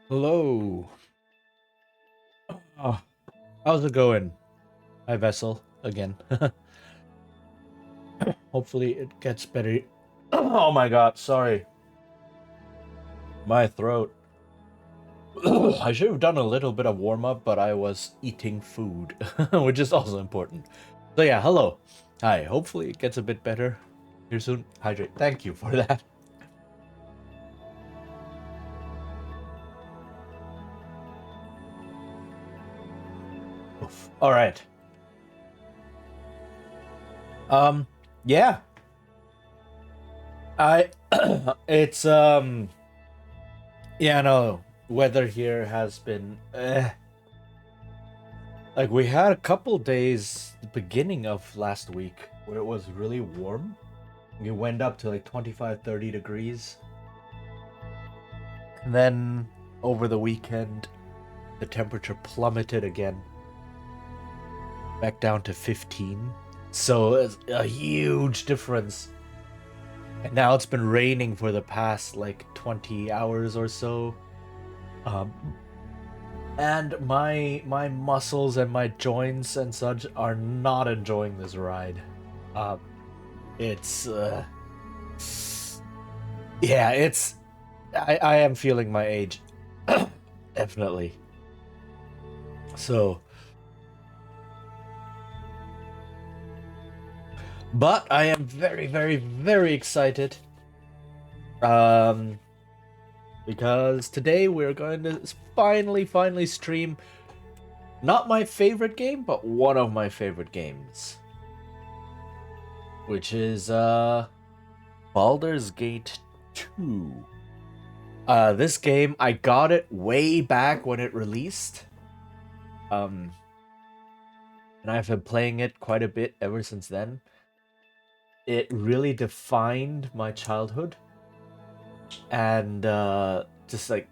Hello. Oh, how's it going? Hi, Vessel, again. Hopefully it gets better. Oh my god, sorry. My throat. I should have done a little bit of warm-up, but I was eating food, which is also important. So yeah, hello. Hi, hopefully it gets a bit better here soon. Hydrate. Thank you for that. Oof. All right. Um, yeah. I it's yeah, no. Weather here has been like we had a couple days the beginning of last week where it was really warm. It went up to like 25, 30 degrees. And then over the weekend the temperature plummeted again back down to 15. So it's a huge difference. And now it's been raining for the past like 20 hours or so. Um and my muscles and my joints and such are not enjoying this ride. Um it's yeah, I am feeling my age. Definitely. So, but I am very, very, very excited. Um, because today we're going to finally stream not my favorite game, but one of my favorite games, which is Baldur's Gate 2. This game I got it way back when it released. Um, and I've been playing it quite a bit ever since then. It really defined my childhood and just like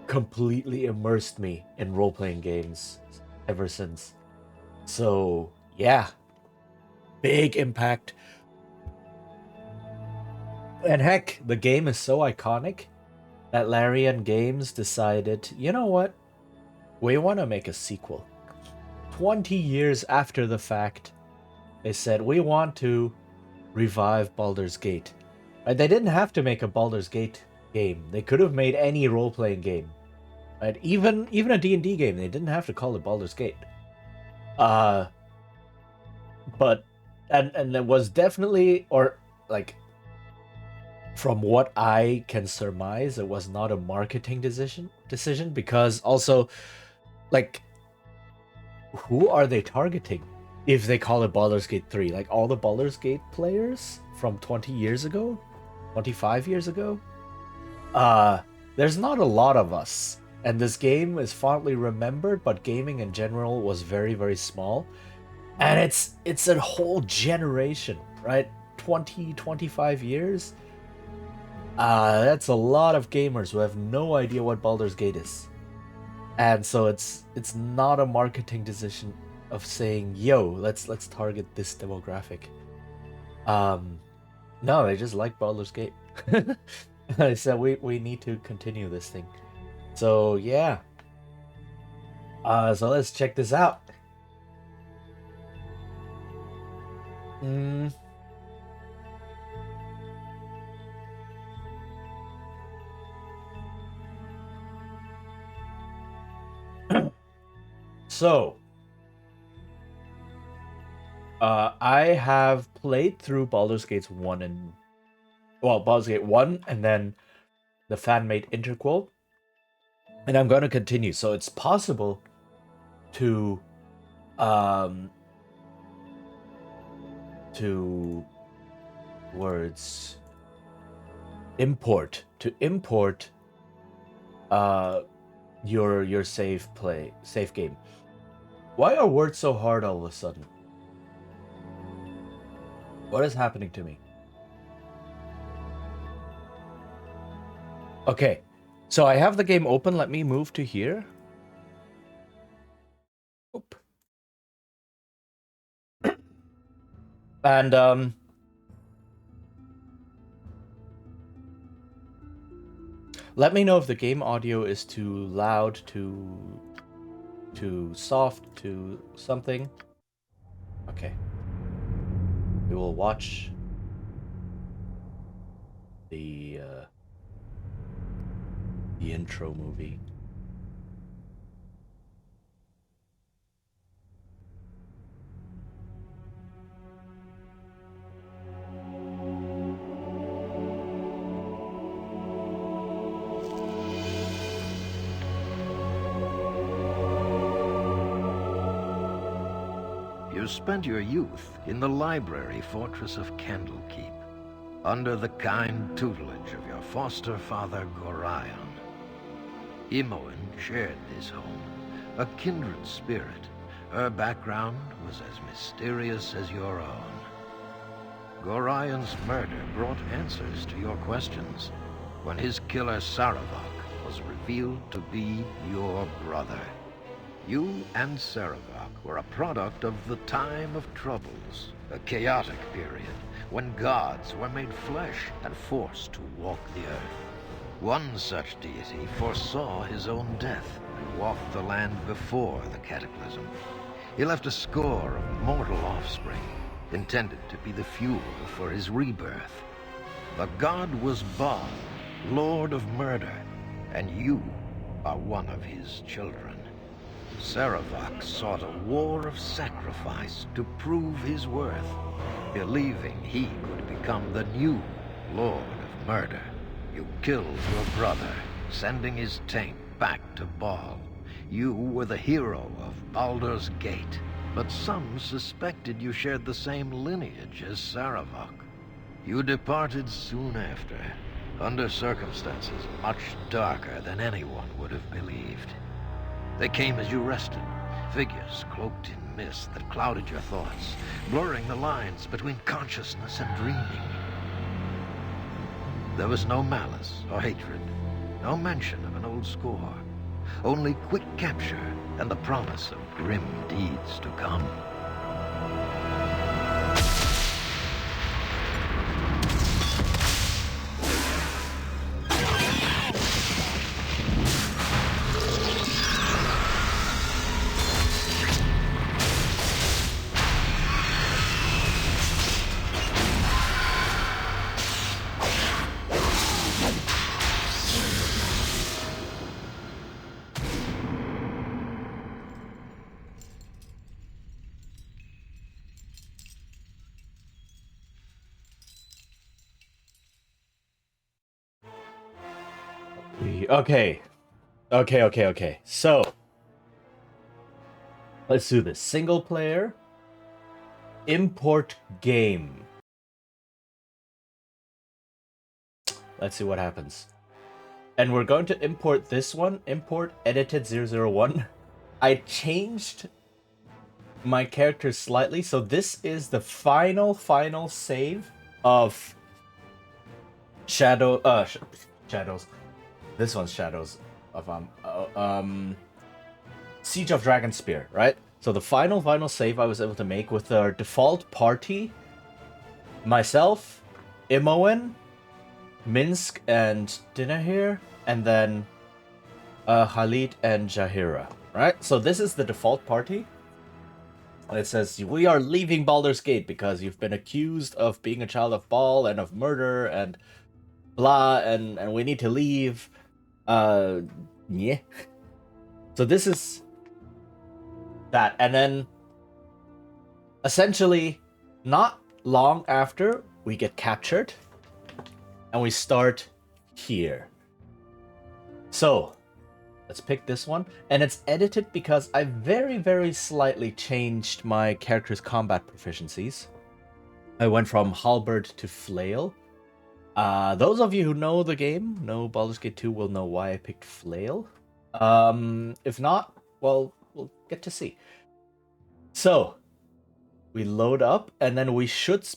completely immersed me in role-playing games ever since. So yeah, big impact. And heck, the game is so iconic that Larian Games decided, you know what, we want to make a sequel. 20 years after the fact, they said we want to revive Baldur's Gate. Right? They didn't have to make a Baldur's Gate game. They could have made any role-playing game. Right? Even a D&D game, they didn't have to call it Baldur's Gate. Uh but and it was definitely, or like from what I can surmise, it was not a marketing decision because also like who are they targeting if they call it Baldur's Gate 3? Like all the Baldur's Gate players from 20 years ago, 25 years ago? Uh, there's not a lot of us, and this game is fondly remembered, but gaming in general was very, very small. And it's a whole generation, right? 20, 25 years. That's a lot of gamers who have no idea what Baldur's Gate is. And so it's not a marketing decision of saying, "Yo, let's target this demographic." Um, no, they just like Baldur's Gate. I said we need to continue this thing. So yeah. So let's check this out. Mm. So, I have played through Baldur's Gate 1 and Baldur's Gate 1 and then the fan-made interquel, and I'm going to continue. So it's possible to um to words import uh your save game. Why are words so hard all of a sudden? What is happening to me? Okay. So I have the game open. Let me move to here. Oop. And Let me know if the game audio is too loud, too soft, too something. Okay. We will watch the intro movie. You spent your youth in the library fortress of Candlekeep, under the kind tutelage of your foster father Gorion. Imoen shared this home, a kindred spirit. Her background was as mysterious as your own. Gorion's murder brought answers to your questions when his killer Saravak was revealed to be your brother. You and Saravak were a product of the time of troubles, a chaotic period when gods were made flesh and forced to walk the earth. One such deity foresaw his own death and walked the land before the cataclysm. He left a score of mortal offspring, intended to be the fuel for his rebirth. The god was Baal, Lord of Murder, and you are one of his children. Saravak sought a war of sacrifice to prove his worth, believing he could become the new Lord of Murder. You killed your brother, sending his taint back to Baal. You were the hero of Baldur's Gate, but some suspected you shared the same lineage as Saravak. You departed soon after, under circumstances much darker than anyone would have believed. They came as you rested, figures cloaked in mist that clouded your thoughts, blurring the lines between consciousness and dreaming. There was no malice or hatred, no mention of an old score, only quick capture and the promise of grim deeds to come. Okay. So, let's do this. Single player, import game. Let's see what happens. And we're going to import this one, import edited 001. I changed my character slightly, so this is the final save of Shadows. This one's Shadows of Siege of Dragonspear, right? So the final save I was able to make with our default party, myself, Imoen, Minsk and Dinahir, and then Khalid and Jahira, right? So this is the default party. It says, we are leaving Baldur's Gate because you've been accused of being a child of Baal and of murder and blah, and we need to leave. Yeah. So this is that. And then, essentially, not long after, we get captured. And we start here. So, let's pick this one. And it's edited because I very slightly changed my character's combat proficiencies. I went from halberd to flail. Those of you who know the game, know Baldur's Gate 2, will know why I picked flail. If not, well, we'll get to see. So, we load up, and then we should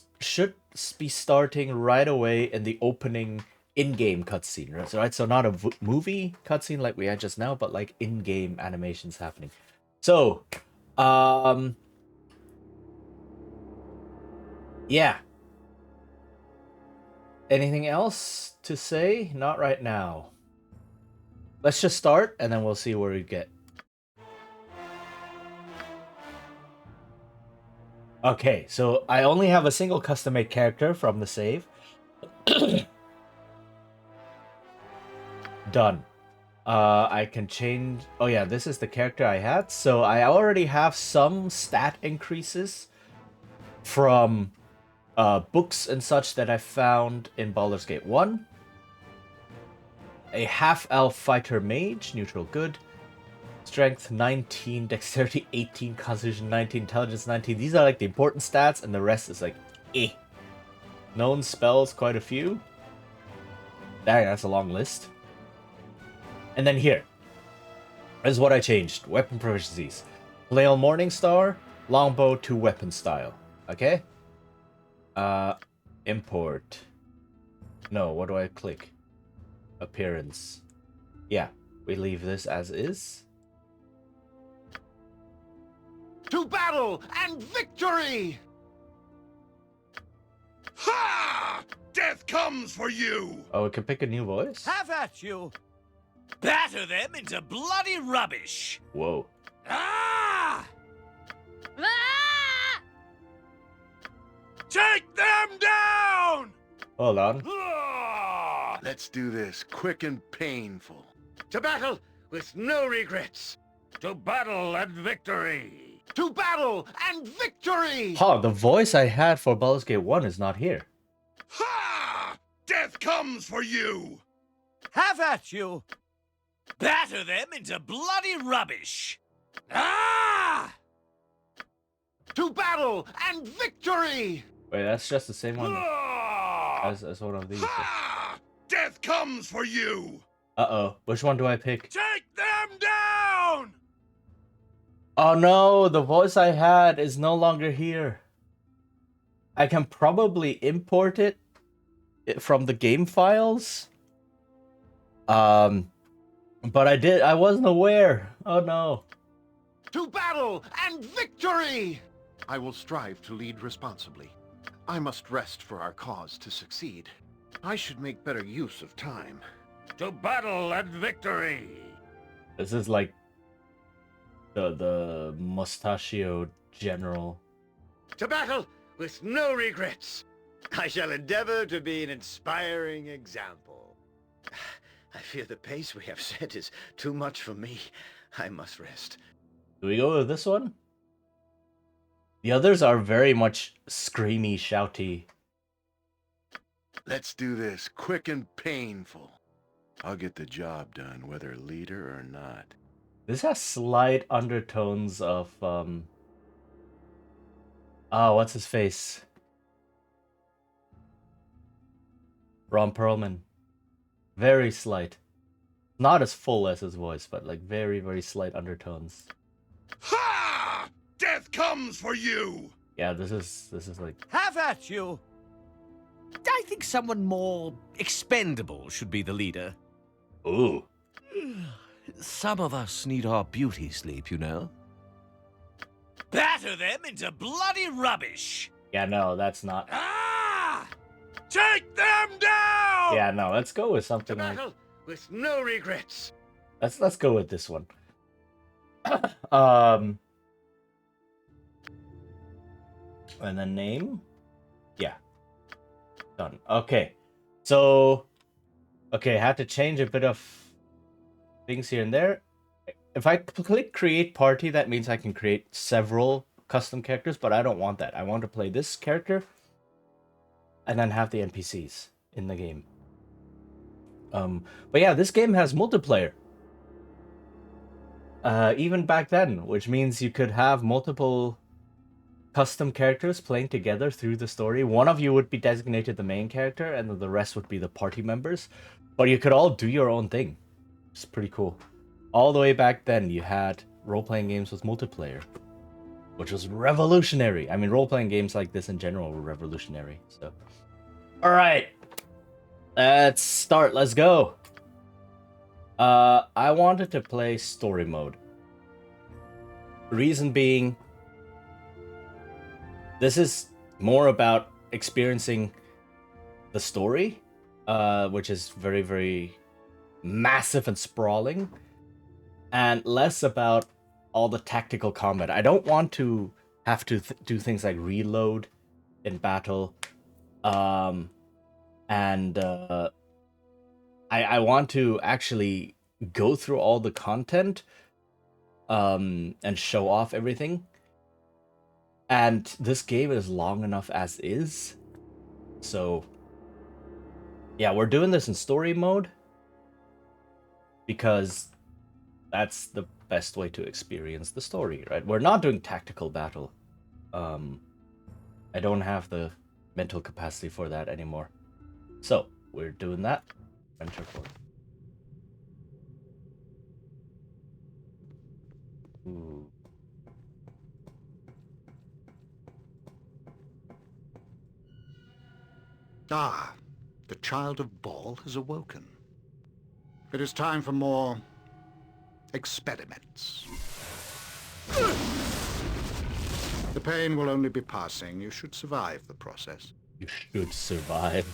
be starting right away in the opening in-game cutscene, right? So not a movie cutscene like we had just now, but like in-game animations happening. So, yeah. Anything else to say? Not right now. let's just start, and then we'll see where we get. Okay, so I only have a single custom-made character from the save. Done. I can change... Oh yeah, this is the character I had. So I already have some stat increases from books and such that I found in Baldur's Gate 1. A half-elf fighter mage, neutral good. Strength 19, dexterity 18, constitution 19, intelligence 19. These are like the important stats, and the rest is like, eh. Known spells, quite a few. Dang, that's a long list. And then here is what I changed. Weapon proficiencies. Flail Morningstar, longbow to weapon style. Okay? Import. No, what do I click? Appearance. Yeah, we leave this as is. To battle and victory! Ha! Death comes for you! Oh, we can pick a new voice? Have at you! Batter them into bloody rubbish! Whoa. Ah! Ah! Take them down! Hold on. Ah! Let's do this quick and painful. To battle with no regrets! To battle and victory! To battle and victory! Huh, the voice I had for Baldur's Gate 1 is not here. Ha! Death comes for you! Have at you! Batter them into bloody rubbish! Ah! To battle and victory! Wait, that's just the same one Ah! as one of these. Ha! Death comes for you! Uh-oh, which one do I pick? Take them down! Oh no, the voice I had is no longer here. I can probably import it from the game files. But I wasn't aware. Oh no. To battle and victory! I will strive to lead responsibly. I must rest for our cause to succeed. I should make better use of time. To battle and victory! This is like the mustachioed general. To battle with no regrets! I shall endeavor to be an inspiring example. I fear the pace we have set is too much for me. I must rest. Do we go with this one? The others are very much screamy, shouty. Let's do this quick and painful. I'll get the job done, whether leader or not. This has slight undertones of oh, what's his face? Ron Perlman. Very slight. Not as full as his voice, but like very, very slight undertones. Ha! Death comes for you! Yeah, this is like Have at you! I think someone more expendable should be the leader. ooh. Some of us need our beauty sleep, you know. Batter them into bloody rubbish! Yeah, no, that's not. Ah! Take them down! Yeah, no, let's go with To something like battle with no regrets! let's go with this one. And then name? Yeah. Done. Okay. So okay, I had to change a bit of things here and there. If I click create party, that means I can create several custom characters, but I don't want that. I want to play this character and then have the NPCs in the game. But yeah, this game has multiplayer. Even back then, which means you could have multiple custom characters playing together through the story. One of you would be designated the main character, and then the rest would be the party members. But you could all do your own thing. It's pretty cool. All the way back then, you had role-playing games with multiplayer, which was revolutionary. I mean, role-playing games like this in general were revolutionary. So, all right, let's start. Let's go. I wanted to play story mode. Reason being, this is more about experiencing the story, which is very, very massive and sprawling, and less about all the tactical combat. I don't want to have to do things like reload in battle, and I want to actually go through all the content, and show off everything. And this game is long enough as is, so yeah, we're doing this in story mode because that's the best way to experience the story, right? We're not doing tactical battle. I don't have the mental capacity for that anymore. So, we're doing that. Venture forward. Ooh. Ah, the child of Baal has awoken. It is time for more experiments. The pain will only be passing. You should survive the process. You should survive.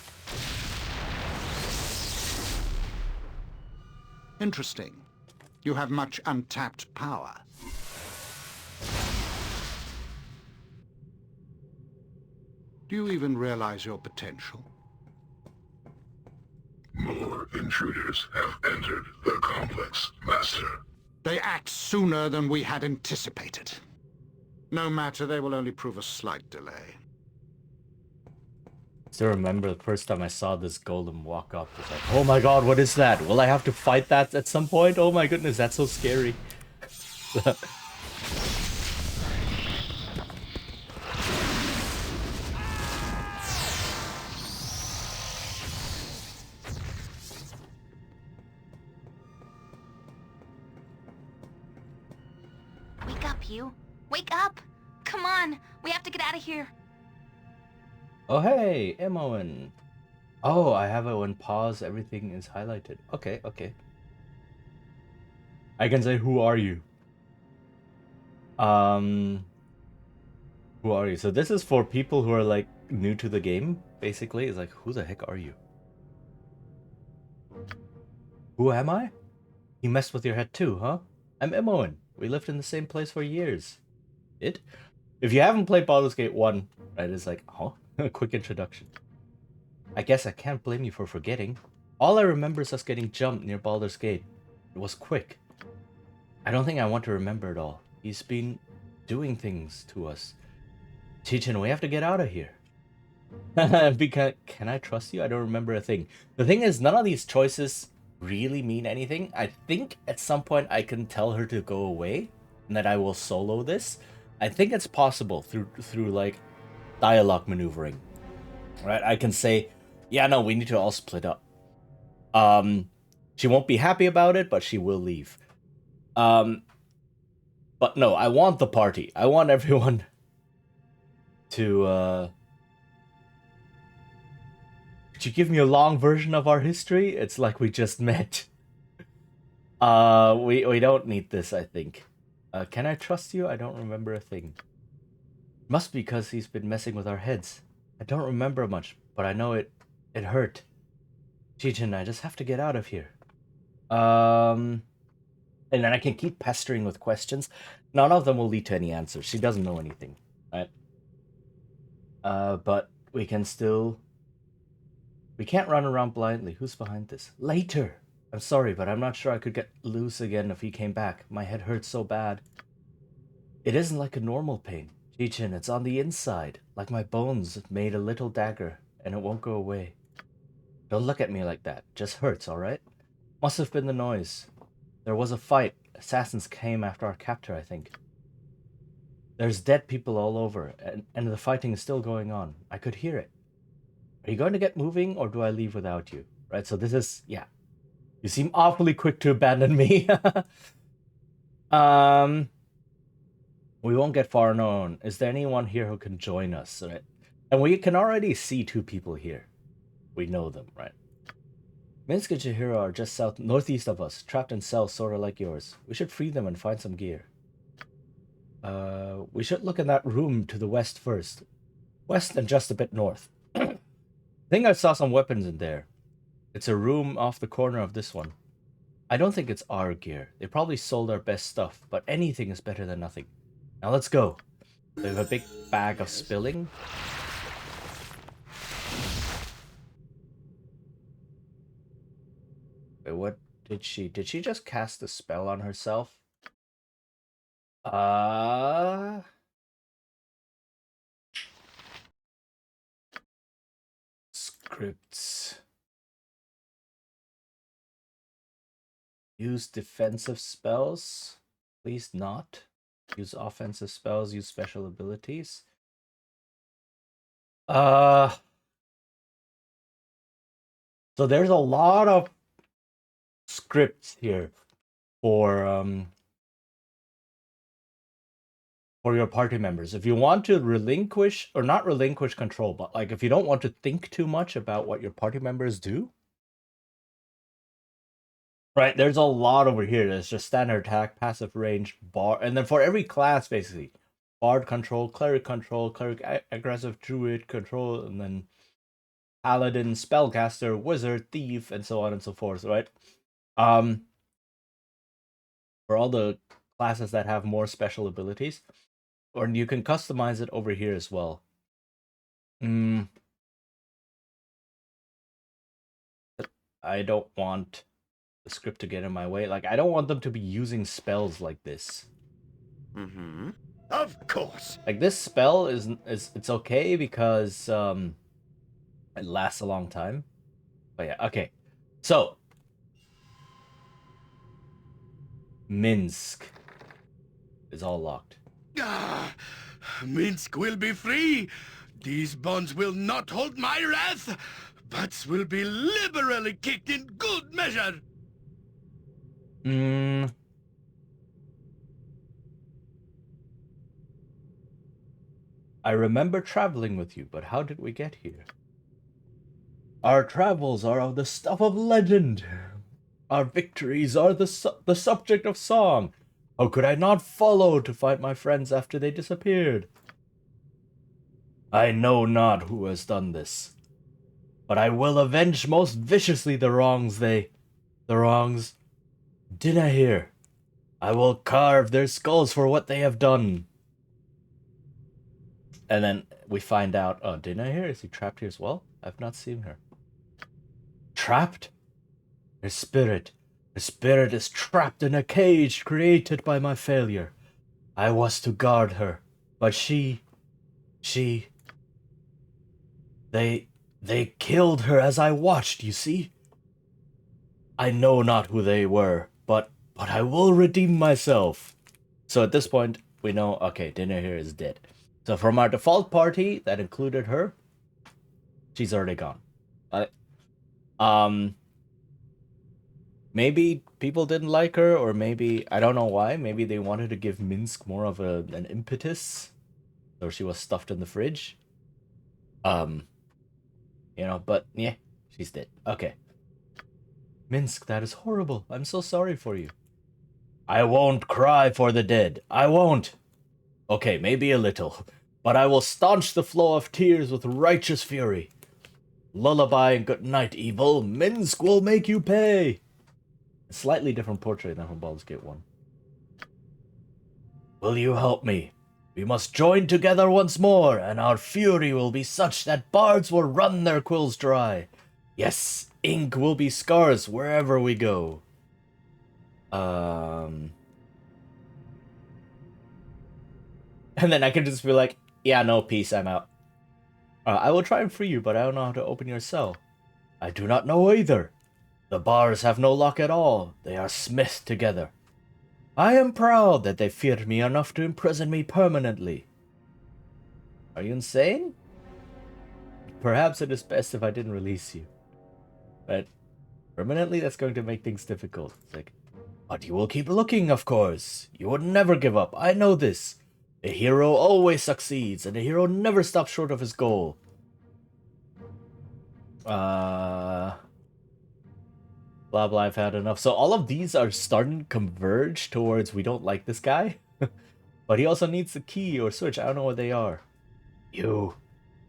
Interesting. You have much untapped power. Do you even realize your potential? More intruders have entered the complex, Master. They act sooner than we had anticipated. No matter, they will only prove a slight delay. Still remember the first time I saw this golem walk up. It's like, oh my god, what is that? Will I have to fight that at some point? Oh my goodness, that's so scary. Wake up, you. Wake up! Come on, we have to get out of here. Oh hey, Imoen. Oh, I have it when pause, everything is highlighted. Okay, okay. I can say, who are you? Who are you? So this is for people who are like new to the game, basically. It's like, who the heck are you? Who am I? He messed with your head too, huh? I'm Imoen. We lived in the same place for years. It? If you haven't played Baldur's Gate 1, right, it's like, huh? A quick introduction. I guess I can't blame you for forgetting. All I remember is us getting jumped near Baldur's Gate. It was quick. I don't think I want to remember it all. He's been doing things to us. Chichin, we have to get out of here. Because, can I trust you? I don't remember a thing. The thing is, none of these choices really mean anything. I think at some point I can tell her to go away and that I will solo this. I think it's possible through like dialogue maneuvering. Right? I can say, yeah, no, we need to all split up. She won't be happy about it, but she will leave. But no, I want the party. I want everyone to could you give me a long version of our history? It's like we just met. We don't need this, I think. Can I trust you? I don't remember a thing. Must be because he's been messing with our heads. I don't remember much, but I know it hurt. Jijin, I just have to get out of here. And then I can keep pestering with questions. None of them will lead to any answers. She doesn't know anything, right? But we can still... We can't run around blindly. Who's behind this? Later! I'm sorry, but I'm not sure I could get loose again if he came back. My head hurts so bad. It isn't like a normal pain. Jichin, it's on the inside. Like my bones made a little dagger, and it won't go away. Don't look at me like that. Just hurts, alright? Must have been the noise. There was a fight. Assassins came after our captor, I think. There's dead people all over, and the fighting is still going on. I could hear it. Are you going to get moving, or do I leave without you? Right, so this is... Yeah. You seem awfully quick to abandon me. We won't get far known. Is there anyone here who can join us? Right? And we can already see two people here. We know them, right? Minsk and Chihiro are just northeast of us, trapped in cells sort of like yours. We should free them and find some gear. We should look in that room to the west first. West and just a bit north. I think I saw some weapons in there. It's a room off the corner of this one. I don't think it's our gear. They probably sold our best stuff, but anything is better than nothing. Now let's go. We have a big bag of spilling. Wait, what did she... Did she just cast a spell on herself? Scripts. Use defensive spells. Please not. Use offensive spells. Use special abilities. So there's a lot of scripts here for your party members. If you want to relinquish, or not relinquish control, but like if you don't want to think too much about what your party members do, right, there's a lot over here. There's just standard attack, passive range, bar, and then for every class, basically, bard control, cleric, aggressive druid control, and then paladin, spellcaster, wizard, thief, and so on and so forth, right? For all the classes that have more special abilities, or you can customize it over here as well. I don't want the script to get in my way. Like, I don't want them to be using spells like this. Mm-hmm. Of course. Like, this spell is it's okay because it lasts a long time. But yeah, okay. So Minsk is all locked. Ah, Minsk will be free. These bonds will not hold my wrath. Butts will be liberally kicked in good measure. I remember traveling with you, but how did we get here? Our travels are of the stuff of legend. Our victories are the subject of song. How could I not follow to find my friends after they disappeared? I know not who has done this, but I will avenge most viciously the wrongs Dinna here. I will carve their skulls for what they have done. And then we find out, oh, Dinna here? Is he trapped here as well? I've not seen her. Trapped? Her spirit is trapped in a cage created by my failure. I was to guard her, but they killed her as I watched, you see? I know not who they were, but I will redeem myself. So at this point, we know, okay, Dinner here is dead. So from our default party that included her, she's already gone. Maybe people didn't like her, or maybe, I don't know why, maybe they wanted to give Minsk more of an impetus, so she was stuffed in the fridge. You know, but yeah, she's dead. Okay. Minsk, that is horrible. I'm so sorry for you. I won't cry for the dead. I won't. Okay, maybe a little, but I will staunch the flow of tears with righteous fury. Lullaby and good night, evil. Minsk will make you pay. A slightly different portrait than from Baldur's Gate 1. Will you help me? We must join together once more, and our fury will be such that bards will run their quills dry. Yes, ink will be scarce wherever we go. And then I can just be like, yeah, no, peace, I'm out. I will try and free you, but I don't know how to open your cell. I do not know either. The bars have no lock at all. They are smithed together. I am proud that they feared me enough to imprison me permanently. Are you insane? Perhaps it is best if I didn't release you. But permanently, that's going to make things difficult. It's like, but you will keep looking, of course. You would never give up. I know this. A hero always succeeds, and a hero never stops short of his goal. Blah blah, I've had enough. So all of these are starting to converge towards we don't like this guy. But he also needs the key or switch. I don't know what they are. You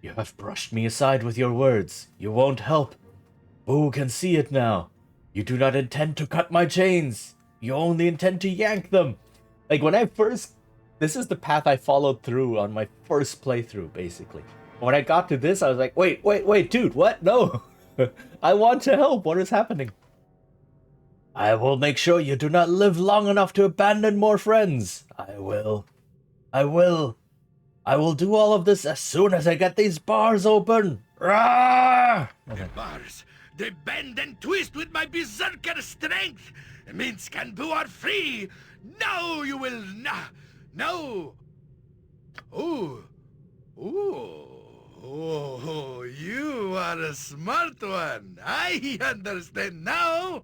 have brushed me aside with your words. You won't help. Who can see it now? You do not intend to cut my chains. You only intend to yank them. Like, when I first... This is the path I followed through on my first playthrough, basically. When I got to this, I was like, wait, dude, what? No. I want to help. What is happening? I will make sure you do not live long enough to abandon more friends. I will do all of this as soon as I get these bars open. Rawr! The bars, they bend and twist with my berserker strength. Minsk and Boo are free. Now you will not. No. Ooh. Ooh. Oh, you are a smart one. I understand now.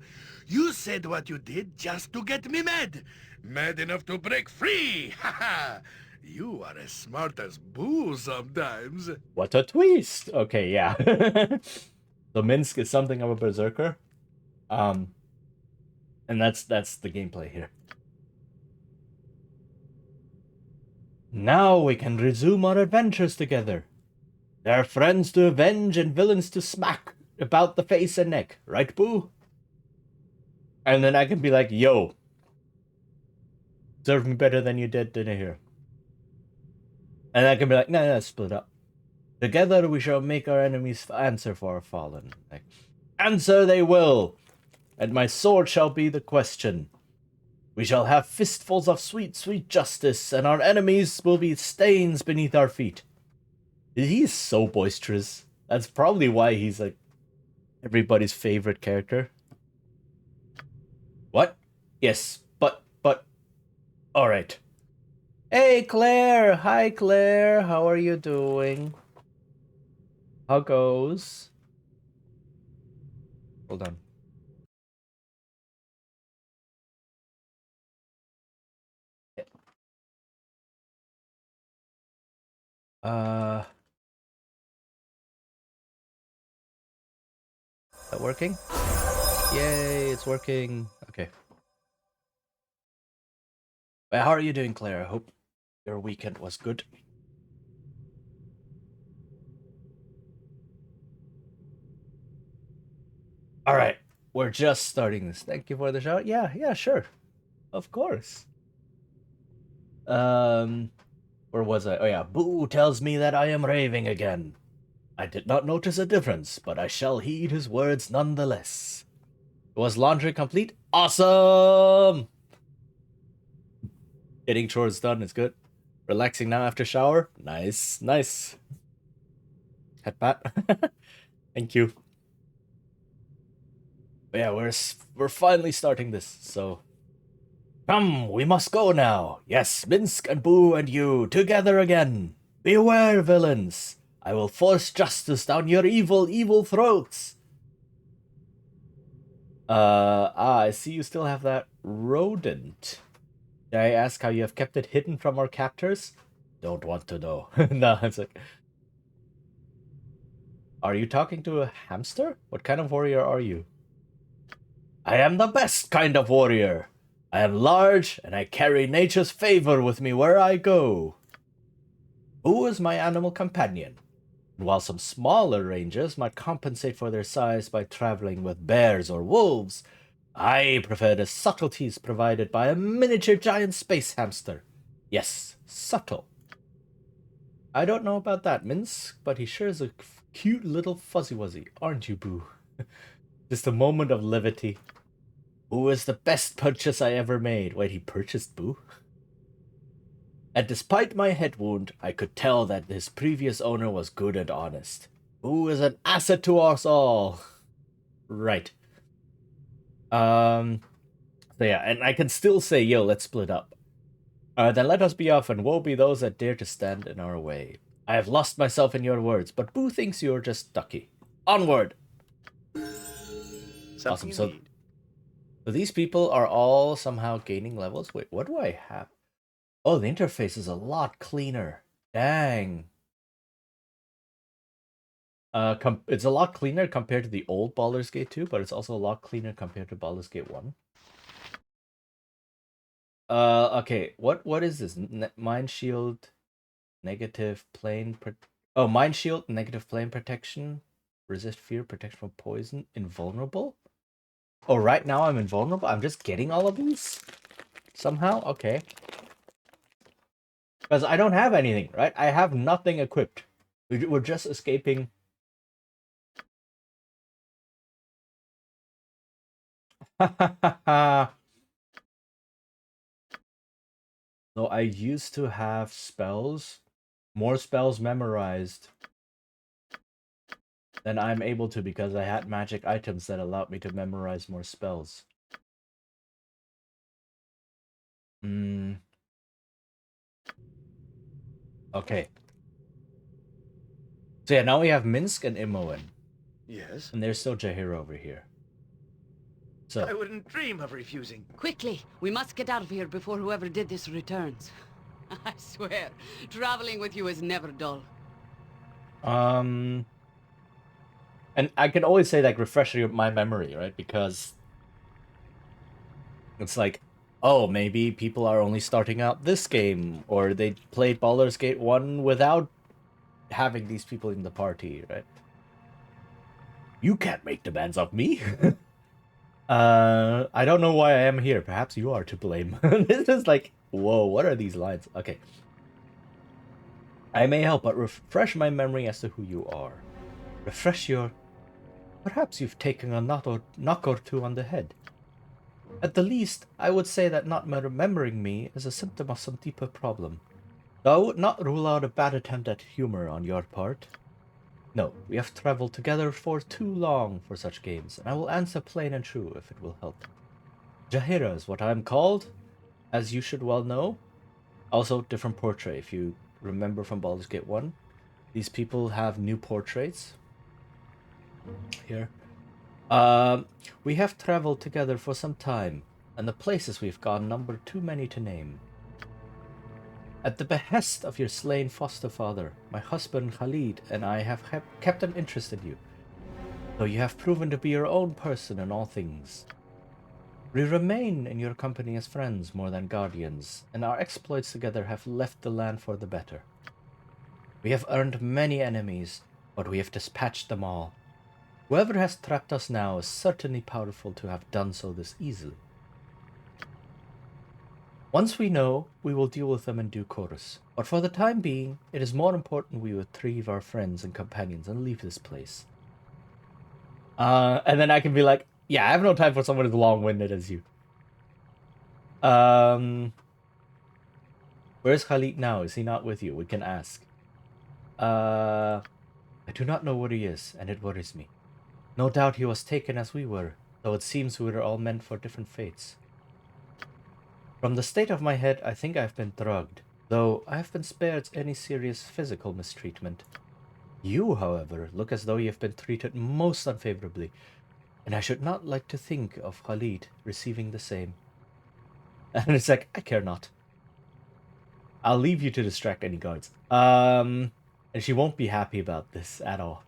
You said what you did just to get me mad. Mad enough to break free. Ha ha. You are as smart as Boo sometimes. What a twist! Okay, yeah. The Minsk is something of a berserker. And that's the gameplay here. Now we can resume our adventures together. There are friends to avenge and villains to smack about the face and neck, right, Boo? And then I can be like, yo, serve me better than you did dinner here. And I can be like, no, split up. Together we shall make our enemies answer for our fallen. Like, answer they will, and my sword shall be the question. We shall have fistfuls of sweet, sweet justice, and our enemies will be stains beneath our feet. He's so boisterous. That's probably why he's like everybody's favorite character. What? Yes, but all right. Hey, Claire. Hi, Claire. How are you doing? How goes? Hold on. Is that working? Yay, it's working. Okay. Well, how are you doing, Claire? I hope your weekend was good. All right, we're just starting this. Thank you for the shout. Yeah, sure. Of course. Where was I? Oh yeah, Boo tells me that I am raving again. I did not notice a difference, but I shall heed his words nonetheless. Was laundry complete? Awesome! Getting chores done is good. Relaxing now after shower? Nice. Head pat. Thank you. But yeah, we're finally starting this, so... Come, we must go now. Yes, Minsk and Boo and you, together again. Beware, villains. I will force justice down your evil, evil throats. I see you still have that rodent. Did I ask how you have kept it hidden from our captors? Don't want to know. No, it's like... Are you talking to a hamster? What kind of warrior are you? I am the best kind of warrior. I am large, and I carry nature's favor with me where I go. Boo is my animal companion. And while some smaller rangers might compensate for their size by traveling with bears or wolves, I prefer the subtleties provided by a miniature giant space hamster. Yes, subtle. I don't know about that, Minsk, but he sure is a cute little fuzzy wuzzy, aren't you, Boo? Just a moment of levity. Boo is the best purchase I ever made. Wait, he purchased Boo? And despite my head wound, I could tell that his previous owner was good and honest. Boo is an asset to us all. Right. So yeah, and I can still say, yo, let's split up. Then let us be off, and woe be those that dare to stand in our way. I have lost myself in your words, but Boo thinks you're just ducky. Onward! Awesome, so these people are all somehow gaining levels? Wait, what do I have? Oh, the interface is a lot cleaner. Dang. It's a lot cleaner compared to the old Baldur's Gate 2, but it's also a lot cleaner compared to Baldur's Gate 1. Okay, what is this? Mind Shield, negative plane... Mind Shield, negative plane protection, resist fear, protection from poison, invulnerable? Oh, right now I'm invulnerable? I'm just getting all of these? Somehow? Okay. Because I don't have anything, right? I have nothing equipped. We're just escaping. No, I used to have spells, more spells memorized than I'm able to because I had magic items that allowed me to memorize more spells. Okay. So yeah, now we have Minsk and Imoen. Yes? And there's still Jahir over here. So I wouldn't dream of refusing. Quickly, we must get out of here before whoever did this returns. I swear, traveling with you is never dull. and I can always say like refreshing my memory, right? Because it's like, oh, maybe people are only starting out this game, or they played Baldur's Gate 1 without having these people in the party, right? You can't make demands of me. I don't know why I am here. Perhaps you are to blame. This is like, whoa, what are these lines? Okay. I may help, but refresh my memory as to who you are. Refresh your... Perhaps you've taken a knock or two on the head. At the least, I would say that not remembering me is a symptom of some deeper problem. Though I would not rule out a bad attempt at humor on your part. No, we have traveled together for too long for such games, and I will answer plain and true if it will help. Jahira is what I am called, as you should well know. Also, different portrait, if you remember from Baldur's Gate 1. These people have new portraits. Here. We have traveled together for some time, and the places we've gone number too many to name. At the behest of your slain foster father, my husband Khalid and I have kept an interest in you, though you have proven to be your own person in all things. We remain in your company as friends more than guardians, and our exploits together have left the land for the better. We have earned many enemies, but we have dispatched them all. Whoever has trapped us now is certainly powerful to have done so this easily. Once we know, we will deal with them in due course. But for the time being, it is more important we retrieve our friends and companions and leave this place. And then I can be like, yeah, I have no time for someone as long-winded as you. Where's Khalid now? Is he not with you? We can ask. I do not know where he is, and it worries me. No doubt he was taken as we were, though it seems we were all meant for different fates. From the state of my head, I think I have been drugged, though I have been spared any serious physical mistreatment. You, however, look as though you have been treated most unfavorably, and I should not like to think of Khalid receiving the same. And it's like, I care not. I'll leave you to distract any guards. And she won't be happy about this at all.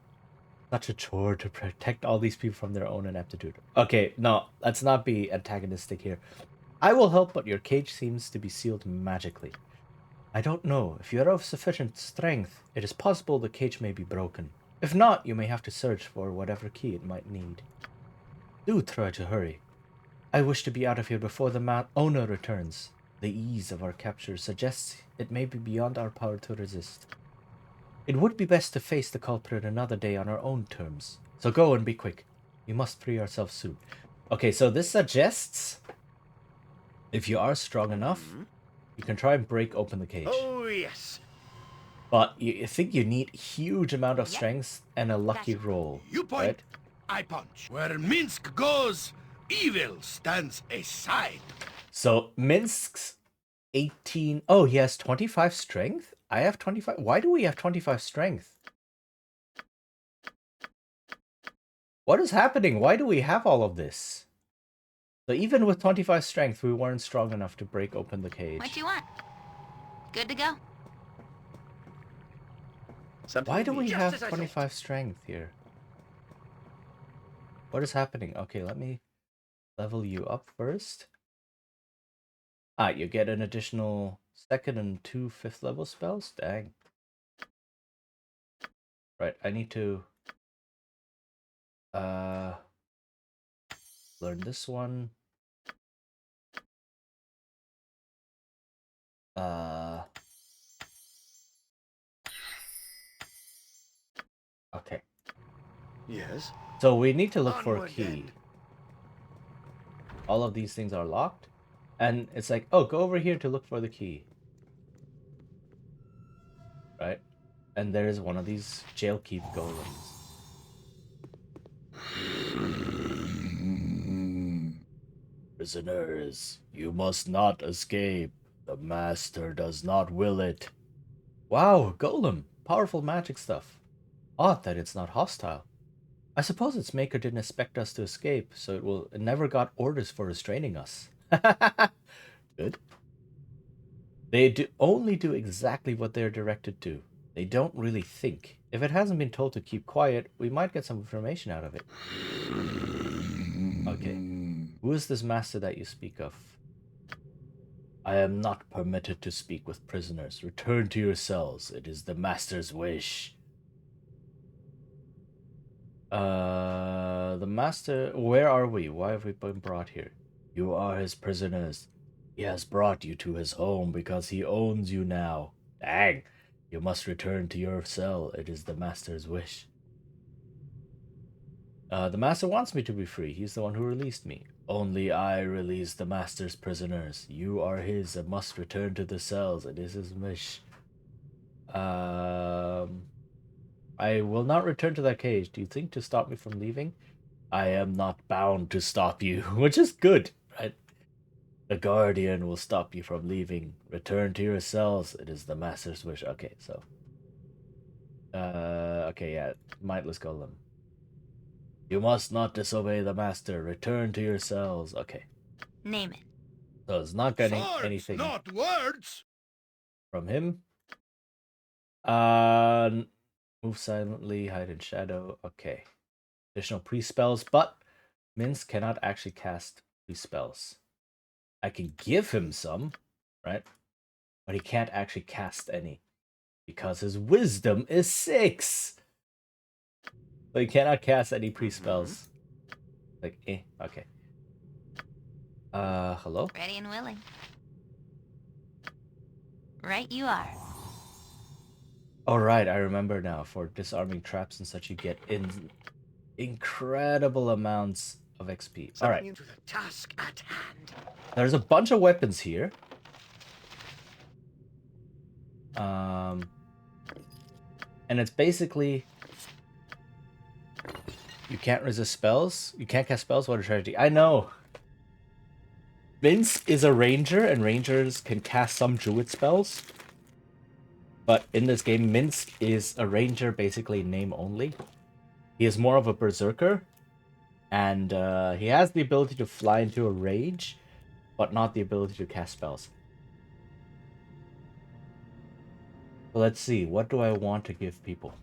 Such a chore to protect all these people from their own ineptitude. Okay, no, let's not be antagonistic here. I will help, but your cage seems to be sealed magically. I don't know. If you are of sufficient strength, it is possible the cage may be broken. If not, you may have to search for whatever key it might need. Do try to hurry. I wish to be out of here before the owner returns. The ease of our capture suggests it may be beyond our power to resist. It would be best to face the culprit another day on our own terms. So go and be quick. We must free ourselves soon. Okay, so this suggests if you are strong enough, you can try and break open the cage. Oh, yes. But you think you need huge amount of strength and a lucky roll. You point, right? I punch. Where Minsk goes, evil stands aside. So Minsk's 18... Oh, he has 25 strength? I have 25... Why do we have 25 strength? What is happening? Why do we have all of this? So even with 25 strength, we weren't strong enough to break open the cage. What you want? Good to go. Something Why do to we me, just have as I 25 strength here? What is happening? Okay, let me level you up first. Ah, you get an additional 2nd and 2 5th level spells? Dang. Right, I need to... Learn this one. Okay. Yes? So we need to look for a Onward, key. then. All of these things are locked. And it's like, oh, go over here to look for the key. Right? And there's one of these jailkeep golems. Prisoners, you must not escape. The master does not will it. Wow, golem. Powerful magic stuff. Odd that it's not hostile. I suppose its maker didn't expect us to escape, so it never got orders for restraining us. Good. They only do exactly what they're directed to. They don't really think. If it hasn't been told to keep quiet, we might get some information out of it. Okay. Who is this master that you speak of? I am not permitted to speak with prisoners. Return to your cells. It is the master's wish. The master... Where are we? Why have we been brought here? You are his prisoners. He has brought you to his home because he owns you now. Dang! You must return to your cell. It is the master's wish. The master wants me to be free. He's the one who released me. Only I release the master's prisoners. You are his and must return to the cells. It is his wish. I will not return to that cage. Do you think to stop me from leaving? I am not bound to stop you, which is good, right? The guardian will stop you from leaving. Return to your cells. It is the master's wish. Okay, so. Okay, yeah. Mindless golem. You must not disobey the master. Return to your cells. Okay. Name it. So it's not getting Swords, anything not words. from him. Move silently, hide in shadow. Okay. Additional pre-spells, but Mince cannot actually cast pre-spells. I can give him some, right? But he can't actually cast any because his wisdom is 6. So he cannot cast any pre-spells. Like, okay. Hello? Ready and willing. Right you are. Alright, I remember now. For disarming traps and such, you get incredible amounts of XP. Alright. To the task at hand. There's a bunch of weapons here. And it's basically... You can't resist spells. You can't cast spells. What a tragedy. I know. Vince is a ranger, and rangers can cast some druid spells. But in this game, Minsk is a ranger, basically name only. He is more of a berserker, and he has the ability to fly into a rage, but not the ability to cast spells. So let's see, what do I want to give people?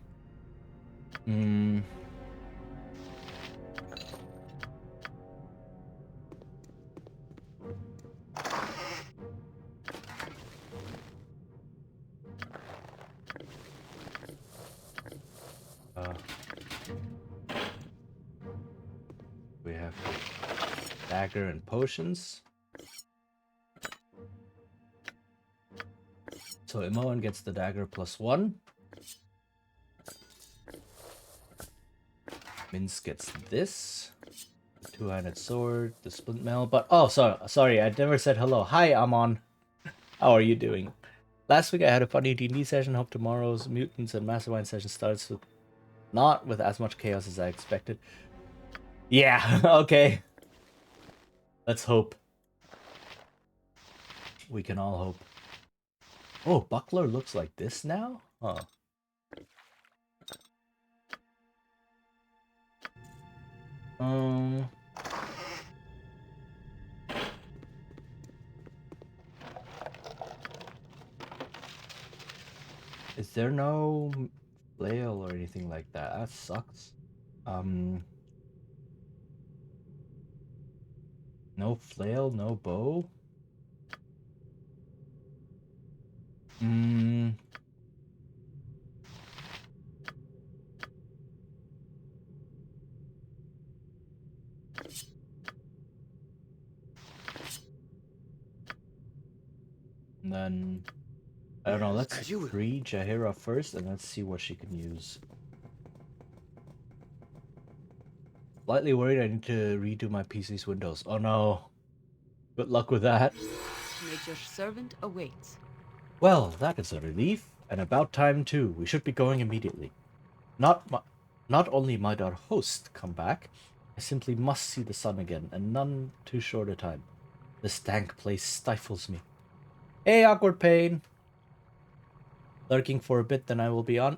We have dagger and potions. So Imoen gets the dagger +1. Minsk gets this. The two-handed sword, the splint mail, but oh sorry, I never said hello. Hi, Amon. How are you doing? Last week I had a funny D&D session. Hope tomorrow's Mutants and Mastermind session starts with not with as much chaos as I expected. Yeah, okay. Let's hope. We can all hope. Oh, Buckler looks like this now? Huh. Is there no flail or anything like that? That sucks. No flail, no bow? And then, I don't know, let's As you will. free Jaheira first, and let's see what she can use. Slightly worried I need to redo my PC's Windows. Oh no. Good luck with that. Nature's servant awaits. Well, that is a relief, and about time too. We should be going immediately. Not only might our host come back, I simply must see the sun again, and none too short a time. This dank place stifles me. Hey, awkward pain. Lurking for a bit, then I will be on.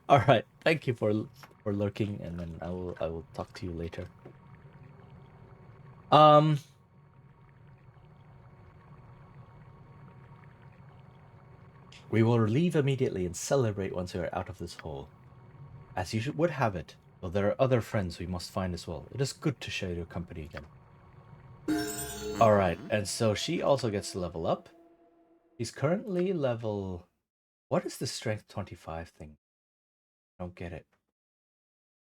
All right, thank you for lurking, and then I will talk to you later. We will leave immediately and celebrate once we are out of this hole. As you would have it, though there are other friends we must find as well. It is good to share your company again. Alright, and so she also gets to level up. She's currently level... What is the strength 25 thing? I don't get it.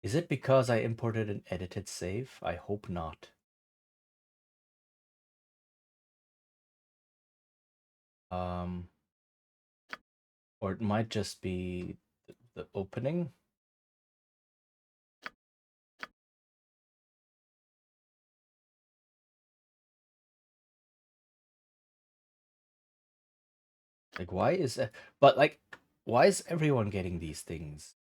Is it because I imported an edited save? I hope not. Or it might just be the opening. Like, why is it? But like, why is everyone getting these things?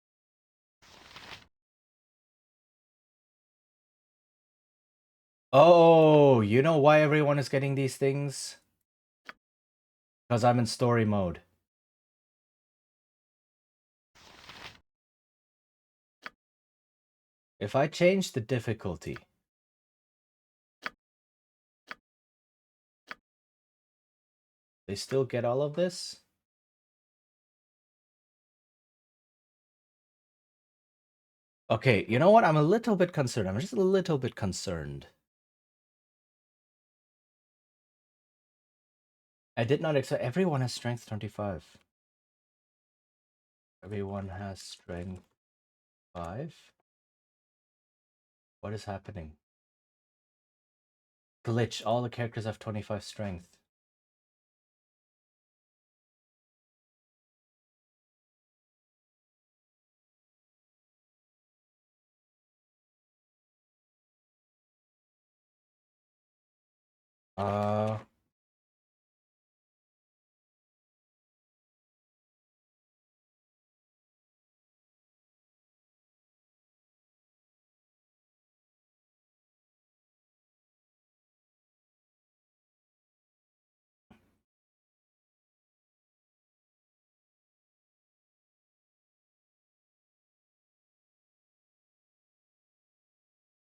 Oh, you know why everyone is getting these things? Because I'm in story mode. If I change the difficulty, they still get all of this? Okay, you know what? I'm a little bit concerned. I'm just a little bit concerned. I did not expect... Everyone has strength 25. Everyone has strength 5. What is happening? Glitch. All the characters have 25 strength.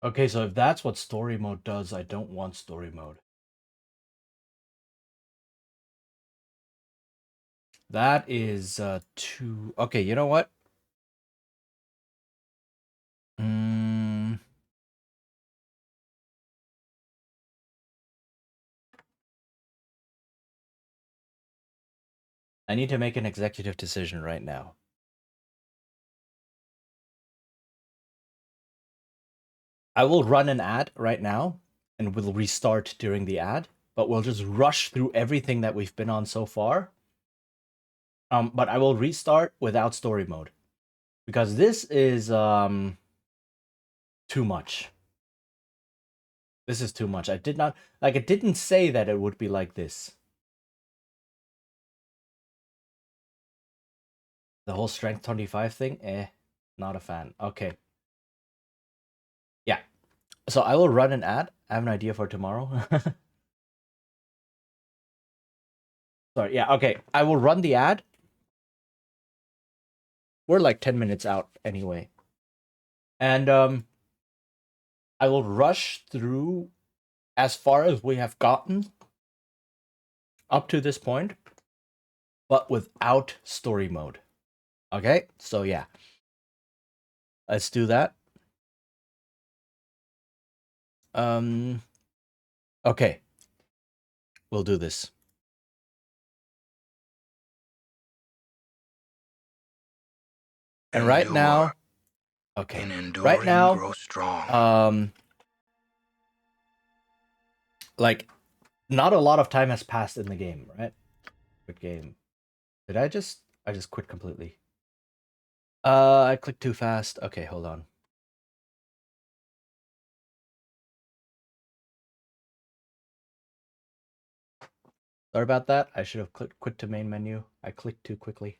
Okay, so if that's what story mode does, I don't want story mode. That is too... Okay, you know what? I need to make an executive decision right now. I will run an ad right now, and we'll restart during the ad, but we'll just rush through everything that we've been on so far. But I will restart without story mode, because this is too much. This is too much. I did not... Like, it didn't say that it would be like this. The whole strength 25 thing? Not a fan. Okay. Yeah. So I will run an ad. I have an idea for tomorrow. Sorry, yeah, okay. I will run the ad. We're like 10 minutes out anyway. And I will rush through as far as we have gotten up to this point, but without story mode. Okay? So yeah. Let's do that. Okay. We'll do this. And right now, okay. Right now, like, not a lot of time has passed in the game, right? Good game. Did I just quit completely? I clicked too fast. Okay, hold on. Sorry about that. I should have quit to main menu. I clicked too quickly.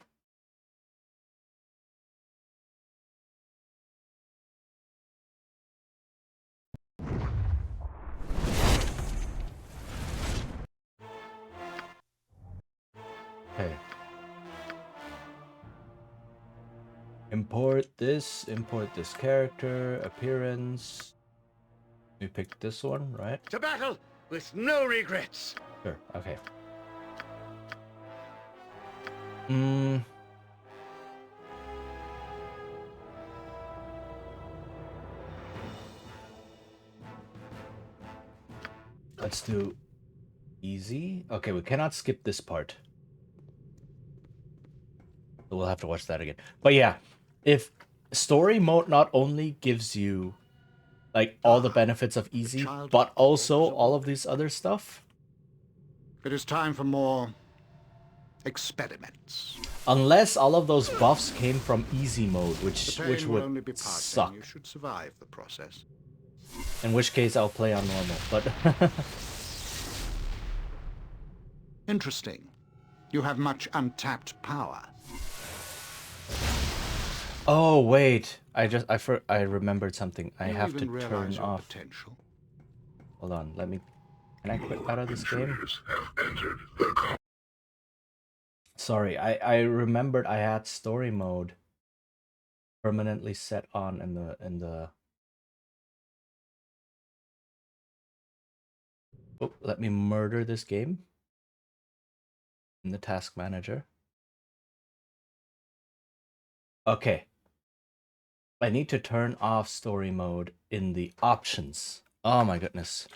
Okay. Import this character, appearance. We picked this one, right? To battle with no regrets. Sure, okay. Let's do easy. Okay, we cannot skip this part. So we'll have to watch that again. But yeah, if story mode not only gives you like all the benefits of easy, but also all of this other stuff. It is time for more experiments. Unless all of those buffs came from easy mode, which will only be would passing. suck. You should survive the process. In which case I'll play on normal, but Interesting. You have much untapped power. oh wait, I remembered something. I You have to even turn realize your off. potential. Hold on, can I quit out of this game? Intruders have entered the Sorry, I remembered I had story mode permanently set on in the Oh, let me murder this game in the task manager. Okay. I need to turn off story mode in the options. Oh my goodness.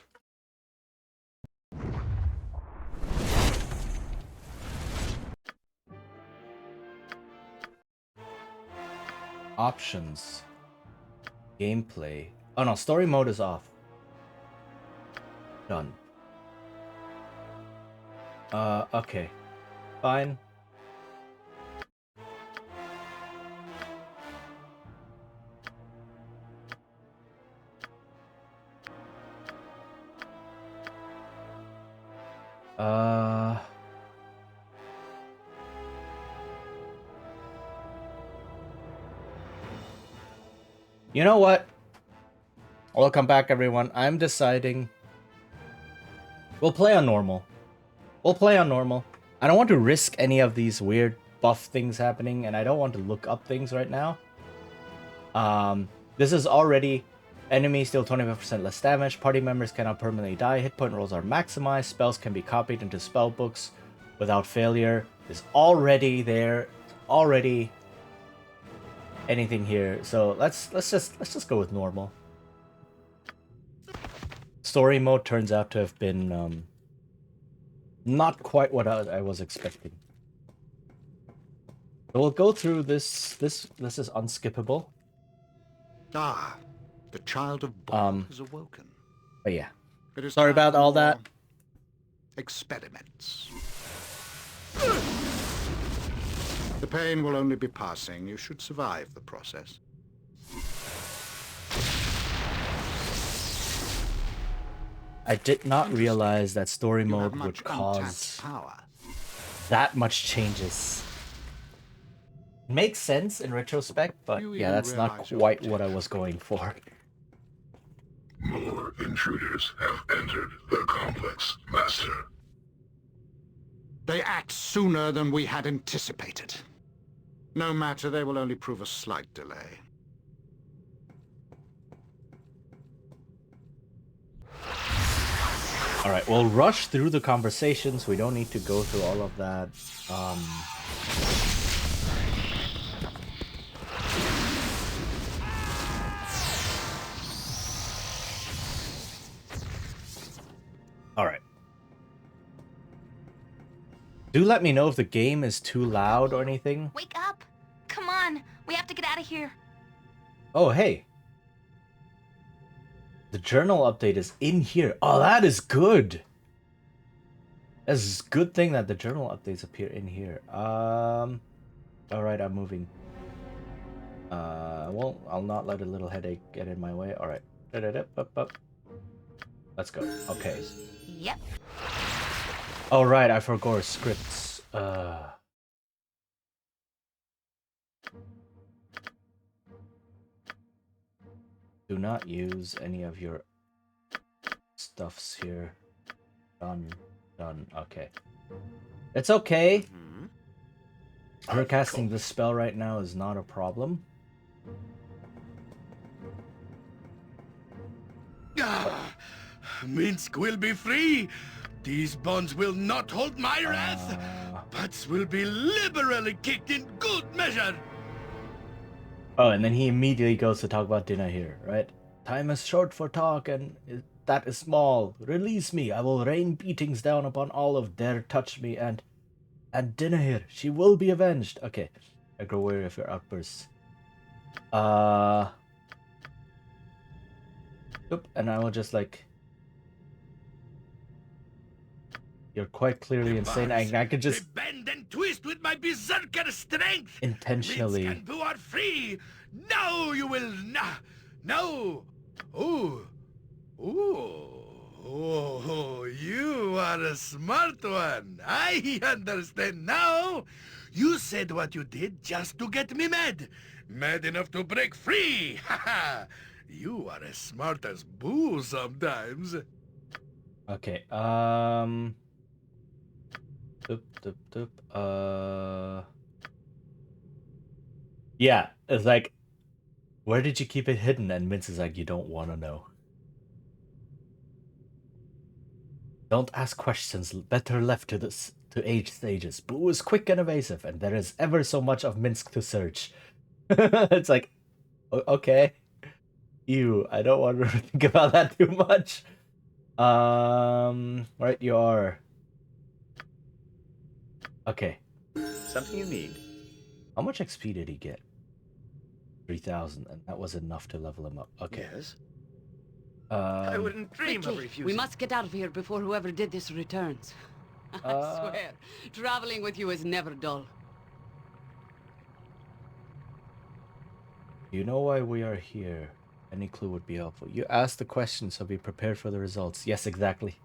Options. Gameplay. Oh no, story mode is off. Done. Okay. Fine. You know what? Welcome back, everyone. I'm deciding we'll play on normal. We'll play on normal. I don't want to risk any of these weird buff things happening, and I don't want to look up things right now. This is already enemies deal 25% less damage, party members cannot permanently die, hit point rolls are maximized, spells can be copied into spell books without failure. Is already there, already anything here. So let's just go with normal. Story mode turns out to have been not quite what I was expecting. So we'll go through this. This is unskippable. Ah, the child of Baldur is awoken. But yeah, It is sorry time about for all more that. Experiments. The pain will only be passing. You should survive the process. I did not realize that story mode would much cause untapped power. that much changes. Makes sense in retrospect, but You yeah, even that's not realize your quite what I was going for. More intruders have entered the complex, Master. They act sooner than we had anticipated. No matter, they will only prove a slight delay. Alright, we'll rush through the conversations. We don't need to go through all of that. Alright. Do let me know if the game is too loud or anything. Wake up! Come on, we have to get out of here. Oh, hey. The journal update is in here. Oh, that is good. It's a good thing that the journal updates appear in here. Alright, I'm moving. I'll not let a little headache get in my way. Alright. Let's go. Okay. Yep. Alright, I forgot scripts. Do not use any of your stuffs here. Done. Okay. It's okay. Her casting this spell right now is not a problem. Minsk will be free. These bonds will not hold my wrath, but will be liberally kicked in good measure. Oh, and then he immediately goes to talk about dinner here, right? Time is short for talk, and that is small. Release me. I will rain beatings down upon all of dare touch me, and dinner here. She will be avenged. Okay, I grow weary of your outbursts. Oop, and I will just like. You're quite clearly insane. I could just they bend and twist with my berserker strength. intentionally. Minsk and Boo are free. Now you will no. Ooh. You are a smart one. I understand now. You said what you did just to get me mad. Mad enough to break free. Ha! You are as smart as Boo sometimes. Okay, yeah, it's like, where did you keep it hidden? And Mince is like, you don't want to know. Don't ask questions better left to age sages. Boo is quick and evasive, and there is ever so much of Minsk to search. It's like, okay. Ew, I don't want to think about that too much. Right, you are. Okay. Something you need. How much XP did he get? 3,000, and that was enough to level him up. Okay. Yes. I wouldn't dream of Quickly, refusing. we must get out of here before whoever did this returns. I swear, traveling with you is never dull. You know why we are here. Any clue would be helpful. You asked the question, so be prepared for the results. Yes, exactly.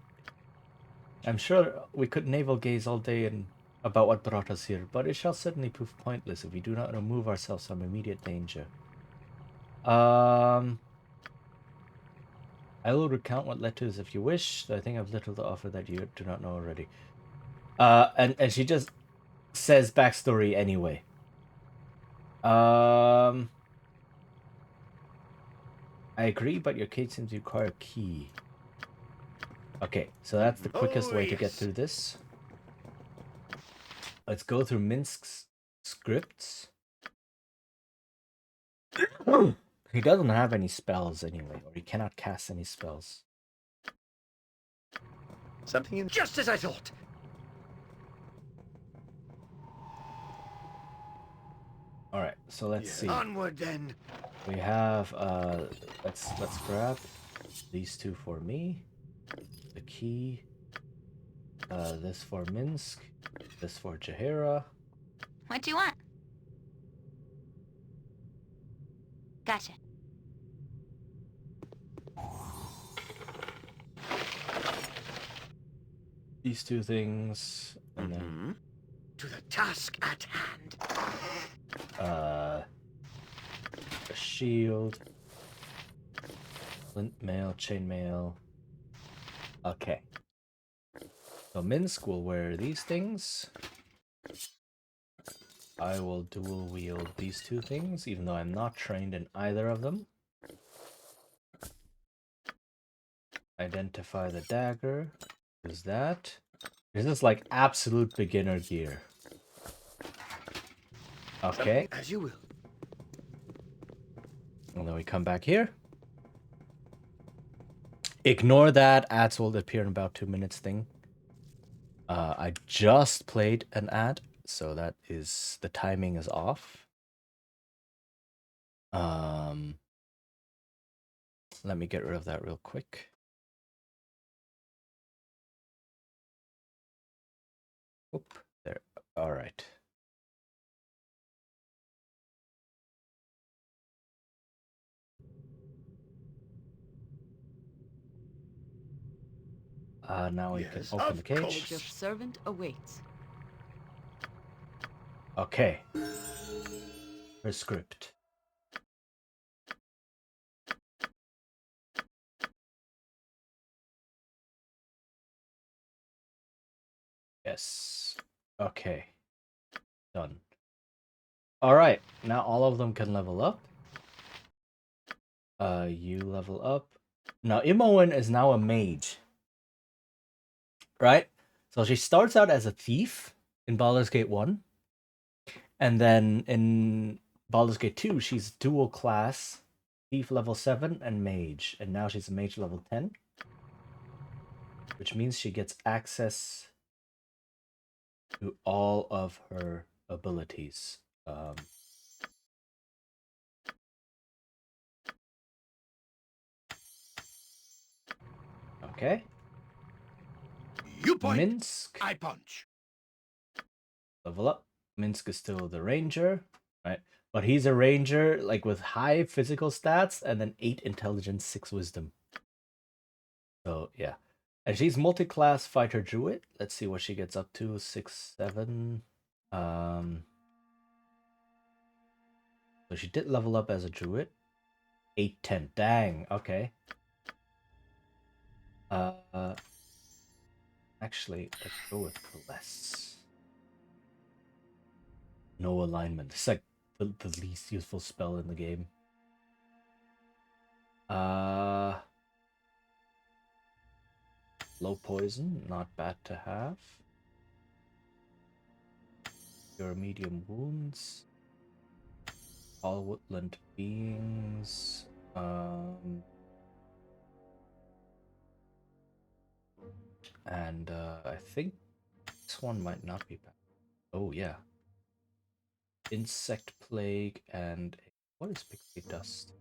I'm sure we could navel gaze all day and about what brought us here, but it shall certainly prove pointless if we do not remove ourselves from immediate danger. I will recount what led to this if you wish, though I think I've little to offer that you do not know already. And she just says backstory anyway. I agree, but your cage seems to require a key. Okay, so that's the quickest way to get through this. Let's go through Minsk's scripts. He doesn't have any spells anyway, or he cannot cast any spells. Something in just as I thought. Alright, so let's see. Onward then. We have let's grab these two for me. The key. This for Minsk. This for Jaheira. What do you want? Gotcha. These two things, and then to the task at hand. A shield, flint mail, chainmail. Okay. So Minsk will wear these things. I will dual wield these two things, even though I'm not trained in either of them. Identify the dagger. Use that. This is like absolute beginner gear. Okay. As you will. And then we come back here. Ignore that ads will appear in about 2 minutes thing. I just played an ad, so that is the timing is off. Let me get rid of that real quick. All right. Now we can Yes, open the of cage. Your servant awaits. Okay. Her script. Yes. Okay. Done. Alright, now all of them can level up. You level up. Now, Imoen is now a mage. Right? So she starts out as a thief in Baldur's Gate 1. And then in Baldur's Gate 2, she's dual class. Thief level 7 and mage. And now she's a mage level 10. Which means she gets access to all of her abilities. Okay. You point, Minsk. I punch. Level up. Minsk is still the ranger, right? But he's a ranger like with high physical stats and then 8 intelligence, 6 wisdom. So yeah. And she's multi-class fighter druid. Let's see what she gets up to. 6, 7. So she did level up as a druid. 8, 10. Dang, okay. Actually, let's go with less. No alignment. It's like the least useful spell in the game. Low poison, not bad to have. Your medium wounds. All woodland beings. And I think this one might not be bad. Oh yeah. Insect plague and what is pixie dust?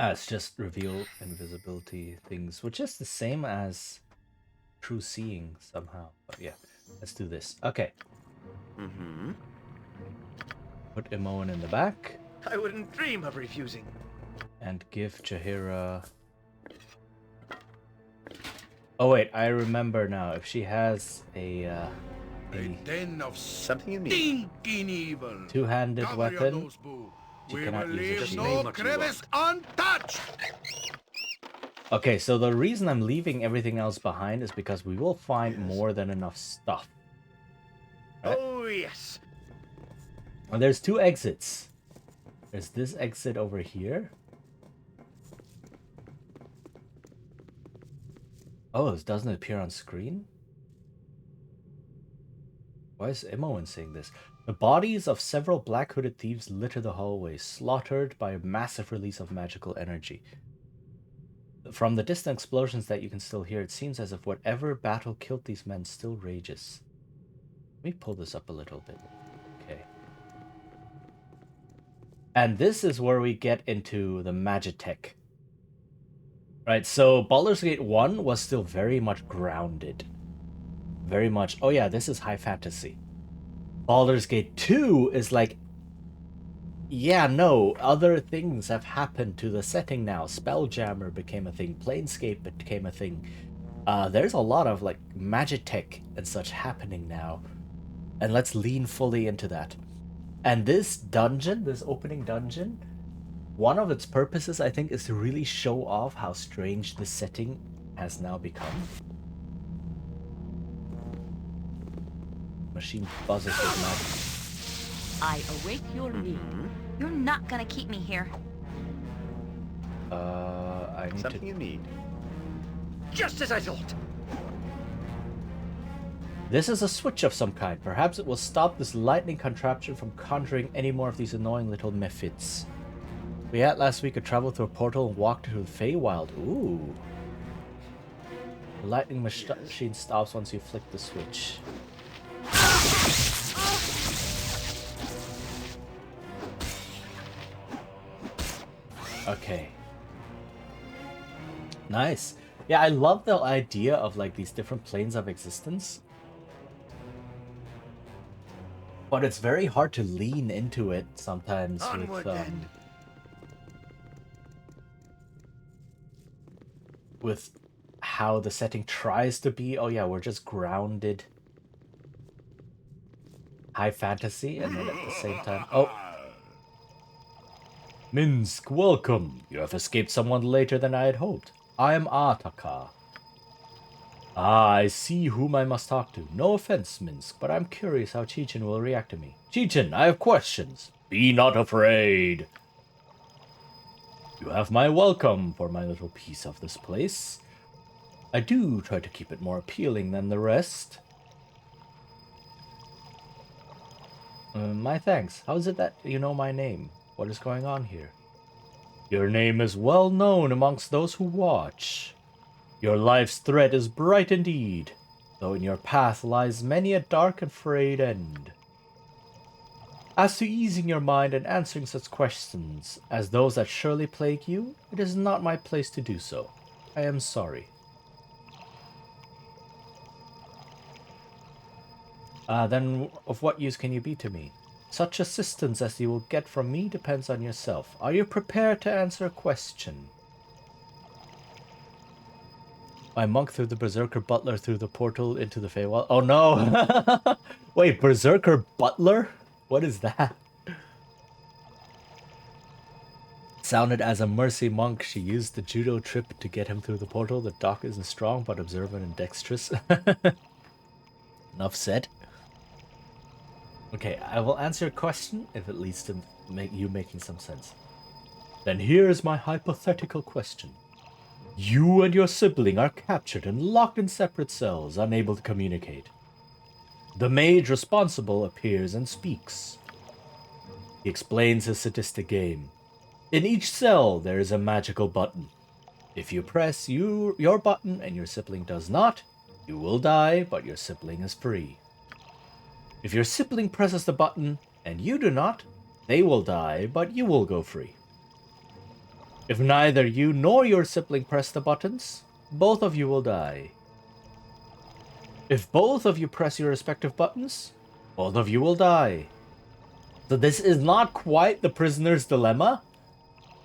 It's just reveal invisibility things, which is the same as true seeing somehow. But yeah, let's do this. Okay. Put Imoen in the back. I wouldn't dream of refusing. And give Jaheira... Oh wait, I remember now. If she has a den of Something you need. stinking evil. two-handed Cover your weapon, nose, boo. she We cannot will use a leave shield. no what you crevice untouched. Okay, so the reason I'm leaving everything else behind is because we will find more than enough stuff. Right? Oh, yes. And there's 2 exits. There's this exit over here. Oh, this doesn't appear on screen? Why is Imoen saying this? The bodies of several black-hooded thieves litter the hallways, slaughtered by a massive release of magical energy. From the distant explosions that you can still hear, it seems as if whatever battle killed these men still rages. Let me pull this up a little bit. Okay. And this is where we get into the Magitech. Right, so Baldur's Gate 1 was still very much grounded. Very much, oh yeah, this is high fantasy. Baldur's Gate 2 is like, yeah, no, other things have happened to the setting now. Spelljammer became a thing, Planescape became a thing. There's a lot of like Magitech and such happening now. And let's lean fully into that. And this dungeon, this opening dungeon, one of its purposes, I think, is to really show off how strange this setting has now become. Machine buzzes with magic. I await your need. You're not gonna keep me here. I need Something to... you need. Just as I thought. This is a switch of some kind. Perhaps it will stop this lightning contraption from conjuring any more of these annoying little mephits. We had last week a travel through a portal and walked through the Feywild. Ooh. The lightning machine stops once you flick the switch. Okay. Nice. Yeah, I love the idea of like these different planes of existence. But it's very hard to lean into it sometimes with how the setting tries to be. Oh yeah, we're just grounded high fantasy, and then at the same time, oh, Minsk, welcome. You have escaped somewhat later than I had hoped. I am Ataka. Ah, I see whom I must talk to. No offense, Minsk, but I'm curious how Chechen will react to me. Chechen, I have questions. Be not afraid. You have my welcome for my little piece of this place. I do try to keep it more appealing than the rest. My thanks. How is it that you know my name? What is going on here? Your name is well known amongst those who watch. Your life's thread is bright indeed, though in your path lies many a dark and frayed end. As to easing your mind and answering such questions as those that surely plague you, it is not my place to do so. I am sorry. Then of what use can you be to me? Such assistance as you will get from me depends on yourself. Are you prepared to answer a question? My monk threw the Berserker Butler through the portal into the Feywild. Oh no! Wait, Berserker Butler? What is that? Sounded as a mercy monk, she used the judo trip to get him through the portal. The doc isn't strong, but observant and dexterous. Enough said. Okay, I will answer your question if it leads to you making some sense. Then here is my hypothetical question. You and your sibling are captured and locked in separate cells, unable to communicate. The mage responsible appears and speaks. He explains his sadistic game. In each cell, there is a magical button. If you press your button and your sibling does not, you will die, but your sibling is free. If your sibling presses the button and you do not, they will die, but you will go free. If neither you nor your sibling press the buttons, both of you will die. If both of you press your respective buttons, both of you will die. So this is not quite the prisoner's dilemma,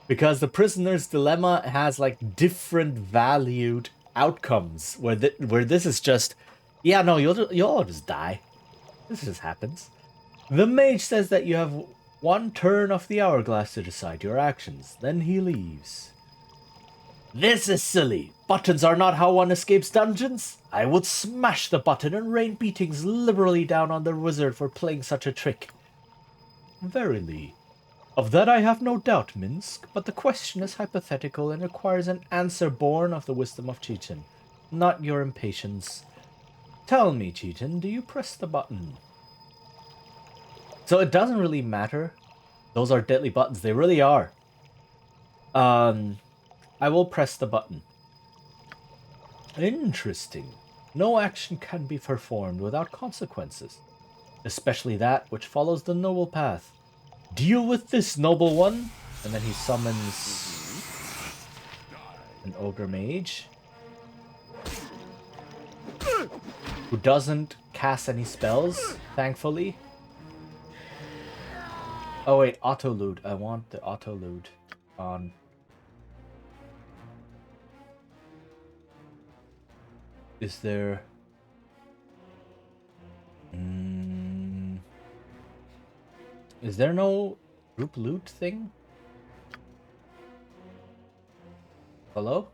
because the prisoner's dilemma has like different valued outcomes, where this is just, yeah, no, you'll all just die. This just happens. The mage says that you have one turn of the hourglass to decide your actions. Then he leaves. This is silly. Buttons are not how one escapes dungeons. I would smash the button and rain beatings liberally down on the wizard for playing such a trick. Verily. Of that I have no doubt, Minsk, but the question is hypothetical and requires an answer born of the wisdom of Chechen, not your impatience. Tell me, Chechen, do you press the button? So it doesn't really matter. Those are deadly buttons. They really are. I will press the button. Interesting. No action can be performed without consequences, especially that which follows the noble path. Deal with this, noble one. And then he summons an ogre mage who doesn't cast any spells, thankfully. Oh wait, auto loot. I want the auto loot on. Is there? Is there no group loot thing? Hello?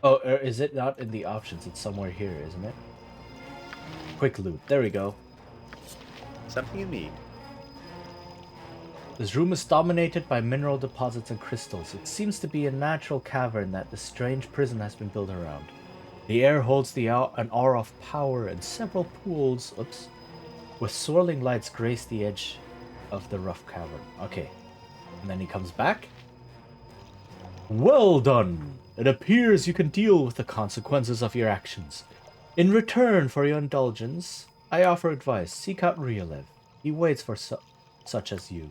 Oh, is it not in the options? It's somewhere here, isn't it? Quick loot. There we go. Something you need. This room is dominated by mineral deposits and crystals. It seems to be a natural cavern that the strange prison has been built around. The air holds an aura of power, and several pools, with swirling lights grace the edge of the rough cavern. Okay. And then he comes back. Well done! It appears you can deal with the consequences of your actions. In return for your indulgence, I offer advice. Seek out Ryalev. He waits for such as you.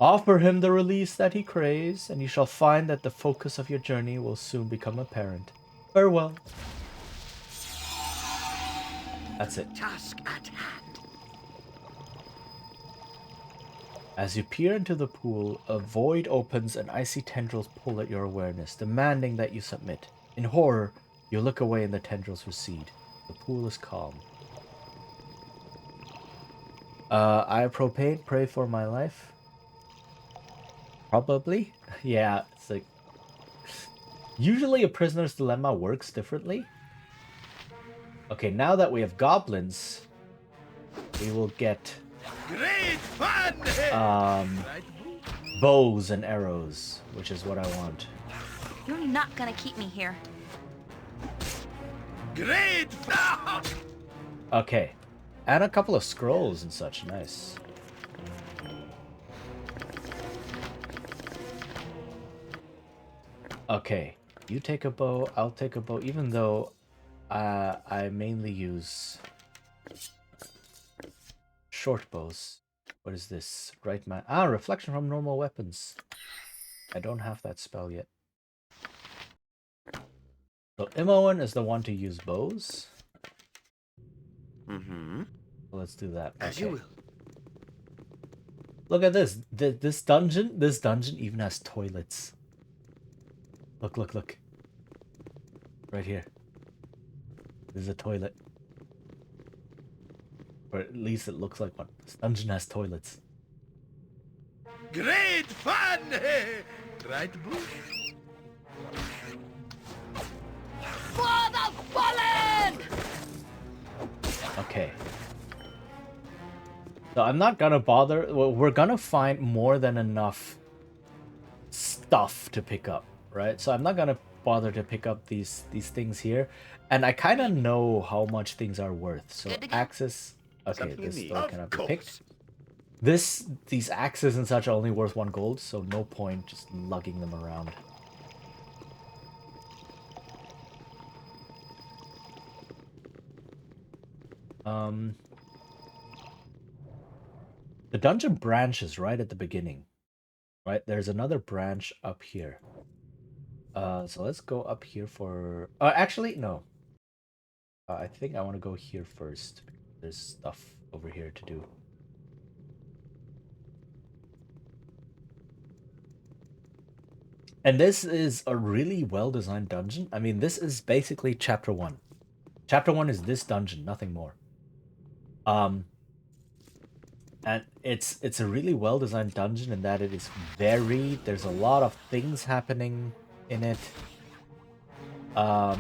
Offer him the release that he craves, and you shall find that the focus of your journey will soon become apparent. Farewell. That's it. Task at hand. As you peer into the pool, a void opens and icy tendrils pull at your awareness, demanding that you submit. In horror, you look away and the tendrils recede. The pool is calm. I propane, pray for my life. Probably. Yeah, it's like... Usually a prisoner's dilemma works differently. Okay, now that we have goblins, we will get... Great fun! bows and arrows, which is what I want. You're not gonna keep me here. Great fun! Okay, and a couple of scrolls and such. Nice. Okay, you take a bow, I'll take a bow, even though I mainly use short bows. What is this? Right man. Ah, reflection from normal weapons. I don't have that spell yet. So Imoen is the one to use bows. Mm-hmm. Let's do that. As you will. Look at this. This dungeon even has toilets. Look, look, look. Right here. There's a toilet. Or at least it looks like one. This dungeon has toilets. Great fun! Right, Boo? For the fallen! Okay. So I'm not gonna bother. Well, we're gonna find more than enough stuff to pick up, right? So I'm not gonna bother to pick up these things here. And I kind of know how much things are worth. So axes. Okay, this still cannot be picked. These axes and such are only worth 1 gold, so no point just lugging them around. The dungeon branches right at the beginning, right? There's another branch up here. So let's go up here for... actually, no. I think I want to go here first. There's stuff over here to do. And this is a really well-designed dungeon. I mean, this is basically chapter 1. Chapter 1 is this dungeon, nothing more. And it's a really well-designed dungeon in that it is varied. There's a lot of things happening in it. A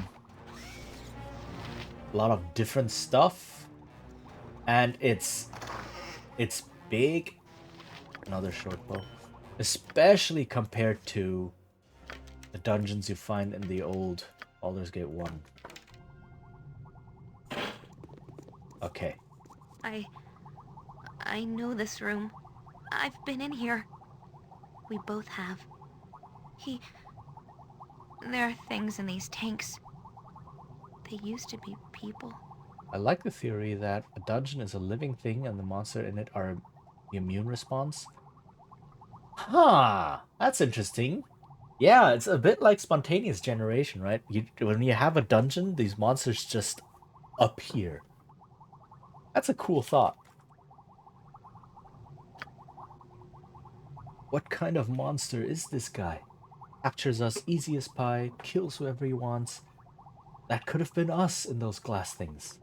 lot of different stuff. And it's big. Another short bow. Especially compared to the dungeons you find in the old Baldur's Gate 1. Okay. I know this room. I've been in here. We both have. There are things in these tanks. They used to be people. I like the theory that a dungeon is a living thing and the monster in it are the immune response. Huh, that's interesting. Yeah, it's a bit like spontaneous generation, right? When you have a dungeon, these monsters just appear. That's a cool thought. What kind of monster is this guy? Captures us easy as pie, kills whoever he wants. That could have been us in those glass things.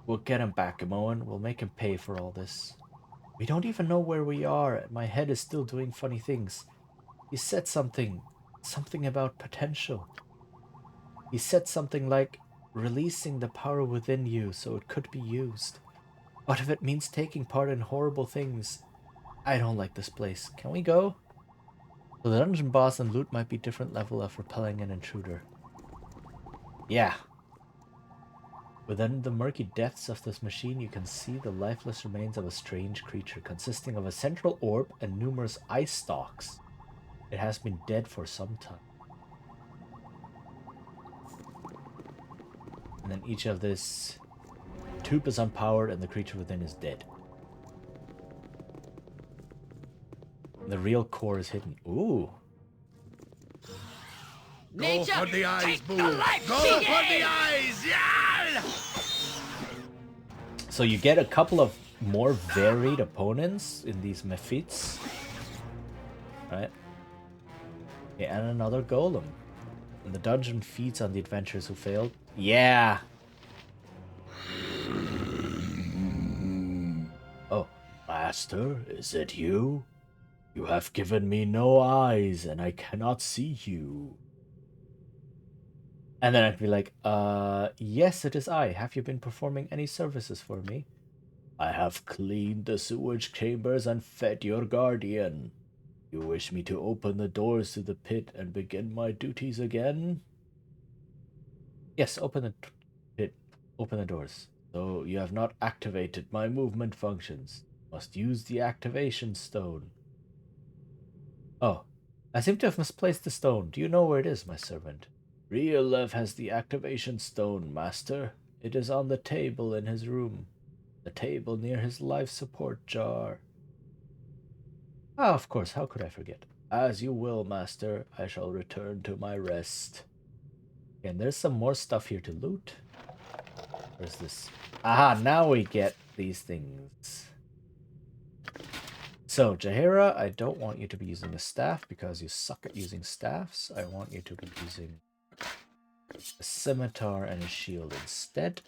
We'll get him back, Imoen. We'll make him pay for all this. We don't even know where we are, and my head is still doing funny things. He said something about potential. He said something like, releasing the power within you so it could be used. What if it means taking part in horrible things? I don't like this place. Can we go? So the dungeon boss and loot might be different level of repelling an intruder. Yeah. Within the murky depths of this machine, you can see the lifeless remains of a strange creature consisting of a central orb and numerous eye stalks. It has been dead for some time. And then each of this tube is unpowered and the creature within is dead. The real core is hidden. Ooh. Go for the eyes, Boo! Go for the eyes! Yeah! So you get a couple of more varied opponents in these Mephits. Right? Okay, and another golem. And the dungeon feeds on the adventurers who failed. Yeah! Oh, Master, is it you? You have given me no eyes, and I cannot see you. And then I'd be like, yes, it is I. Have you been performing any services for me? I have cleaned the sewage chambers and fed your guardian. You wish me to open the doors to the pit and begin my duties again? Yes, open the pit. Open the doors. So you have not activated my movement functions. Must use the activation stone. Oh, I seem to have misplaced the stone. Do you know where it is, my servant? Riolev has the activation stone, master. It is on the table in his room. The table near his life support jar. Ah, of course, how could I forget? As you will, master. I shall return to my rest. And there's some more stuff here to loot. Where's this? Aha, now we get these things. So, Jaheira, I don't want you to be using a staff because you suck at using staffs. I want you to be using a scimitar and a shield instead.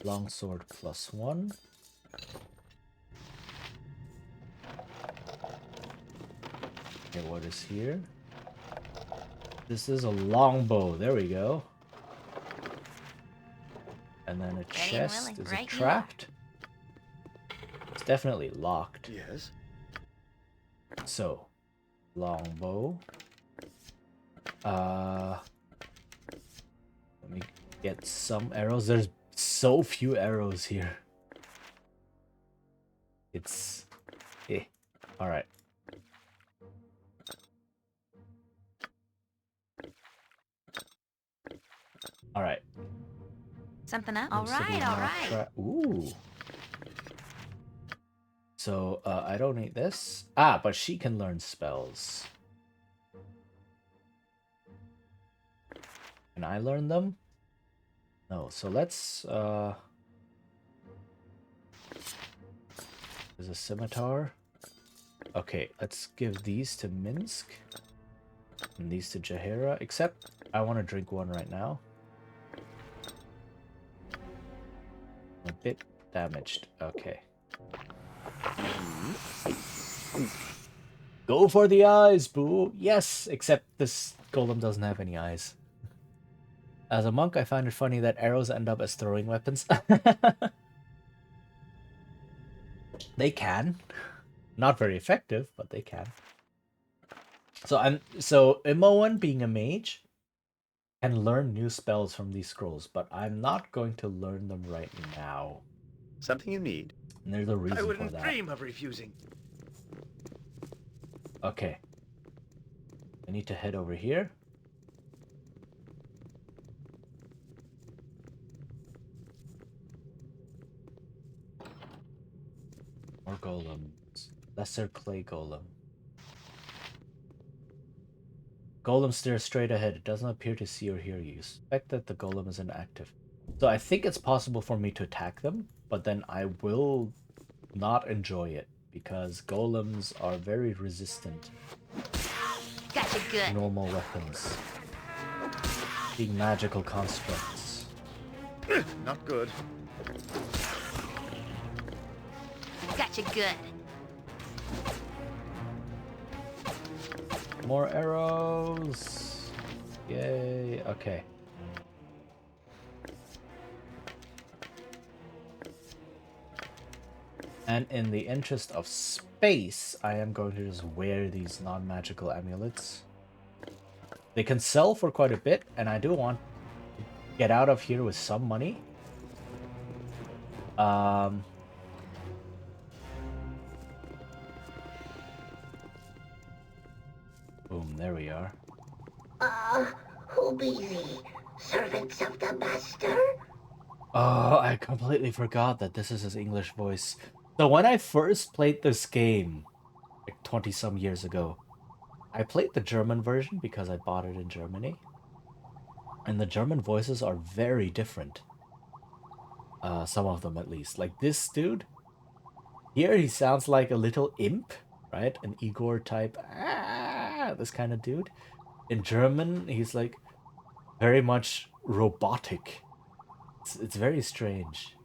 Longsword +1. Okay, what is here? This is a longbow. There we go. And then a chest. Is it trapped? It's definitely locked. Yes. So, longbow. Let me get some arrows. There's so few arrows here. It's alright. Alright. Something else? Alright. Ooh. So, I don't need this. Ah, but she can learn spells. Can I learn them? No, so let's, there's a scimitar. Okay, let's give these to Minsk. And these to Jaheira, except I want to drink one right now. A bit damaged. Okay. Go for the eyes, Boo! Yes! Except this golem doesn't have any eyes. As a monk, I find it funny that arrows end up as throwing weapons. They can. Not very effective, but they can. So Imoen, being a mage, can learn new spells from these scrolls, but I'm not going to learn them right now. Something you need? And there's a reason I for wouldn't that. dream of refusing. Okay. I need to head over here. More golems. Lesser clay golem. Golem stares straight ahead. It doesn't appear to see or hear you. Suspect that the golem is inactive. So I think it's possible for me to attack them, but then I will not enjoy it because golems are very resistant Gotcha good. to normal weapons. Being magical constructs. Not good. Gotcha good. More arrows. Yay. Okay. And in the interest of space, I am going to just wear these non-magical amulets. They can sell for quite a bit, and I do want to get out of here with some money. Boom, there we are. Who be thee? Servants of the master? Oh, I completely forgot that this is his English voice. So when I first played this game, like 20 some years ago, I played the German version because I bought it in Germany. And the German voices are very different. Some of them at least. Like this dude, here he sounds like a little imp, right? An Igor type, this kind of dude. In German, he's like very much robotic. It's very strange.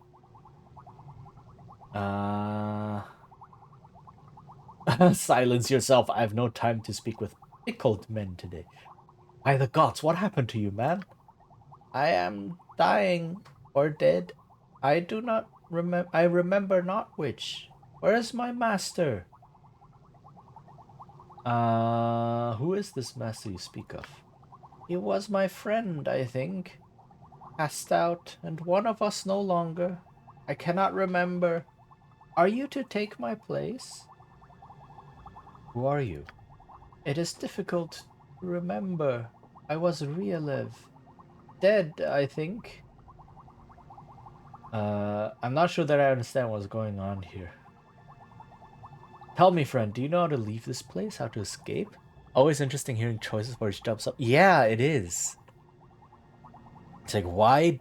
Silence yourself. I have no time to speak with pickled men today. By the gods, what happened to you, man? I am dying or dead. I do not remember. I remember not which. Where is my master? Who is this master you speak of? He was my friend, I think. Cast out, and one of us no longer. I cannot remember. Are you to take my place? Who are you? It is difficult to remember. I was Rielev. Dead, I think. I'm not sure that I understand what's going on here. Tell me, friend, do you know how to leave this place? How to escape? Always interesting hearing choices where he jumps up. Yeah, it is. It's like, why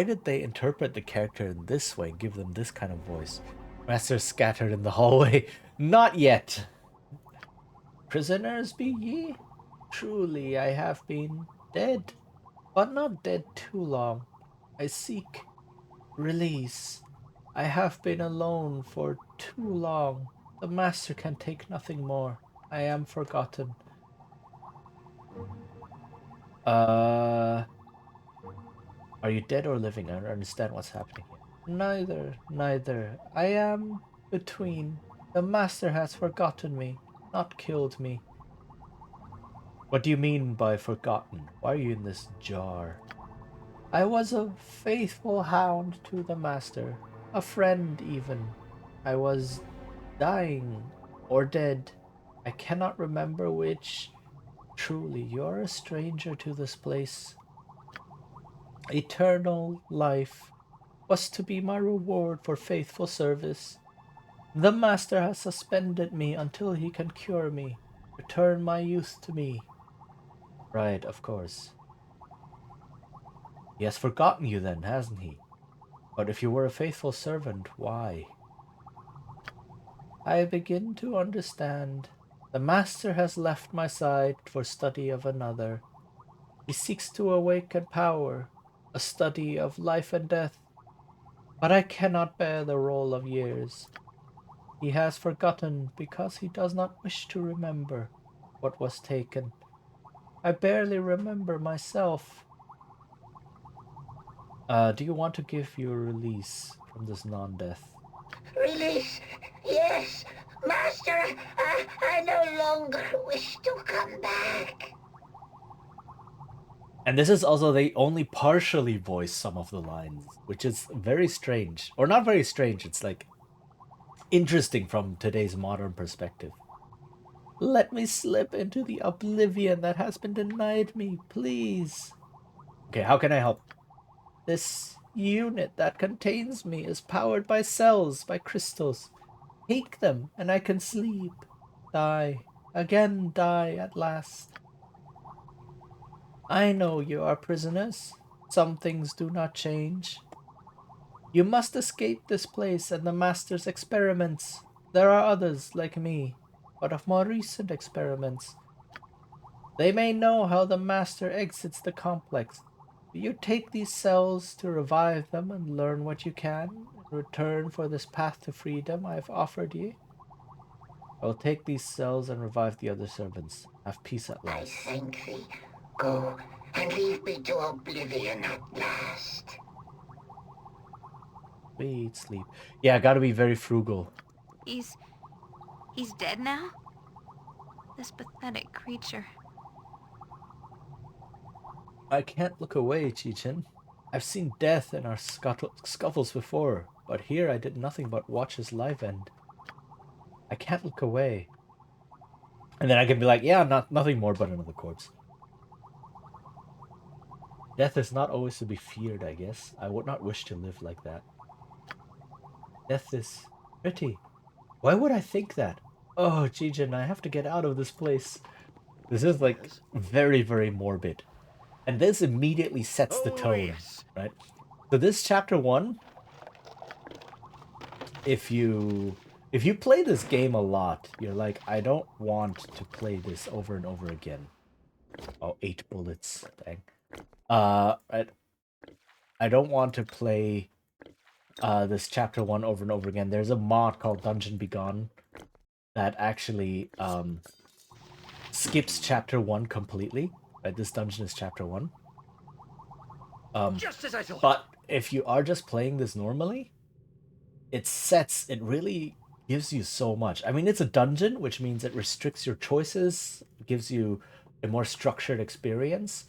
did they interpret the character in this way and give them this kind of voice? Master scattered in the hallway. Not yet. Prisoners be ye? Truly I have been dead, but not dead too long. I seek release. I have been alone for too long. The master can take nothing more. I am forgotten. Are you dead or living? I don't understand what's happening here. Neither. I am between. The master has forgotten me, not killed me. What do you mean by forgotten? Why are you in this jar? I was a faithful hound to the master, a friend even. I was dying or dead. I cannot remember which. Truly, you're a stranger to this place. Eternal life was to be my reward for faithful service. The master has suspended me until he can cure me, return my youth to me. Right, of course. He has forgotten you then, hasn't he? But if you were a faithful servant, why? I begin to understand. The master has left my side for study of another. He seeks to awaken power, a study of life and death. But I cannot bear the roll of years. He has forgotten because he does not wish to remember what was taken. I barely remember myself. Do you want to give your release from this non-death? Release? Yes, master. I no longer wish to come back. And this is also, they only partially voice some of the lines, which is very strange. Or not very strange, it's like interesting from today's modern perspective. Let me slip into the oblivion that has been denied me, please. Okay, how can I help? This unit that contains me is powered by cells, by crystals. Take them and I can sleep. Die. Again die at last. I know you are prisoners. Some things do not change. You must escape this place and the master's experiments. There are others like me, but of more recent experiments. They may know how the master exits the complex. Will you take these cells to revive them and learn what you can in return for this path to freedom I have offered you? I will take these cells and revive the other servants. Have peace at last. I thank thee. Go and leave me to oblivion at last. Sweet sleep. Yeah, I gotta be very frugal. He's dead now? This pathetic creature. I can't look away, Chichin. I've seen death in our scuffles before, but here I did nothing but watch his life end. I can't look away. And then I can be like, yeah, nothing more but another corpse. Death is not always to be feared, I guess. I would not wish to live like that. Death is pretty. Why would I think that? Oh, Jijin, I have to get out of this place. This is like Yes? very, very morbid. And this immediately sets the Oh, tone, yes. right? So this chapter 1, if you play this game a lot, you're like, I don't want to play this over and over again. Oh, 8 bullets. Dang. I don't want to play this chapter 1 over and over again. There's a mod called Dungeon Begone that actually skips chapter 1 completely. Right, this dungeon is chapter 1. Just as I thought. But if you are just playing this normally, it really gives you so much. I mean, it's a dungeon, which means it restricts your choices, gives you a more structured experience,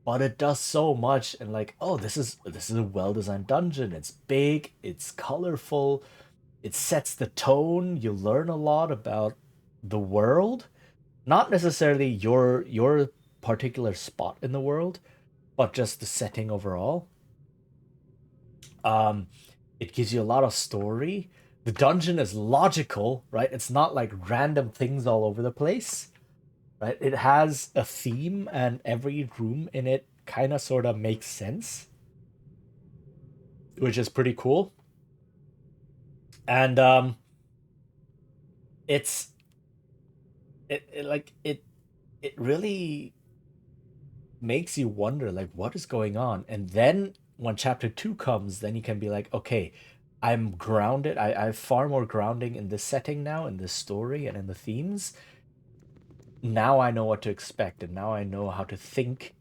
but it does so much. And like, oh, this is a well-designed dungeon. It's big, it's colorful, it sets the tone. You learn a lot about the world, not necessarily your particular spot in the world, but just the setting overall. It gives you a lot of story. The dungeon is logical, right? It's not like random things all over the place, right? It has a theme, and every room in it kind of sort of makes sense, which is pretty cool. And it's it really makes you wonder like what is going on. And then when chapter 2 comes, then you can be like, okay, I'm grounded. I have far more grounding in this setting now, in this story, and in the themes. Now I know what to expect, and now I know how to think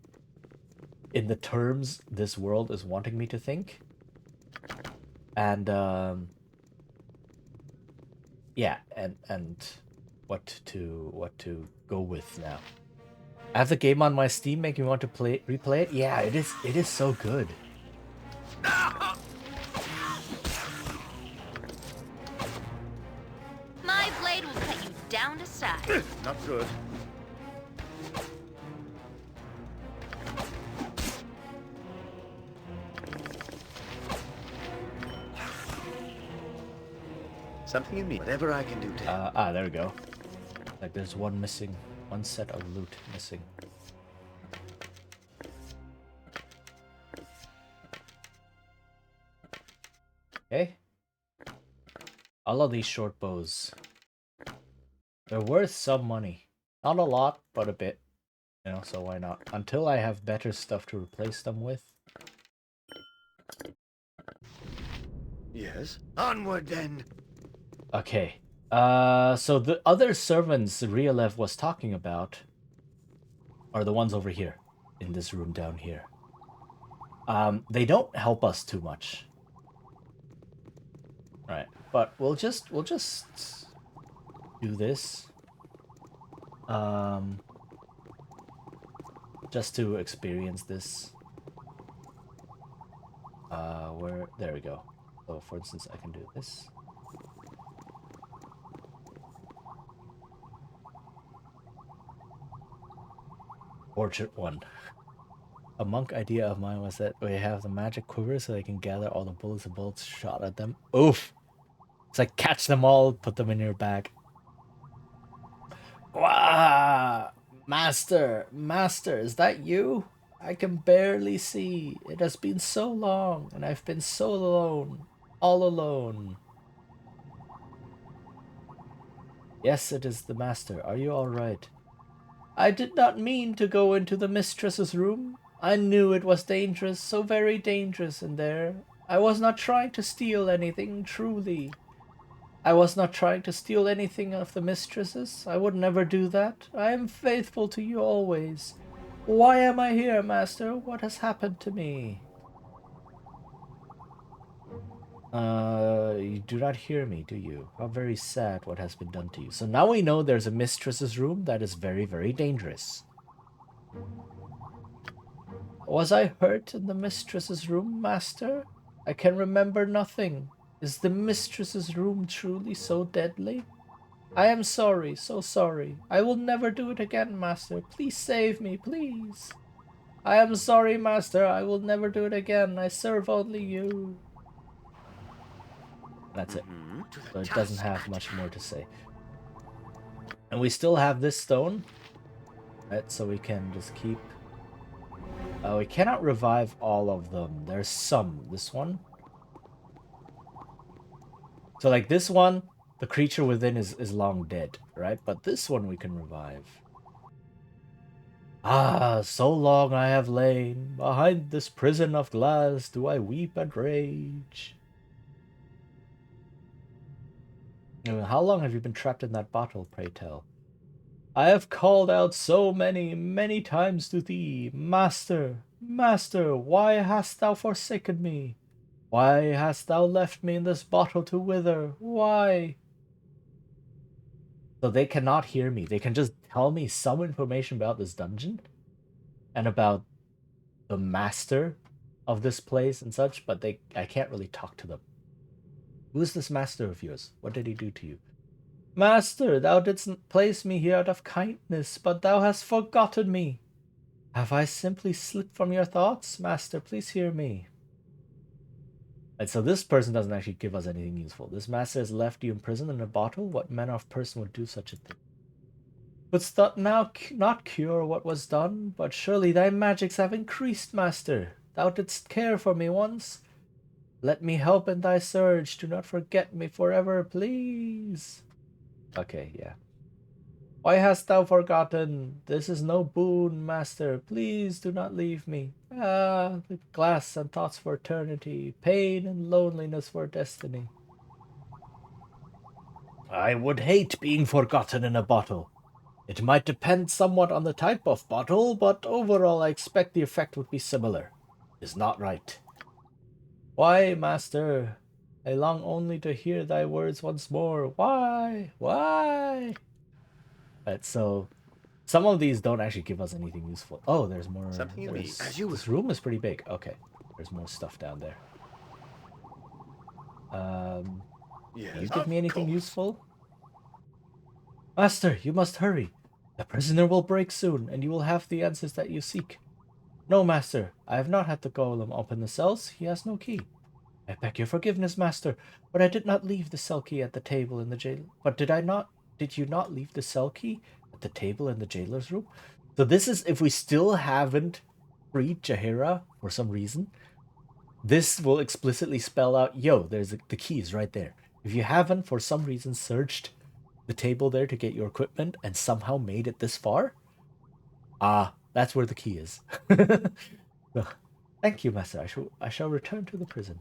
in the terms this world is wanting me to think. And yeah, and what to go with now. I have the game on my Steam, making me want to replay it. Yeah, it is so good. My blade will cut you down to size. Not good. Something in me. Whatever I can do to There we go. Like there's one missing, one set of loot missing. Okay. All of these short bows. They're worth some money. Not a lot, but a bit. You know, so why not? Until I have better stuff to replace them with. Yes. Onward then. Okay. So the other servants Rialev was talking about are the ones over here, in this room down here. They don't help us too much. Right, but we'll just do this. Just to experience this. There we go. So for instance, I can do this. Orchard 1. A monk idea of mine was that we have the magic quiver so they can gather all the bullets and bolts shot at them. Oof! It's like catch them all, put them in your bag. Wow! Master, is that you? I can barely see. It has been so long, and I've been so alone. All alone. Yes, it is the master. Are you all right? I did not mean to go into the mistress's room. I knew it was dangerous, so very dangerous in there. I was not trying to steal anything, truly. I was not trying to steal anything of the mistress's. I would never do that. I am faithful to you always. Why am I here, master? What has happened to me? You do not hear me, do you? How very sad what has been done to you. So now we know there's a mistress's room that is very, very dangerous. Was I hurt in the mistress's room, master? I can remember nothing. Is the mistress's room truly so deadly? I am sorry, so sorry. I will never do it again, master. Please save me, please. I am sorry, master. I will never do it again. I serve only you. That's it. So it doesn't have much more to say. And we still have this stone. Right, so we can just keep... we cannot revive all of them. There's some. This one. So like this one, the creature within is long dead, right? But this one we can revive. Ah, so long I have lain. Behind this prison of glass do I weep and rage. How long have you been trapped in that bottle, pray tell? I have called out so many, many times to thee, Master, Master, why hast thou forsaken me? Why hast thou left me in this bottle to wither? Why? So they cannot hear me. They can just tell me some information about this dungeon and about the master of this place and such, but I can't really talk to them. Who is this master of yours? What did he do to you? Master, thou didst place me here out of kindness, but thou hast forgotten me. Have I simply slipped from your thoughts? Master, please hear me. And so this person doesn't actually give us anything useful. This master has left you imprisoned in a bottle. What manner of person would do such a thing? Wouldst thou now not cure what was done? But surely thy magics have increased, master. Thou didst care for me once. Let me help in thy search. Do not forget me forever, please. Okay, yeah. Why hast thou forgotten? This is no boon, master. Please do not leave me. Ah, the glass and thoughts for eternity, pain and loneliness for destiny. I would hate being forgotten in a bottle. It might depend somewhat on the type of bottle, but overall I expect the effect would be similar. Is not right. Why, master? I long only to hear thy words once more. Why? Why? Right, so some of these don't actually give us anything useful. Oh, there's more. Something in me, as you This room is pretty big. Okay, there's more stuff down there. Yes, Can you give me anything course. useful? Master, you must hurry. The prisoner will break soon, and you will have the answers that you seek. No, master, I have not had the golem open the cells. He has no key. I beg your forgiveness, master, but I did not leave the cell key at the table in the jail. But did you not leave the cell key at the table in the jailer's room? So this is if we still haven't freed Jaheira for some reason. This will explicitly spell out, yo, there's the keys right there. If you haven't, for some reason, searched the table there to get your equipment and somehow made it this far, that's where the key is. So, thank you, master. I shall return to the prison.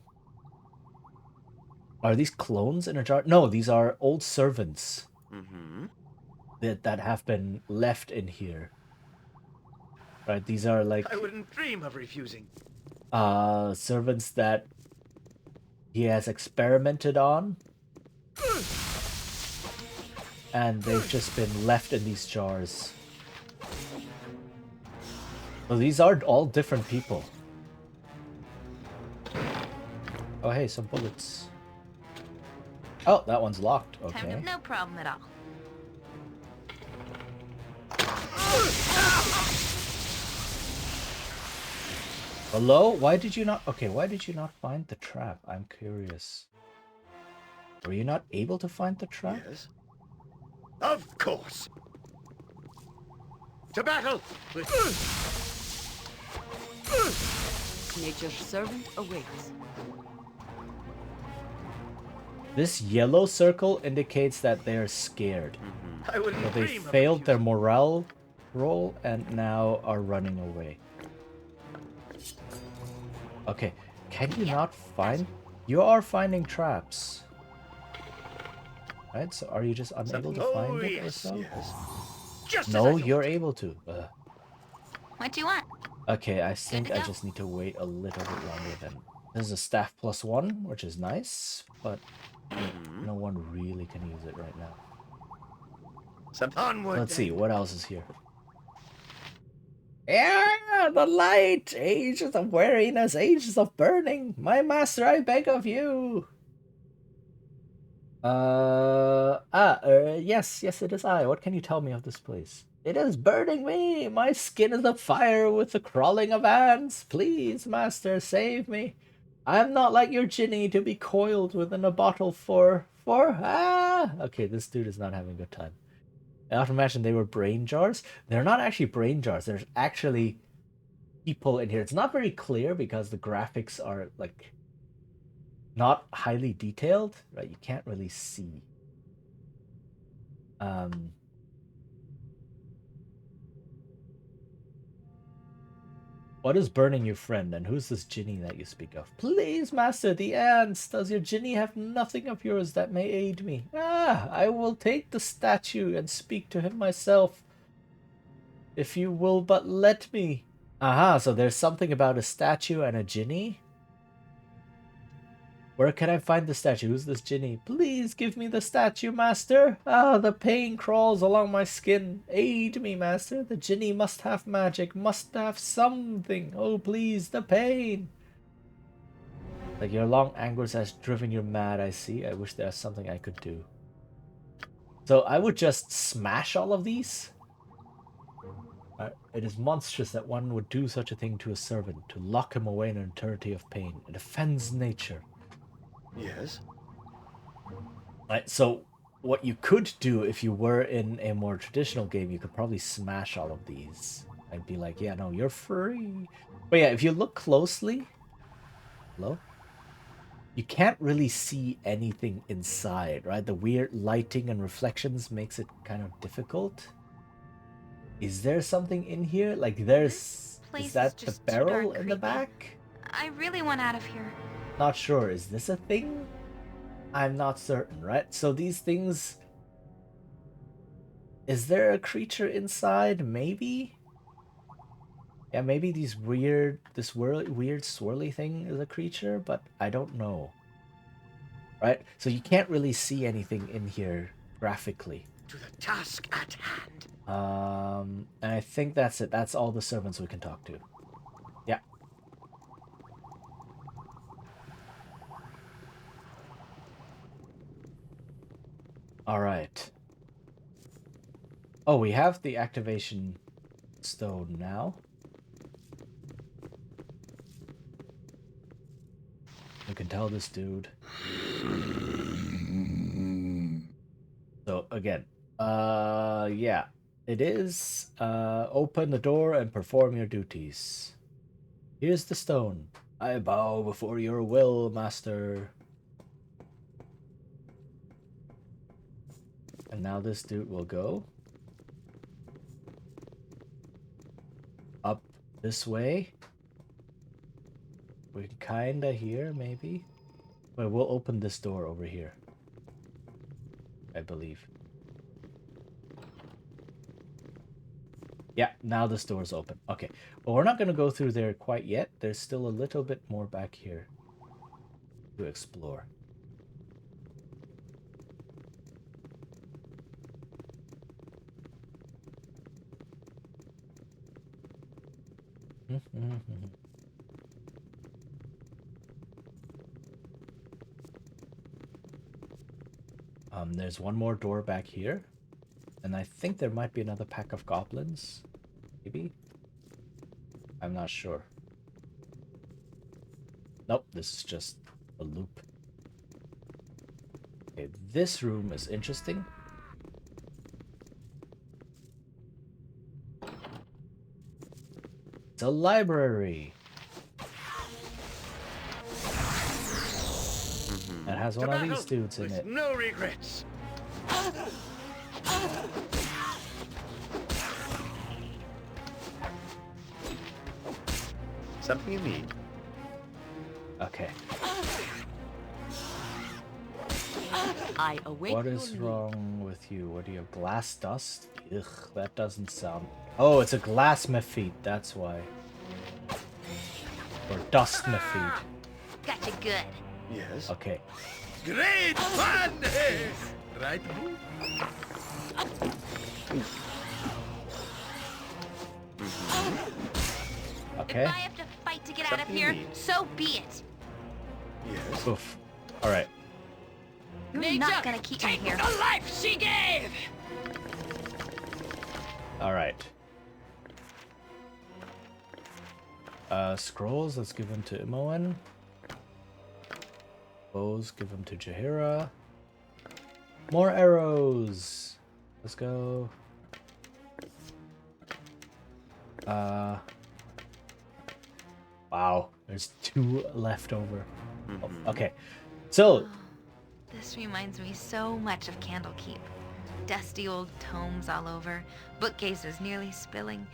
Are these clones in a jar? No, these are old servants that have been left in here. Right, these are like I wouldn't dream of refusing. servants that he has experimented on, and they've just been left in these jars. So these are all different people. Oh hey, some bullets. Oh, that one's locked. Okay. No problem at all. Hello? Why did you not... Okay, why did you not find the trap? I'm curious. Were you not able to find the trap? Yes. Of course. To battle! Nature's servant awaits. This yellow circle indicates that they're scared. I wouldn't So they dream of failed their refusing. morale roll and now are running away. Okay, can you not find... You are finding traps. Right, so are you just unable to find it or so? yes. Just No, as I you're thought. able to. What do you want? Okay, I think I go. just need to wait a little bit longer then. This is a staff +1, which is nice, but no one really can use it right now. Some onward. Let's see, what else is here? Yeah, the light! Ages of weariness, ages of burning! My master, I beg of you! Yes, it is I. What can you tell me of this place? It is burning me. My skin is afire with the crawling of ants. Please, master, save me. I am not like your Ginny to be coiled within a bottle Okay, this dude is not having a good time. I often imagine they were brain jars. They're not actually brain jars. There's actually people in here. It's not very clear because the graphics are like not highly detailed, right? You can't really see. What is burning you, friend, and who's this Ginny that you speak of? Please, master, the ants! Does your Ginny have nothing of yours that may aid me? I will take the statue and speak to him myself, if you will but let me. Aha, so there's something about a statue and a Ginny? Where can I find the statue? Who's this Ginny? Please give me the statue, master. The pain crawls along my skin. Aid me, master. The Ginny must have magic, must have something. Oh, please, the pain. Like your long anguish has driven you mad, I see. I wish there's something I could do. So I would just smash all of these. It is monstrous that one would do such a thing to a servant, to lock him away in an eternity of pain. It offends nature. Yes? Right, so what you could do if you were in a more traditional game, you could probably smash all of these. I'd be like, yeah, no, you're free. But yeah, if you look closely... Hello? You can't really see anything inside, right? The weird lighting and reflections makes it kind of difficult. Is there something in here? Like there's... Is that the barrel in the back? I really want out of here. Not sure. Is this a thing? I'm not certain, right? So these things... Is there a creature inside? Maybe? Yeah, maybe this weird swirly thing is a creature, but I don't know. Right? So you can't really see anything in here graphically. To the task at hand. And I think that's it. That's all the servants we can talk to. Yeah. All right. Oh, we have the activation stone now. We can tell this dude. So again, yeah, it is. Open the door and perform your duties. Here's the stone. I bow before your will, master. And now this dude will go up this way. We can kinda hear, maybe. But we'll open this door over here, I believe. Yeah, now this door's open. Okay, well, we're not gonna go through there quite yet. There's still a little bit more back here to explore. There's one more door back here. And I think there might be another pack of goblins. Maybe? I'm not sure. Nope, this is just a loop. Okay, this room is interesting. It's a library. It has one of these dudes in it. No regrets. Something you need? Okay. I await What is wrong with you? What do you have? Glass dust? Ugh, that doesn't sound... Oh, it's a glass mephite, that's why. Or dust mephite. Gotcha good. Yes. Okay. Great fun! Right, Boo? Okay. If I have to fight to get out of here, so be it. Yes. Oof. Alright. You're not gonna keep me here. The life she gave! Alright. Scrolls, let's give them to Imoen. Bows, give them to Jaheira. More arrows! Let's go. Wow, there's 2 left over. Oh, okay, so... This reminds me so much of Candlekeep. Dusty old tomes all over, bookcases nearly spilling.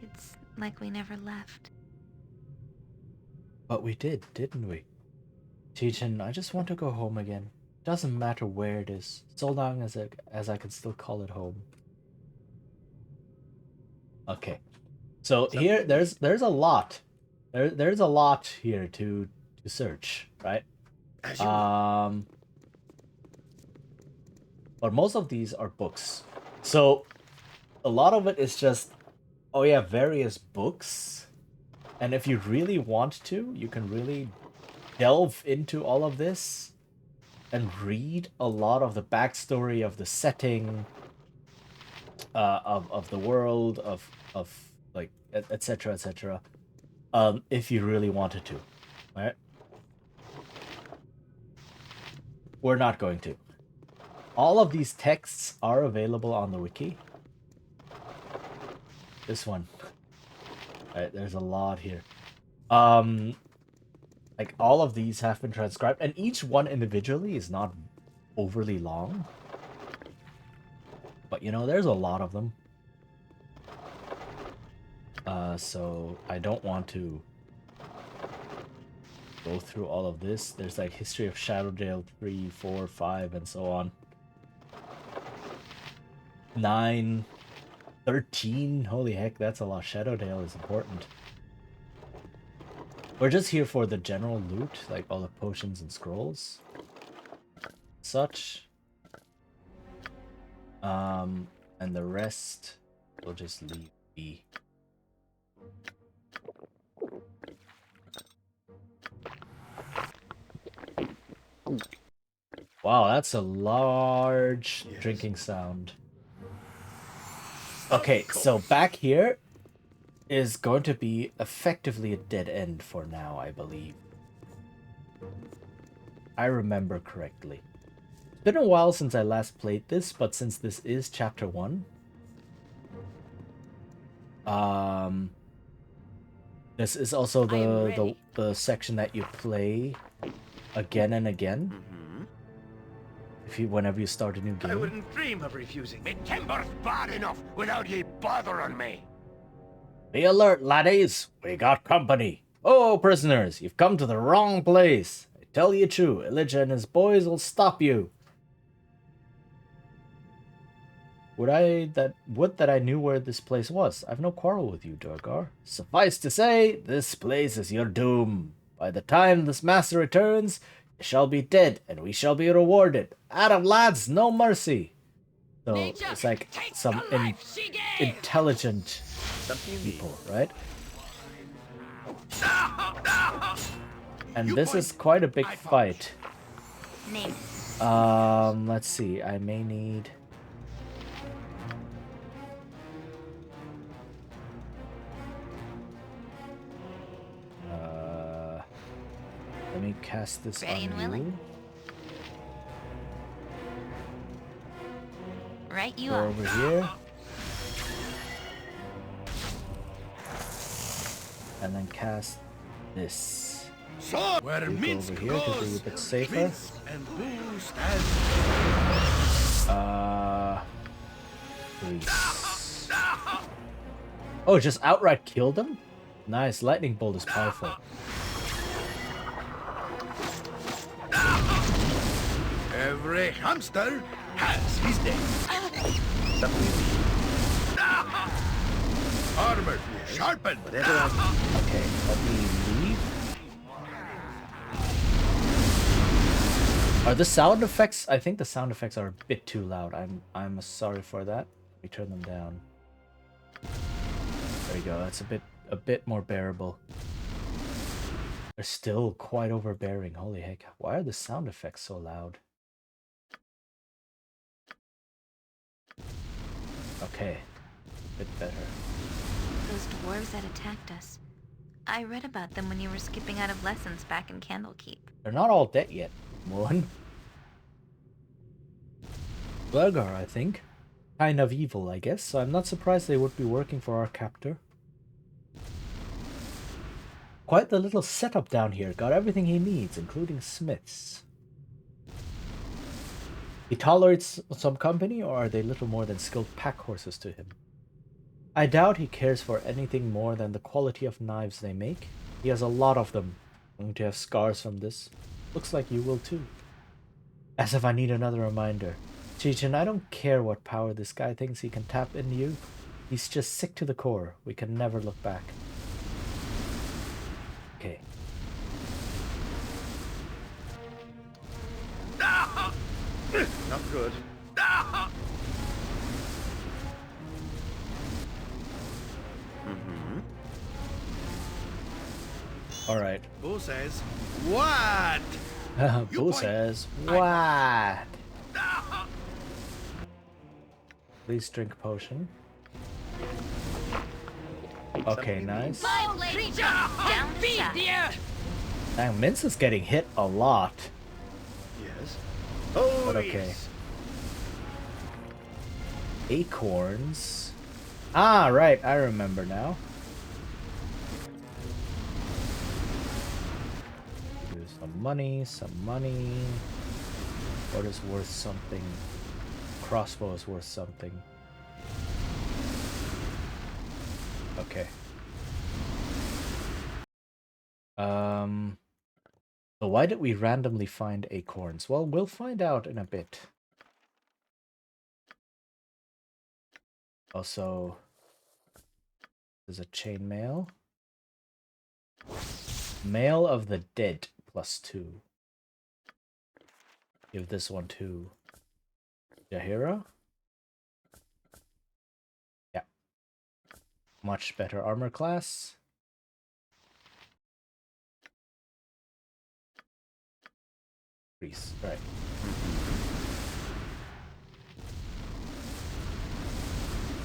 It's like we never left. But we did, didn't we? Teachin, I just want to go home again. Doesn't matter where it is, so long as I can still call it home. Okay, so here there's a lot. There's a lot here to search, right? But most of these are books. So a lot of it is just, oh yeah, various books. And if you really want to, you can really delve into all of this and read a lot of the backstory of the setting, of the world, of like, etc., etc. If you really wanted to, right? We're not going to. All of these texts are available on the wiki. This one. Right, there's a lot here. Like all of these have been transcribed, and each one individually is not overly long. But you know, there's a lot of them. So I don't want to go through all of this. There's like History of Shadowdale 3, 4, 5, and so on. 9, 13, holy heck, that's a lot. Shadowdale is important. We're just here for the general loot, like all the potions and scrolls. Such. And the rest we'll just leave be. Wow, that's a large drinking sound. Okay, so back here is going to be effectively a dead end for now, I believe. I remember correctly. It's been a while since I last played this, but since this is chapter 1, this is also the section that you play again and again. Whenever you start a new game. I wouldn't dream of refusing. Me timber's bad enough without ye bothering me. Be alert, laddies. We got company. Oh, prisoners, you've come to the wrong place. I tell you true, Elijah and his boys will stop you. Would that I knew where this place was. I've no quarrel with you, Durgar. Suffice to say, this place is your doom. By the time this master returns, you shall be dead, and we shall be rewarded. Adam, lads, no mercy. So it's like some intelligent people, right? And this is quite a big fight. Let's see. I may need. Let me cast this on you. Right, you Go are. over here. And then cast this. So, where Go Minsk over here to be a goes, bit safer. Minsk and Boo stand. Please. Oh, just outright killed him? Nice, lightning bolt is powerful. Every hamster has his day. Armor sharpened. Okay, let me leave. Are the sound effects? I think the sound effects are a bit too loud. I'm sorry for that. Let me turn them down. There you go. That's a bit more bearable. They're still quite overbearing. Holy heck! Why are the sound effects so loud? Okay. Bit better. Those dwarves that attacked us. I read about them when you were skipping out of lessons back in Candlekeep. They're not all dead yet, Moon. Burger, I think. Kind of evil, I guess, so I'm not surprised they would be working for our captor. Quite the little setup down here. Got everything he needs, including smiths. He tolerates some company, or are they little more than skilled pack horses to him? I doubt he cares for anything more than the quality of knives they make. He has a lot of them. I'm going to have scars from this. Looks like you will too. As if I need another reminder. Chichin, I don't care what power this guy thinks he can tap into you. He's just sick to the core. We can never look back. Okay. Not good. Mm-hmm. All right. Who says what? Who says what? Please drink potion. Okay, nice. Dang, Mince is getting hit a lot. Yes. But okay. Acorns. Ah, right. I remember now. Do some money, some money. What is worth something? Crossbow is worth something. Okay. So why did we randomly find acorns? Well, we'll find out in a bit. Also, there's a chainmail. Mail of the Dead +2. Give this one to Jahira. Yeah. Much better armor class. Right.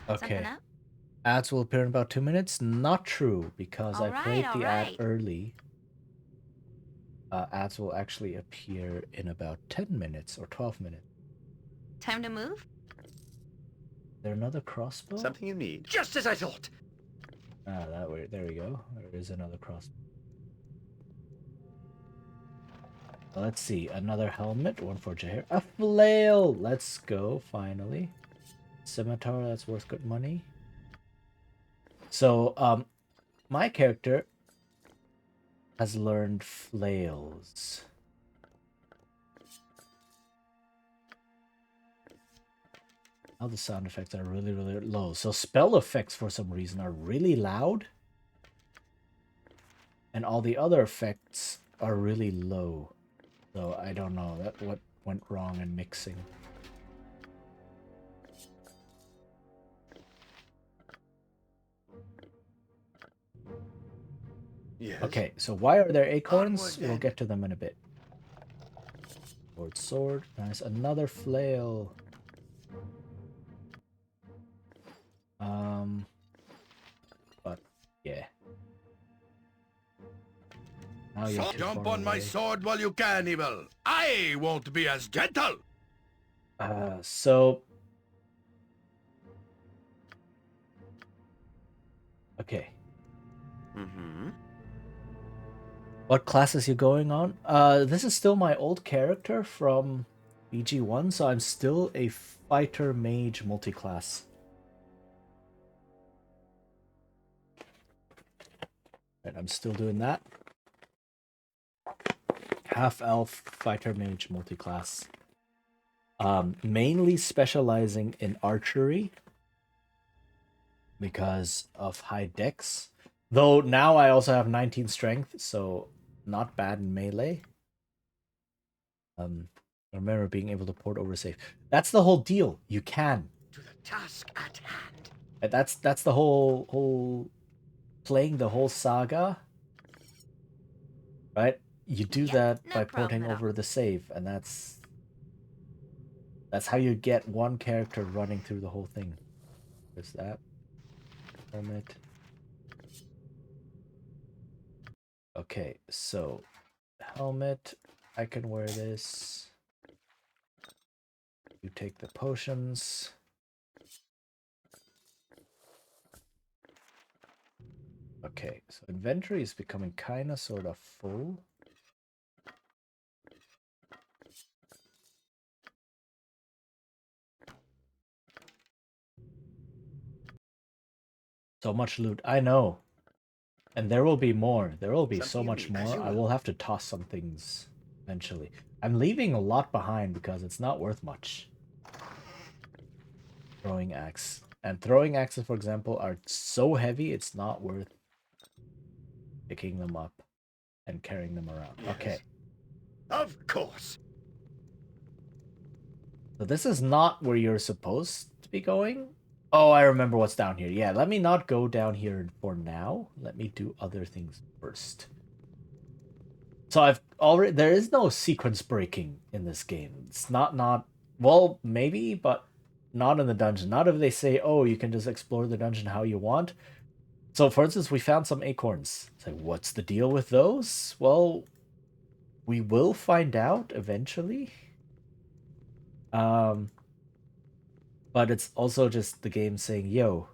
Okay. Ads will appear in about 2 minutes. Not true, because I played the ad early. Ads will actually appear in about 10 minutes or 12 minutes. Time to move? Is there another crossbow? Something you need. Just as I thought. Ah, that way. There we go. There is another crossbow. Let's see. Another helmet. One for Jahir. A flail! Let's go, finally. Scimitar, that's worth good money. So, my character has learned flails. Now the sound effects are really, really low. So spell effects, for some reason, are really loud. And all the other effects are really low. So I don't know what went wrong in mixing. Yes. Okay, so why are there acorns? We'll get to them in a bit. Sword. Nice. Another flail. But yeah. Now you Jump on my sword while you can, Evil. I won't be as gentle. So okay. Mm-hmm. What class is you going on? This is still my old character from BG1, so I'm still a fighter mage multi-class. Right, I'm still doing that. Half-elf fighter mage multi-class. Mainly specializing in archery because of high dex. Though now I also have 19 strength, so not bad in melee. I remember being able to port over save. That's the whole deal. You can. To the task at hand. That's the whole playing the whole saga. Right? You do that by porting over the save, and that's how you get one character running through the whole thing. Where's that? Helmet. Okay, so helmet. I can wear this. You take the potions. Okay, so inventory is becoming kind of sort of full. So much loot. I know. And there will be more. There will be so much more. I will have to toss some things eventually. I'm leaving a lot behind because it's not worth much. Throwing axe. And throwing axes, for example, are so heavy it's not worth picking them up and carrying them around. Yes. Okay. Of course. So this is not where you're supposed to be going. Oh, I remember what's down here. Yeah, let me not go down here for now. Let me do other things first. So I've already... There is no sequence breaking in this game. It's not... Well, maybe, but not in the dungeon. Not if they say, oh, you can just explore the dungeon how you want. So, for instance, we found some acorns. It's like, what's the deal with those? Well, we will find out eventually. But it's also just the game saying, yo,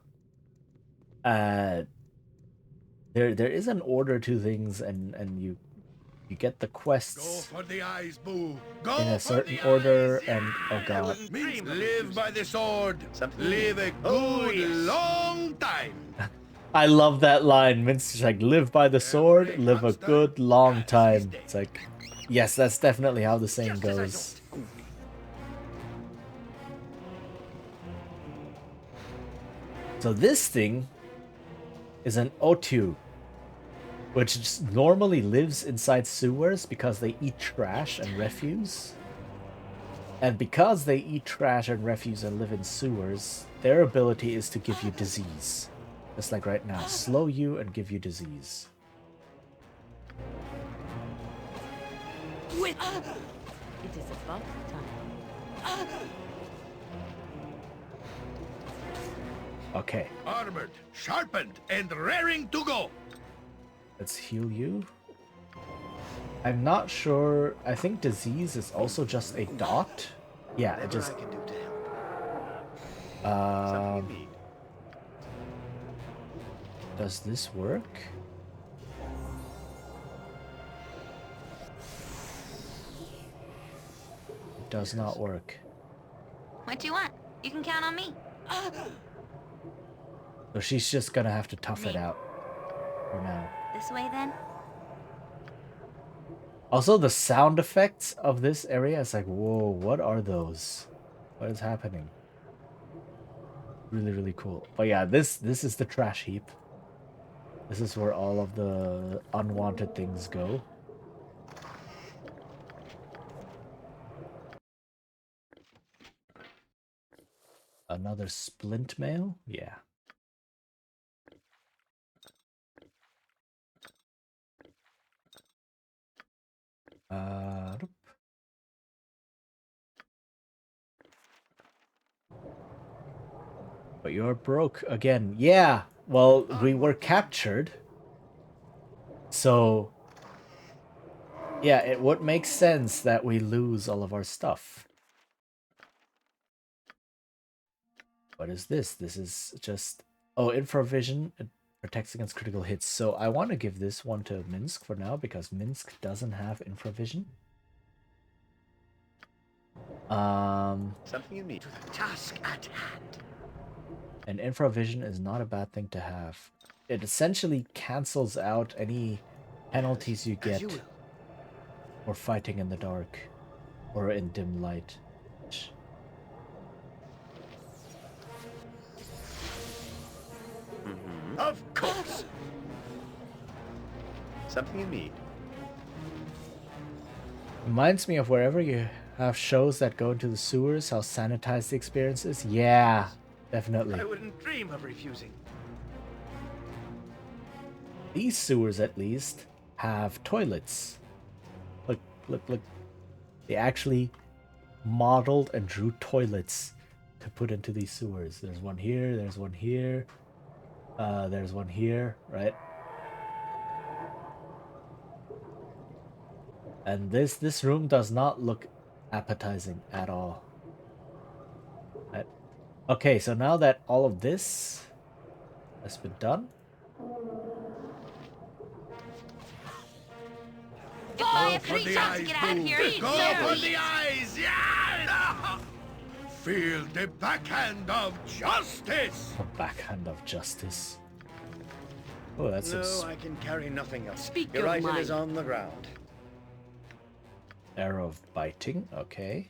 there is an order to things, and you get the quests Go for the eyes, Boo. Go in a for certain the order, eyes. and oh god. Live by the sword. Something Live a good long time. I love that line. Minsk is like, live by the sword, live a good long time. It's like, yes, that's definitely how the saying goes. So this thing is an Otu, which just normally lives inside sewers because they eat trash and refuse. And because they eat trash and refuse and live in sewers, their ability is to give you disease. Just like right now, slow you and give you disease. It is about time. Okay. Armored, sharpened, and raring to go. Let's heal you. I'm not sure. I think disease is also just a dot. Yeah, it just... I can do to help. Something you need. Does this work? It does not work. What do you want? You can count on me. So she's just gonna have to tough it out for now. This way, then? Also, the sound effects of this area is like, whoa, what are those? What is happening? Really, really cool. But yeah, this is the trash heap. This is where all of the unwanted things go. Another splint mail? Yeah. Nope. But you're broke again. Yeah. Well, we were captured. So, yeah, it would make sense that we lose all of our stuff. What is this? This is just... Oh, infravision. It protects against critical hits. So I want to give this one to Minsk for now because Minsk doesn't have infravision. Something you need. To the task at hand. And infravision is not a bad thing to have. It essentially cancels out any penalties you get for fighting in the dark or in dim light. Of course. Something you need. Reminds me of wherever you have shows that go into the sewers, how sanitized the experience is. Yeah, definitely. I wouldn't dream of refusing. These sewers, at least, have toilets. Look, look, look. They actually modeled and drew toilets to put into these sewers. There's one here, there's one here, there's one here, right? And this room does not look appetizing at all. Right? Okay, so now that all of this has been done, Buy a free shot to get out of here. Go for the eyes! Yeah! Feel the backhand of justice! the backhand of justice. Oh, that's No, I can carry nothing else. Speak Your your item is mind. on the ground. arrow of biting. Okay.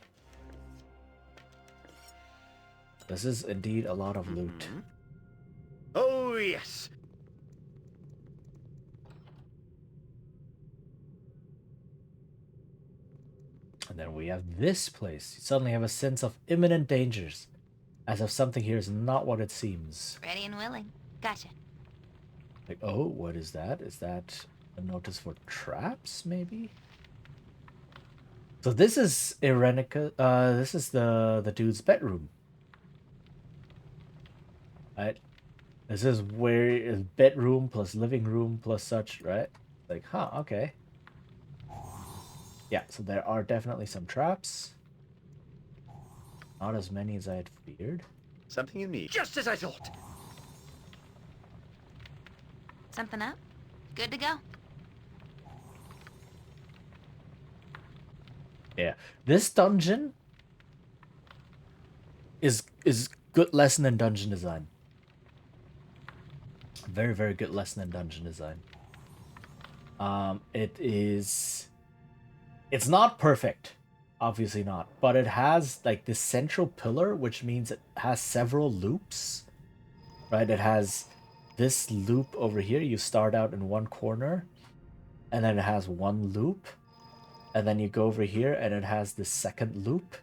This is indeed a lot of loot. Oh, yes. And then we have this place. You suddenly have a sense of imminent dangers, as if something here is not what it seems. Ready and willing. Gotcha. Like, oh, what is that? Is that a notice for traps, maybe? So this is Irenica. This is the dude's bedroom. Right? This is where is bedroom plus living room plus such, right? Like, huh, okay. Yeah, so there are definitely some traps. Not as many as I had feared. Something you need. Just as I thought. Something up? Good to go. Yeah, this dungeon is good lesson in dungeon design. Very, very good lesson in dungeon design. It's not perfect, obviously not, but it has like this central pillar, which means it has several loops, right? It has this loop over here. You start out in one corner, and then it has one loop, and then you go over here, and it has the second loop,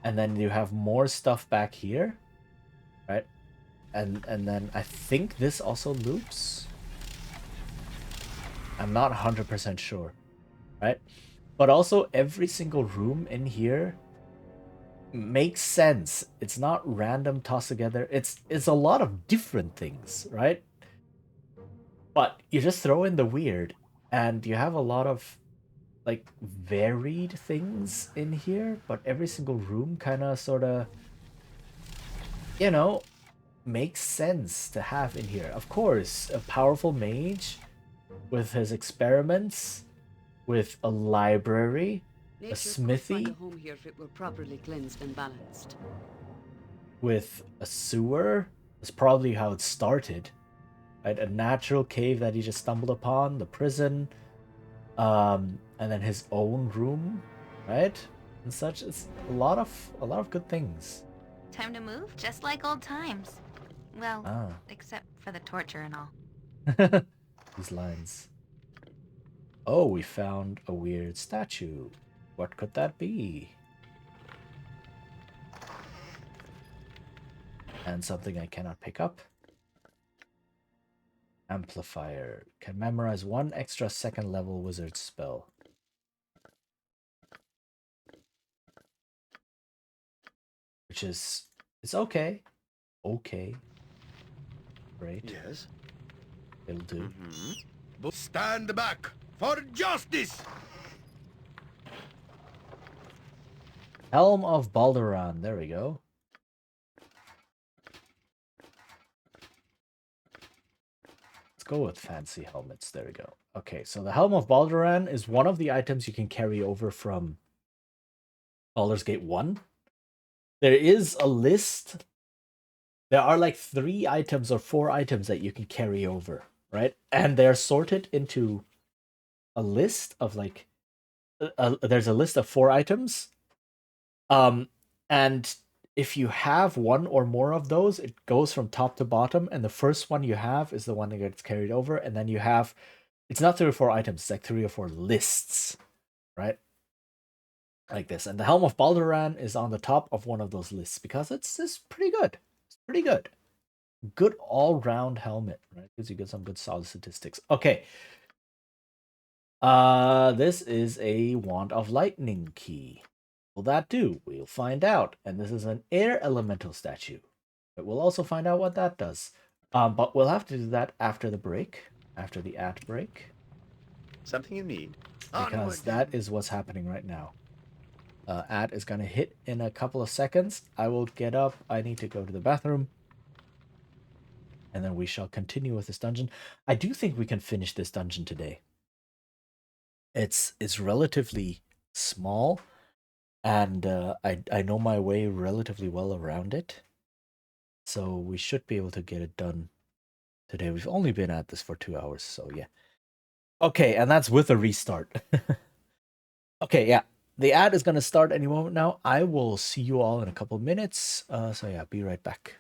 and then you have more stuff back here, right? And then I think this also loops. I'm not 100% sure, right? But also every single room in here makes sense. It's not random tossed together. It's a lot of different things, right? But you just throw in the weird, and you have a lot of like varied things in here, but every single room kind of sort of, you know, makes sense to have in here. Of course, a powerful mage with his experiments, with a library, Nature a could smithy, find a home here if it were properly cleansed and balanced. with a sewer. That's probably how it started, right? A natural cave that he just stumbled upon, the prison, and then his own room, right? And such. It's a lot of good things. Time to move, just like old times. Well, Ah. except for the torture and all. These lines. Oh, we found a weird statue. What could that be? And something I cannot pick up. Amplifier. Can memorize one extra second level wizard spell. Which is... it's okay. Okay. Great. Yes. It'll do. Stand back for justice! Helm of Balduran. There we go. Let's go with fancy helmets. There we go. Okay, so the Helm of Balduran is one of the items you can carry over from Baldur's Gate 1. There is a list. There are like 3 items or 4 items that you can carry over, right? And they're sorted into a list of like... there's a list of 4 items. And if you have one or more of those, it goes from top to bottom, and the first one you have is the one that gets carried over, and then you have... it's not 3 or 4 items, it's like 3 or 4 lists, right? Like this. And the Helm of Balduran is on the top of one of those lists, because it's pretty good. It's pretty good. Good all-round helmet, right? Gives you some good solid statistics. Okay. This is a Wand of Lightning key. will that do? We'll find out. And this is an air elemental statue. But we'll also find out what that does. But we'll have to do that after the break, after the ad break. Something you need. Because Onward. that is what's happening right now. Ad is going to hit in a couple of seconds. I will get up. I need to go to the bathroom. And then we shall continue with this dungeon. I do think we can finish this dungeon today. It's relatively small, and I know my way relatively well around it. So we should be able to get it done today. We've only been at this for 2 hours, so yeah. Okay, and that's with a restart. Okay, yeah. The ad is going to start any moment now. I will see you all in a couple of minutes. So yeah, be right back.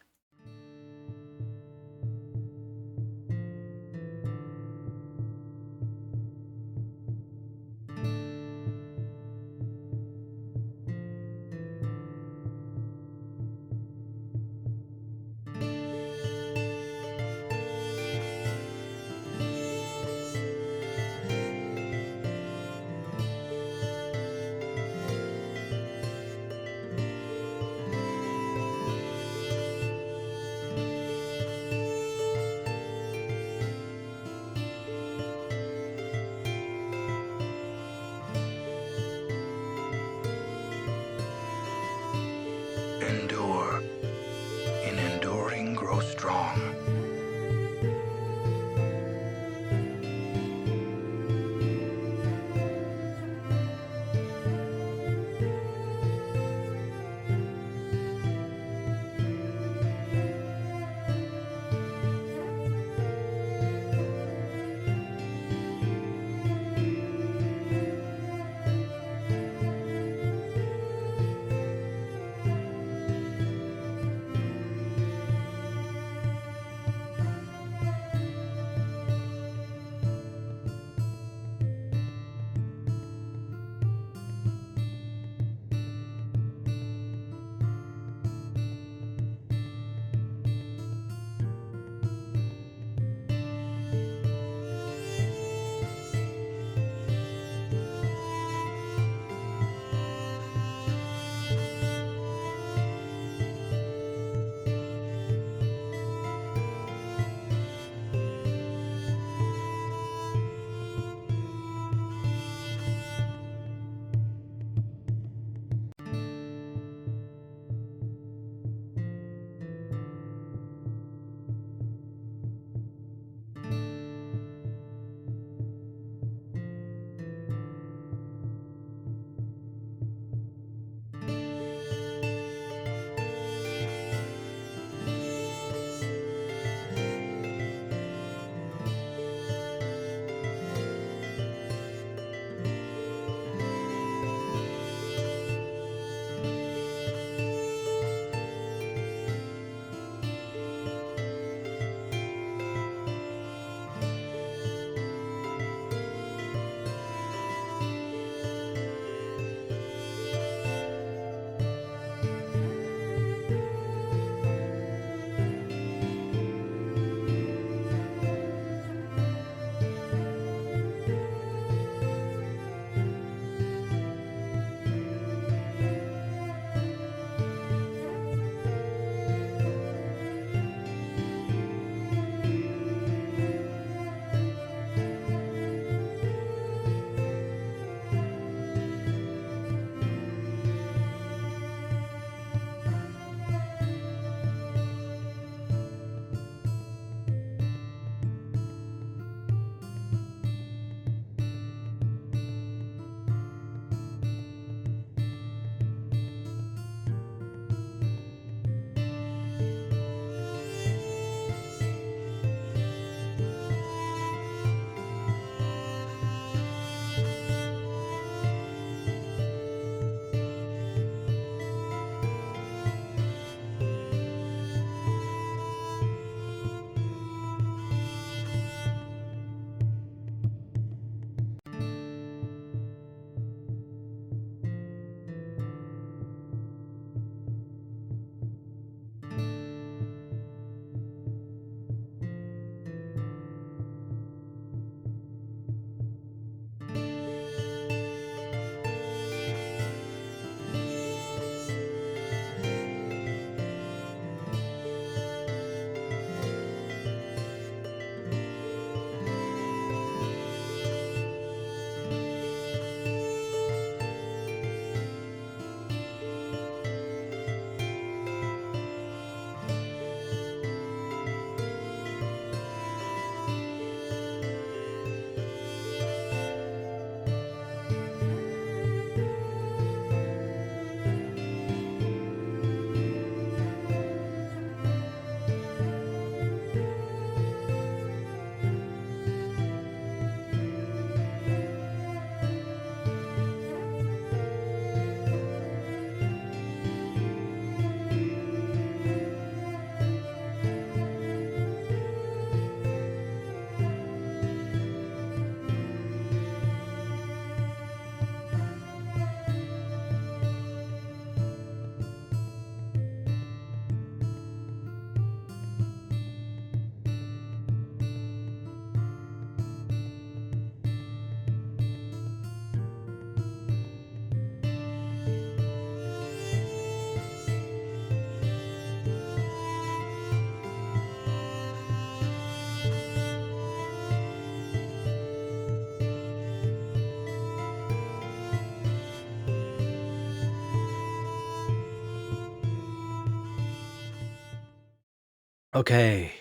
Okay.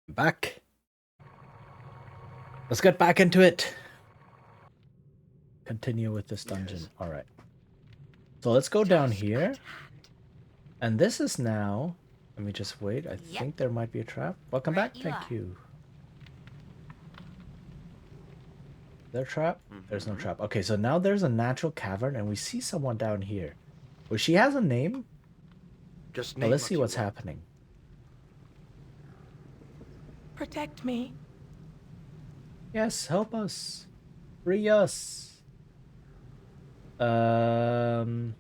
Back. Let's get back into it. Continue with this dungeon. Yes. Alright. So let's go down here. And this is now... Let me just wait. I think there might be a trap. Welcome back. Thank you. Is there a trap? There's no trap. Okay, so now there's a natural cavern and we see someone down here. Well, she has a name. Just let's see what's happening. Protect me. Yes, help us. Free us. Like,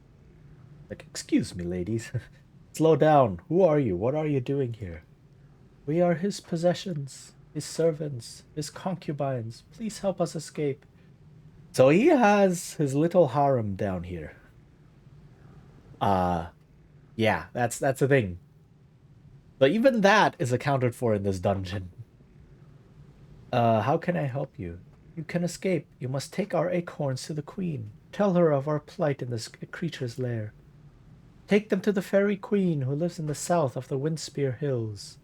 excuse me, ladies. Slow down. Who are you? What are you doing here? We are his possessions, his servants, his concubines. Please help us escape. So he has his little harem down here. Yeah, that's the thing. But even that is accounted for in this dungeon. How can I help you? You can escape. You must take our acorns to the queen. Tell her of our plight in this creature's lair. Take them to the fairy queen who lives in the south of the Windspear Hills.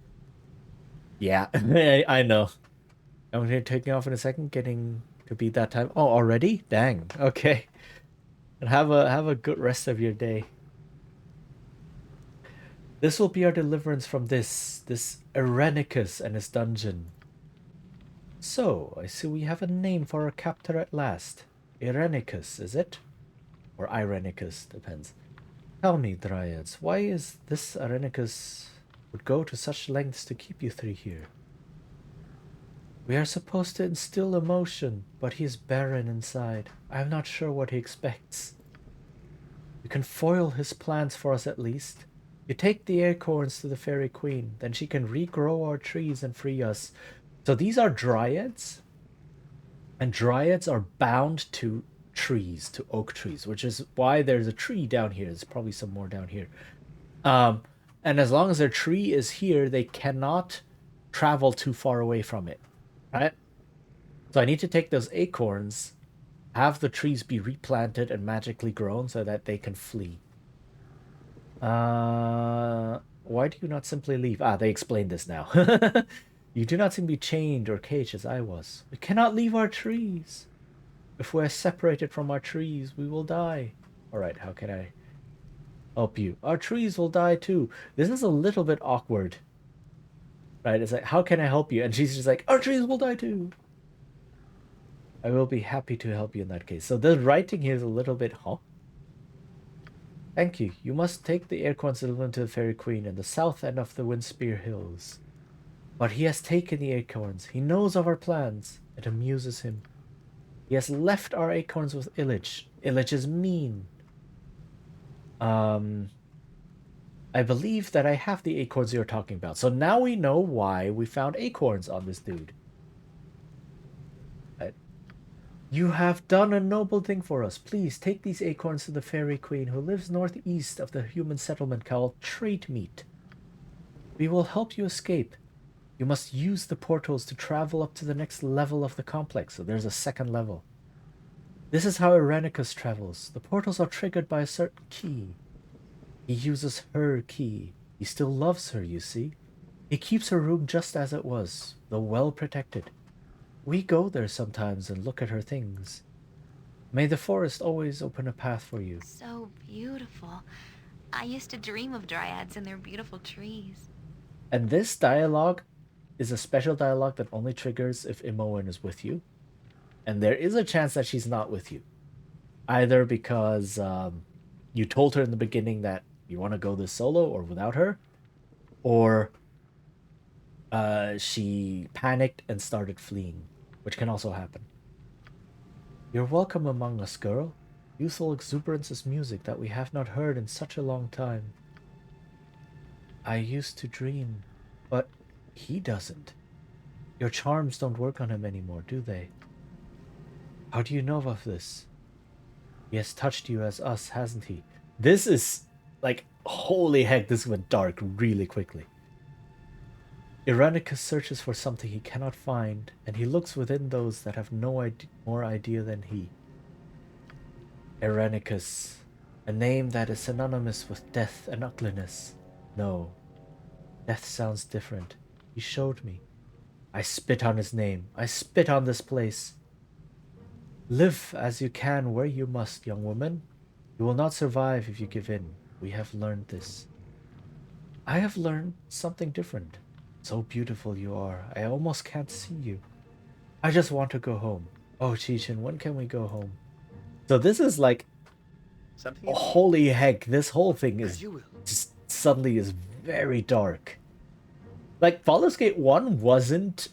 Yeah, I know. I'm going to take off in a second, getting to be that time. Oh, already? Dang. Okay. And have a good rest of your day. This will be our deliverance from this Irenicus and his dungeon. So, I see we have a name for our captor at last. Irenicus, is it? Or Irenicus, depends. Tell me, Dryads, why is this Irenicus would go to such lengths to keep you three here? We are supposed to instill emotion, but he is barren inside. I am not sure what he expects. You can foil his plans for us at least. You take the acorns to the fairy queen, then she can regrow our trees and free us. So these are dryads, and dryads are bound to trees, to oak trees, which is why there's a tree down here. There's probably some more down here. And as long as their tree is here, they cannot travel too far away from it, right? So I need to take those acorns, have the trees be replanted and magically grown so that they can flee. Why do you not simply leave? Ah, they explained this now. You do not seem to be chained or caged as I was. We cannot leave our trees. If we are separated from our trees, we will die. Alright, how can I help you? Our trees will die too. This is a little bit awkward. Right, it's like, how can I help you? And she's just like, our trees will die too. I will be happy to help you in that case. So the writing here is a little bit, huh? Thank you. You must take the acorns to the fairy queen in the south end of the Windspear Hills. But he has taken the acorns. He knows of our plans. It amuses him. He has left our acorns with Illich. Illich is mean. I believe that I have the acorns you're talking about. So now we know why we found acorns on this dude. You have done a noble thing for us. Please take these acorns to the fairy queen who lives northeast of the human settlement called Trade Meat. We will help you escape. You must use the portals to travel up to the next level of the complex. So there's a second level. This is how Irenicus travels. The portals are triggered by a certain key. He uses her key. He still loves her, you see. He keeps her room just as it was, though well protected. We go there sometimes and look at her things. May the forest always open a path for you. So beautiful. I used to dream of dryads and their beautiful trees. And this dialogue is a special dialogue that only triggers if Imoen is with you. And there is a chance that she's not with you. Either because you told her in the beginning that you want to go this solo or without her, or she panicked and started fleeing, which can also happen. You're welcome among us, girl. Youthful exuberance is music that we have not heard in such a long time. I used to dream, but he doesn't. Your charms don't work on him anymore, do they? How do you know of this? He has touched you as us, hasn't he? This is, like, holy heck, this went dark really quickly. Irenicus searches for something he cannot find, and he looks within those that have no more idea than he. Irenicus, a name that is synonymous with death and ugliness. No. Death sounds different. He showed me. I spit on his name. I spit on this place. Live as you can where you must, young woman. You will not survive if you give in. We have learned this. I have learned something different. So beautiful you are. I almost can't see you. I just want to go home. Oh, Chichin, when can we go home? So this is like, Something oh, holy heck, this whole thing is you will. just suddenly is very dark. Like Baldur's Gate 1 wasn't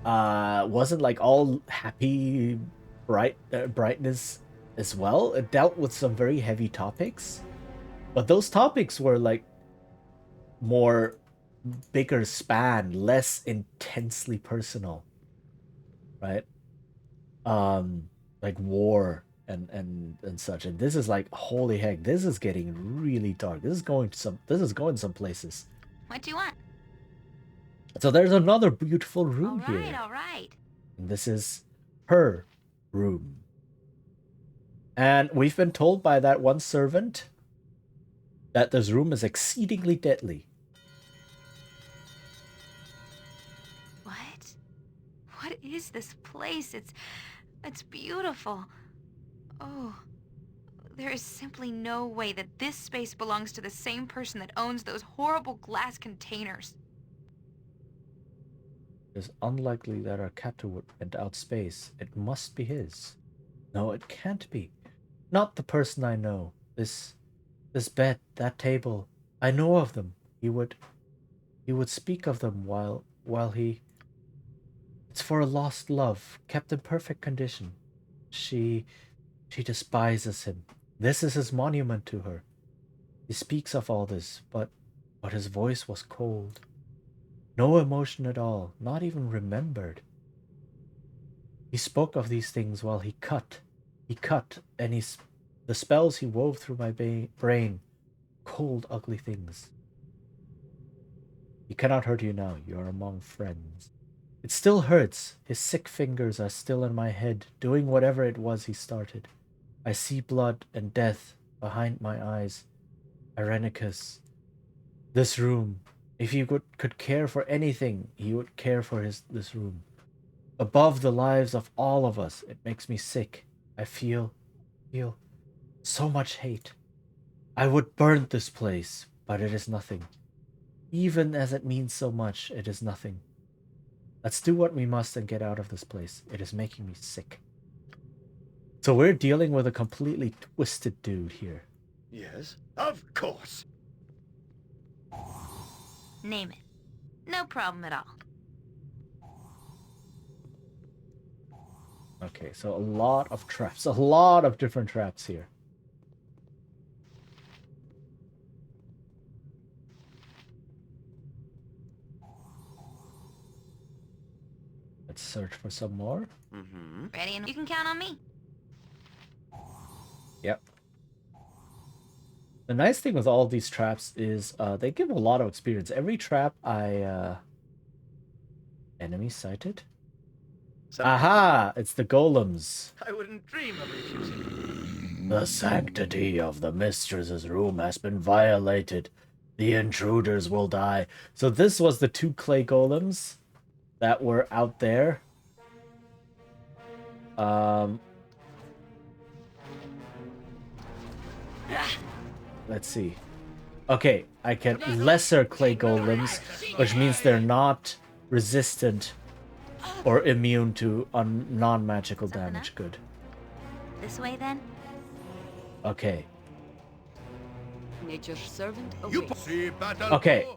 like all happy brightness as well. It dealt with some very heavy topics, but those topics were like more bigger span, less intensely personal, right? Like war and such. And this is like, holy heck, this is getting really dark. This is going some places. What do you want? So there's another beautiful room here. All right. And this is her room. And we've been told by that one servant that this room is exceedingly deadly. What? What is this place? It's beautiful. Oh, there is simply no way that this space belongs to the same person that owns those horrible glass containers. It's unlikely that our captor would rent out space. It must be his. No, it can't be. Not the person I know. This bed, that table. I know of them. He would speak of them while he. It's for a lost love, kept in perfect condition. She despises him. This is his monument to her. He speaks of all this, but his voice was cold. No emotion at all, not even remembered. He spoke of these things while he cut. And the spells he wove through my brain, cold, ugly things. He cannot hurt you now. You are among friends. It still hurts. His sick fingers are still in my head, doing whatever it was he started. I see blood and death behind my eyes. Irenicus. This room. If he could care for anything, he would care for this room. Above the lives of all of us, it makes me sick. I feel so much hate. I would burn this place, but it is nothing. Even as it means so much, it is nothing. Let's do what we must and get out of this place. It is making me sick. So we're dealing with a completely twisted dude here. Yes, of course. Name it. No problem at all. Okay, so a lot of traps. A lot of different traps here. Let's search for some more. Ready, and you can count on me. Yep. The nice thing with all these traps is they give a lot of experience. Every trap enemy sighted? Aha! It's the golems. I wouldn't dream of refusing. The sanctity of the mistress's room has been violated. The intruders will die. So this was the 2 clay golems that were out there. Let's see. Okay, I can lesser clay golems, which means they're not resistant or immune to non-magical damage. Good. This way, then? Okay. Nature's servant You awaits. see battle. Okay.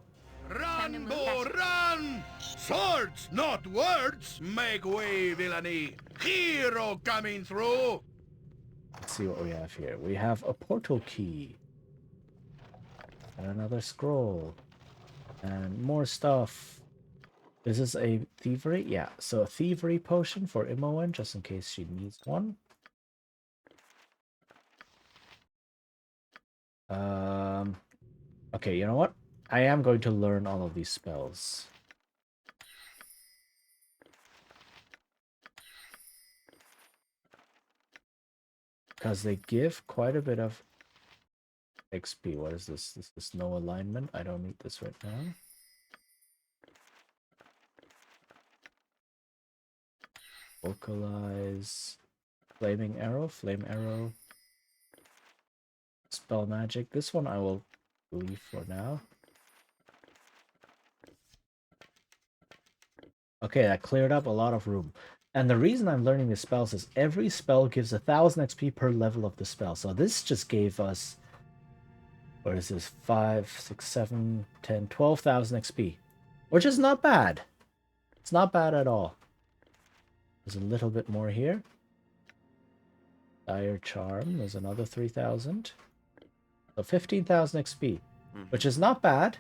Run, Bo, run! Swords, not words, make way, villainy. Hero coming through. Let's see what we have here. We have a portal key. And another scroll. And more stuff. This is a thievery? Yeah, so a thievery potion for Imoen, just in case she needs one. Okay, you know what? I am going to learn all of these spells. Because they give quite a bit of XP. What is this? This is no alignment. I don't need this right now. Vocalize. Flaming arrow. Flame arrow. Spell magic. This one I will leave for now. Okay, that cleared up a lot of room. And the reason I'm learning these spells is every spell gives 1000 XP per level of the spell. So this just gave us, what is this, 5, 6, 7, 10, 12,000 XP. Which is not bad. It's not bad at all. There's a little bit more here. Dire Charm, there's another 3,000. So 15,000 XP, which is not bad.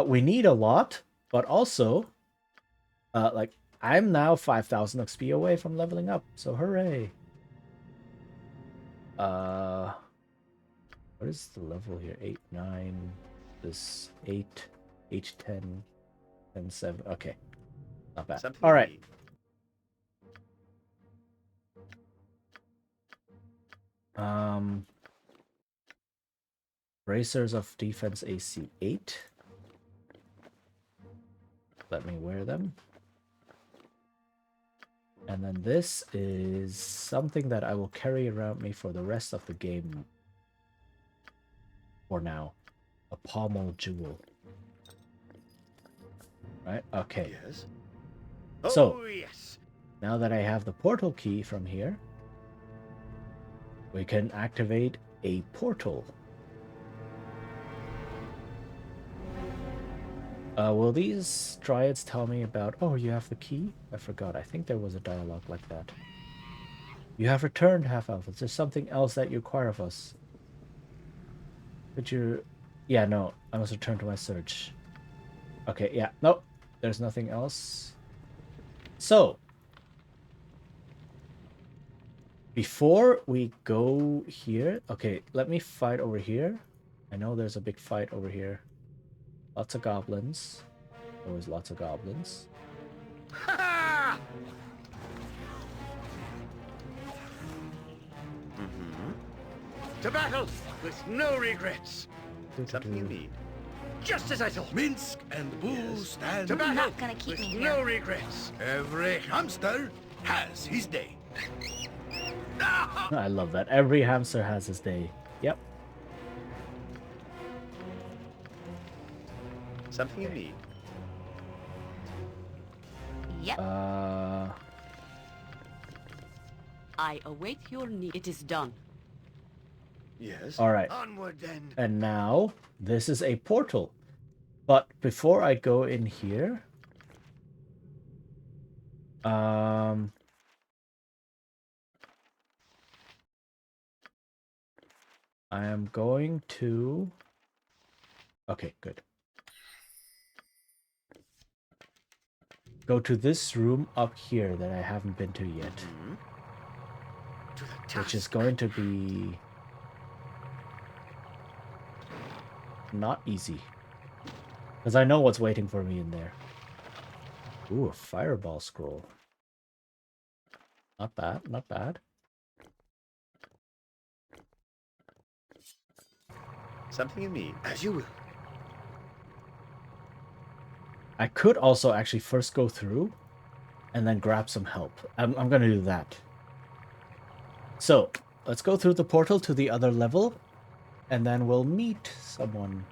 We need a lot, but also, like, I'm now 5,000 XP away from leveling up, so hooray. What is the level here? 8, 9, this 8, 8, 10, 10, 7. Okay, not bad. All right. Bracers of Defense AC 8. Let me wear them. And then this is something that I will carry around me for the rest of the game. For now. A pommel jewel. Right? Okay. Yes. So, Yes. now that I have the portal key from here, we can activate a portal. Will these dryads tell me about... Oh, you have the key? I forgot. I think there was a dialogue like that. You have returned, half-elf. Is there something else that you require of us? Could you... Yeah, no. I must return to my search. Okay, yeah. Nope. There's nothing else. So, before we go here... Okay, let me fight over here. I know there's a big fight over here. Lots of goblins. Always lots of goblins. To battle with no regrets. Something you need. Just as I thought. Minsk and Boo stand To battle not gonna keep with me here. no regrets. Every hamster has his day. I love that. Every hamster has his day. Yep. Something you need. Yep. I await your need. It is done. Yes. All right. Onward then. And now, this is a portal. But before I go in here... I am going to... Okay, good. Go to this room up here that I haven't been to yet. Which is going to be... not easy. Because I know what's waiting for me in there. Ooh, a fireball scroll. Not bad, not bad. Something you need. As you will. I could also actually first go through and then grab some help. I'm going to do that. So, let's go through the portal to the other level and then we'll meet someone.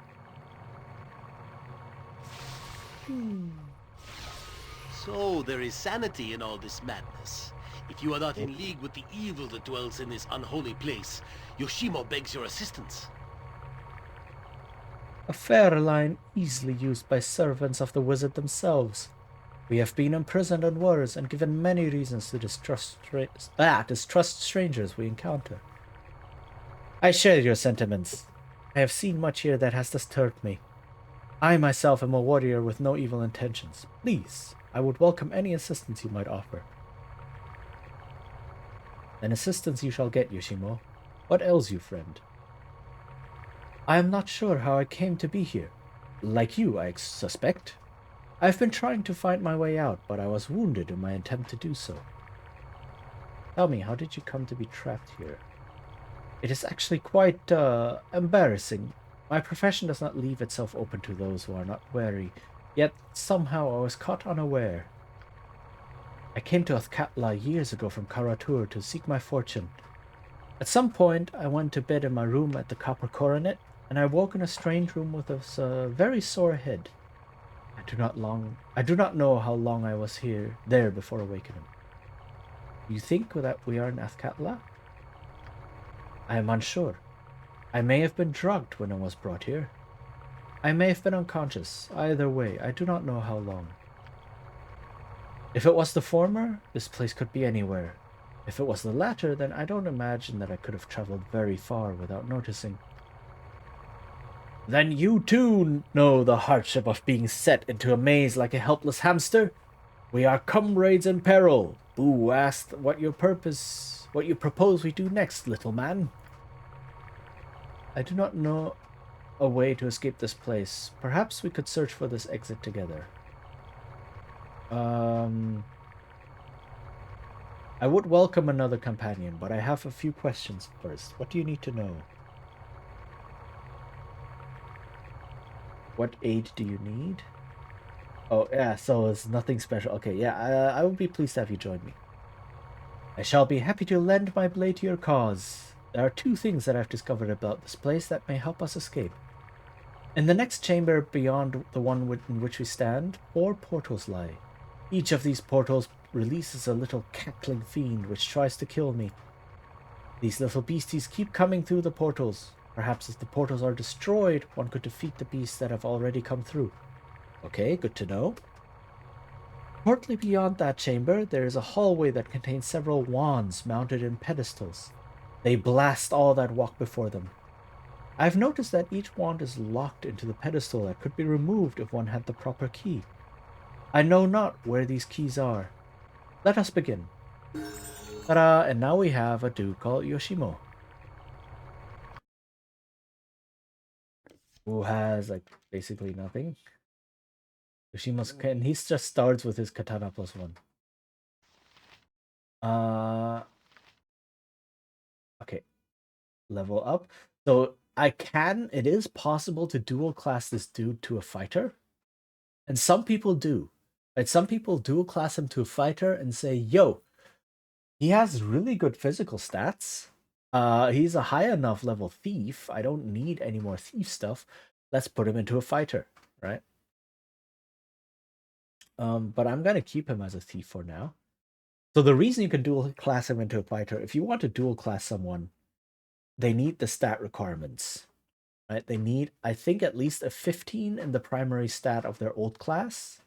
So there is sanity in all this madness. If you are not in league with the evil that dwells in this unholy place, Yoshimo begs your assistance. A fair line easily used by servants of the wizard themselves. We have been imprisoned on wars and given many reasons to distrust strangers we encounter. I share your sentiments. I have seen much here that has disturbed me. I myself am a warrior with no evil intentions. Please, I would welcome any assistance you might offer. An assistance you shall get, Yoshimo. What ails you, friend? I am not sure how I came to be here. Like you, I suspect. I've been trying to find my way out, but I was wounded in my attempt to do so. Tell me, how did you come to be trapped here? It is actually quite embarrassing. My profession does not leave itself open to those who are not wary, yet somehow I was caught unaware. I came to Athkatla years ago from Karatur to seek my fortune. At some point, I went to bed in my room at the Copper Coronet, and I woke in a strange room with a very sore head. I do not know how long I was there before awakening. You think that we are in Athkatla? I am unsure. I may have been drugged when I was brought here. I may have been unconscious. Either way, I do not know how long. If it was the former, this place could be anywhere. If it was the latter, then I don't imagine that I could have traveled very far without noticing. Then you too know the hardship of being set into a maze like a helpless hamster? We are comrades in peril. Boo asked what you propose we do next, little man. I do not know a way to escape this place. Perhaps we could search for this exit together. I would welcome another companion, but I have a few questions first. What do you need to know? What aid do you need? Oh, yeah, so it's nothing special. Okay, yeah, I would be pleased to have you join me. I shall be happy to lend my blade to your cause. There are two things that I've discovered about this place that may help us escape. In the next chamber beyond the one in which we stand, 4 portals lie. Each of these portals releases a little cackling fiend which tries to kill me. These little beasties keep coming through the portals. Perhaps if the portals are destroyed, one could defeat the beasts that have already come through. Okay, good to know. Shortly beyond that chamber, there is a hallway that contains several wands mounted in pedestals. They blast all that walk before them. I've noticed that each wand is locked into the pedestal that could be removed if one had the proper key. I know not where these keys are. Let us begin. Ta-da! And now we have a dude called Yoshimo, who has, like, basically nothing. And he just starts with his katana +1. Okay. Level up. So it is possible to dual class this dude to a fighter. And some people do. Right? Some people dual class him to a fighter and say, yo, he has really good physical stats. He's a high enough level thief. I don't need any more thief stuff. Let's put him into a fighter, right? But I'm gonna keep him as a thief for now. So the reason you can dual class him into a fighter, if you want to dual class someone, they need the stat requirements. Right? They need, I think, at least a 15 in the primary stat of their old class.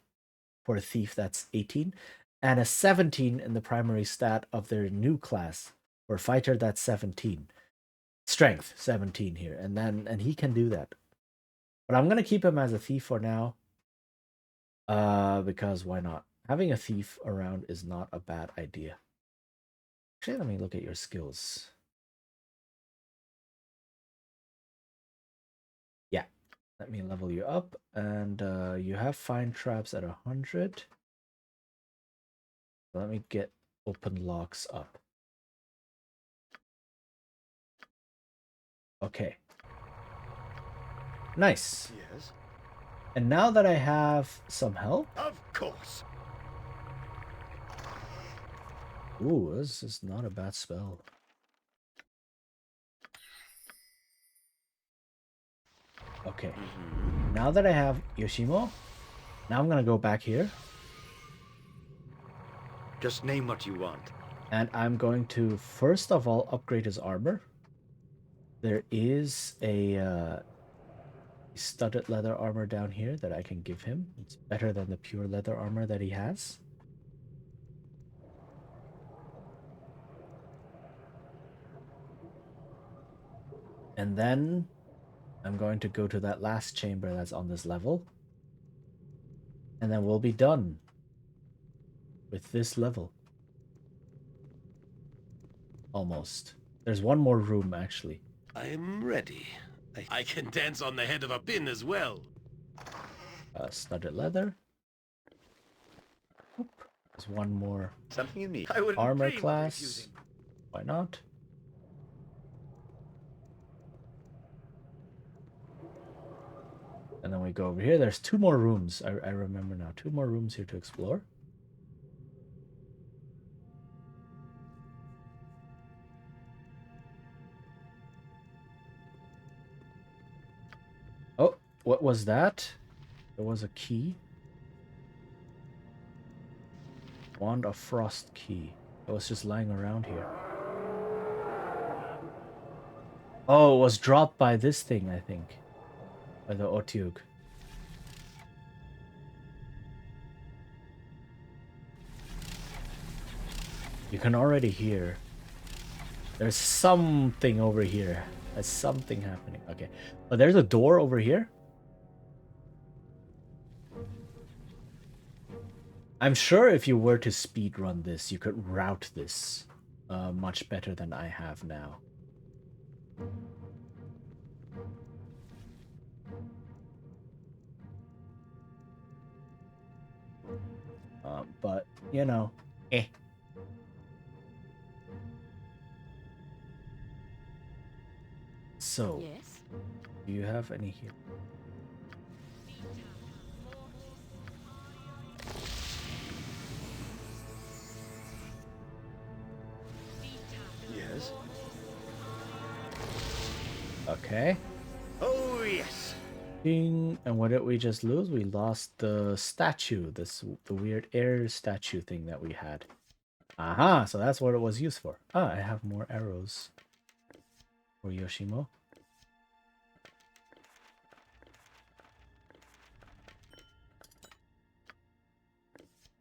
For a thief, that's 18. And a 17 in the primary stat of their new class. For a fighter, that's 17. Strength, 17 here. And he can do that. But I'm going to keep him as a thief for now. Because why not? Having a thief around is not a bad idea. Actually, let me look at your skills. Yeah. Let me level you up. And you have find traps at 100. Let me get open locks up. Okay. Nice. Yes. And now that I have some help. Of course. Ooh, this is not a bad spell. Okay. Now that I have Yoshimo, now I'm gonna go back here. Just name what you want. And I'm going to, first of all, upgrade his armor. There is a studded leather armor down here that I can give him. It's better than the pure leather armor that he has. And then I'm going to go to that last chamber that's on this level. And then we'll be done with this level. Almost. There's one more room, actually. I am ready. I can dance on the head of a pin as well. Studded leather. Oop. There's one more. Something you need. Armor class. Why not? And then we go over here. There's 2 more rooms. I remember now. 2 more rooms here to explore. Oh, what was that? There was a key. Wand of Frost key. It was just lying around here. Oh, it was dropped by this thing, I think. By the Otyug. You can already hear. There's something over here. There's something happening. Okay. But there's a door over here. I'm sure if you were to speedrun this, you could route this much better than I have now. But, you know, eh. So, Yes? do you have any here? Yes? Okay. Oh, yes. Ding. And what did we just lose? We lost the statue, the weird air statue thing that we had. Aha, so that's what it was used for. Ah, I have more arrows for Yoshimo.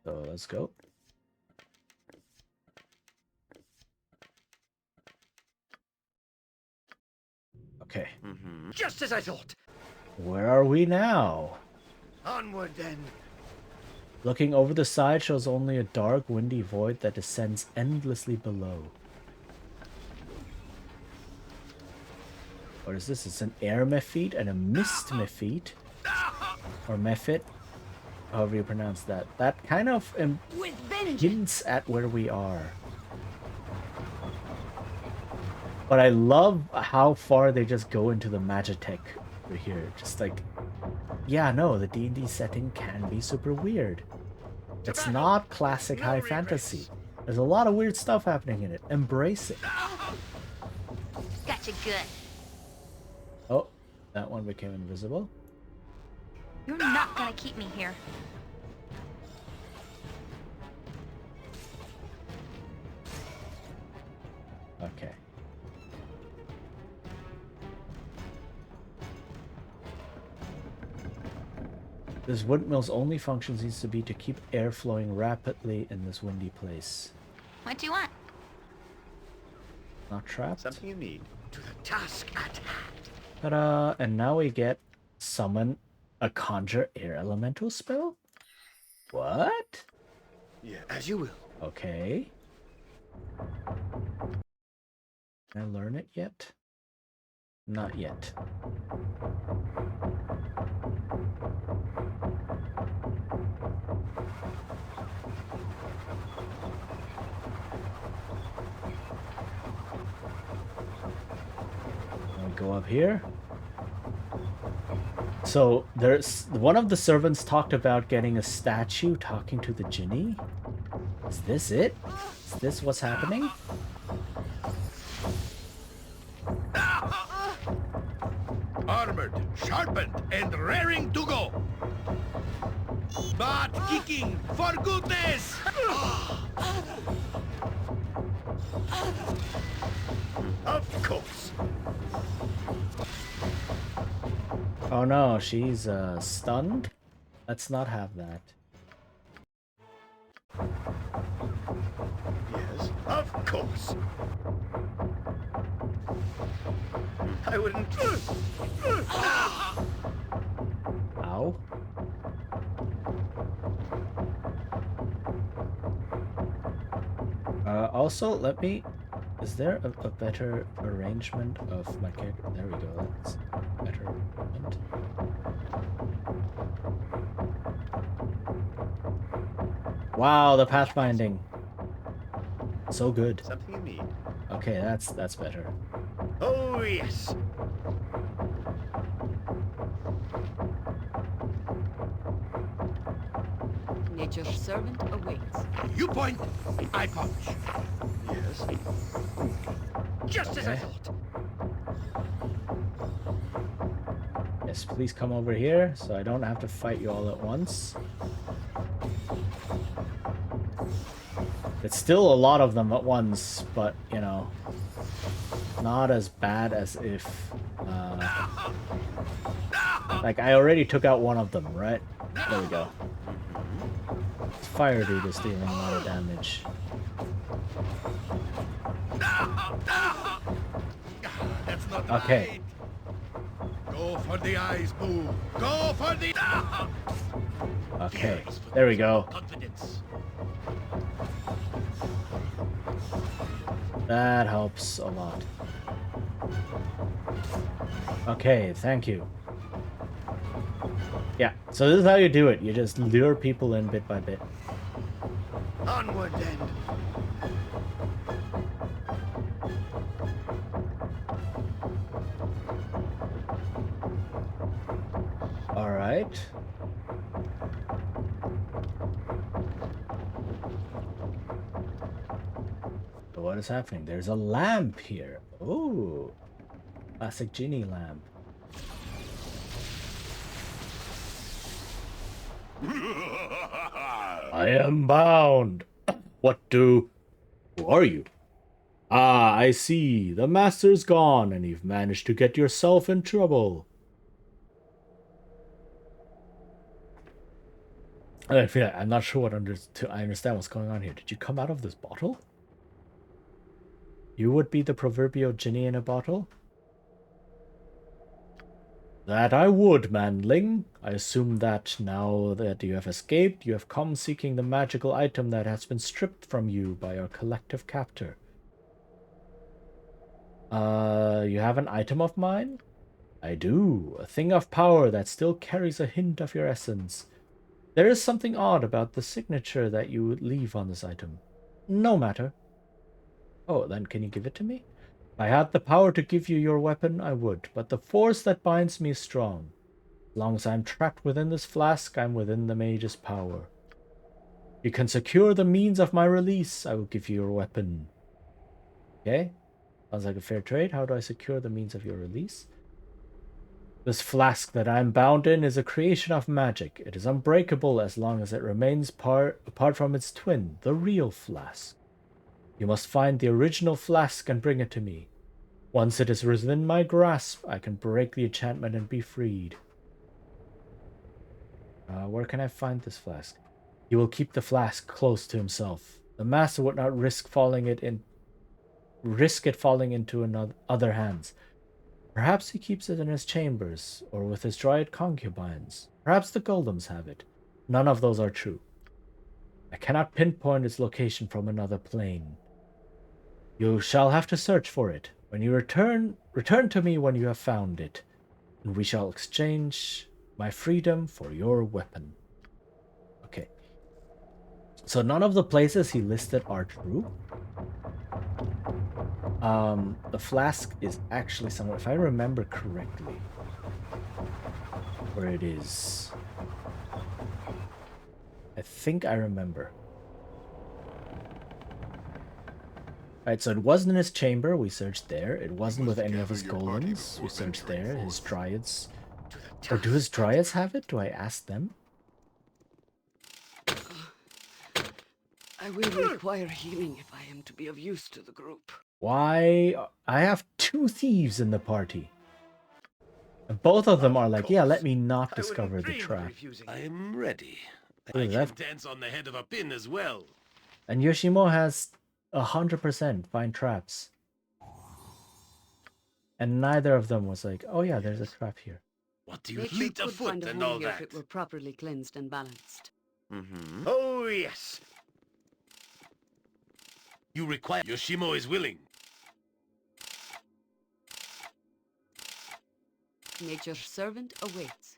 So let's go. Okay. Just as I thought. Where are we now? Onward then. Looking over the side shows only a dark, windy void that descends endlessly below. What is this? It's an air mephite and a mist mephite. Or mephit. However you pronounce that. That kind of hints at where we are. But I love how far they just go into the Magitech over here. Just like, yeah, no, the D&D setting can be super weird. It's not classic high fantasy. There's a lot of weird stuff happening in it. Embrace it. Gotcha good. Oh, that one became invisible. You're not gonna keep me here. Okay. This windmill's only function seems to be to keep air flowing rapidly in this windy place. What do you want? Not trapped. Something you need. To the task at hand. Ta-da! And now we get summon a conjure air elemental spell? What? Yeah, as you will. Okay. Can I learn it yet? Not yet. Let me go up here. So there's one of the servants talked about getting a statue talking to the Jinni. Is this it? Is this what's happening? Armored, sharpened, and raring to go. Butt kicking for goodness! Of course. Oh no, she's stunned? Let's not have that. Yes, of course. I wouldn't. Ow. Also, let me... Is there a better arrangement of my character? There we go, that's better arrangement. Wow, the pathfinding. So good. Something you need. Okay, that's better. Oh, yes. Nature's servant awaits. You point, I punch. Yes. Just as I Okay. thought. Yes, please come over here so I don't have to fight you all at once. It's still a lot of them at once, but, you know, not as bad as if... like, I already took out one of them, right? There we go. Fire dude is dealing a lot of damage. That's not Okay. right. Go for the eyes, Boo. Go for the... Okay, there we go. Confidence. That helps a lot. Okay, thank you. Yeah, so this is how you do it. You just lure people in bit by bit. Onward then. Alright. So what is happening? There's a lamp here. Ooh. Classic genie lamp. I am bound. Who are you? Ah, I see. The master's gone and you've managed to get yourself in trouble. I'm not sure I understand what's going on here. Did you come out of this bottle? You would be the proverbial genie in a bottle? That I would, manling. I assume that now that you have escaped, you have come seeking the magical item that has been stripped from you by our collective captor. You have an item of mine? I do. A thing of power that still carries a hint of your essence. There is something odd about the signature that you would leave on this item. No matter. Oh, then can you give it to me? If I had the power to give you your weapon, I would, but the force that binds me is strong. As long as I'm trapped within this flask, I'm within the mage's power. You can secure the means of my release, I will give you your weapon. Okay? Sounds like a fair trade. How do I secure the means of your release? This flask that I'm bound in is a creation of magic. It is unbreakable as long as it remains apart from its twin, the real flask. You must find the original flask and bring it to me. Once it is within my grasp, I can break the enchantment and be freed. Where can I find this flask? He will keep the flask close to himself. The master would not risk it falling into other hands. Perhaps he keeps it in his chambers, or with his dryad concubines. Perhaps the Golems have it. None of those are true. I cannot pinpoint its location from another plane. You shall have to search for it. When you return to me when you have found it, and we shall exchange my freedom for your weapon. Okay. So none of the places he listed are true. The flask is actually somewhere, if I remember correctly, where it is. I think I remember. Right, so it wasn't in his chamber, we searched there. It wasn't with any of his golems, we searched there. His dryads. Or do his dryads have it? Do I ask them? I will require healing if I am to be of use to the group. Why? I have 2 thieves in the party. And both of them are like, yeah, let me not discover the trap. I am ready. Ooh, I can dance on the head of a pin as well. And Yoshimo has 100% find traps. And neither of them was like, oh yeah, there's a trap here. What do you fleet of foot and all that? If it were properly cleansed and balanced. Mm-hmm. Oh, yes. You require... Yoshimo is willing. Nature's servant awaits.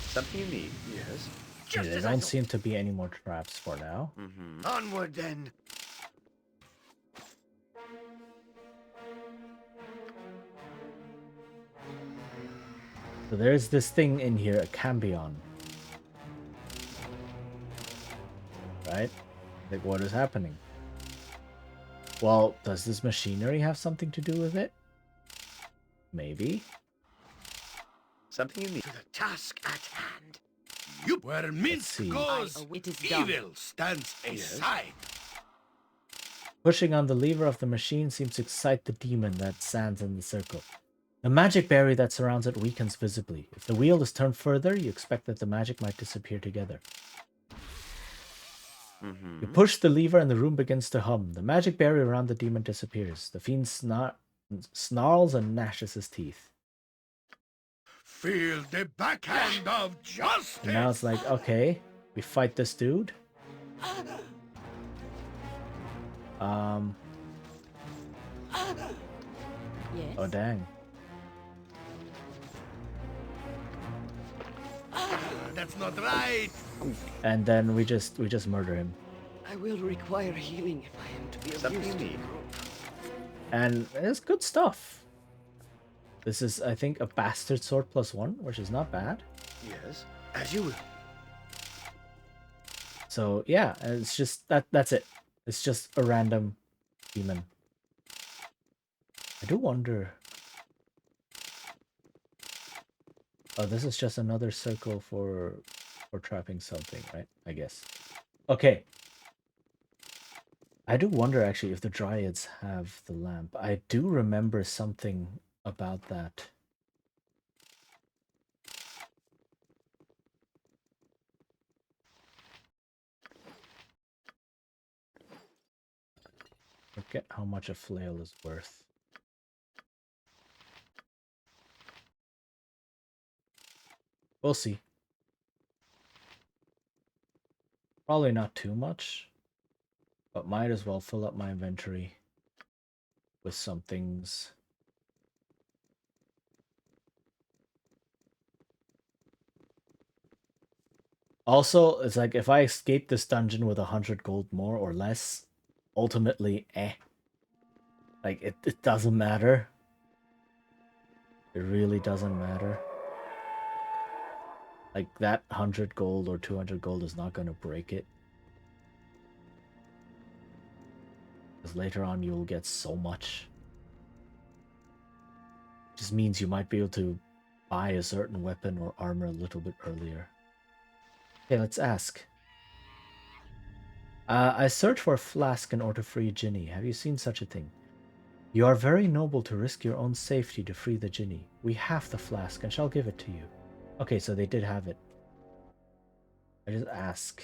Something you need, yes. Yeah, there don't seem to be any more traps for now. Mm-hmm. Onward then. So there's this thing in here, a cambion. Right? Like, what is happening? Well, does this machinery have something to do with it? Maybe. Something you need. To the task at hand. You where Minsk goes, it is done. evil stands aside. Pushing on the lever of the machine seems to excite the demon that stands in the circle. The magic barrier that surrounds it weakens visibly. If the wheel is turned further, you expect that the magic might disappear together. You push the lever and the room begins to hum. The magic barrier around the demon disappears. The fiend snarls and gnashes his teeth. Feel the backhand of justice. And now it's like, okay, we fight this dude. Yes. Oh dang. That's not right. And then we just murder him. I will require healing if I am to be of Something use you to the need. group. And it's good stuff. This is, I think, a bastard sword +1, which is not bad. Yes, as you will. So yeah, it's just that's it. It's just a random demon. I do wonder. Oh, this is just another circle for trapping something, right? I guess. Okay. I do wonder actually if the dryads have the lamp. I do remember something about that. Forget how much a flail is worth. We'll see. Probably not too much, but might as well fill up my inventory with some things. Also, it's like if I escape this dungeon with 100 gold more or less, ultimately, like it doesn't matter. It really doesn't matter. Like that 100 gold or 200 gold is not going to break it. Because later on you'll get so much. Just means you might be able to buy a certain weapon or armor a little bit earlier. Okay, let's ask. I search for a flask in order to free Ginny. Have you seen such a thing? You are very noble to risk your own safety to free the Ginny. We have the flask and shall give it to you. Okay, so they did have it. I just ask.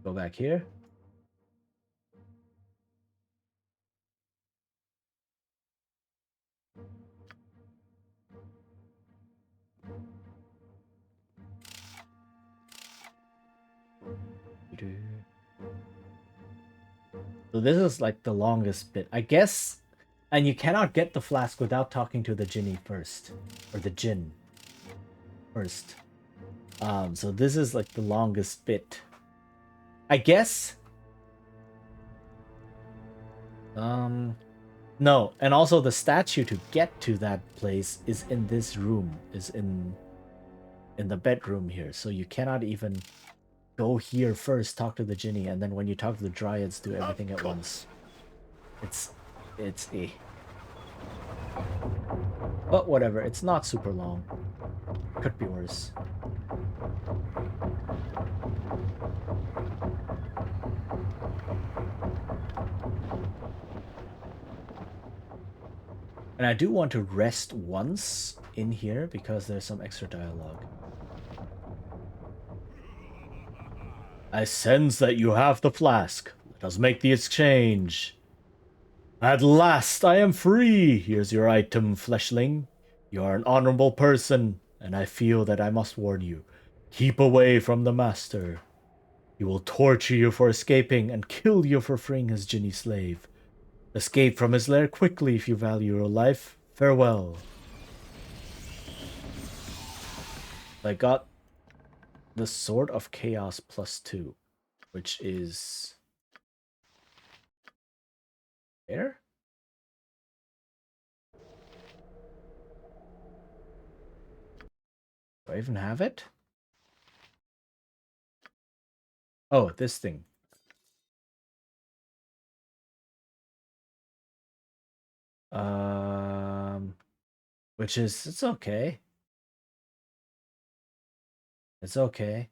Go back here. So this is like the longest bit, I guess. And you cannot get the flask without talking to the Ginny first. Or the Jinn first. So this is like the longest bit. I guess. No, and also the statue to get to that place is in this room, is in the bedroom here. So you cannot even go here first, talk to the Ginny, and then when you talk to the Dryads, do everything at once. It's a. But whatever, it's not super long. Could be worse. And I do want to rest once in here because there's some extra dialogue. I sense that you have the flask. Let us make the exchange. At last I am free. Here's your item, fleshling. You are an honorable person, and I feel that I must warn you. Keep away from the master. He will torture you for escaping and kill you for freeing his Ginny slave. Escape from his lair quickly if you value your life. Farewell. I got the Sword of Chaos +2, which is... Where? I even have it? Oh, this thing. Which is, it's okay. It's okay.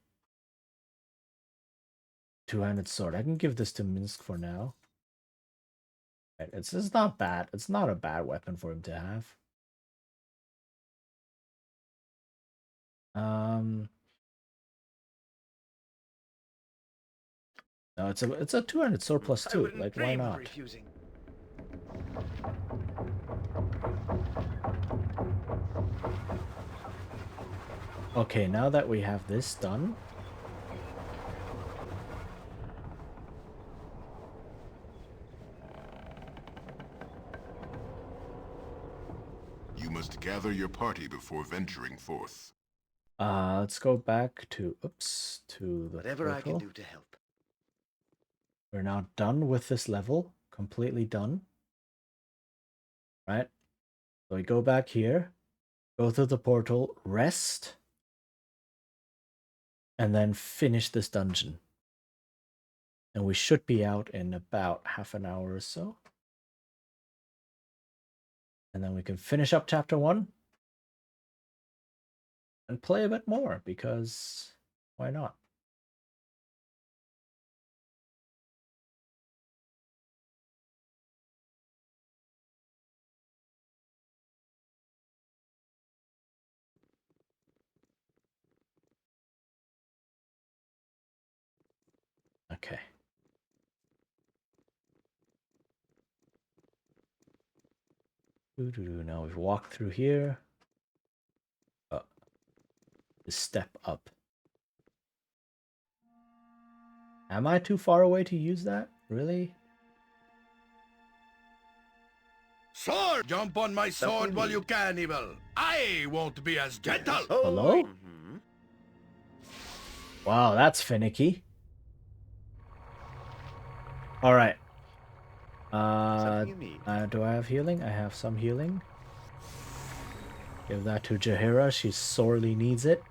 Two-handed sword. I can give this to Minsk for now. Right, it's not bad. It's not a bad weapon for him to have. No, it's a 200 sword plus 2. Like, why not? Refusing. Okay, now that we have this done, You must gather your party before venturing forth. let's go back to the Whatever portal. I can do to help. We're now done with this level, completely done. Right? So we go back here, go through the portal, rest, and then finish this dungeon. And we should be out in about half an hour or so. And then we can finish up chapter 1 and play a bit more, because why not? Okay. Now we've walked through here. Step up. Am I too far away to use that? Really? Sword! Jump on my sword while you can, evil. I won't be as gentle. Yes. Hello? Wow, that's finicky. All right. Do I have healing? I have some healing. Give that to Jaheira. She sorely needs it.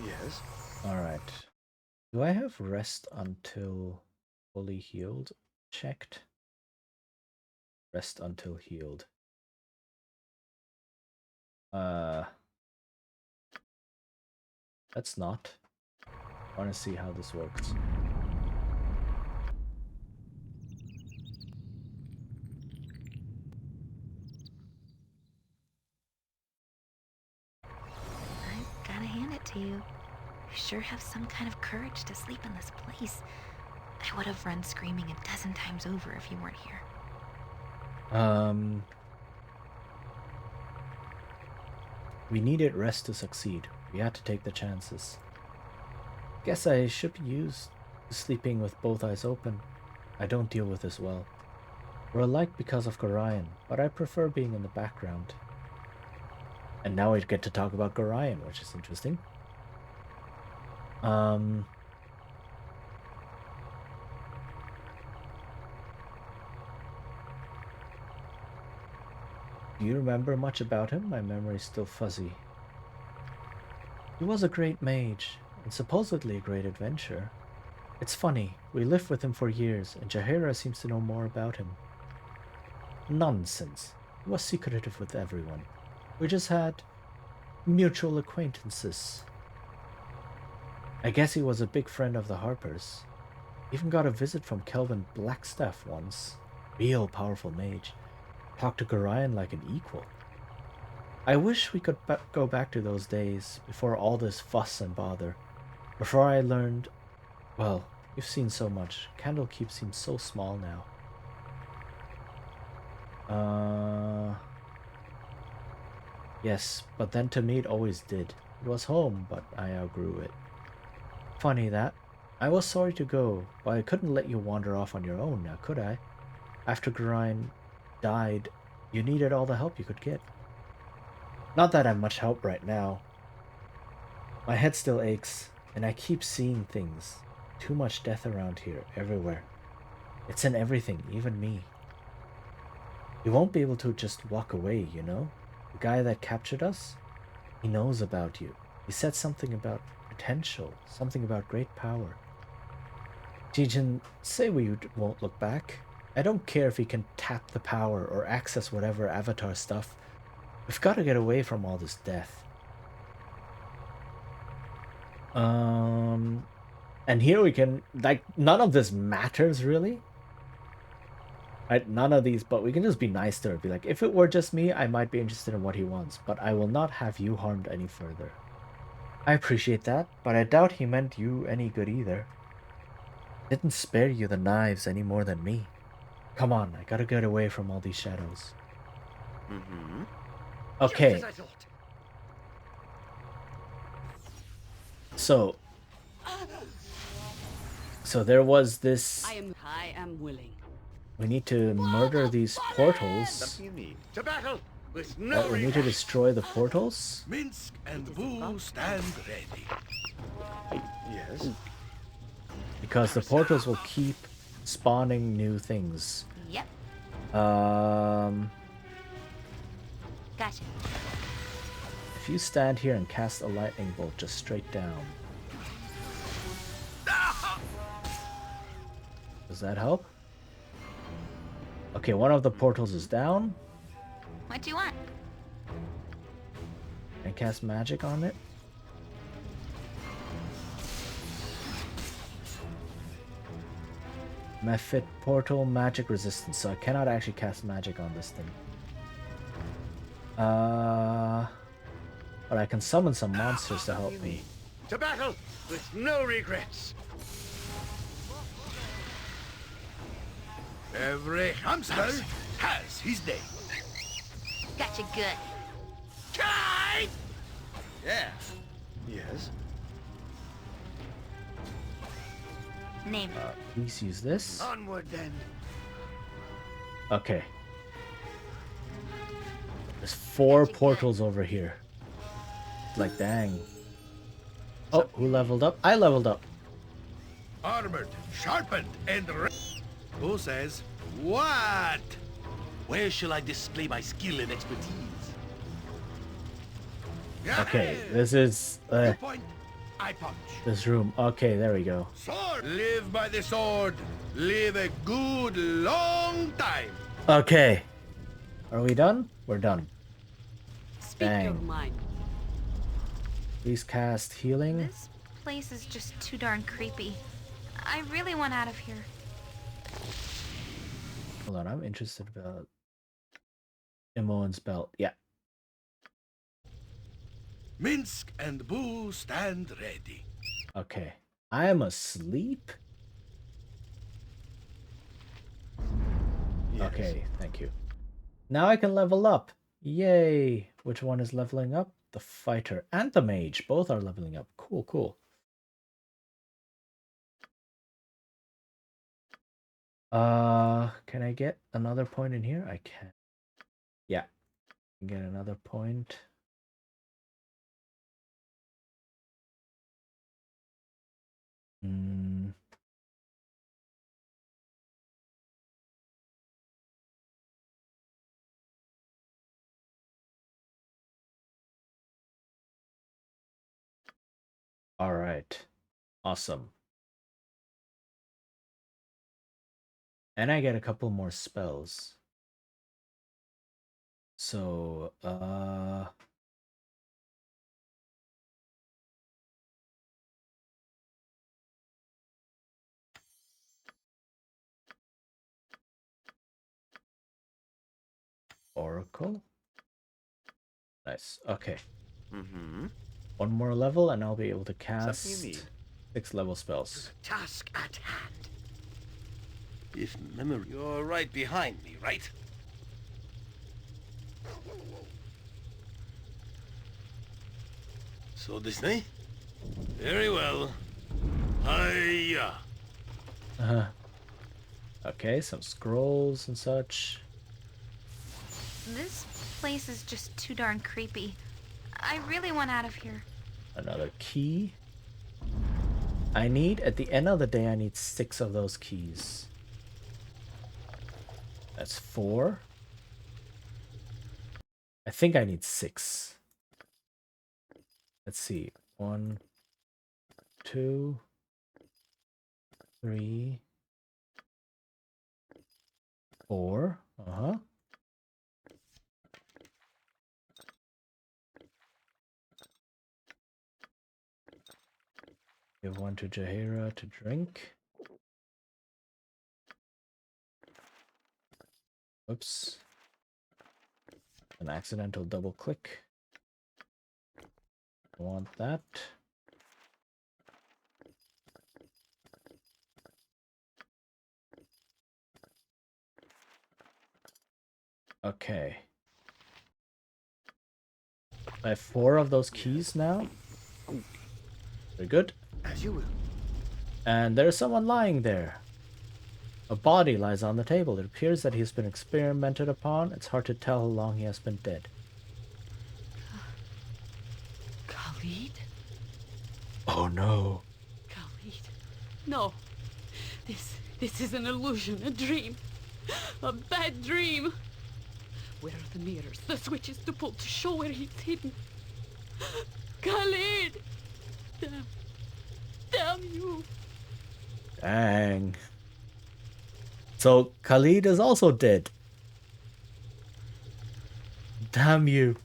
Yes. All right. Do I have rest until fully healed? Checked. Rest until healed. Let's not. I want to see how this works. I gotta hand it to you. You sure have some kind of courage to sleep in this place. I would have run screaming a dozen times over if you weren't here. We needed rest to succeed. We had to take the chances. Guess I should be used to sleeping with both eyes open. I don't deal with this well. We're alike because of Gorion, but I prefer being in the background. And now we get to talk about Gorion, which is interesting. Do you remember much about him? My memory's still fuzzy. He was a great mage, and supposedly a great adventurer. It's funny, we lived with him for years, and Jaheira seems to know more about him. Nonsense. He was secretive with everyone. We just had mutual acquaintances. I guess he was a big friend of the Harpers. Even got a visit from Kelvin Blackstaff once. Real powerful mage. Talked to Gorion like an equal. I wish we could go back to those days, before all this fuss and bother. Before I learned... Well, you've seen so much. Candlekeep seems so small now. Yes, but then to me it always did. It was home, but I outgrew it. Funny that. I was sorry to go, but I couldn't let you wander off on your own now, could I? After Gorion died, you needed all the help you could get. Not that I'm much help right now. My head still aches, and I keep seeing things. Too much death around here, everywhere. It's in everything, even me. We won't be able to just walk away, you know? The guy that captured us, he knows about you. He said something about potential, something about great power. Jijin, say we won't look back. I don't care if he can tap the power or access whatever avatar stuff. We've got to get away from all this death. And here we can, like, none of this matters really. Right, none of these, but we can just be nice to her. Be like, if it were just me, I might be interested in what he wants, but I will not have you harmed any further. I appreciate that, but I doubt he meant you any good either. Didn't spare you the knives any more than me. Come on, I gotta get away from all these shadows. Mm-hmm. Okay. Just as I thought. So there was this. I am willing. We need to murder these portals. Something you need. To battle with Right, no we need to destroy the portals. Minsk and Boo stand ready. Yes. Because the portals will keep spawning new things. Yep. Gotcha. If you stand here and cast a lightning bolt just straight down. Does that help? Okay, one of the portals is down. What do you want? Can I cast magic on it? Mephit portal magic resistance, so I cannot actually cast magic on this thing. But I can summon some monsters to help me. To battle with no regrets. Every hamster has his day. Gotcha good. Kite! Yeah. Yes. Name it. Please use this. Onward then. Okay. There's 4 portals over here. Like, dang. Oh, who leveled up? I leveled up. Armored, sharpened, and who says what? Where shall I display my skill and expertise? Okay, this is You point, I punch. this room. Okay, there we go. Sword. Live by the sword. Live a good long time. Okay. Are we done? We're done. Speak your Dang. mind. Please cast healing. This place is just too darn creepy. I really want out of here. Hold on, I'm interested about Imoen's belt. Yeah. Minsk and Boo stand ready. Okay. I am asleep? Yes. Okay, thank you. Now I can level up. Yay! Which one is leveling up? The fighter and the mage. Both are leveling up. Cool, cool. Can I get another point in here? I can. Yeah. Get another point. Hmm. All right. Awesome. And I get a couple more spells. So, Oracle. Nice. Okay. Mm-hmm. One more level and I'll be able to Something you cast need. 6 level spells. Task at hand. If memory... You're right behind me, right? So this way? Very well. Hiya! Uh-huh. Okay, some scrolls and such. This place is just too darn creepy. I really want out of here. Another key. I need, at the end of the day, I need 6 of those keys. That's 4. I think I need 6. Let's see. 1, 2, 3, 4. Uh-huh. Give 1 to Jaheira to drink. Oops. An accidental double click. I want that. Okay. I have 4 of those keys now. Very good. As you will. And there's someone lying there. A body lies on the table. It appears that he's been experimented upon. It's hard to tell how long he has been dead. Khalid? Oh no. Khalid. No. This is an illusion, a dream. A bad dream. Where are the mirrors, the switches to pull to show where he's hidden? Khalid! Damn you. Dang. So Khalid is also dead. Damn you.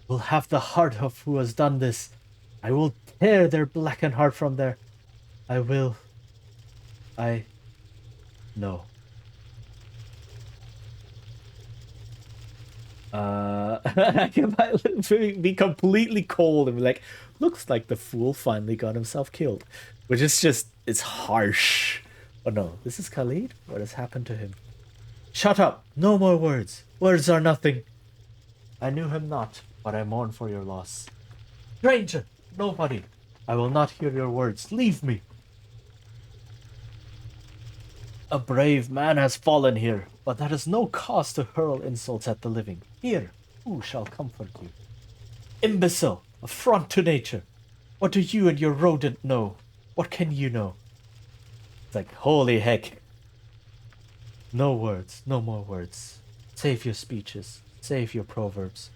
Will have the heart of who has done this. I will tear their blackened heart from there. I will. No. I can be completely cold and be like, looks like the fool finally got himself killed. Which is just, it's harsh. But no, this is Khalid. What has happened to him? Shut up! No more words. Words are nothing. I knew him not, but I mourn for your loss. Stranger! Nobody! I will not hear your words. Leave me! A brave man has fallen here, but that is no cause to hurl insults at the living. Here, who shall comfort you? Imbecile! Affront to nature! What do you and your rodent know? What can you know? It's like, holy heck. No words, no more words. Save your speeches, save your proverbs.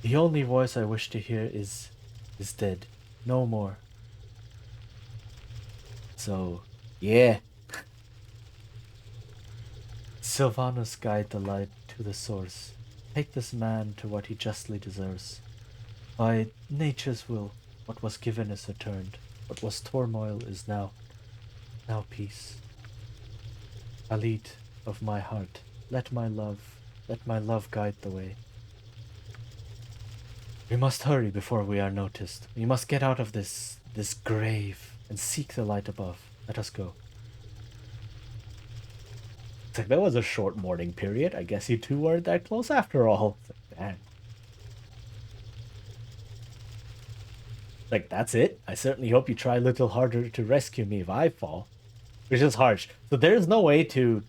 The only voice I wish to hear is dead. No more. So, yeah. Sylvanus, guide the light to the source. Take this man to what he justly deserves. By nature's will, what was given is returned. What was turmoil is now peace. Khalid of my heart, let my love guide the way. We must hurry before we are noticed. We must get out of this grave and seek the light above. Let us go. It's like, that was a short mourning period. I guess you two weren't that close after all. It's like, damn. Like, that's it? I certainly hope you try a little harder to rescue me if I fall. Which is harsh. So there's no way to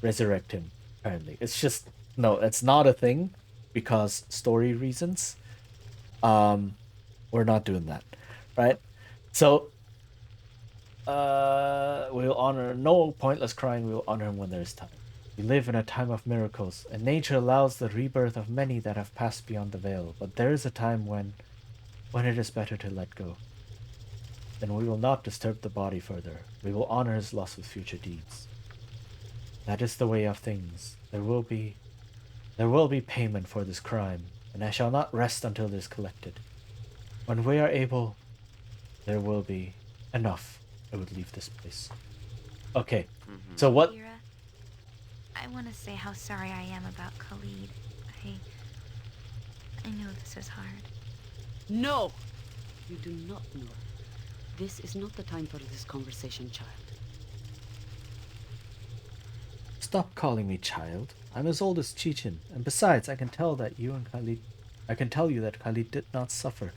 resurrect him, apparently. It's just, no, it's not a thing because story reasons. We're not doing that, right? So, we'll honor, no pointless crying, we'll honor him when there is time. We live in a time of miracles, and nature allows the rebirth of many that have passed beyond the veil, but there is a time when it is better to let go. Then we will not disturb the body further. We will honor his loss with future deeds. That is the way of things. There will be payment for this crime, and I shall not rest until it is collected. When we are able, there will be enough. I would leave this place. Okay, so what? Kira, I want to say how sorry I am about Khalid. I know this is hard. No! You do not know. This is not the time for this conversation, child. Stop calling me child. I'm as old as Chechen, and besides, I can tell you that Khalid did not suffer.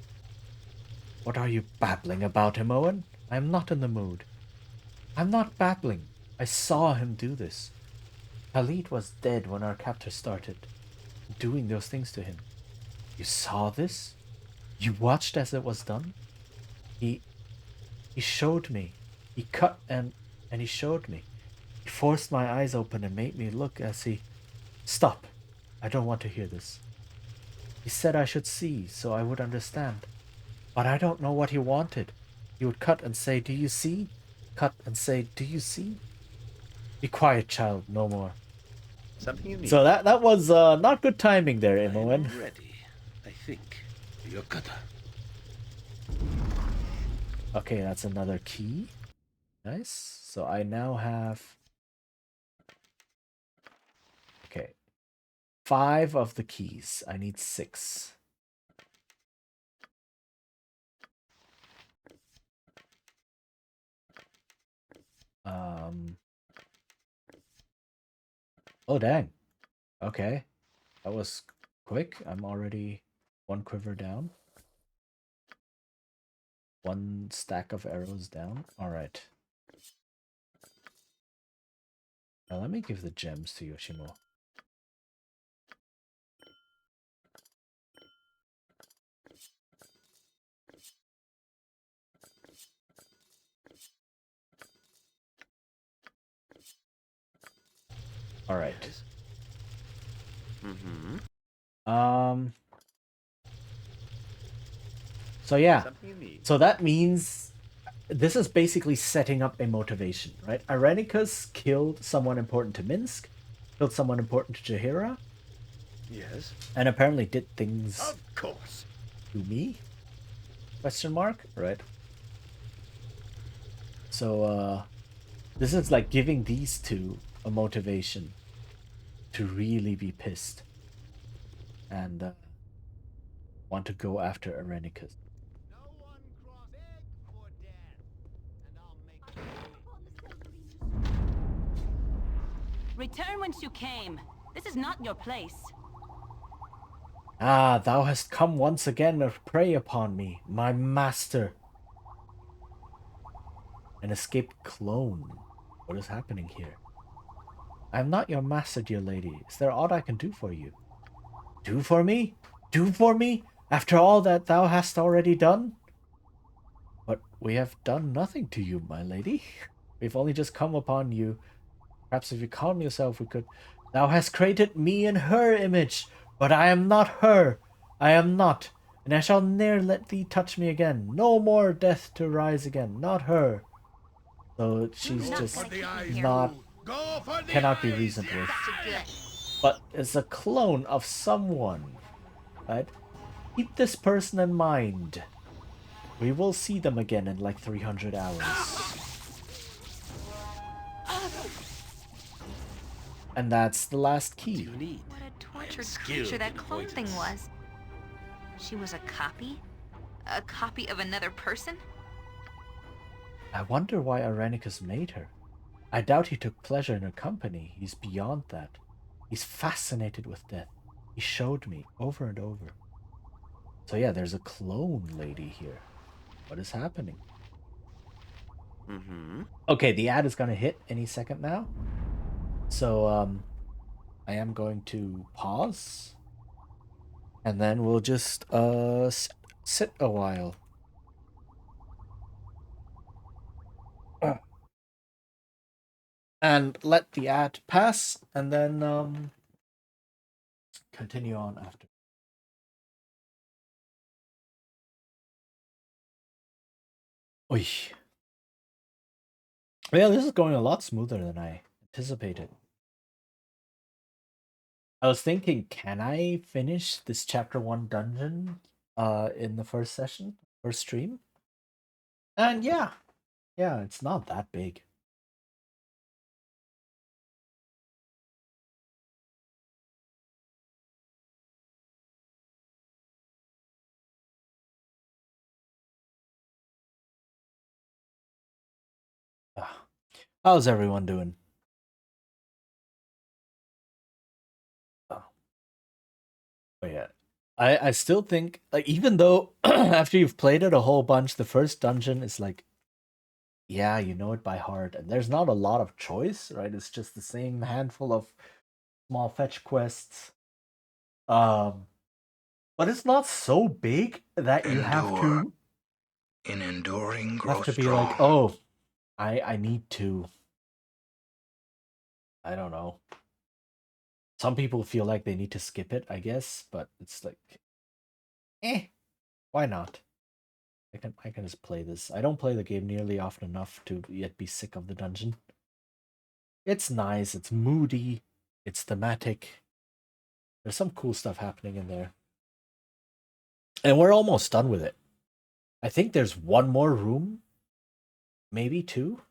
What are you babbling about him, Owen? I am not in the mood. I'm not babbling. I saw him do this. Khalid was dead when our captor started doing those things to him. You saw this? You watched as it was done? He showed me. He cut and he showed me. He forced my eyes open and made me look as he... Stop. I don't want to hear this. He said I should see, so I would understand. But I don't know what he wanted. He would cut and say, "Do you see?" Cut and say, "Do you see?" Be quiet, child, no more. Something you need? So that was not good timing there, Imoen. I'm ready, I think. Your cutter. Okay, that's another key. Nice. So I now have... Okay. 5 of the keys. I need 6. Oh, dang. Okay. That was quick. I'm already 1 quiver down. 1 stack of arrows down. Alright. Now let me give the gems to Yoshimo. Alright. Yes. Mm-hmm. So yeah. Something you need. So that means this is basically setting up a motivation, right? Irenicus killed someone important to Minsk, killed someone important to Jahira, Yes. and apparently did things Of course. to me? Question mark? Right. So this is like giving these two a motivation to really be pissed and want to go after Irenicus. Return whence you came. This is not your place. Ah, thou hast come once again to prey upon me, my master. An escaped clone. What is happening here? I am not your master, dear lady. Is there aught I can do for you? Do for me? Do for me? After all that thou hast already done? But we have done nothing to you, my lady. We've only just come upon you. Perhaps if you calm yourself, we could... Thou hast created me in her image, but I am not her. I am not, and I shall ne'er let thee touch me again. No more death to rise again, not her. So she's just not... cannot be reasoned with. But is a clone of someone, right? Keep this person in mind. We will see them again in like 300 hours. And that's the last key. What a tortured creature that clone thing was. She was a copy? A copy of another person? I wonder why Irenicus made her. I doubt he took pleasure in her company. He's beyond that. He's fascinated with death. He showed me over and over. So yeah, there's a clone lady here. What is happening? Okay, the ad is gonna hit any second now. So I am going to pause. And then we'll just sit a while. And let the ad pass, and then continue on after. Oy. Yeah, this is going a lot smoother than I anticipated. I was thinking, can I finish this chapter 1 dungeon in the first session, first stream? And yeah, it's not that big. How's everyone doing? Oh yeah. I still think, like, even though after you've played it a whole bunch, the first dungeon is like, yeah, you know it by heart, and there's not a lot of choice, right? It's just the same handful of small fetch quests. But it's not so big that you have to in enduring have to be strong. like, oh, I need to, I don't know. Some people feel like they need to skip it, I guess, but it's like, Why not? I can just play this. I don't play the game nearly often enough to yet be sick of the dungeon. It's nice, it's moody, it's thematic. There's some cool stuff happening in there. And we're almost done with it. I think there's one more room, maybe two,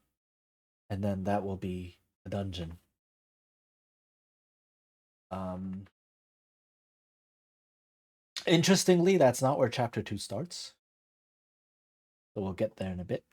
and then that will be a dungeon. Interestingly, that's not where chapter 2 starts. So we'll get there in a bit.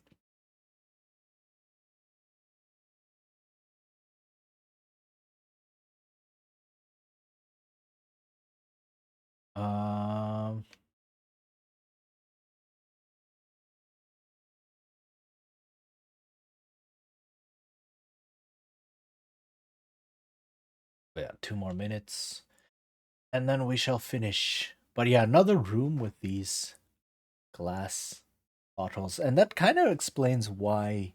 Yeah, 2 more minutes. And then we shall finish. But yeah, another room with these glass bottles. And that kind of explains why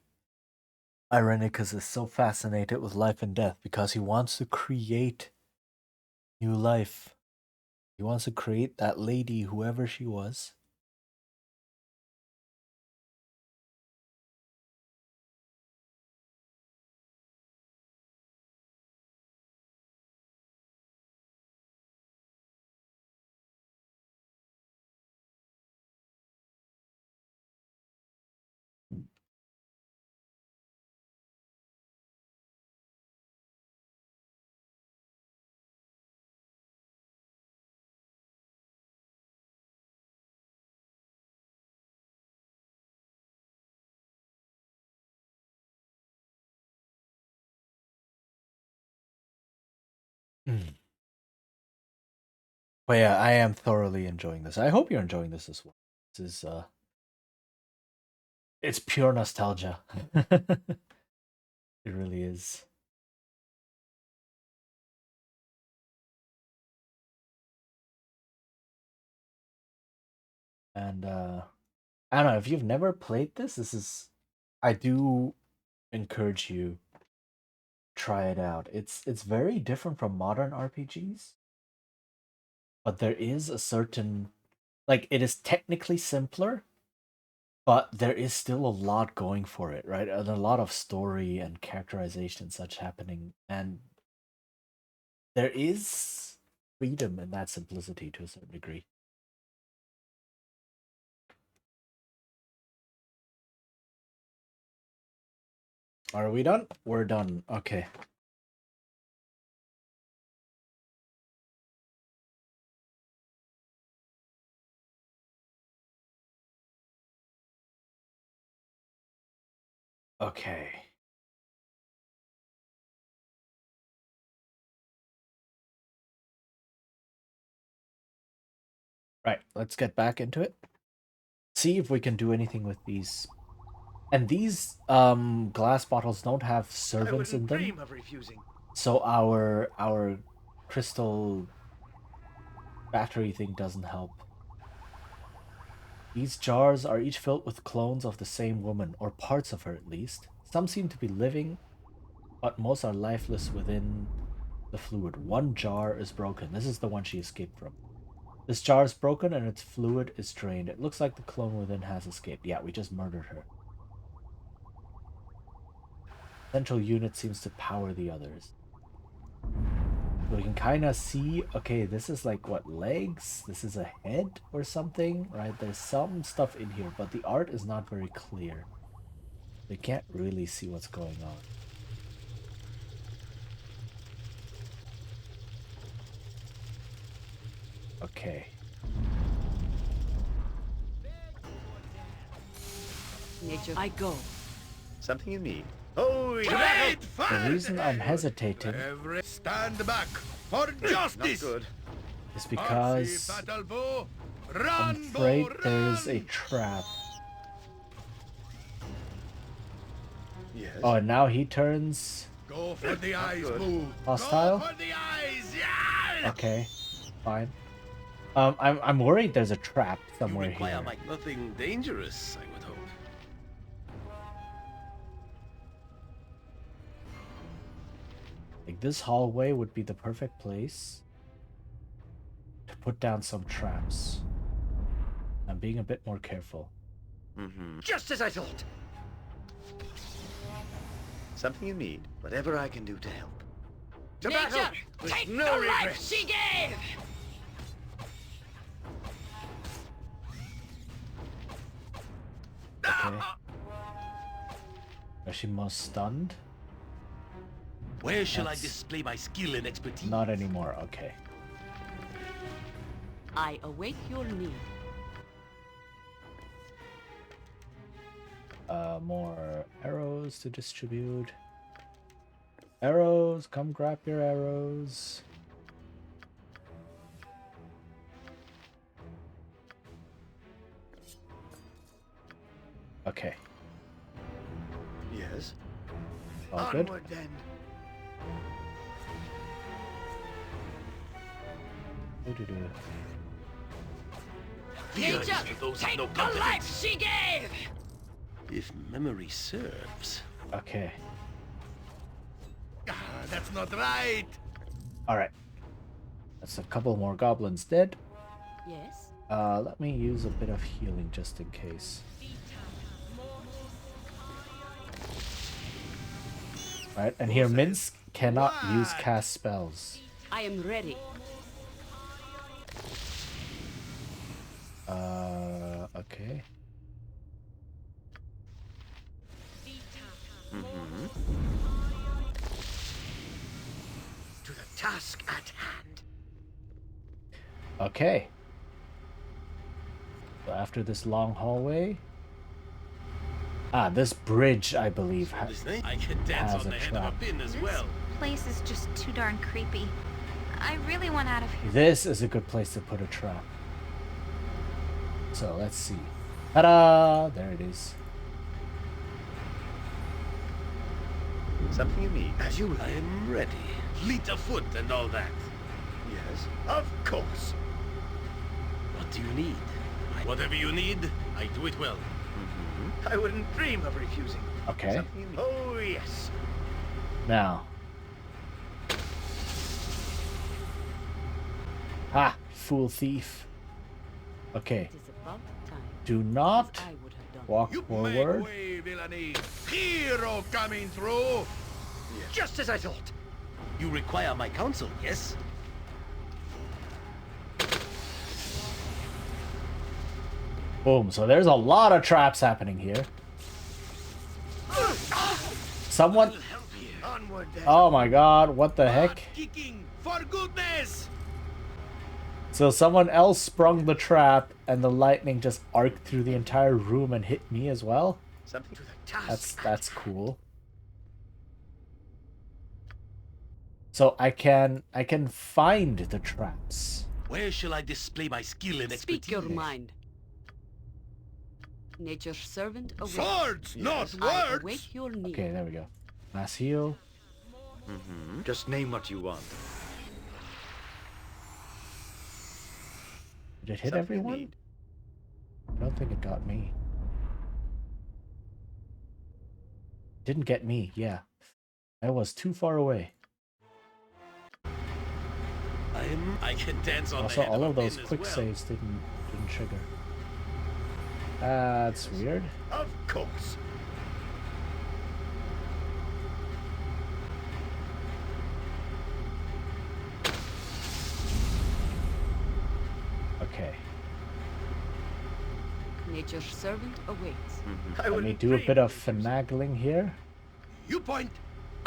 Irenicus is so fascinated with life and death, because he wants to create new life. He wants to create that lady, whoever she was. But yeah, I am thoroughly enjoying this. I hope you're enjoying this as well. This is it's pure nostalgia. It really is. And I don't know if you've never played this. I do encourage you try it out. It's very different from modern RPGs, but there is a certain it is technically simpler, but there is still a lot going for it, right? And a lot of story and characterization and such happening, and there is freedom in that simplicity to a certain degree. Are we done? We're done. Okay. Okay. Right, let's get back into it. See if we can do anything with these. And these glass bottles don't have servants in them. Dream of refusing. So our crystal battery thing doesn't help. These jars are each filled with clones of the same woman, or parts of her at least. Some seem to be living, but most are lifeless within the fluid. One jar is broken. This is the one she escaped from. This jar is broken and its fluid is drained. It looks like the clone within has escaped. Yeah, we just murdered her. Central unit seems to power the others. So we can kind of see, okay, this is like what, legs? This is a head or something, right? There's some stuff in here, but the art is not very clear. They can't really see what's going on. Okay. Nature, I go. Something in me. Oh, The reason I'm hesitating Stand back for justice. Not good. is because I'm afraid there's a trap. Yes. Oh, and now he turns Go for the eyes, move. hostile. Go for the eyes, yeah. Okay, fine. I'm worried there's a trap somewhere here. Nothing dangerous, I would hope. Like this hallway would be the perfect place to put down some traps. I'm being a bit more careful. Just as I thought. Something you need, whatever I can do to help. To battle Nature, with take no the life regrets. she gave! Okay. Is she more stunned? Where shall I That's- display my skill and expertise? Not anymore, okay. I await your need. More arrows to distribute. Arrows, come grab your arrows. Okay. Yes. All good. Onward then. Doo-doo-doo. Fear is Nature, for those with take no the confidence. life she gave! If memory serves. Okay. That's not right. Alright. That's a couple more goblins dead. Yes? Let me use a bit of healing just in case. Right, and here Minsk cannot use cast spells. I am ready. Okay. To the task at hand. Okay. So after this long hallway... Ah, this bridge, I believe, I can dance has on a the head of a trap. pin as This well. place is just too darn creepy. I really want out of here. This is a good place to put a trap. So, let's see. Ta-da! There it is. Something you need, as you will. I am ready. Fleet of foot and all that. Yes, of course. What do you need? Whatever you need, I do it well. I wouldn't dream of refusing. Okay. Something you need. Oh, yes. Now. Ah, fool thief. Okay. It is about time. Do not I would have done. walk You make forward. way, villainy. Hero coming through. Just as I thought. You require my counsel, yes? Boom. So there's a lot of traps happening here. Someone... Onward then. Oh my god, what the heck? Kicking for goodness. So someone else sprung the trap and the lightning just arced through the entire room and hit me as well? Something to the task. That's cool. So I can find the traps. Where shall I display my skill and expertise? Speak your mind. Nature's servant awaits. Swords, not I words. await your need. Okay, there we go. Mass heal. Just name what you want. Did it hit Something you everyone? need. I don't think it got me. Didn't get me, yeah. I was too far away. I can dance on Also, the head all of of a those pin as quick well. saves didn't trigger. That's weird. Of course. Okay. Nature's servant awaits. I Let me wouldn't do a dream bit of refusing. finagling here. You point.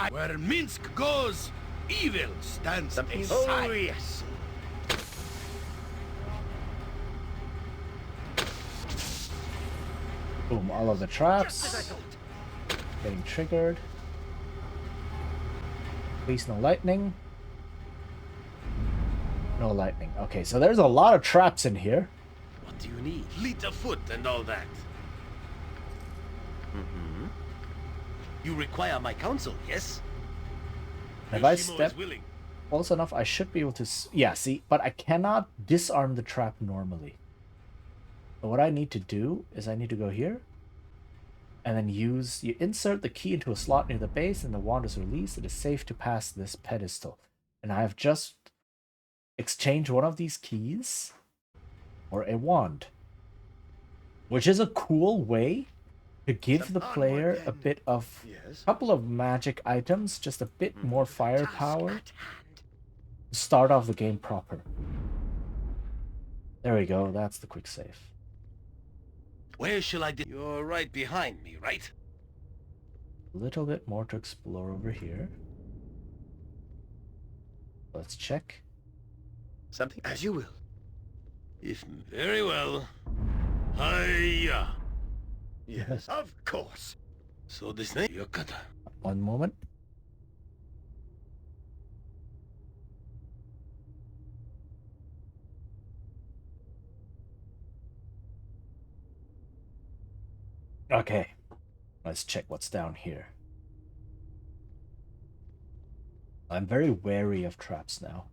Where Minsk goes, evil stands Something. aside. Oh, yes. Boom, all of the Just as I traps thought. getting triggered. Please no lightning. No lightning. Okay, so there's a lot of traps in here. What do you need? Fleet of foot and all that. You require my counsel, yes? If I Yoshimo step is willing. close enough, I should be able to... Yeah, see, but I cannot disarm the trap normally. So what I need to do is I need to go here. And then use... You insert the key into a slot near the base and the wand is released. It is safe to pass this pedestal. And I have just exchanged one of these keys for a wand. which is a cool way to give Some the player onward a then. bit of Yes. couple of magic items, just a bit more Task firepower at hand. to start off the game proper. There we go, that's the quick save. Where shall I... You're right behind me, right? A little bit more to explore over here. Let's check. Something as you will. If... Very well. Hiya! Yes, of course. So this name... Yokata. One moment. Okay, let's check what's down here. I'm very wary of traps now.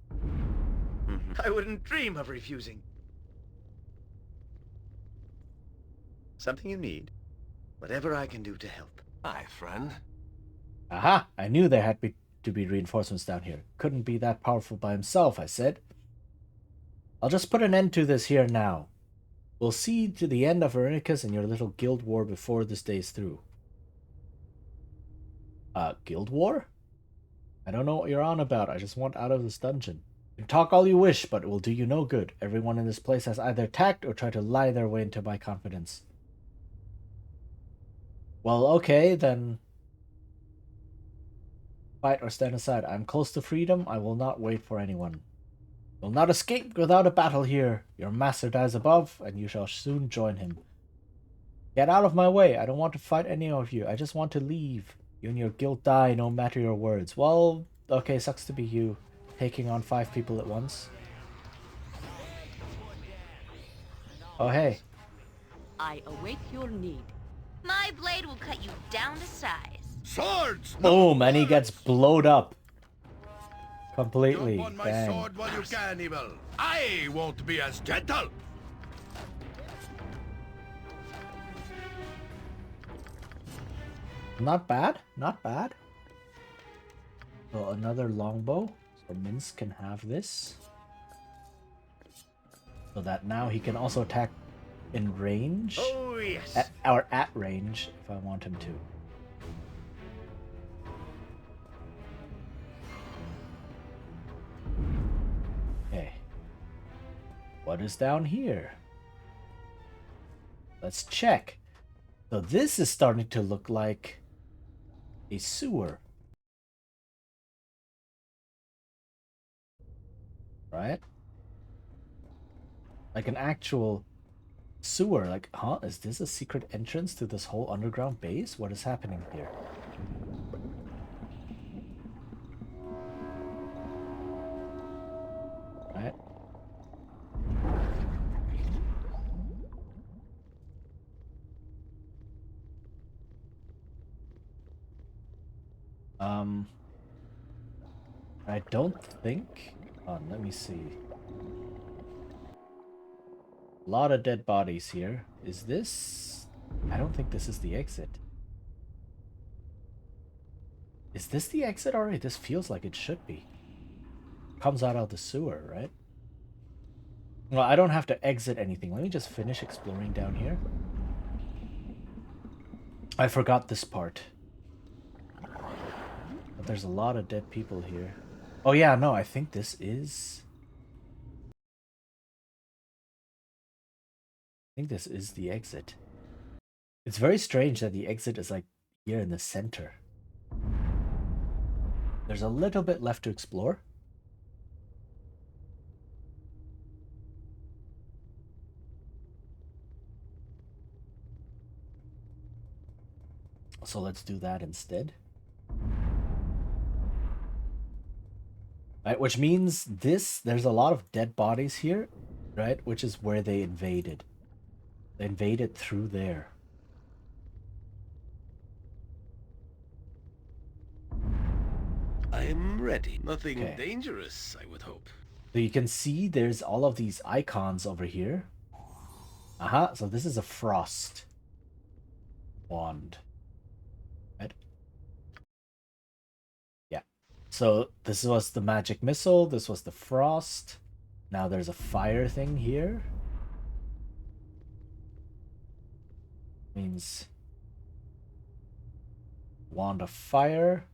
I wouldn't dream of refusing. Something you need. Whatever I can do to help. Hi, friend. Aha! I knew there had to be reinforcements down here. Couldn't be that powerful by himself, I said. I'll just put an end to this here now. We'll see to the end of Veronicus and your little guild war before this day's through. Guild war? I don't know what you're on about. I just want out of this dungeon. You can talk all you wish, but it will do you no good. Everyone in this place has either attacked or tried to lie their way into my confidence. Well, okay, then... Fight or stand aside. I'm close to freedom. I will not wait for anyone. You'll not escape without a battle here. Your master dies above, and you shall soon join him. Get out of my way. I don't want to fight any of you. I just want to leave. You and your guild die, no matter your words. Well, okay, sucks to be you. Taking on 5 people at once. Oh, hey. I await your need. My blade will cut you down to size. Swords! Boom, and he gets blowed up. Completely. Jump on my Bang. sword while you can, Evil. I won't be as gentle. Not bad, not bad. So another longbow. So Minsk can have this. So that now he can also attack in range. Oh, yes. Or at range, if I want him to. Okay. What is down here? Let's check. So this is starting to look like a sewer. Right? Like an actual sewer. Like, huh? Is this a secret entrance to this whole underground base? What is happening here? Right? I don't think... let me see. A lot of dead bodies here. Is this... I don't think this is the exit. Is this the exit already? This feels like it should be. Comes out of the sewer, right? Well, I don't have to exit anything. Let me just finish exploring down here. I forgot this part. But there's a lot of dead people here. Oh yeah, no, I think this is... I think this is the exit. It's very strange that the exit is like here in the center. There's a little bit left to explore. So let's do that instead. Right, which means there's a lot of dead bodies here, right? Which is where they invaded. They invaded through there. I'm ready. Nothing dangerous, I would hope. So you can see there's all of these icons over here. Aha, so this is a frost wand. Right? Yeah. So this was the magic missile, this was the frost. Now there's a fire thing here. Means Wand of Fire.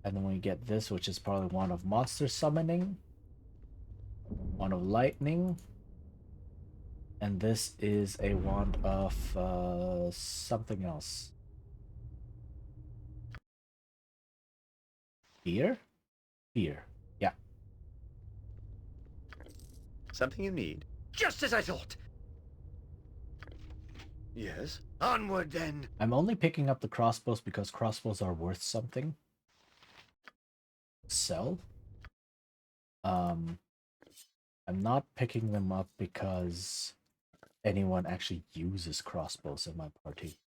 And then we get this, which is probably Wand of Monster Summoning. Wand of Lightning. And this is a Wand of something else. Fear? Fear. Yeah. Something you need? Just as I thought! Yes? Onward, then! I'm only picking up the crossbows because crossbows are worth something. Sell. I'm not picking them up because anyone actually uses crossbows in my party.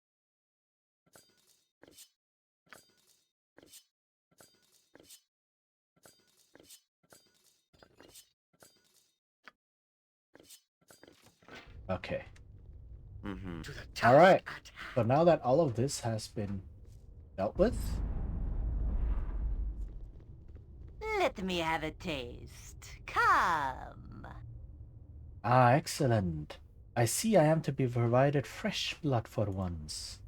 Okay. All right. So now that all of this has been dealt with, Let me have a taste. Come. ah, excellent. I see I am to be provided fresh blood for once.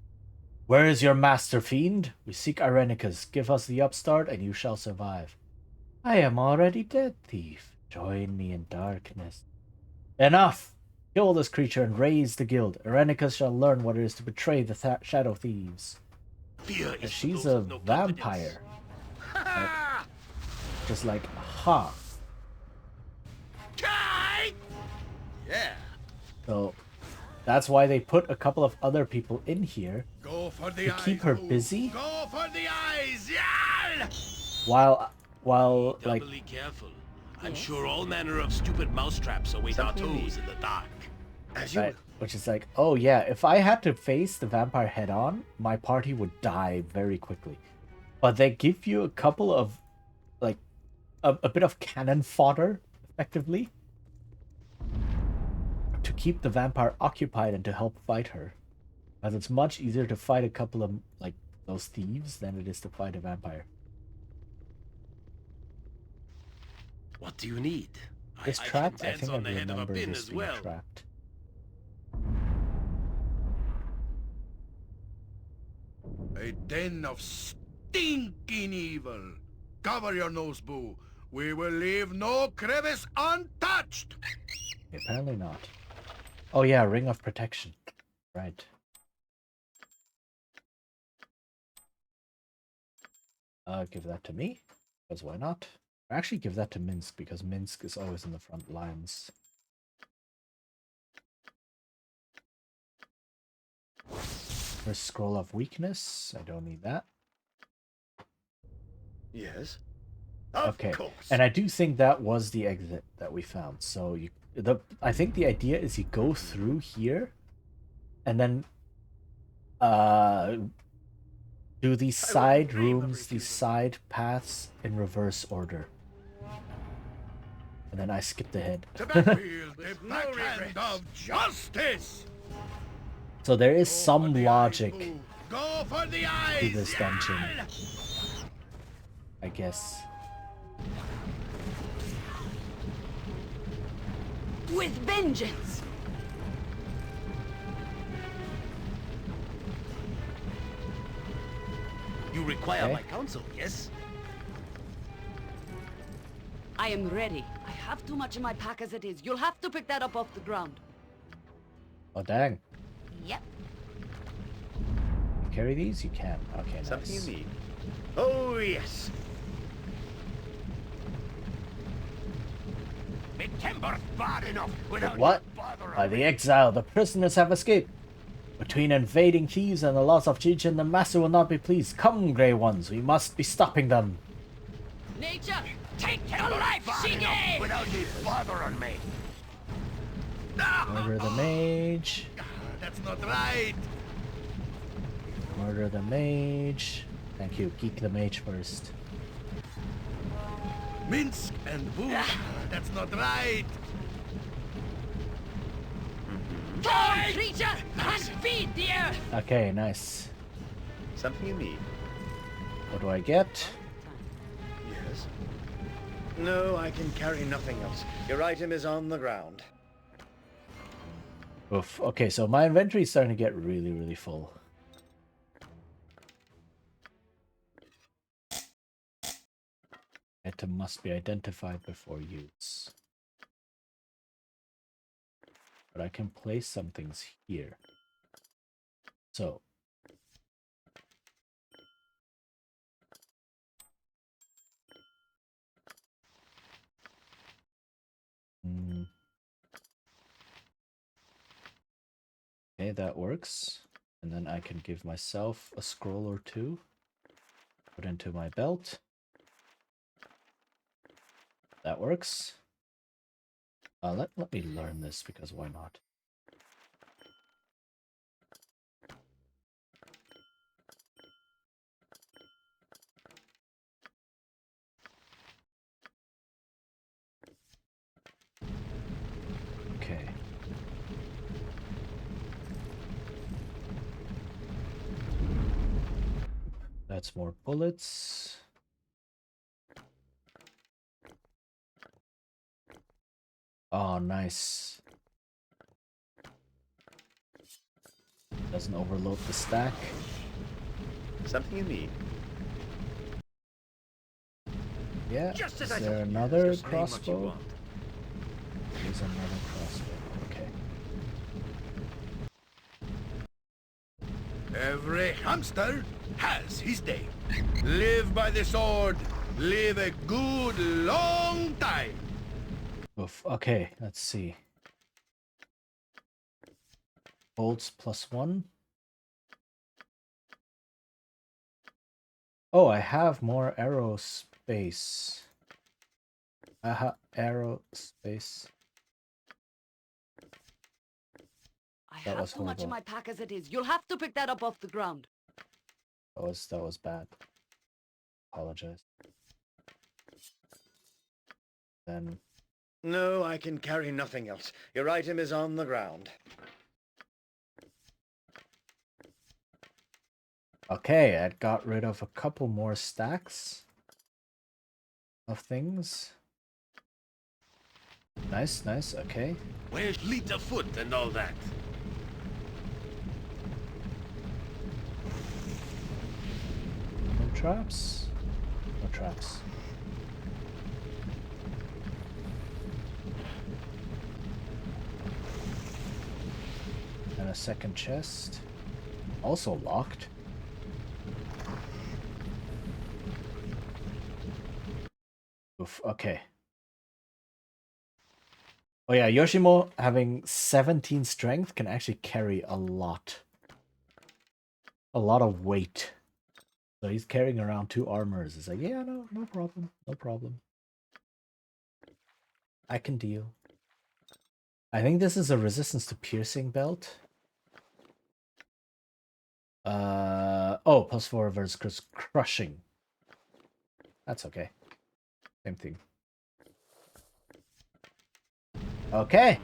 Where is your master, fiend? We seek Irenicus. Give us the upstart, and you shall survive. I am already dead, thief. Join me in darkness. Enough! Kill this creature and raise the guild. Irenicus shall learn what it is to betray the Shadow Thieves. Fear is She's for those a with no vampire. Right? Just like, ha. Yeah. So that's why they put a couple of other people in here Go for the to keep her busy. Go for the eyes! Yeah! While Be like doubly careful. I'm sure all manner of stupid mousetraps await our toes in the dark. As you... Right, which is like, oh yeah, if I had to face the vampire head on, my party would die very quickly. But they give you a couple of, like, a bit of cannon fodder, effectively, to keep the vampire occupied and to help fight her. As it's much easier to fight a couple of, like, those thieves than it is to fight a vampire. What do you need? This I trapped? can I dance think I on the head of a remember pin this as being well. trapped. A den of stinking evil. Cover your nose, boo. We will leave no crevice untouched. Apparently not. Oh yeah, Ring of Protection. Right. Give that to me, because why not? Or actually give that to Minsk, because Minsk is always in the front lines. First Scroll of Weakness. I don't need that. Yes? Okay, and I do think that was the exit that we found. So I think the idea is you go through here, and then do these side rooms, these side paths in reverse order. And then I skipped ahead. To backfield the backhand of justice. So there is some logic Go for the eyes. to this dungeon, I guess. With vengeance! You require Okay. my counsel, yes? I am ready. I have too much in my pack as it is. You'll have to pick that up off the ground. Oh dang. Yep. You carry these? You can. Okay, nice. Something you need? Oh, yes. Me timber's bad enough without What? you bothering By the exile, the prisoners have escaped. Between invading thieves and the loss of Jijin, the master will not be pleased. Come, Grey Ones, we must be stopping them. Nature, Take the life she gave! without you bothering me. Murder the mage. That's not right. Murder the mage. Thank you. Geek the mage first. Minsk and Boo. That's not right. Turn, creature, and feed the earth! Okay, nice. Something you need? What do I get? Yes. No, I can carry nothing else. Your item is on the ground. Oof. Okay, so my inventory is starting to get really, really full. Item must be identified before use. But I can place some things here. So. Okay, that works. And then I can give myself a scroll or two. Put into my belt. That works. Let me learn this, because why not? Okay. That's more bullets. Oh, nice. Doesn't overload the stack. Something you need. Yeah. Just Is as I there thought. another Just name what you crossbow? want. There's another crossbow. Okay. Every hamster has his day. Live by the sword. Live a good long time. Oof. Okay, let's see. Bolts +1. Oh, I have more aerospace. Aerospace. I That have was too much in horrible. my pack as it is. You'll have to pick that up off the ground. That was bad. Apologize. Then. No, I can carry nothing else. Your item is on the ground. Okay, I got rid of a couple more stacks of things. Nice, nice, okay. Where's fleet of foot and all that? No traps? No traps. And a second chest. Also locked. Oof, okay. Oh yeah, Yoshimo having 17 strength can actually carry a lot. A lot of weight. So he's carrying around 2 armors. It's like, yeah, no problem. No problem. I can deal. I think this is a resistance to piercing belt. Oh, +4 versus crushing. That's okay. Same thing. Okay.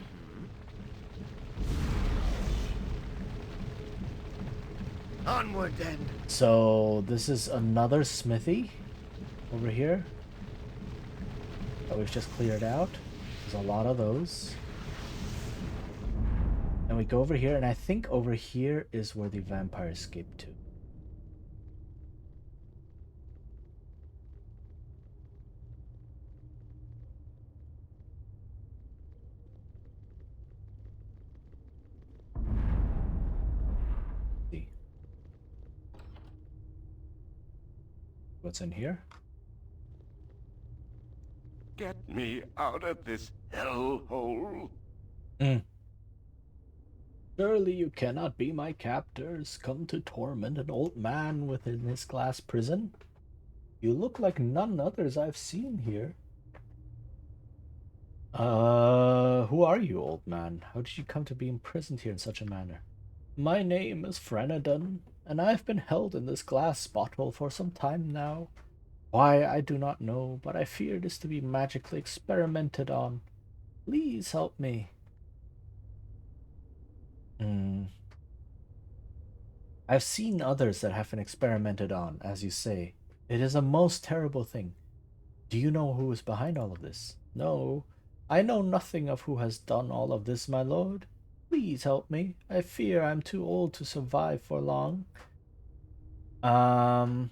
Onward then. So this is another smithy over here that we've just cleared out. There's a lot of those. And we go over here, and I think over here is where the vampire escaped to. See. What's in here? Get me out of this hellhole. Surely you cannot be my captors, come to torment an old man within his glass prison. You look like none others I've seen here. Who are you, old man? How did you come to be imprisoned here in such a manner? My name is Frenadon, and I've been held in this glass bottle for some time now. Why, I do not know, but I fear this to be magically experimented on. Please help me. I've seen others that have been experimented on, as you say. It is a most terrible thing. Do you know who is behind all of this? No, I know nothing of who has done all of this, my lord. Please help me. I fear I'm too old to survive for long. And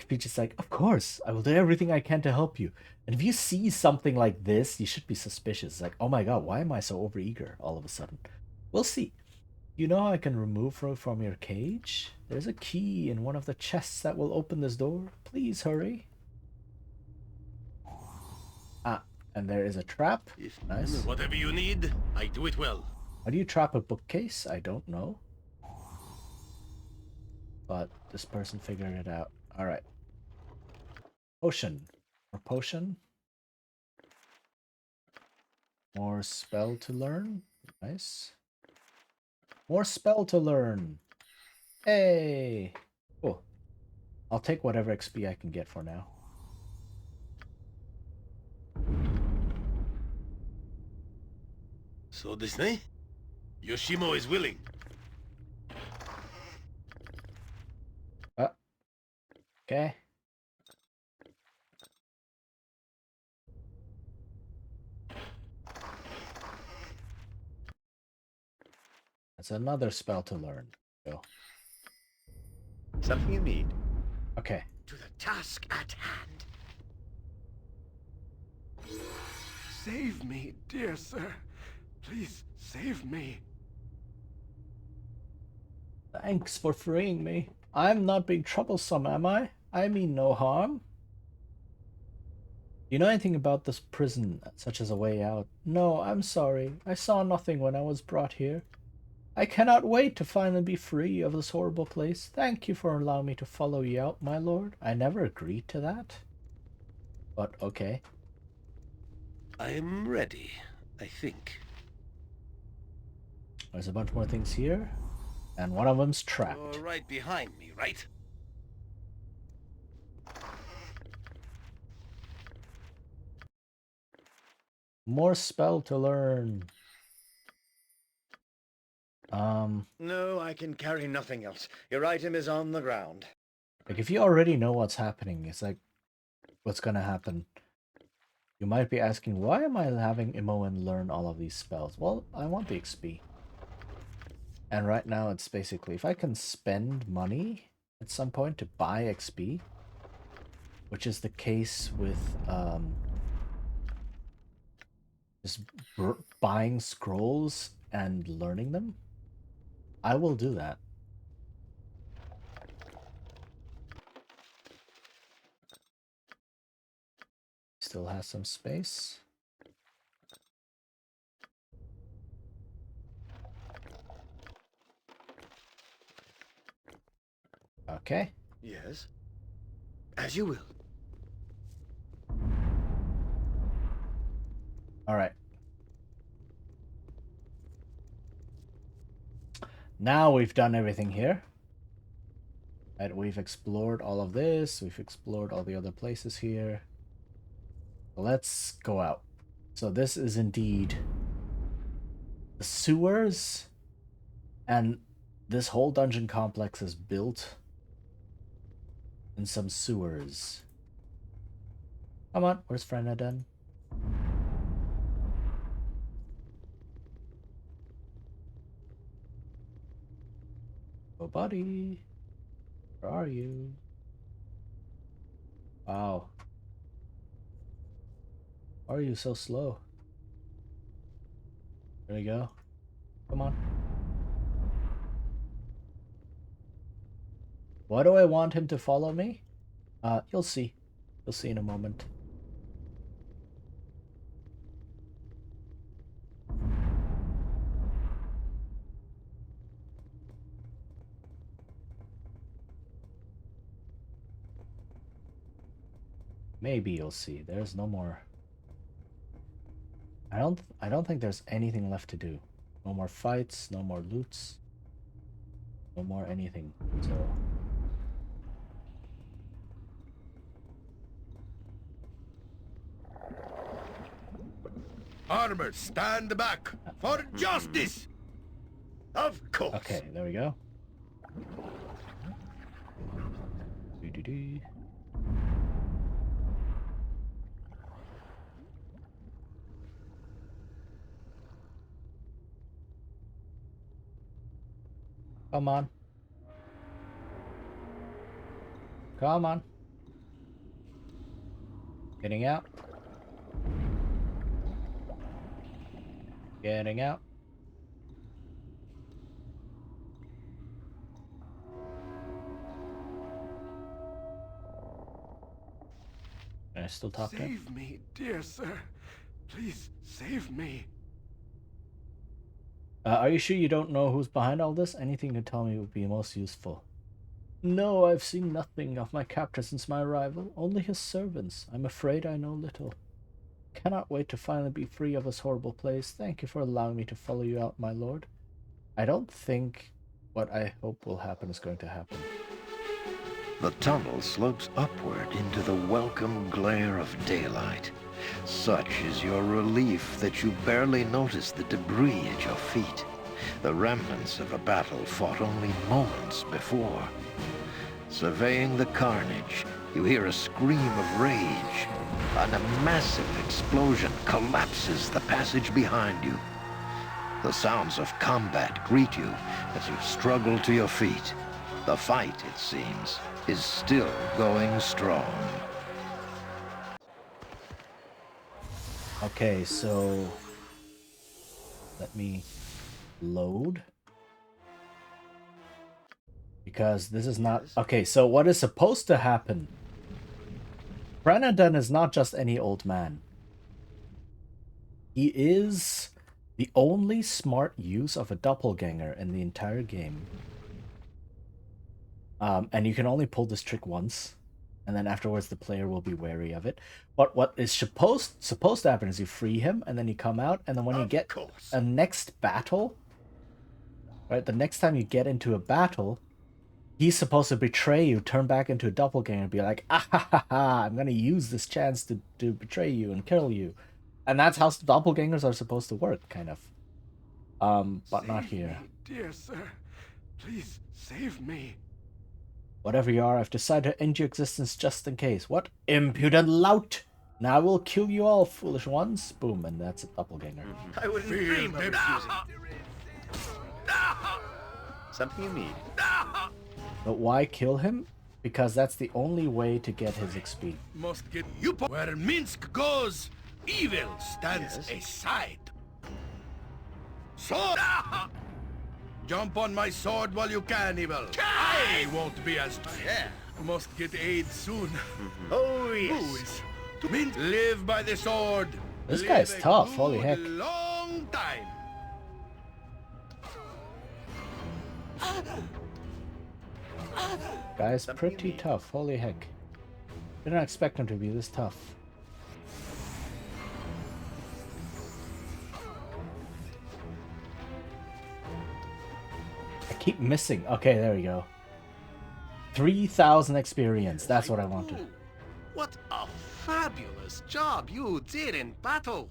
Peach is like, of course, I will do everything I can to help you. And if you see something like this, you should be suspicious. Like, oh my god, why am I so overeager all of a sudden? We'll see. You know how I can remove her from your cage? There's a key in one of the chests that will open this door. Please hurry. Ah, and there is a trap. Nice. Whatever you need, I do it well. How do you trap a bookcase? I don't know. But this person figured it out. Alright. Potion. More potion. More spell to learn. Nice. More spell to learn. Hey! Cool. I'll take whatever XP I can get for now. So this night, Yoshimo is willing. Okay. That's another spell to learn. Go. Something you need? Okay. To the task at hand. Save me, dear sir. Please save me. Thanks for freeing me. I'm not being troublesome, am I? I mean no harm. Do you know anything about this prison, such as a way out? No, I'm sorry. I saw nothing when I was brought here. I cannot wait to finally be free of this horrible place. Thank you for allowing me to follow you out, my lord. I never agreed to that. But okay. I am ready, I think. There's a bunch more things here. And one of them's trapped. You're right behind me, right? More spell to learn. No, I can carry nothing else. Your item is on the ground. Like, if you already know what's happening, it's like, what's gonna happen? You might be asking, why am I having Imoen learn all of these spells? Well, I want the XP. And right now, it's basically, if I can spend money at some point to buy XP, which is the case with, just buying scrolls and learning them, I will do that. Still has some space. Okay. Yes. As you will. All right. Now we've done everything here. Right, we've explored all of this. We've explored all the other places here. Let's go out. So this is indeed the sewers, and this whole dungeon complex is built in some sewers. Come on, where's Frenadon? Oh, buddy. Where are you? Wow. Why are you so slow? There we go. Come on. Why do I want him to follow me? You'll see. You'll see in a moment. Maybe you'll see. There's no more. I don't think there's anything left to do. No more fights, no more loots. No more anything. So Armored, stand back for justice. Of course. okay, there we go. Doo-doo-doo. Come on. Come on. Getting out. Getting out. Can I still talk to him? Save me, dear sir. Please save me. Are you sure you don't know who's behind all this? Anything you can tell me would be most useful. No, I've seen nothing of my captor since my arrival. Only his servants. I'm afraid I know little. Cannot wait to finally be free of this horrible place. Thank you for allowing me to follow you out, my lord. I don't think what I hope will happen is going to happen. The tunnel slopes upward into the welcome glare of daylight. Such is your relief that you barely notice the debris at your feet, the remnants of a battle fought only moments before. Surveying the carnage, you hear a scream of rage, and a massive explosion collapses the passage behind you. The sounds of combat greet you as you struggle to your feet. The fight, it seems, is still going strong. Okay, so let me load. Because this is not... Okay, so what is supposed to happen? Branadon is not just any old man. He is the only smart use of a doppelganger in the entire game. And you can only pull this trick once, and then afterwards the player will be wary of it. But what is supposed to happen is you free him, and then you come out, and then when you get a next battle, right, the next time you get into a battle, he's supposed to betray you, turn back into a doppelganger, and be like, ah ha ha ha, I'm gonna use this chance to betray you and kill you. And that's how doppelgangers are supposed to work, kind of. But not here. Me, dear sir, please save me. Whatever you are, I've decided to end your existence just in case. What impudent lout! Now I will kill you all, foolish ones. Boom, and that's a doppelganger. I wouldn't dream of refusing. Something you need. But why kill him? Because that's the only way to get his XP. Must get you where Minsk goes. Evil stands aside. Sword! Jump on my sword while you can, evil. I won't be as... Yeah. Must get aid soon. Oh, yes. Who is to Minsk? Live by the sword. This guy's tough, holy heck. Long time. Guy's pretty tough, holy heck. Did not expect him to be this tough. I keep missing. Okay, there we go. 3,000 experience. That's what I wanted. What a fabulous job you did in battle.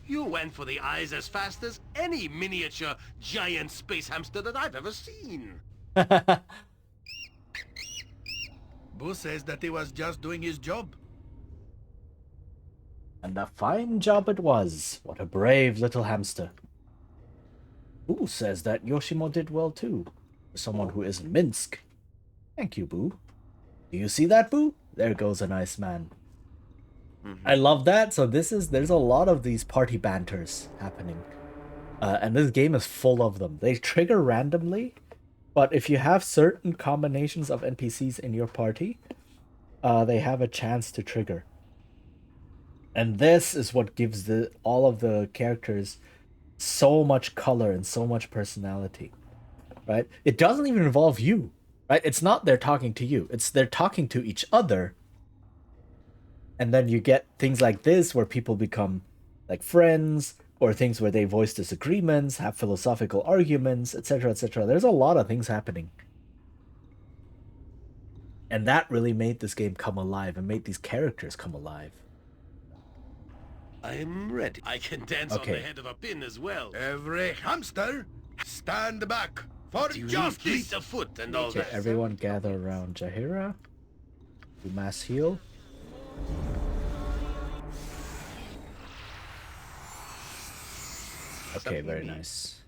You went for the eyes as fast as any miniature giant space hamster that I've ever seen. Boo says that he was just doing his job. And a fine job it was. What a brave little hamster. Boo says that Yoshimo did well too. For someone who isn't Minsk. Thank you, Boo. Do you see that, Boo? There goes a nice man. I love that. So there's a lot of these party banters happening. And this game is full of them. They trigger randomly, but if you have certain combinations of NPCs in your party, they have a chance to trigger. And this is what gives all of the characters so much color and so much personality, right? It doesn't even involve you, right? It's not they're talking to you. It's they're talking to each other. And then you get things like this where people become like friends, or things where they voice disagreements, have philosophical arguments, etc., etc. There's a lot of things happening. And that really made this game come alive and made these characters come alive. I'm ready. I can dance on the head of a pin as well. Every hamster, stand back for Do you justice. fleet of foot and all Okay, that. everyone gather around Jaheira. Do mass heal. Okay, very nice.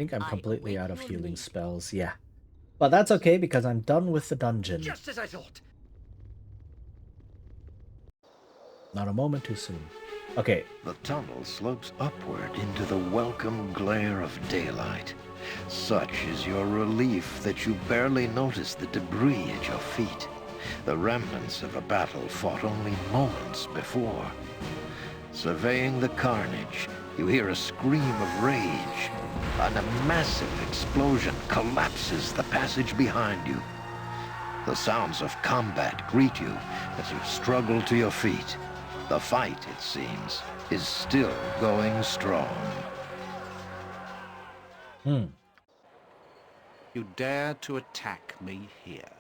think I'm completely out of healing spells, yeah. But that's okay, because I'm done with the dungeon. Just as I thought. Not a moment too soon. Okay. The tunnel slopes upward into the welcome glare of daylight. Such is your relief that you barely notice the debris at your feet, the remnants of a battle fought only moments before. Surveying the carnage, you hear a scream of rage, and a massive explosion collapses the passage behind you. The sounds of combat greet you as you struggle to your feet. The fight, it seems, is still going strong. You dare to attack me here.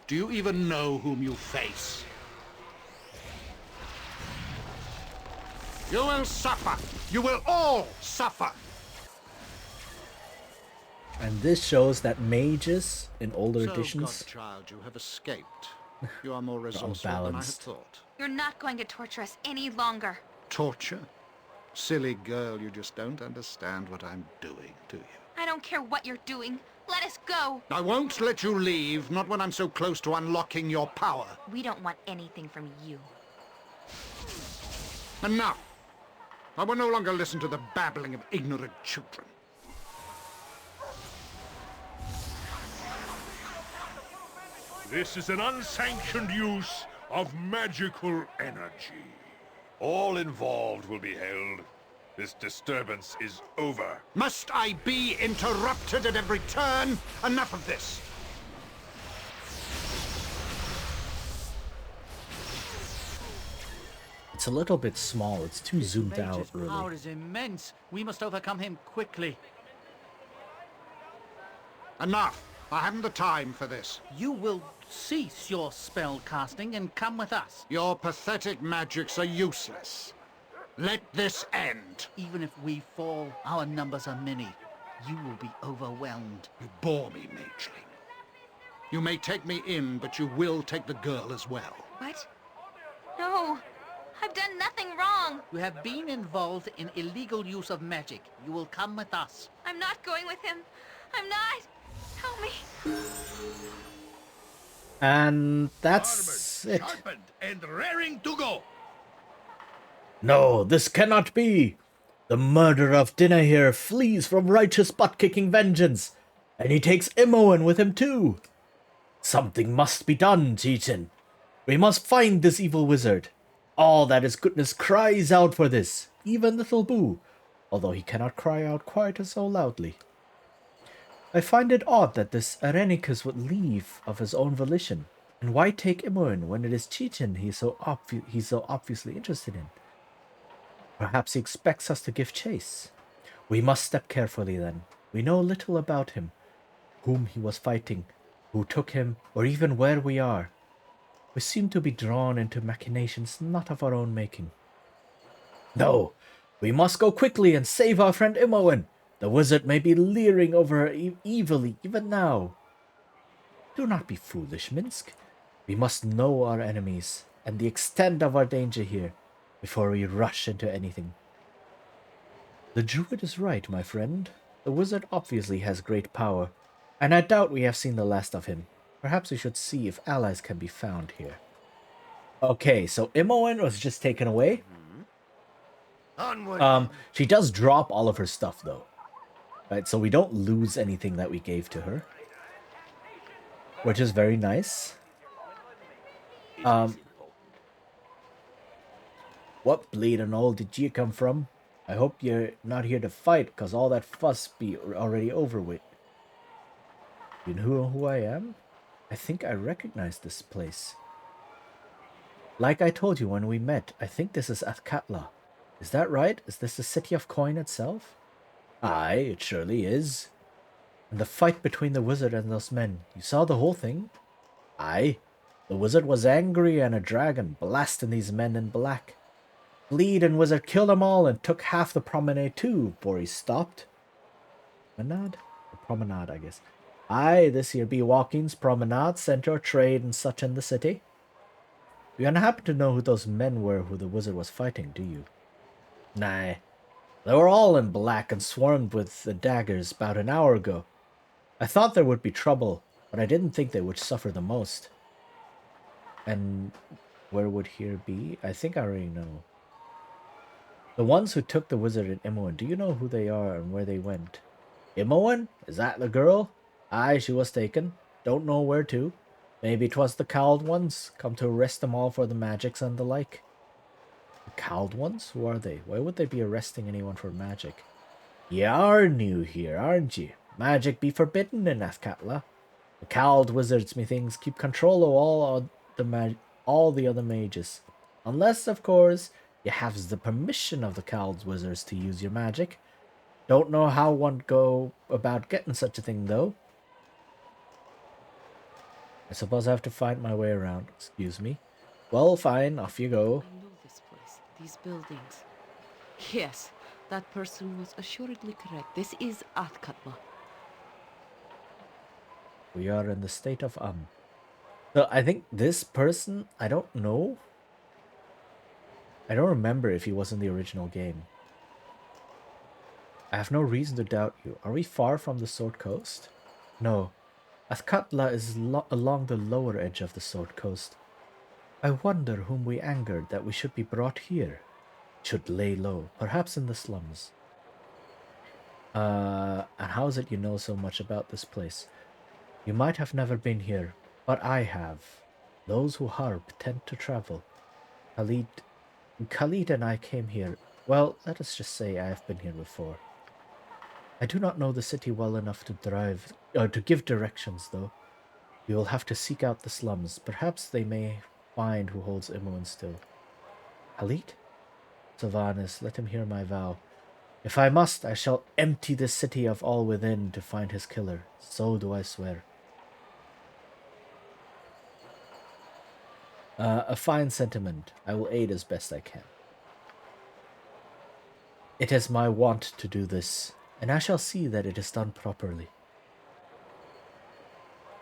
Do you even know whom you face? You will suffer! You will all suffer! And this shows that mages in older editions Godchild, you have escaped. You are more resourceful than I had thought. You're not going to torture us any longer. Torture? Silly girl, you just don't understand what I'm doing, do you? I don't care what you're doing. Let us go. I won't let you leave, not when I'm so close to unlocking your power. We don't want anything from you. Enough! I will no longer listen to the babbling of ignorant children. This is an unsanctioned use of magical energy. All involved will be held. This disturbance is over. Must I be interrupted at every turn? Enough of this! It's a little bit small. It's too zoomed out, His really. power is immense. We must overcome him quickly. Enough! I haven't the time for this. You will cease your spell casting and come with us. Your pathetic magics are useless. Let this end. Even if we fall, our numbers are many. You will be overwhelmed. You bore me, mageling. You may take me in, but you will take the girl as well. What? No. I've done nothing wrong. You have been involved in illegal use of magic. You will come with us. I'm not going with him. I'm not. Help me. And that's it. Sharpened and raring to go. No, this cannot be. The murderer of Dinner here flees from righteous butt-kicking vengeance, and he takes Imoen with him too. Something must be done, Cheatin. We must find this evil wizard. All that is goodness cries out for this, even little Boo, although he cannot cry out quite so loudly. I find it odd that this Arenicus would leave of his own volition, and why take Imoen when it is Cheatin he's so obviously interested in? Perhaps he expects us to give chase. We must step carefully then. We know little about him, whom he was fighting, who took him, or even where we are. We seem to be drawn into machinations not of our own making. No, we must go quickly and save our friend Imoen. The wizard may be leering over her evilly even now. Do not be foolish, Minsk. We must know our enemies and the extent of our danger here before we rush into anything. The druid is right, my friend. The wizard obviously has great power, and I doubt we have seen the last of him. Perhaps we should see if allies can be found here. Okay, so Imoen was just taken away. Onward. She does drop all of her stuff, though. Right, so we don't lose anything that we gave to her, which is very nice. What bleeding all did you come from? I hope you're not here to fight, cause all that fuss be already over with. You know who I am? I think I recognize this place. Like I told you when we met, I think this is Athkatla. Is that right? Is this the city of coin itself? Aye, it surely is. And the fight between the wizard and those men, you saw the whole thing? Aye. The wizard was angry and a dragon blasting these men in black. Bleed and wizard killed them all and took half the promenade too, before he stopped. Promenade? Promenade, I guess. Aye, this here be Walking's promenade, centre of trade and such in the city. You don't happen to know who those men were who the wizard was fighting, do you? Nah. They were all in black and swarmed with the daggers about an hour ago. I thought there would be trouble, but I didn't think they would suffer the most. And where would here be? I think I already know. The ones who took the wizard in Imoen, do you know who they are and where they went? Imoen? Is that the girl? Aye, she was taken. Don't know where to. Maybe 'twas the cowled ones, come to arrest them all for the magics and the like. The cowled ones? Who are they? Why would they be arresting anyone for magic? Ye are new here, aren't ye? Magic be forbidden in Athkatla. The cowled wizards, methinks, keep control of all the other mages. Unless, of course, you have the permission of the cowled wizards to use your magic. Don't know how one go about getting such a thing, though. I suppose I have to find my way around. Excuse me. Well, fine, off you go. I know this place, these buildings. Yes, that person was assuredly correct. This is Athkatla. We are in the state of So I think this person, I don't know. I don't remember if he was in the original game. I have no reason to doubt you. Are we far from the Sword Coast? No. Athkatla is along the lower edge of the Sword Coast. I wonder whom we angered that we should be brought here. Should lay low, perhaps in the slums. And how is it you know so much about this place? You might have never been here, but I have. Those who harp tend to travel. Khalid and I came here. Well, let us just say I have been here before. I do not know the city well enough to give directions, though. You will have to seek out the slums. Perhaps they may find who holds Imoen still. Khalid? Sylvanas, let him hear my vow. If I must, I shall empty this city of all within to find his killer. So do I swear. A fine sentiment. I will aid as best I can. It is my wont to do this, and I shall see that it is done properly.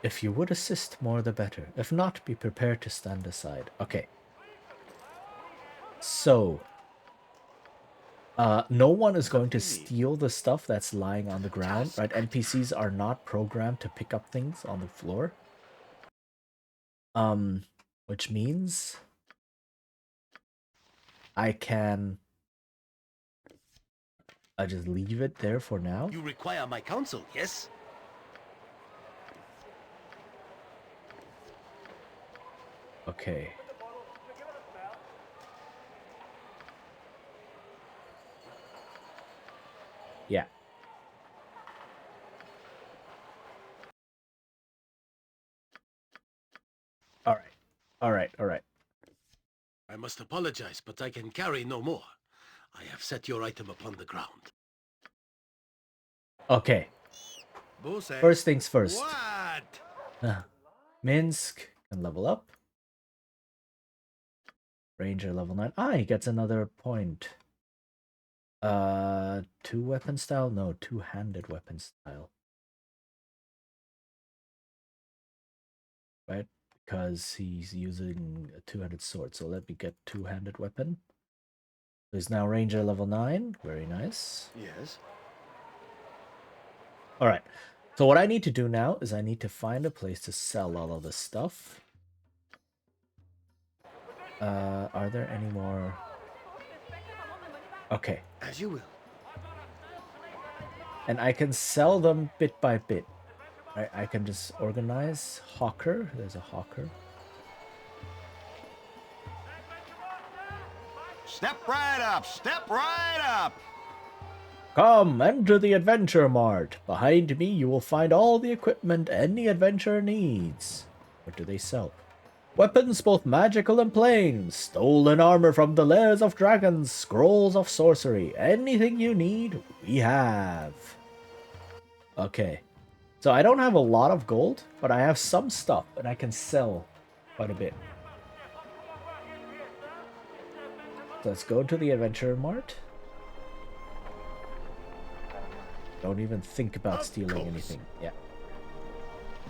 If you would assist, more the better. If not, be prepared to stand aside. Okay. So, no one is going to steal the stuff that's lying on the ground, right? NPCs are not programmed to pick up things on the floor. Which means I can just leave it there for now. You require my counsel, yes? Okay. Yeah. All right. I must apologize, but I can carry no more. I have set your item upon the ground. Okay. First things first. What? Minsk can level up. Ranger level 9. Ah, he gets another point. 2-weapon style? No, 2-handed weapon style. Right? Because he's using a 2-handed sword. So let me get 2-handed weapon. So he's now Ranger level 9. Very nice. Yes. Alright. So what I need to do now is I need to find a place to sell all of this stuff. Are there any more? Okay. As you will. And I can sell them bit by bit. I can just organize. Hawker. There's a hawker. Step right up. Step right up. Come, enter the Adventure Mart. Behind me, you will find all the equipment any adventurer needs. What do they sell? Weapons both magical and plain, stolen armor from the lairs of dragons, scrolls of sorcery, anything you need, we have. Okay. So I don't have a lot of gold, but I have some stuff, and I can sell quite a bit. So let's go to the Adventure Mart. Don't even think about stealing anything. Yeah.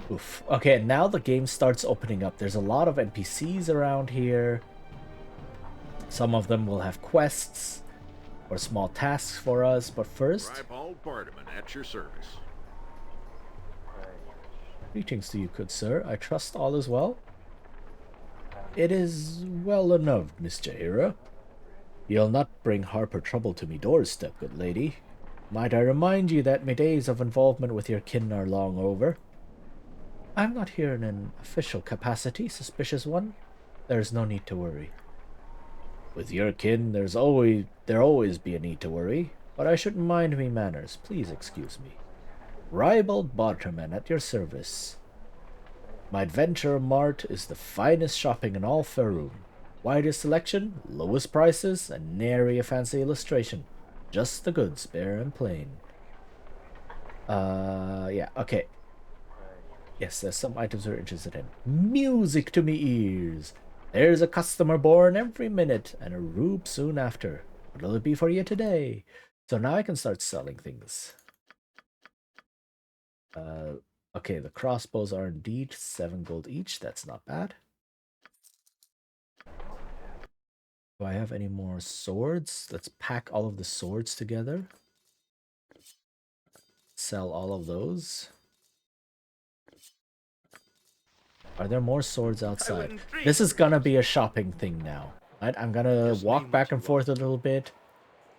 Oof. Okay, now the game starts opening up. There's a lot of NPCs around here. Some of them will have quests. or small tasks for us. But first, Baldur at your service. greetings to you, good sir. I trust all is well. It is well enough, Miss Jaira. You'll not bring Harper trouble to me doorstep, good lady. Might I remind you that my days of involvement with your kin are long over? I'm not here in an official capacity, suspicious one. There's no need to worry. With your kin, there'll always be a need to worry, but I shouldn't mind me manners. Please excuse me. Ribald Barterman at your service. My adventure mart is the finest shopping in all Faerun. Widest selection, lowest prices, and nary a fancy illustration. Just the goods, bare and plain. Yeah, okay. Yes, there's some items we're interested in. Music to me ears. There's a customer born every minute, and a rube soon after. What'll it be for you today? So now I can start selling things. Okay, the crossbows are indeed 7 gold each. That's not bad. Do I have any more swords? Let's pack all of the swords together. Sell all of those. Are there more swords outside? This is gonna be a shopping thing now. Right? I'm gonna walk back and forth a little bit,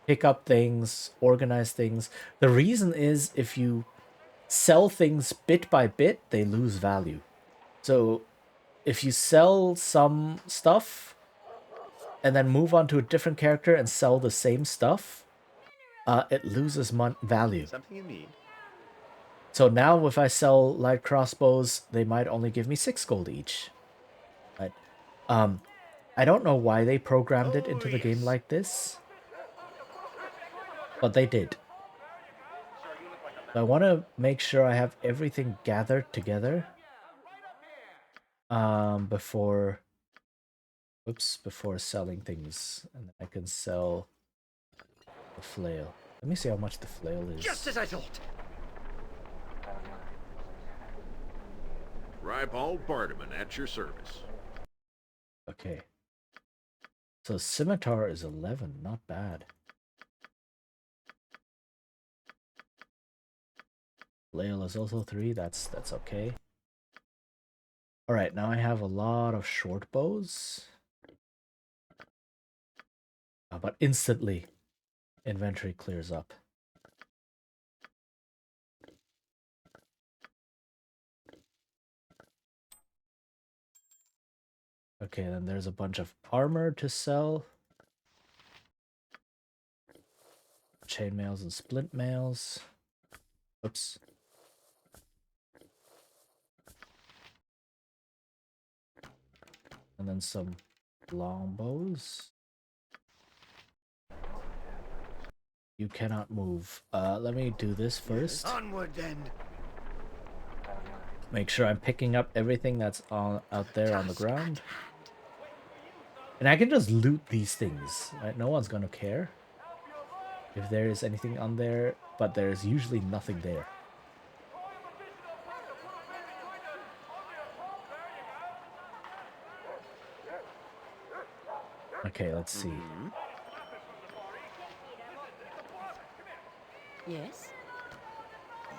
pick up things, organize things. The reason is if you sell things bit by bit, they lose value. So if you sell some stuff and then move on to a different character and sell the same stuff, it loses value. Something you need. So now if I sell light crossbows, they might only give me 6 gold each. Right? I don't know why they programmed it into the game like this, but they did. So I want to make sure I have everything gathered together before selling things, and I can sell the flail. Let me see how much the flail is. Just as I thought. Ribald Barterman at your service. Okay. So scimitar is 11, not bad. Flail is also 3, that's okay. Alright, now I have a lot of short bows. But instantly, inventory clears up. Okay, then there's a bunch of armor to sell. Chainmails and splint mails. Oops. And then some longbows. You cannot move. Let me do this first. Onward then. Make sure I'm picking up everything that's out there on the ground. And I can just loot these things, right? No one's gonna care if there is anything on there, but there's usually nothing there. Okay, let's see. Yes?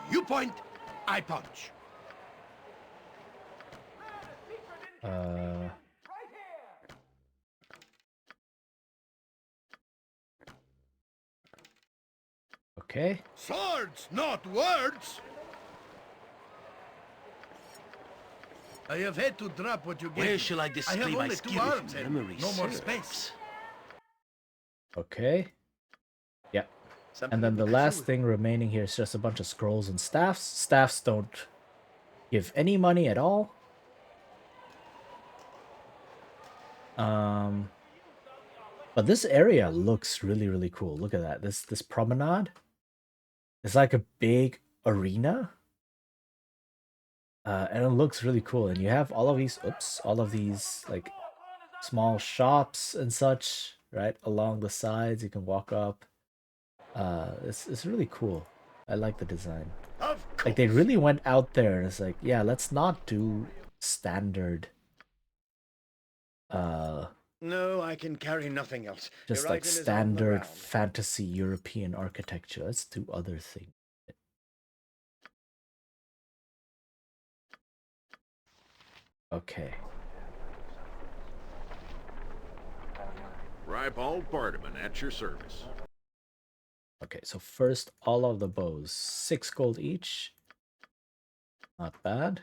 You point, I punch. Okay. Swords, not words. I have had to drop what you gave Where me. shall I display have my only 2 skill if arms and memory no more serves? space. Okay. Yeah. And then the last thing remaining here is just a bunch of scrolls and staffs. Staffs don't give any money at all. But this area looks really, really cool. Look at that. This promenade. It's like a big arena. And it looks really cool. And you have all of these, like small shops and such, right? Along the sides, you can walk up. It's really cool. I like the design. Like they really went out there and it's like, yeah, let's not do standard No, I can carry nothing else. Just like Iriton is on the standard round. fantasy European architecture. Let's do other things. Okay. Rybald Bardaman at your service. Okay, so first, all of the bows. 6 gold each. Not bad.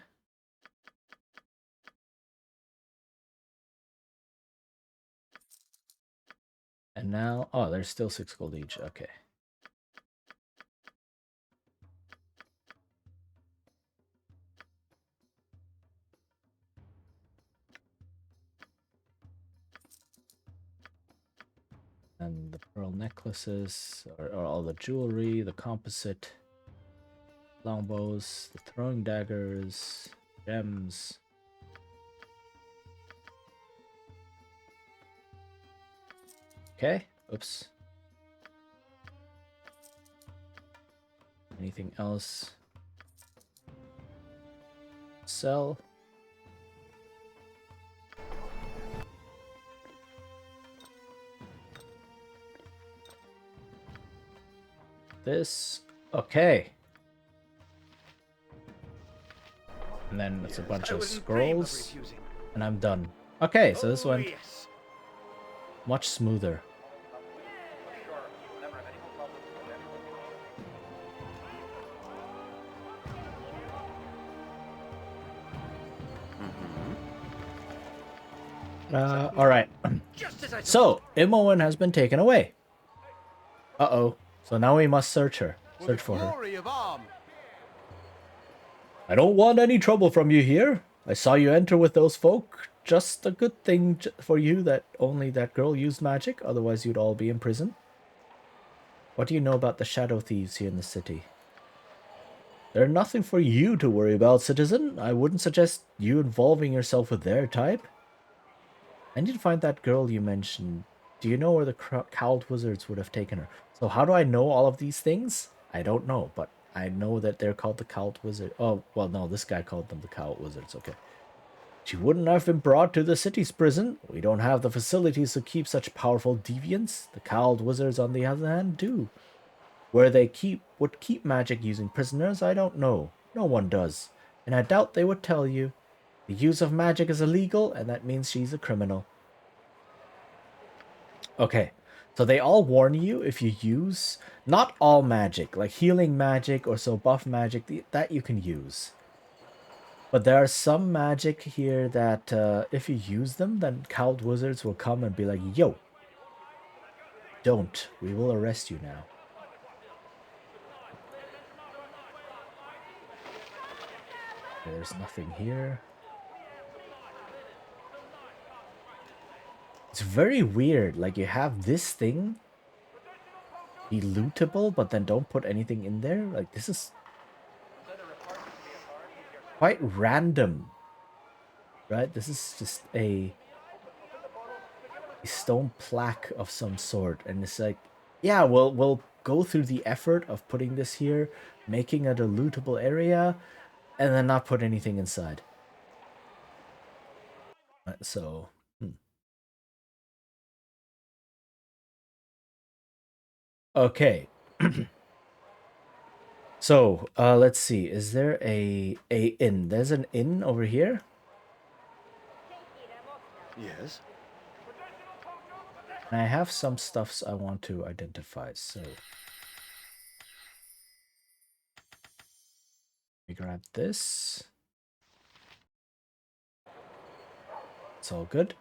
And now, oh, there's still 6 gold each. Okay. And the pearl necklaces, or all the jewelry, the composite longbows, the throwing daggers, gems. Okay, oops. Anything else? Sell. This. Okay. And then it's a bunch of scrolls. And I'm done. Okay, so this went much smoother. All right. So, Imoen has been taken away. Uh-oh. So now we must search her. Search for her. I don't want any trouble from you here. I saw you enter with those folk. Just a good thing for you that only that girl used magic. Otherwise, you'd all be in prison. What do you know about the shadow thieves here in the city? They're nothing for you to worry about, citizen. I wouldn't suggest you involving yourself with their type. I need to find that girl you mentioned. Do you know where the cowled wizards would have taken her? So how do I know all of these things? I don't know, but I know that they're called the cowled wizard. Oh, well, no, this guy called them the cowled wizards. Okay. She wouldn't have been brought to the city's prison. We don't have the facilities to keep such powerful deviants. The cowled wizards, on the other hand, do. Where they would keep magic using prisoners, I don't know. No one does. And I doubt they would tell you. The use of magic is illegal, and that means she's a criminal. Okay, so they all warn you if you use, not all magic, like healing magic or so buff magic, that you can use. But there are some magic here that if you use them, then cowled wizards will come and be like, yo, don't. We will arrest you now. There's nothing here. It's very weird. Like, you have this thing be lootable, but then don't put anything in there. Like, this is quite random, right? This is just a stone plaque of some sort, and it's like, yeah, we'll go through the effort of putting this here, making it a lootable area, and then not put anything inside. So, okay. So, let's see. Is there a inn? There's an inn over here. Yes. And I have some stuffs I want to identify, so we grab this. It's all good.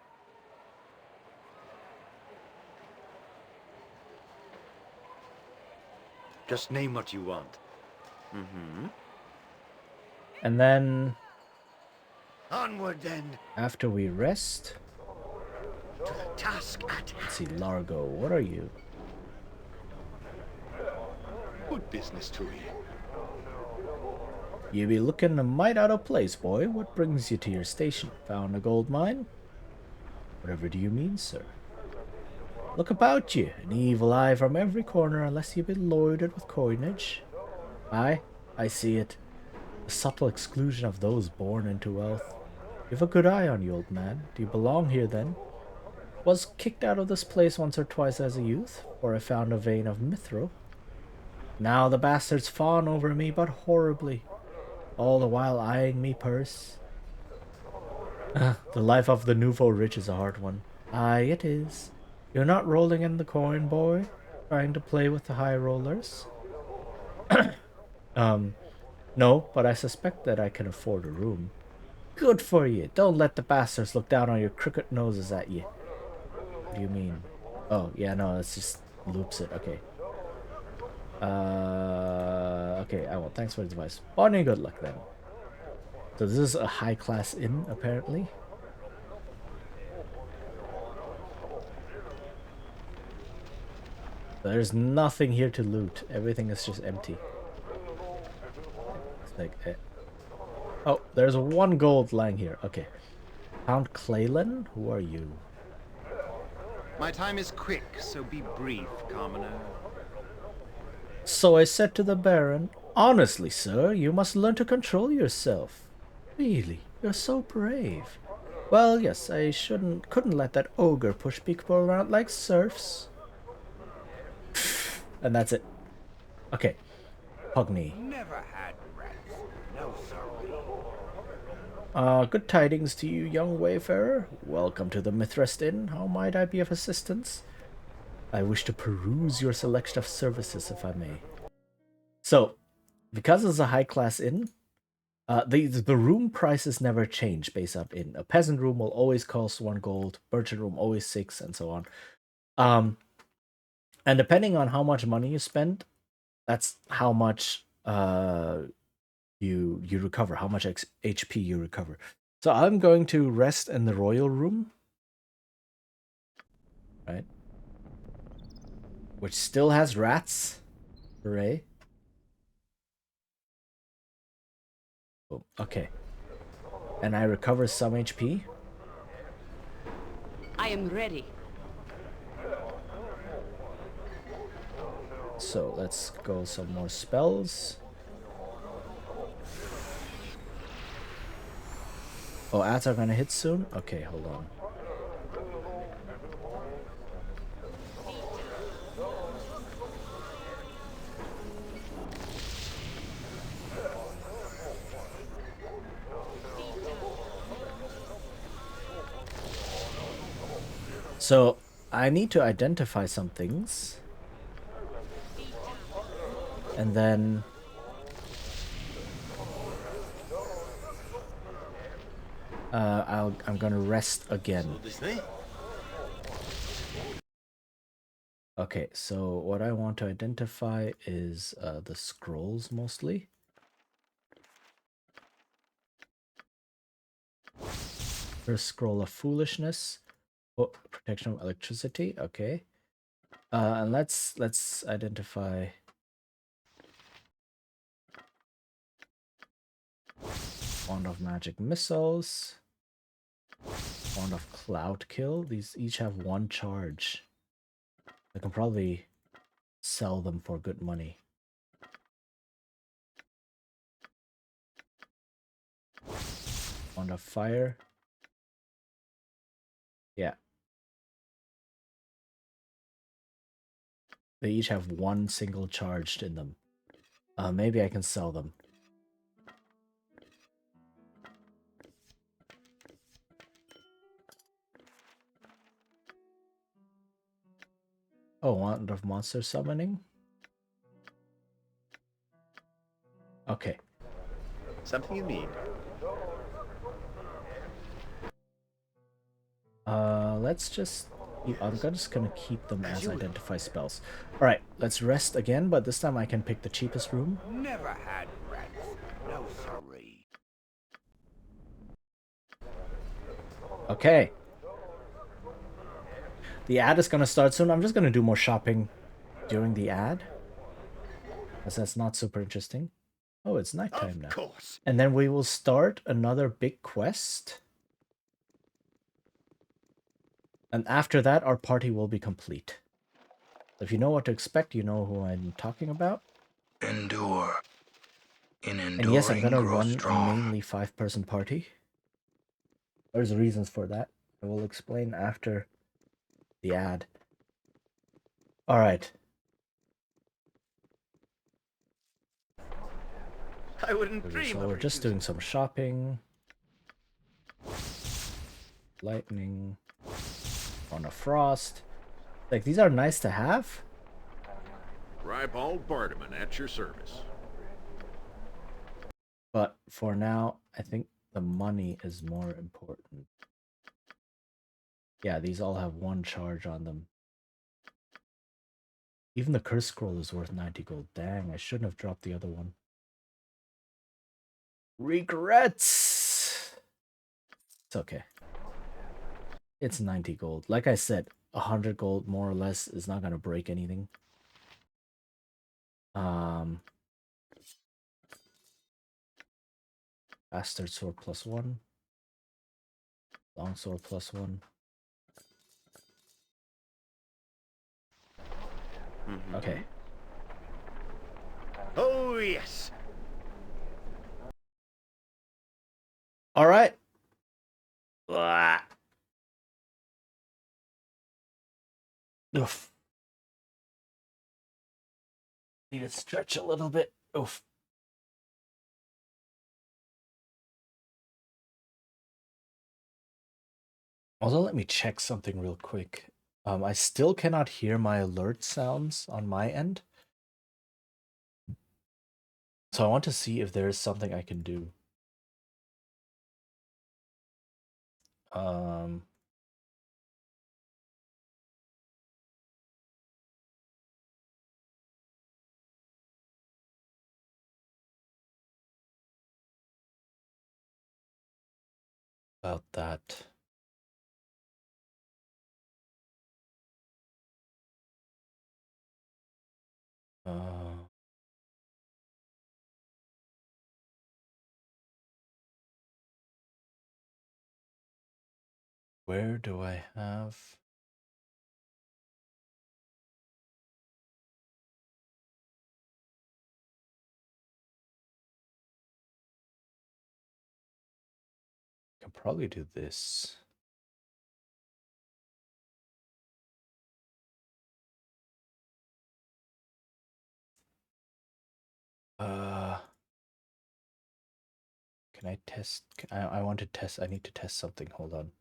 Just name what you want. Mm-hmm. And then Onward then. After we rest, To the task at hand. let's see, Largo, what are you? Good business to me. You be looking a mite out of place, boy. What brings you to your station? Found a gold mine? Whatever do you mean, sir? Look about you, an evil eye from every corner unless you've been loaded with coinage. Aye, I see it. The subtle exclusion of those born into wealth. You've a good eye on you, old man. Do you belong here, then? Was kicked out of this place once or twice as a youth, for I found a vein of mithril. Now the bastards fawn over me, but horribly, all the while eyeing me purse. The life of the nouveau rich is a hard one. Aye, it is. You're not rolling in the coin, boy, trying to play with the high rollers. No, but I suspect that I can afford a room. Good for you. Don't let the bastards look down on your crooked noses at you. What do you mean? Oh, yeah, no, it's just loops it. Okay. Okay, I won't. Thanks for the advice. Bonnie, good luck then. So this is a high-class inn, apparently. There's nothing here to loot. Everything is just empty. It's like, oh, there's 1 gold lying here. Okay. Count Claylan? Who are you? My time is quick, so be brief, commoner. So I said to the Baron, honestly, sir, you must learn to control yourself. Really, you're so brave. Well, yes, I couldn't let that ogre push people around like serfs. And that's it. Okay. Pugny. Never had rats. No, sorry. Good tidings to you, young wayfarer. Welcome to the Mithrest Inn. How might I be of assistance? I wish to peruse your selection of services, if I may. So, because it's a high-class inn, the room prices never change based on inn. A peasant room will always cost 1 gold, merchant room always 6, and so on. And depending on how much money you spend, that's how much you recover, how much HP you recover. So I'm going to rest in the royal room, right? Which still has rats. Hooray. Oh, okay. And I recover some HP. I am ready. So let's go some more spells. Oh, ads are gonna hit soon? Okay, hold on. So I need to identify some things. And then I'm gonna rest again. Okay, so what I want to identify is the scrolls mostly. First scroll of foolishness. Oh, protection of electricity. Okay, and let's identify. Wand of magic missiles. Wand of cloud kill. These each have 1 charge. I can probably sell them for good money. Wand of fire. Yeah. They each have 1 single charged in them. Maybe I can sell them. Oh, Wand of monster summoning. Okay. Something you need. Let's just... I'm just gonna keep them as identify spells. Alright, let's rest again, but this time I can pick the cheapest room. Never had rats. No, sorry. Okay. The ad is gonna start soon. I'm just gonna do more shopping during the ad, because that's not super interesting. Oh, it's nighttime now. Of course. And then we will start another big quest. And after that, our party will be complete. If you know what to expect, you know who I'm talking about. Endure. And yes, I'm gonna run a mainly 5-person party. There's reasons for that. I will explain after the ad. All right. I wouldn't Okay, dream so of we're just refusing. doing some shopping. Lightning. On a frost. Like, these are nice to have. Rybald Bardaman at your service. But for now, I think the money is more important. Yeah, these all have 1 charge on them. Even the curse scroll is worth 90 gold. Dang, I shouldn't have dropped the other one. Regrets! It's okay. It's 90 gold. Like I said, 100 gold more or less is not going to break anything. Bastard sword +1. Longsword +1. Okay. Oh, yes. All right. Oof. Need to stretch a little bit. Oof. Also, let me check something real quick. I still cannot hear my alert sounds on my end. So I want to see if there is something I can do. About that. Where do I have? I can probably do this. Can I test? I want to test. I need to test something. Hold on.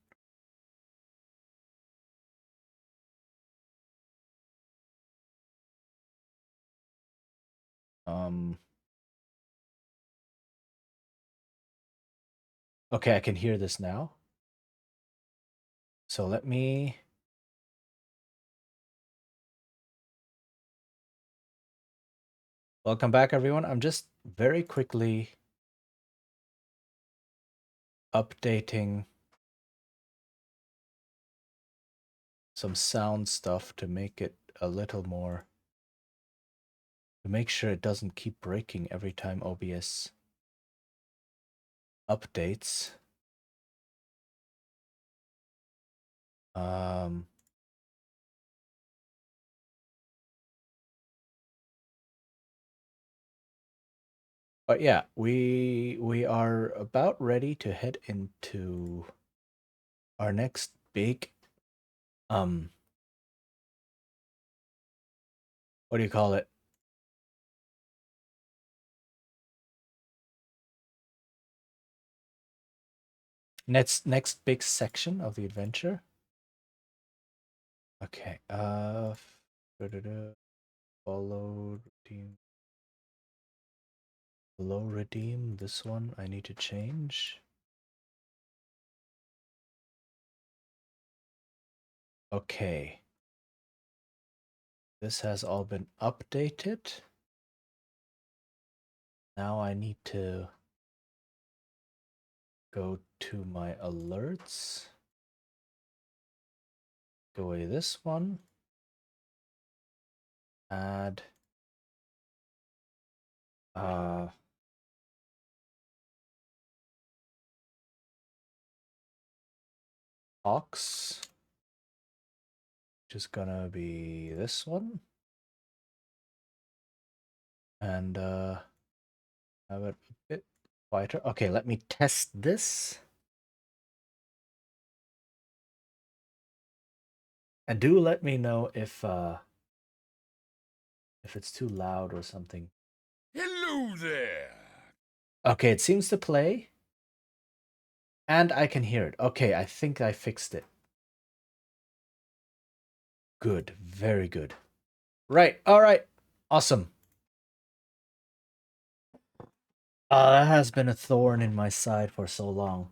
Okay, I can hear this now. So let me. Welcome back, everyone. I'm just very quickly updating some sound stuff to make it a little more, to make sure it doesn't keep breaking every time OBS updates. But yeah, we are about ready to head into our next big what do you call it? Next big section of the adventure. Okay, follow redeem. Below redeem, this one I need to change. Okay. This has all been updated. Now I need to go to my alerts. Go away this one. Add Ox, which is gonna be this one. And have it a bit quieter. Okay, let me test this. And do let me know if it's too loud or something. Hello there. Okay, it seems to play. And I can hear it. Okay, I think I fixed it. Good, very good. Right, alright. Awesome. That has been a thorn in my side for so long.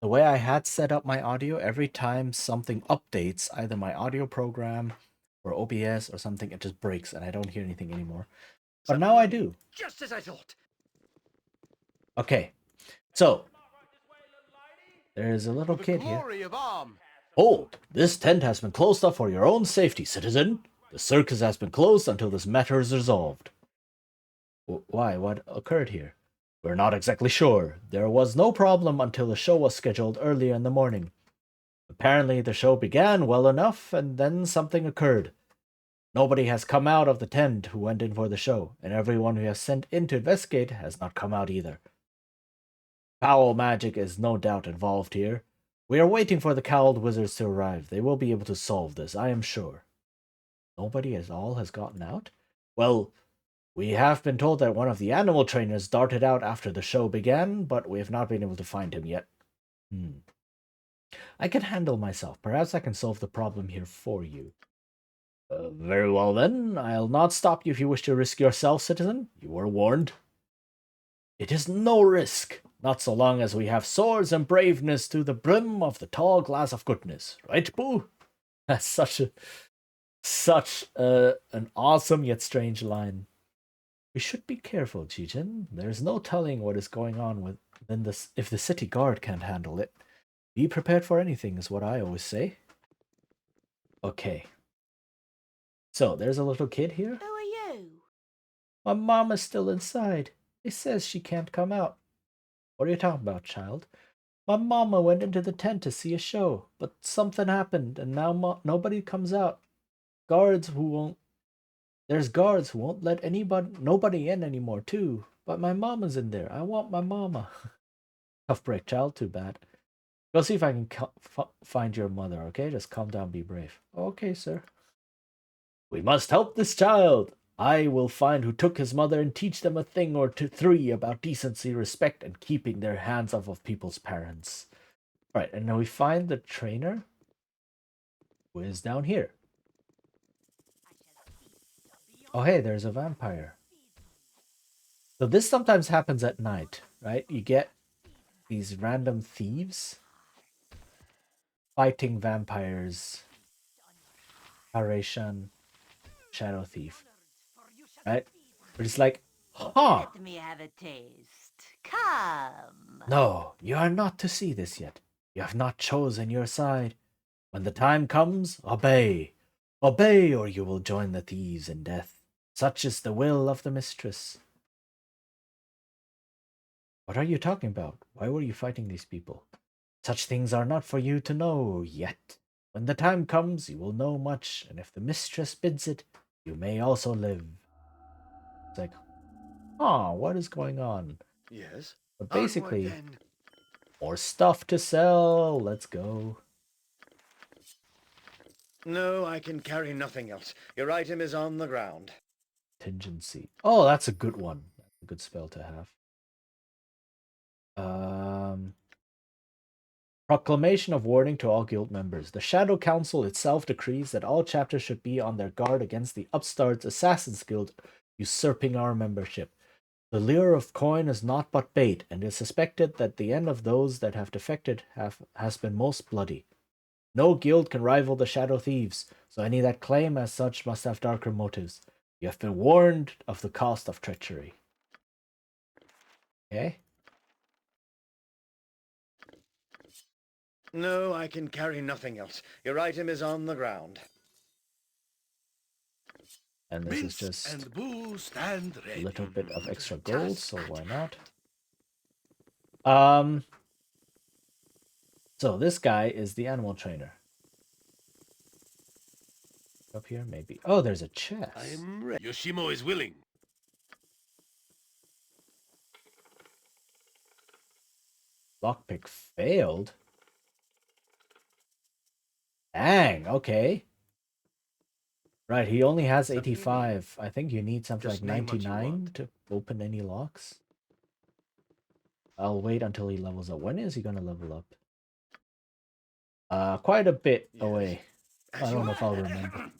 The way I had set up my audio, every time something updates, either my audio program or OBS or something, it just breaks and I don't hear anything anymore. But now I do. Just as I thought. Okay, so there's a little For the kid here. glory of Arm. Hold! This tent has been closed off for your own safety, citizen. The circus has been closed until this matter is resolved. Why? What occurred here? We're not exactly sure. There was no problem until the show was scheduled earlier in the morning. Apparently, the show began well enough, and then something occurred. Nobody has come out of the tent who went in for the show, and everyone who has sent in to investigate has not come out either. Foul magic is no doubt involved here. We are waiting for the cowled wizards to arrive. They will be able to solve this, I am sure. Nobody at all has gotten out? Well, we have been told that one of the animal trainers darted out after the show began, but we have not been able to find him yet. I can handle myself. Perhaps I can solve the problem here for you. Very well then. I'll not stop you if you wish to risk yourself, citizen. You were warned. It is no risk, not so long as we have swords and braveness to the brim of the tall glass of goodness. Right, Boo? That's such an awesome yet strange line. We should be careful, Jijin. There's no telling what is going on within this if the city guard can't handle it. Be prepared for anything is what I always say. Okay. So, there's a little kid here. Who are you? My mom is still inside. It says she can't come out. What are you talking about, child? My mama went into the tent to see a show, but something happened, and now nobody comes out. There's guards who won't let nobody in anymore, too. But my mama's in there. I want my mama. Tough break, child. Too bad. Go see if I can find your mother, okay? Just calm down, be brave. Okay, sir. We must help this child. I will find who took his mother and teach them a thing or three about decency, respect, and keeping their hands off of people's parents. Right, and now we find the trainer, who is down here. Oh, hey, there's a vampire. So this sometimes happens at night, right? You get these random thieves fighting vampires. Haration, Shadow Thief. Right? But it's like, huh? Let me have a taste. Come. No, you are not to see this yet. You have not chosen your side. When the time comes, obey. Obey, or you will join the thieves in death. Such is the will of the mistress. What are you talking about? Why were you fighting these people? Such things are not for you to know yet. When the time comes, you will know much, and if the mistress bids it, you may also live. It's like, what is going on? Yes. But basically, Onward, then. more stuff to sell. Let's go. No, I can carry nothing else. Your item is on the ground. Contingency. Oh, that's a good one. That's a good spell to have. Proclamation of warning to all guild members. The Shadow Council itself decrees that all chapters should be on their guard against the upstarts Assassin's Guild usurping our membership. The lure of coin is naught but bait, and it is suspected that the end of those that have defected has been most bloody. No guild can rival the Shadow Thieves, so any that claim as such must have darker motives. You have been warned of the cost of treachery. Okay? No, I can carry nothing else. Your item is on the ground. And this is just And Boo stand ready. a little bit of extra gold, so why not? So this guy is the animal trainer. Up here, maybe. Oh, there's a chest. I am ready. Yoshimo is willing. Lockpick failed. Dang, okay. Right, he only has 85. I think you need something like Just name what you 99 to open any locks. I'll wait until he levels up. When is he gonna level up? Quite a bit away. I don't know if I'll remember.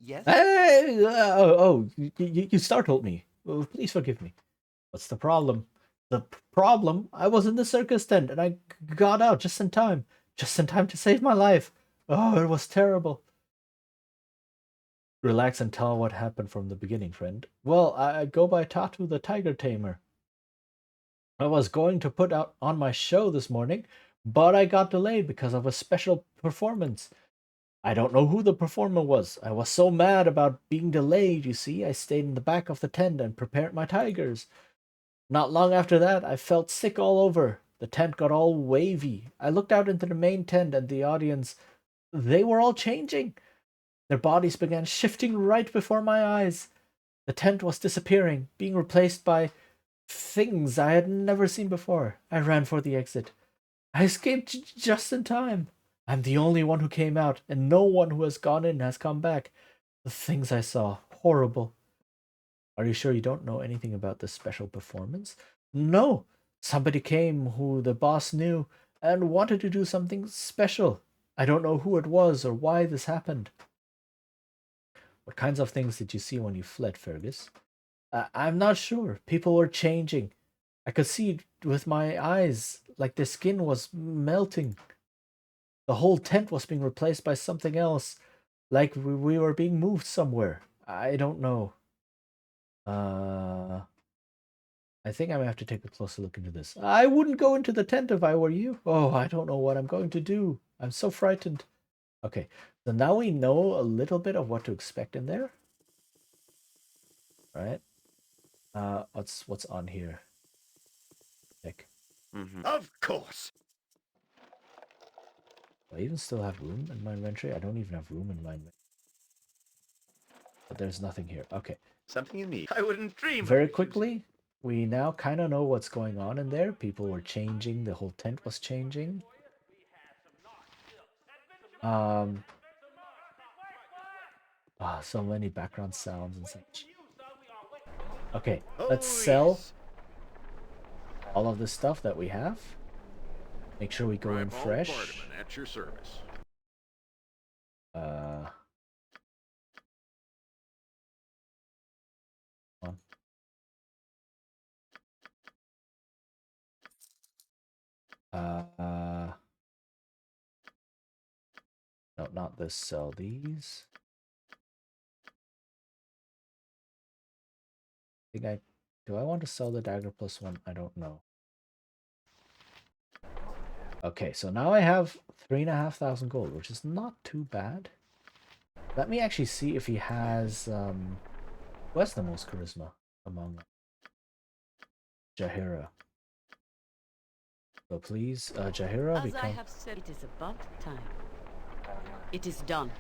Yes? Hey! You startled me. Oh, please forgive me. What's the problem? The problem? I was in the circus tent and I got out just in time. Just in time to save my life. Oh, it was terrible. Relax and tell what happened from the beginning, friend. Well, I go by Tatu the Tiger Tamer. I was going to put out on my show this morning, but I got delayed because of a special performance. I don't know who the performer was. I was so mad about being delayed, you see. I stayed in the back of the tent and prepared my tigers. Not long after that, I felt sick all over. The tent got all wavy. I looked out into the main tent and the audience, they were all changing. Their bodies began shifting right before my eyes. The tent was disappearing, being replaced by things I had never seen before. I ran for the exit. I escaped just in time. I'm the only one who came out, and no one who has gone in has come back. The things I saw, horrible. Are you sure you don't know anything about this special performance? No. Somebody came who the boss knew and wanted to do something special. I don't know who it was or why this happened. What kinds of things did you see when you fled, Fergus? I'm not sure. People were changing. I could see it with my eyes, like their skin was melting. The whole tent was being replaced by something else, like we were being moved somewhere. I don't know. I think I'm gonna have to take a closer look into this. I wouldn't go into the tent if I were you. Oh, I don't know what I'm going to do. I'm so frightened. Okay, so now we know a little bit of what to expect in there. Right? What's on here? Nick. Of course. Do I even still have room in my inventory? I don't even have room in my inventory. But there's nothing here. Okay. Something you need. I wouldn't dream. Very quickly, we now kind of know what's going on in there. People were changing. The whole tent was changing. So many background sounds and such. Okay, let's sell all of the stuff that we have. Make sure we go in fresh. Bartman at your service. On. No, not this. Sell these. Do I want to sell the dagger plus one? I don't know. Okay, so now I have 3,500 gold, which is not too bad. Let me actually see if he has who has the most charisma among Jaheira. So please, Jaheira, As become. I have said, it is about time. It is done.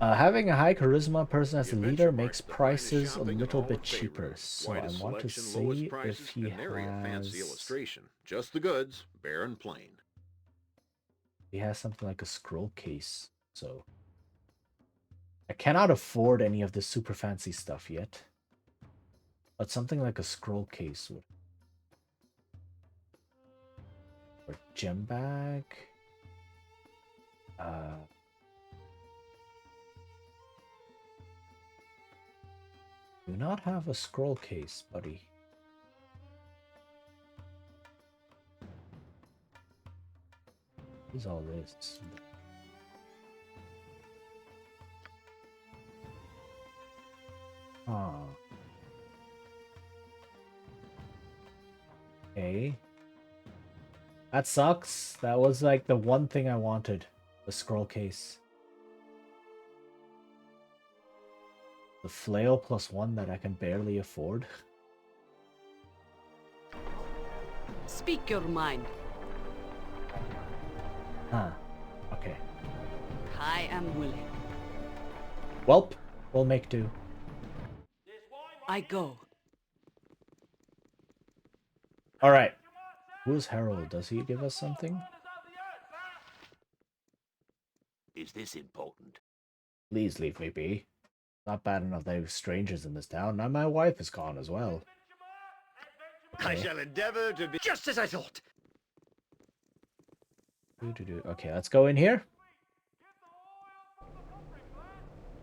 Having a high charisma person as a leader makes prices a little bit cheaper. So I want to see if he fancy has. illustration. Just the goods, bare and plain. He has something like a scroll case. So I cannot afford any of this super fancy stuff yet. But something like a scroll case would. Or gem bag. Do not have a scroll case, buddy. What is all this? Oh. Okay. That sucks. That was like the one thing I wanted. The scroll case. The flail plus one that I can barely afford. Speak your mind. Huh. Okay. I am willing. Welp, we'll make do. I go. Alright. Who's Harold? Does he give us something? Is this important? Please leave me be. Not bad enough there's strangers in this town. Now my wife is gone as well. I Okay. shall endeavor to be just as I thought. Okay, let's go in here.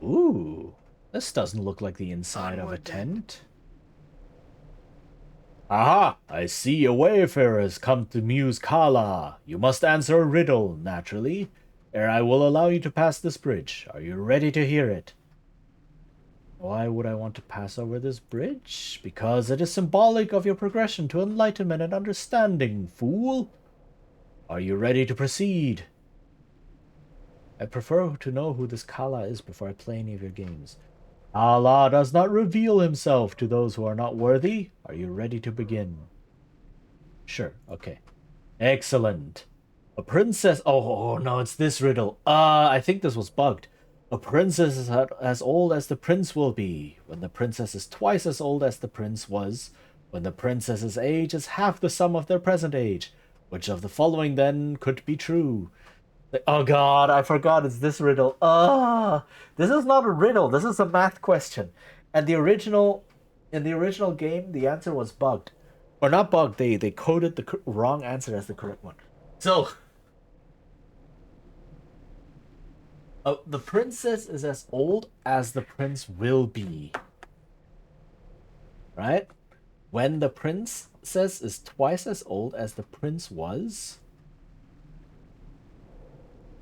Ooh, this doesn't look like the inside of a tent. Aha! I see your wayfarers come to Muse Kala. You must answer a riddle, naturally, ere I will allow you to pass this bridge. Are you ready to hear it? Why would I want to pass over this bridge? Because it is symbolic of your progression to enlightenment and understanding, fool. Are you ready to proceed? I prefer to know who this Kala is before I play any of your games. Allah does not reveal himself to those who are not worthy. Are you ready to begin? Sure, okay. Excellent. A princess... Oh, no, it's this riddle. I think this was bugged. A princess is as old as the prince will be. When the princess is twice as old as the prince was. When the princess's age is half the sum of their present age. Which of the following, then, could be true? Oh god, I forgot it's this riddle. This is not a riddle. This is a math question. And in the original game, the answer was bugged. Or not bugged, they coded the wrong answer as the correct one. So, the princess is as old as the prince will be. Right? When the princess is twice as old as the prince was.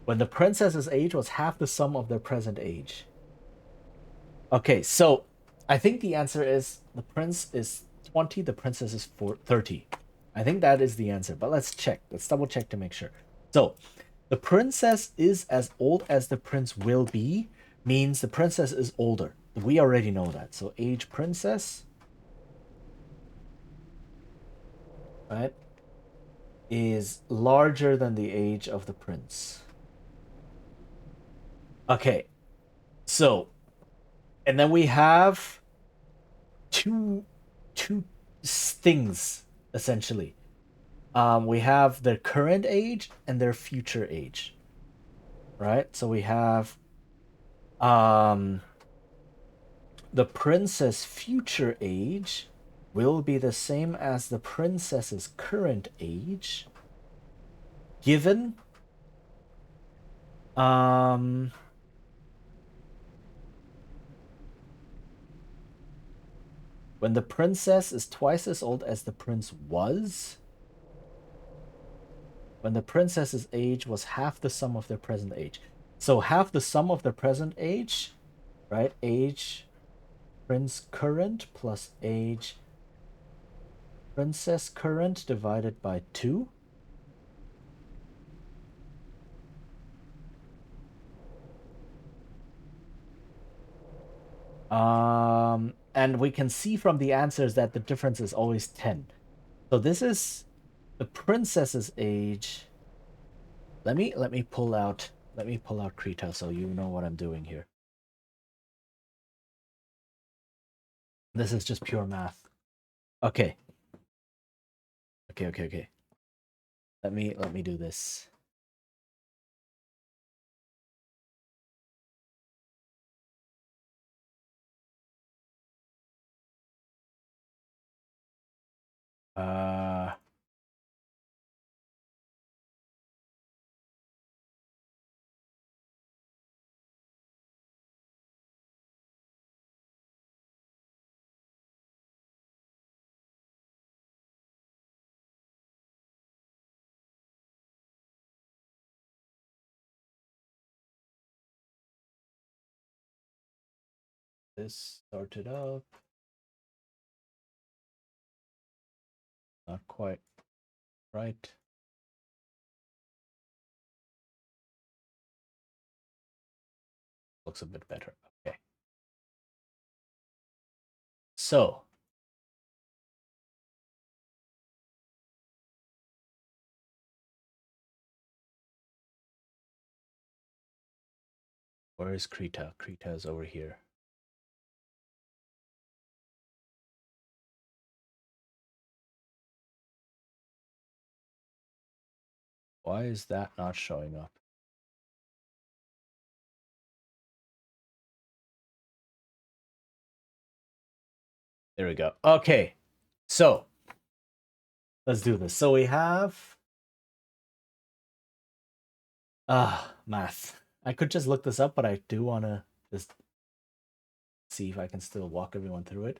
When the princess's age was half the sum of their present age. Okay, so I think the answer is the prince is 20, the princess is 30. I think that is the answer, but let's check. Let's double check to make sure. So, the princess is as old as the prince will be means the princess is older. We already know that. So, age princess, right, is larger than the age of the prince. Okay, so, and then we have two things essentially. We have their current age and their future age, right? So we have the princess' future age will be the same as the princess's current age, given when the princess is twice as old as the prince was, when the princess's age was half the sum of their present age. So half the sum of their present age, right? Age prince current plus age princess current divided by 2. And we can see from the answers that the difference is always 10. So this is the princess's age. Let me pull out Krita so you know what I'm doing here. This is just pure math. Okay. Okay. Let me do this. This started up. Not quite right. Looks a bit better. Okay. So, where is Krita? Krita is over here. Why is that not showing up? There we go. Okay, so let's do this. So we have math. I could just look this up, but I do want to just see if I can still walk everyone through it.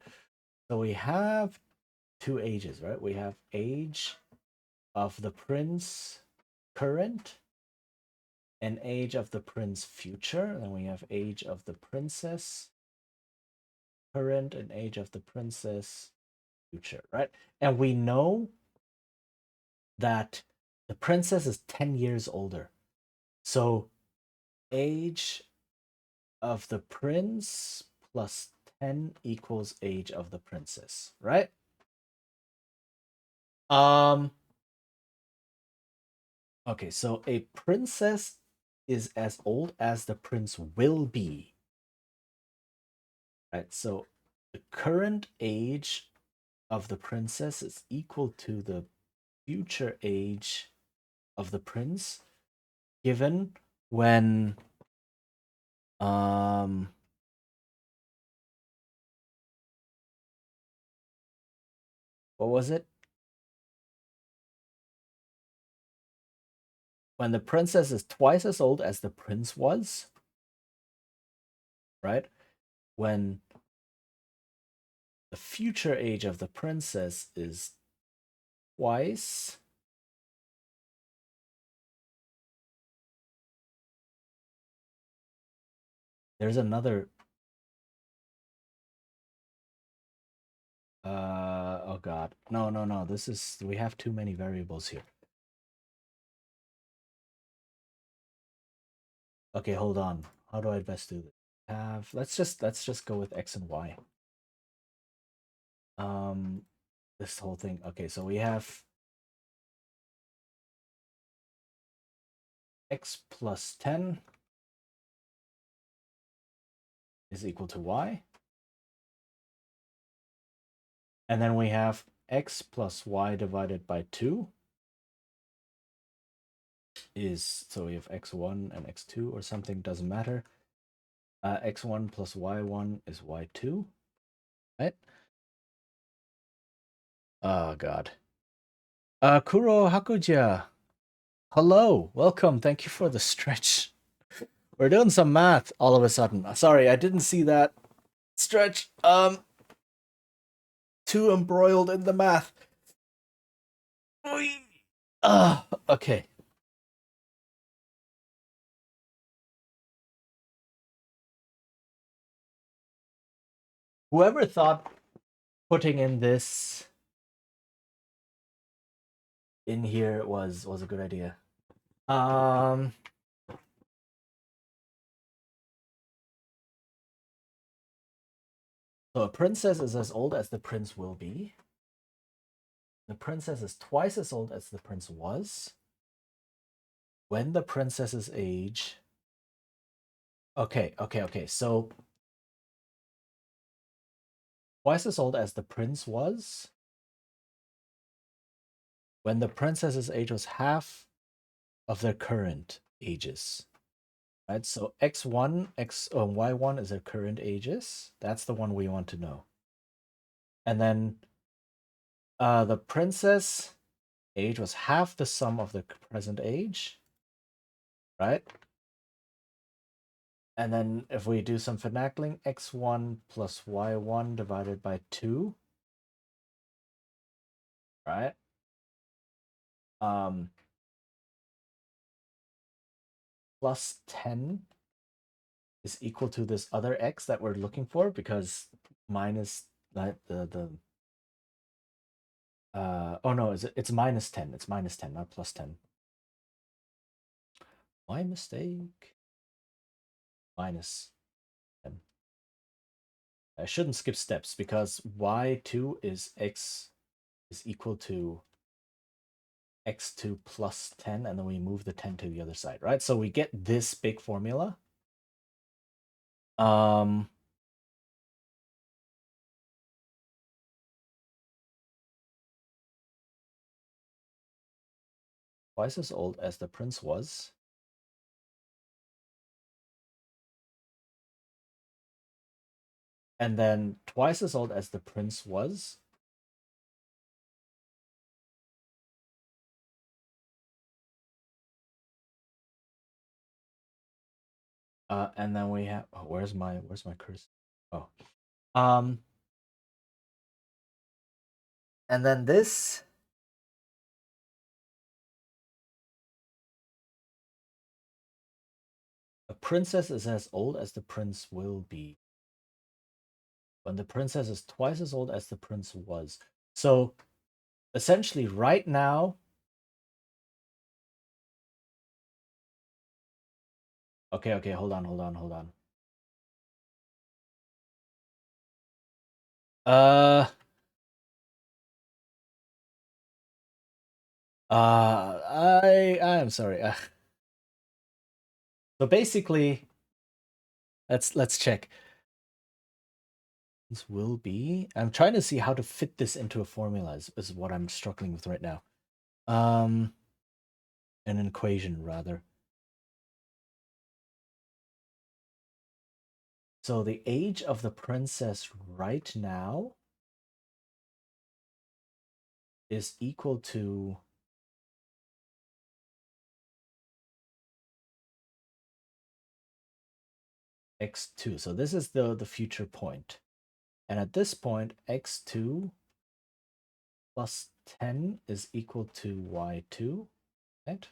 So we have two ages, right? We have age of the prince current and age of the prince future. Then we have age of the princess current and age of the princess future, right? And we know that the princess is 10 years older. So age of the prince plus 10 equals age of the princess, right? Okay, so a princess is as old as the prince will be. Right, so the current age of the princess is equal to the future age of the prince given when what was it? When the princess is twice as old as the prince was, right? When the future age of the princess is twice there's another oh god. No. This is we have too many variables here. Okay, hold on. How do I best do this? Let's just go with X and Y. This whole thing. Okay, so we have X plus 10 is equal to Y. And then we have X plus Y divided by 2 is, so we have X1 and X2 or something, doesn't matter. X1 plus Y1 is Y2, right? Oh, God. Kuro Hakuja, hello, welcome, thank you for the stretch. We're doing some math all of a sudden. Sorry, I didn't see that stretch. Too embroiled in the math. Okay. Whoever thought putting in this in here was a good idea. So a princess is as old as the prince will be. The princess is twice as old as the prince was. When the princess's age. Okay. So twice as old as the prince was. When the princess's age was half of their current ages. Right? So X1, Y1 is their current ages. That's the one we want to know. And then the princess age was half the sum of the present age, right? And then if we do some finagling, X1 plus Y1 divided by 2, right? Plus 10 is equal to this other X that we're looking for because minus the oh no, it's minus 10. It's minus 10, not plus 10. My mistake. Minus 10. I shouldn't skip steps because y2 is x is equal to x2 plus 10, and then we move the 10 to the other side, right? So we get this big formula. Twice as old as the prince was. and then twice as old as the prince was. And then we have, oh, where's my cursor? Oh, um, and then this. A princess is as old as the prince will be. When the princess is twice as old as the prince was. So essentially, right now, okay, hold on. I'm sorry. So basically, let's check. This will be. I'm trying to see how to fit this into a formula. Is what I'm struggling with right now. An equation rather. So the age of the princess right now is equal to x2. So this is the future point. And at this point, x2 plus 10 is equal to y2, right?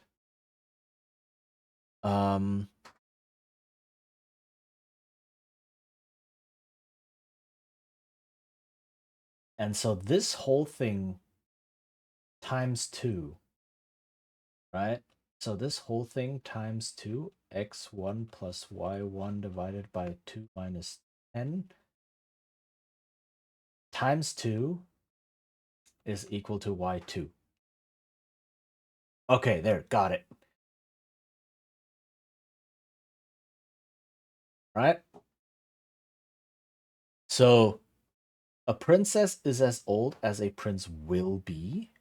And so this whole thing times 2, right? So this whole thing times 2, x1 plus y1 divided by 2 minus 10 times 2 is equal to y2. Okay, there, got it. Right? So a princess is as old as a prince will be.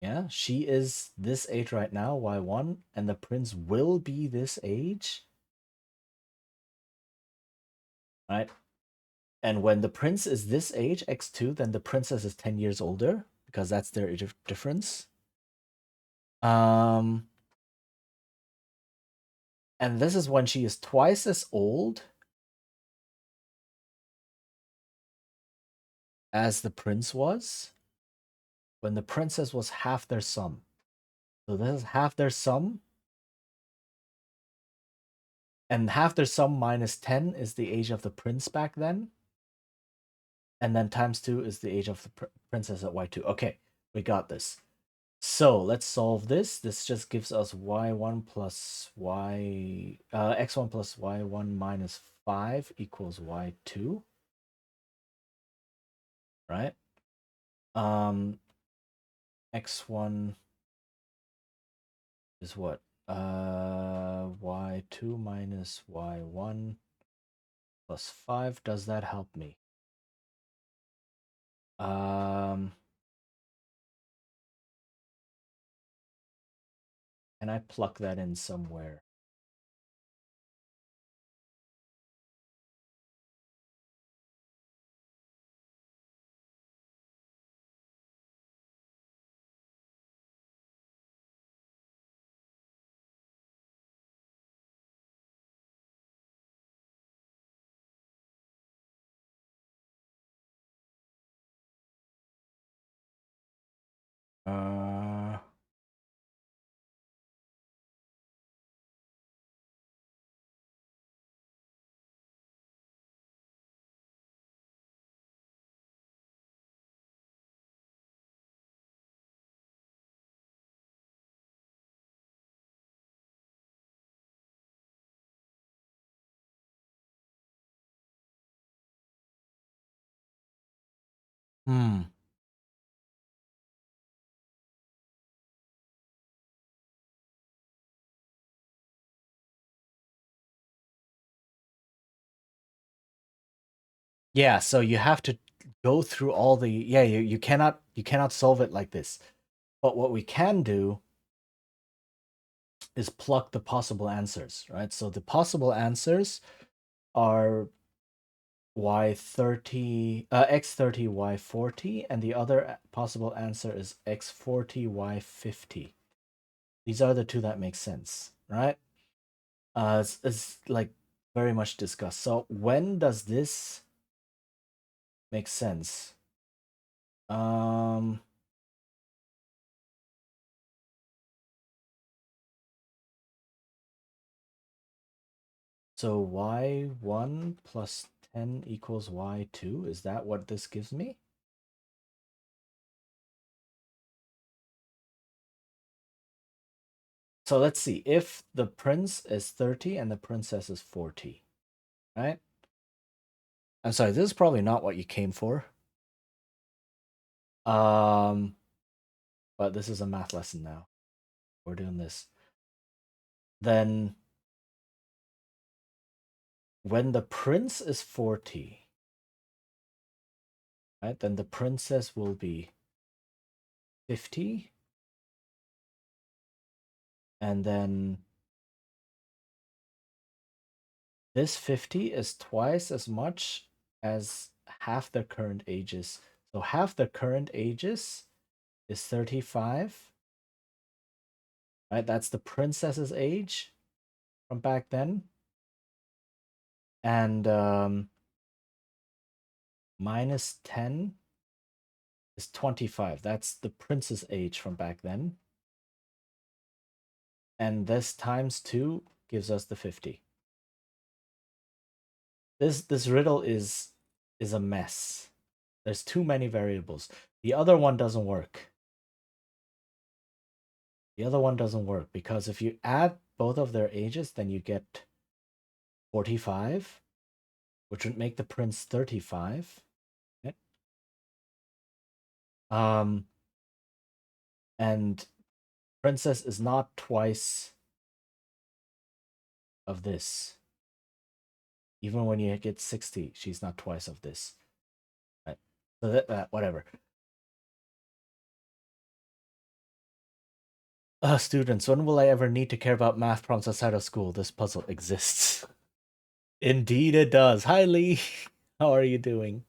Yeah, she is this age right now, y1, and the prince will be this age. Right? And when the prince is this age, x2, then the princess is 10 years older because that's their age difference. And this is when she is twice as old as the prince was when the princess was half their sum. So this is half their sum. And half their sum minus 10 is the age of the prince back then. And then times 2 is the age of the princess at y2. Okay, we got this. So let's solve this. This just gives us y1 plus x1 plus y1 minus 5 equals y2. Right? X1 is what? Y2 minus y1 plus 5. Does that help me? Can I pluck that in somewhere? Uh, hmm. Yeah, so you have to go through all the you cannot solve it like this. But what we can do is pluck the possible answers, right? So the possible answers are y30, x30, y40, and the other possible answer is x40, y50. These are the two that make sense, right? It's like very much discussed. So when does this make sense? So y1 plus 10 equals y2. Is that what this gives me? So let's see. If the prince is 30 and the princess is 40, right? I'm sorry, this is probably not what you came for. But this is a math lesson now. We're doing this. Then when the prince is 40, right, then the princess will be 50. And then this 50 is twice as much as half their current ages. So half their current ages is 35. Right? That's the princess's age from back then. And minus 10 is 25. That's the prince's age from back then. And this times 2 gives us the 50. This riddle is a mess. There's too many variables. The other one doesn't work. The other one doesn't work because if you add both of their ages, then you get 45, which would make the prince 35. Okay. And princess is not twice of this. Even when you get 60, she's not twice of this. Right. So that whatever. Students, when will I ever need to care about math problems outside of school? This puzzle exists. Indeed it does. Hi Lee. How are you doing?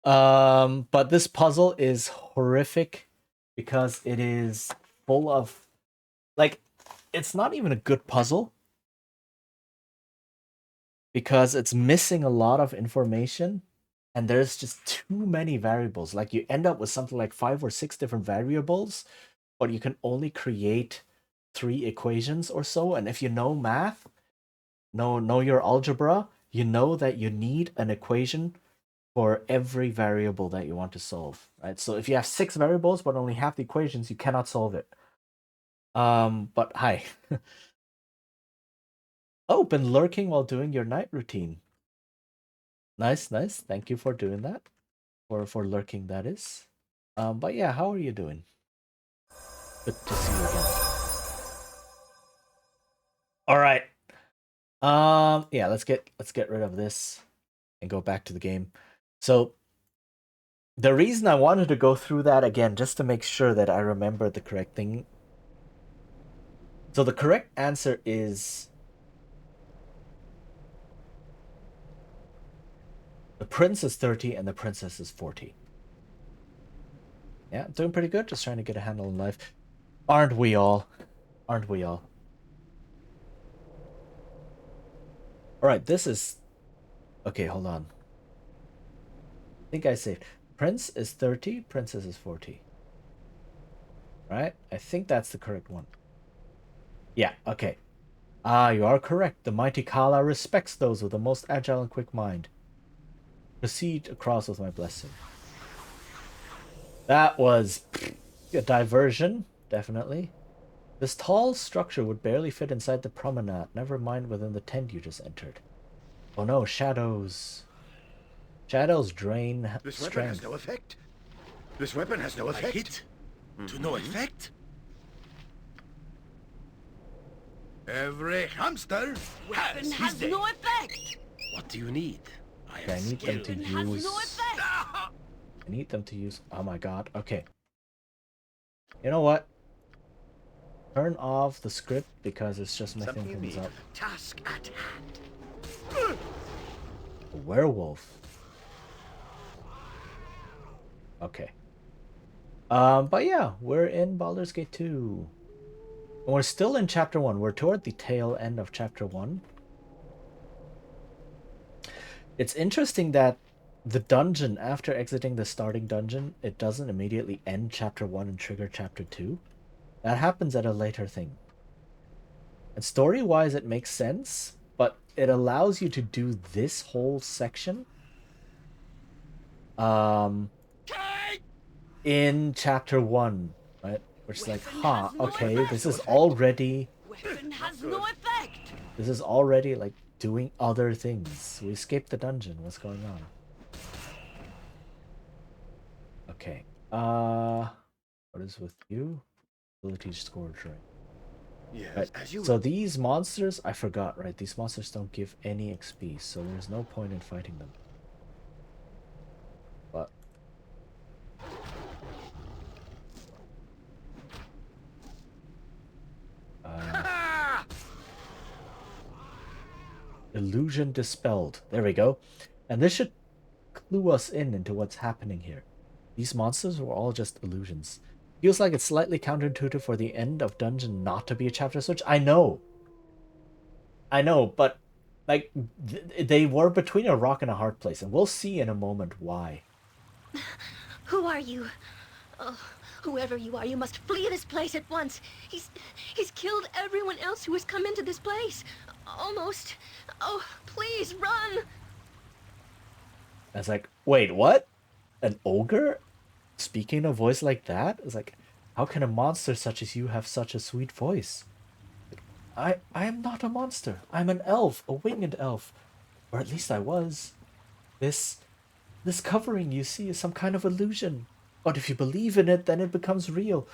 But this puzzle is horrific because it is full of, like, it's not even a good puzzle because it's missing a lot of information and there's just too many variables. Like, you end up with something like 5 or 6 different variables, but you can only create 3 equations or so. And if you know math, know your algebra, you know that you need an equation for every variable that you want to solve, right? So if you have 6 variables but only half the equations, you cannot solve it. But hi. Oh, been lurking while doing your night routine. Nice. Thank you for doing that. For lurking, that is. But yeah, how are you doing? Good to see you again. All right. Yeah, let's get rid of this and go back to the game. So the reason I wanted to go through that again, just to make sure that I remember the correct thing. So the correct answer is the prince is 30 and the princess is 40. Yeah, doing pretty good. Just trying to get a handle on life. Aren't we all? Aren't we all? All right, this is... Okay, hold on. I think I saved. Prince is 30, princess is 40. Right? I think that's the correct one. Yeah, okay. You are correct. The mighty Kala respects those with the most agile and quick mind. Proceed across with my blessing. That was a diversion, definitely. This tall structure would barely fit inside the promenade, never mind within the tent you just entered. Oh no, shadows. Shadows drain This strength. weapon has no effect. This weapon has no effect. I hit to no effect. Every hamster Weapon has no effect. What do you need? I need them to use... I need them to use... Oh my god, okay. You know what? Turn off the script because it's just messing things up. Task at hand. A werewolf. Okay. But yeah, we're in Baldur's Gate 2. And we're still in Chapter 1. We're toward the tail end of Chapter 1. It's interesting that the dungeon, after exiting the starting dungeon, it doesn't immediately end Chapter 1 and trigger Chapter 2. That happens at a later thing. And story-wise, it makes sense, but it allows you to do this whole section in Chapter 1, right? Which is like, huh, okay, this is already... Weapon has no effect! This is already, like, doing other things. We escaped the dungeon. What's going on? Okay. What is with you? Ability score drain. Yes, Right. as you... So these monsters, I forgot, right? These monsters don't give any XP, so there's no point in fighting them. But... illusion dispelled. There we go. And this should clue us into what's happening here. These monsters were all just illusions. Feels like it's slightly counterintuitive for the end of dungeon not to be a chapter switch. I know, but like they were between a rock and a hard place, and we'll see in a moment why. Who are you? Oh, whoever you are, you must flee this place at once. He's killed everyone else who has come into this place. Almost. Oh, please run. I was like, wait, what? An ogre speaking in a voice like that? It's like, how can a monster such as you have such a sweet voice? I am not a monster. I'm an elf, a winged elf. Or at least I was. This covering you see is some kind of illusion. But if you believe in it, then it becomes real.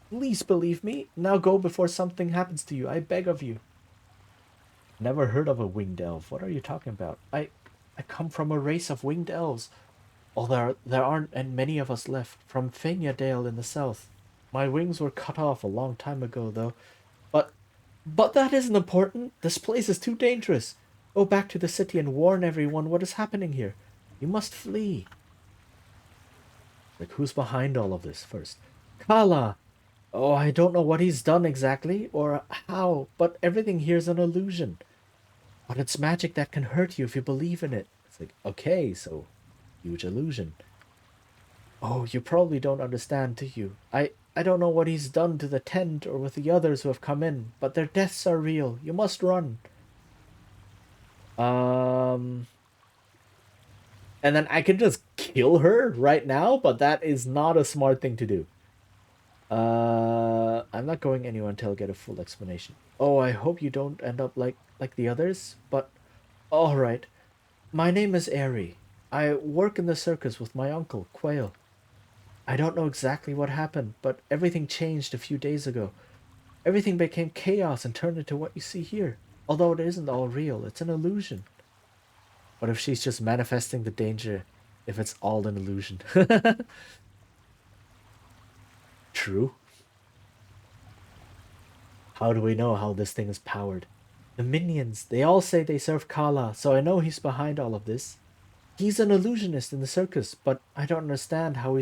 Please believe me. Now go before something happens to you. I beg of you. Never heard of a winged elf. What are you talking about? I come from a race of winged elves. Although there aren't many of us left. From Fenya Dale in the south. My wings were cut off a long time ago, though. But that isn't important. This place is too dangerous. Go back to the city and warn everyone what is happening here. You must flee. Like, who's behind all of this first? Kala! Oh, I don't know what he's done exactly, or how, but everything here is an illusion. But it's magic that can hurt you if you believe in it. It's like, okay, so, huge illusion. Oh, you probably don't understand, do you? I don't know what he's done to the tent or with the others who have come in, but their deaths are real. You must run. And then I could just kill her right now, but that is not a smart thing to do. I'm not going anywhere until I get a full explanation. Oh, I hope you don't end up like the others, but alright. My name is Airy. I work in the circus with my uncle, Quail. I don't know exactly what happened, but everything changed a few days ago. Everything became chaos and turned into what you see here. Although it isn't all real, it's an illusion. What if she's just manifesting the danger if it's all an illusion? True. How do we know how this thing is powered? The minions, they all say they serve Kala, so I know he's behind all of this. He's an illusionist in the circus, but I don't understand how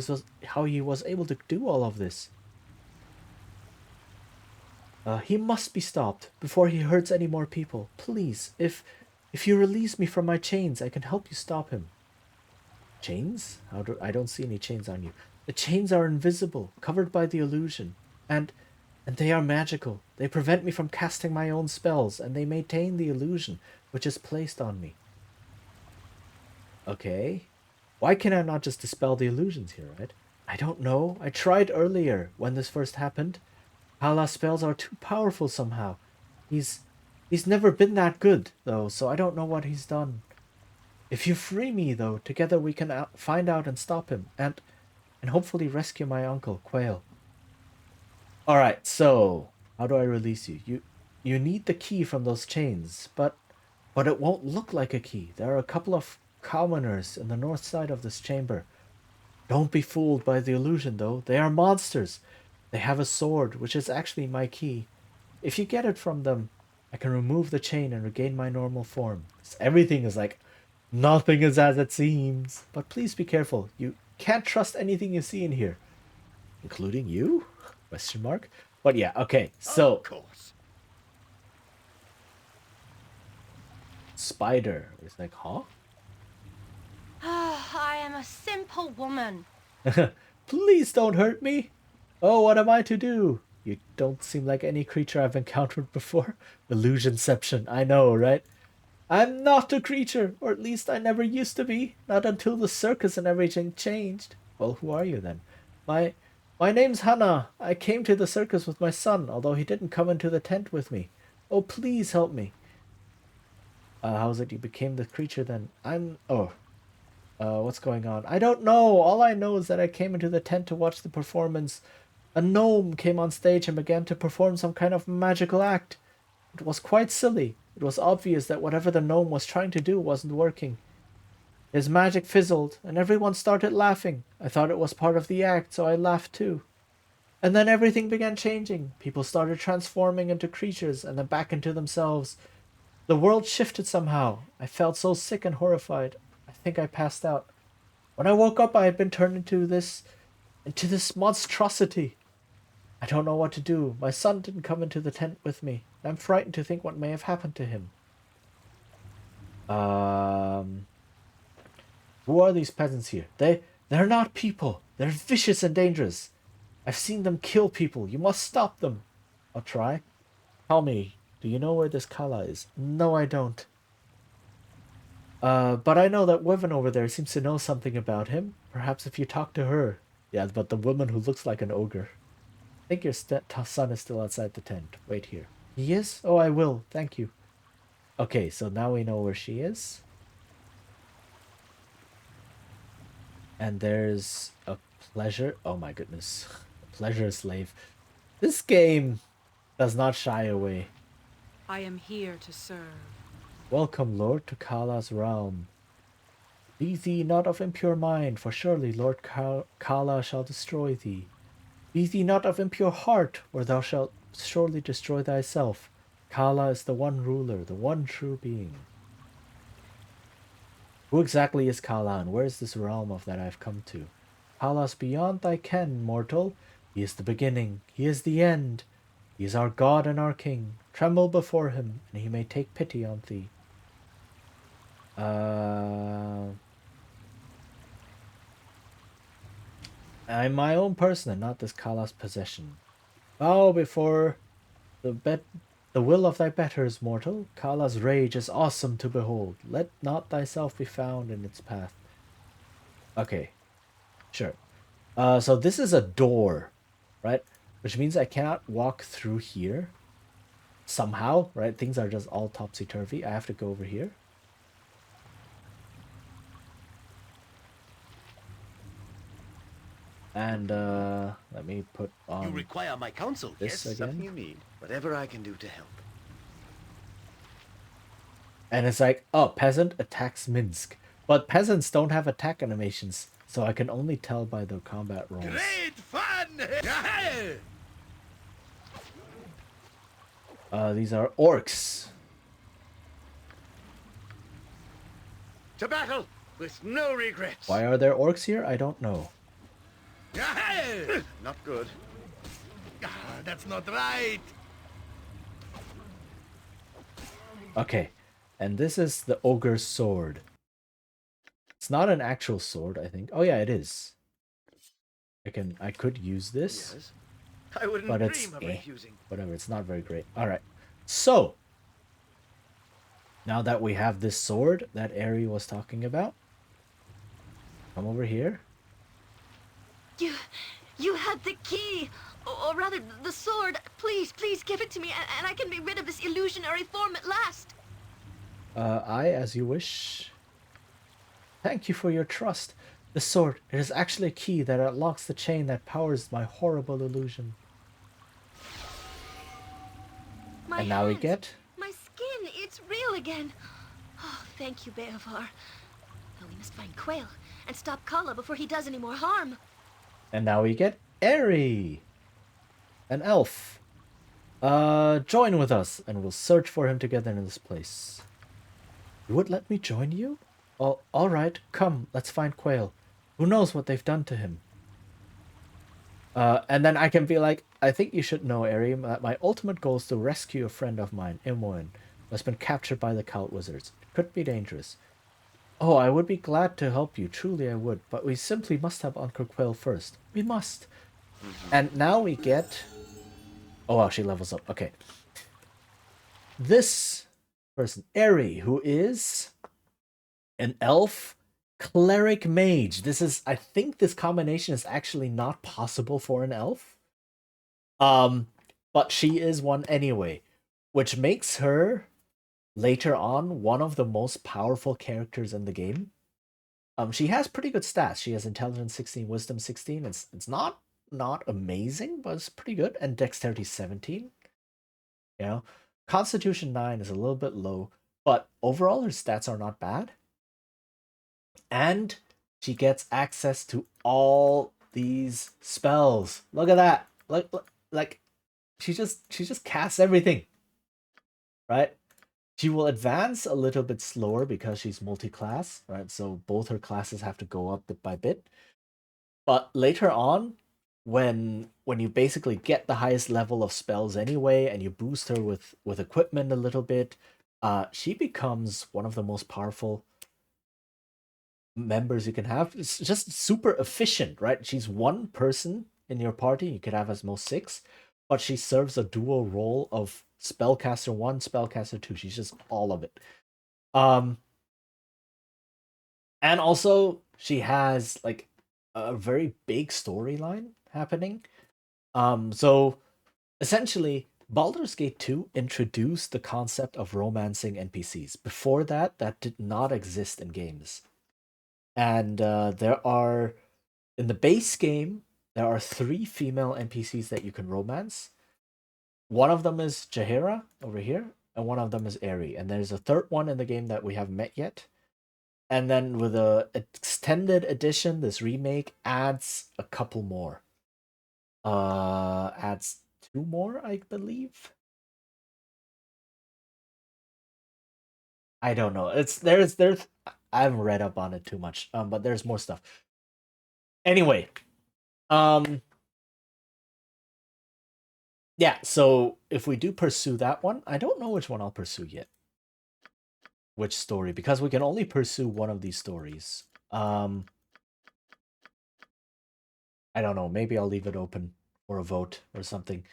he was able to do all of this. He must be stopped before he hurts any more people. Please, if you release me from my chains, I can help you stop him. Chains? I don't see any chains on you. The chains are invisible, covered by the illusion, and they are magical. They prevent me from casting my own spells, and they maintain the illusion which is placed on me. Okay. Why can I not just dispel the illusions here, right? I don't know. I tried earlier when this first happened. Kala's spells are too powerful somehow. He's never been that good, though, so I don't know what he's done. If you free me, though, together we can find out and stop him, and hopefully rescue my uncle, Quail. Alright, so, how do I release you? You need the key from those chains, but it won't look like a key. There are a couple of commoners in the north side of this chamber. Don't be fooled by the illusion, though. They are monsters. They have a sword, which is actually my key. If you get it from them, I can remove the chain and regain my normal form. Everything is like Nothing is as it seems. But please be careful. You can't trust anything you see in here. Including you? Question mark. But yeah, okay. So Of course. spider. It's like, huh? I am a simple woman. Please don't hurt me. Oh, what am I to do? You don't seem like any creature I've encountered before. Illusionception, I know, right? I'm not a creature, or at least I never used to be. Not until the circus and everything changed. Well, who are you then? My name's Hannah. I came to the circus with my son, although he didn't come into the tent with me. Oh, please help me. How is it you became the creature then? What's going on? I don't know. All I know is that I came into the tent to watch the performance. A gnome came on stage and began to perform some kind of magical act. It was quite silly. It was obvious that whatever the gnome was trying to do wasn't working. His magic fizzled, and everyone started laughing. I thought it was part of the act, so I laughed too. And then everything began changing. People started transforming into creatures and then back into themselves. The world shifted somehow. I felt so sick and horrified. I think I passed out. When I woke up, I had been turned into this monstrosity. I don't know what to do. My son didn't come into the tent with me. I'm frightened to think what may have happened to him. Who are these peasants here? They're not people. They're vicious and dangerous. I've seen them kill people. You must stop them. I'll try. Tell me, do you know where this Kala is? No, I don't. But I know that woman over there seems to know something about him. Perhaps if you talk to her. Yeah, but the woman who looks like an ogre. I think your son is still outside the tent. Wait here. He is? Oh, I will. Thank you. Okay, so now we know where she is. And there's a pleasure. Oh my goodness. A pleasure slave. This game does not shy away. I am here to serve. Welcome, Lord, to Kala's realm. Be thee not of impure mind, for surely Lord Kala shall destroy thee. Be thee not of impure heart, or thou shalt surely destroy thyself. Kala is the one ruler, the one true being. Who exactly is Kala, and where is this realm of that I've come to? Kala's beyond thy ken, mortal. He is the beginning, he is the end. He is our God and our King. Tremble before him, and he may take pity on thee. I'm my own person and not this Kala's possession. Bow before the will of thy betters, mortal. Kala's rage is awesome to behold. Let not thyself be found in its path. Okay, sure. So this is a door, right? Which means I cannot walk through here. Somehow, right? Things are just all topsy-turvy. I have to go over here. And let me put on. You require my counsel. This Yes, again. something you need. Whatever I can do to help. And it's like, oh, peasant attacks Minsk. But peasants don't have attack animations, so I can only tell by the combat rolls. Great fun! These are orcs. To battle with no regrets. Why are there orcs here? I don't know. Not good. That's not right. Okay, and this is the ogre's sword. It's not an actual sword, I think. Oh yeah, it is. I could use this. Yes. I wouldn't But it's dream of refusing. whatever, it's not very great. Alright. So now that we have this sword that Ari was talking about, come over here. You had the key, or rather the sword. Please give it to me, and I can be rid of this illusionary form at last. As you wish. Thank you for your trust. The sword, it is actually a key that unlocks the chain that powers my horrible illusion. My And now we hands, get... my skin, it's real again. Oh, thank you, Beovar. Now we must find Quail and stop Kala before he does any more harm. And now we get Eri, an elf. Join with us, and we'll search for him together in this place. You would let me join you? All right, come, let's find Quail. Who knows what they've done to him? And then I can be like, I think you should know, Eri, that my ultimate goal is to rescue a friend of mine, Imoen, who has been captured by the cult wizards. It could be dangerous. Oh, I would be glad to help you, truly I would, but we simply must have Uncle Quail first. We must. And now we get... Oh wow, she levels up. Okay. This person, Eri, who is an elf cleric mage. This is, I think this combination is actually not possible for an elf. But she is one anyway, which makes her later on one of the most powerful characters in the game. She has pretty good stats. She has intelligence 16, wisdom 16. It's not amazing, but it's pretty good. And dexterity 17. You know, constitution 9 is a little bit low, but overall her stats are not bad. And she gets access to all these spells. Look at that. Like she just casts everything. Right? She will advance a little bit slower because she's multi-class, right? So both her classes have to go up bit by bit. But later on, when you basically get the highest level of spells anyway, and you boost her with equipment a little bit, she becomes one of the most powerful members you can have. It's just super efficient, right? She's one person in your party. You could have as most 6, but she serves a dual role of spellcaster 1, spellcaster 2. She's just all of it. And also she has like a very big storyline happening. So essentially Baldur's Gate 2 introduced the concept of romancing NPCs. Before that, that did not exist in games. And there are, in the base game, there are 3 female NPCs that you can romance. One of them is Jaheira over here, and one of them is Eri. And there's a third one in the game that we haven't met yet. And then with the extended edition, this remake adds a couple more. Adds 2 more, I believe. I don't know. There's I haven't read up on it too much. But there's more stuff. Anyway, yeah, so if we do pursue that one, I don't know which one I'll pursue yet. Which story, because we can only pursue one of these stories. I don't know, maybe I'll leave it open for a vote or something.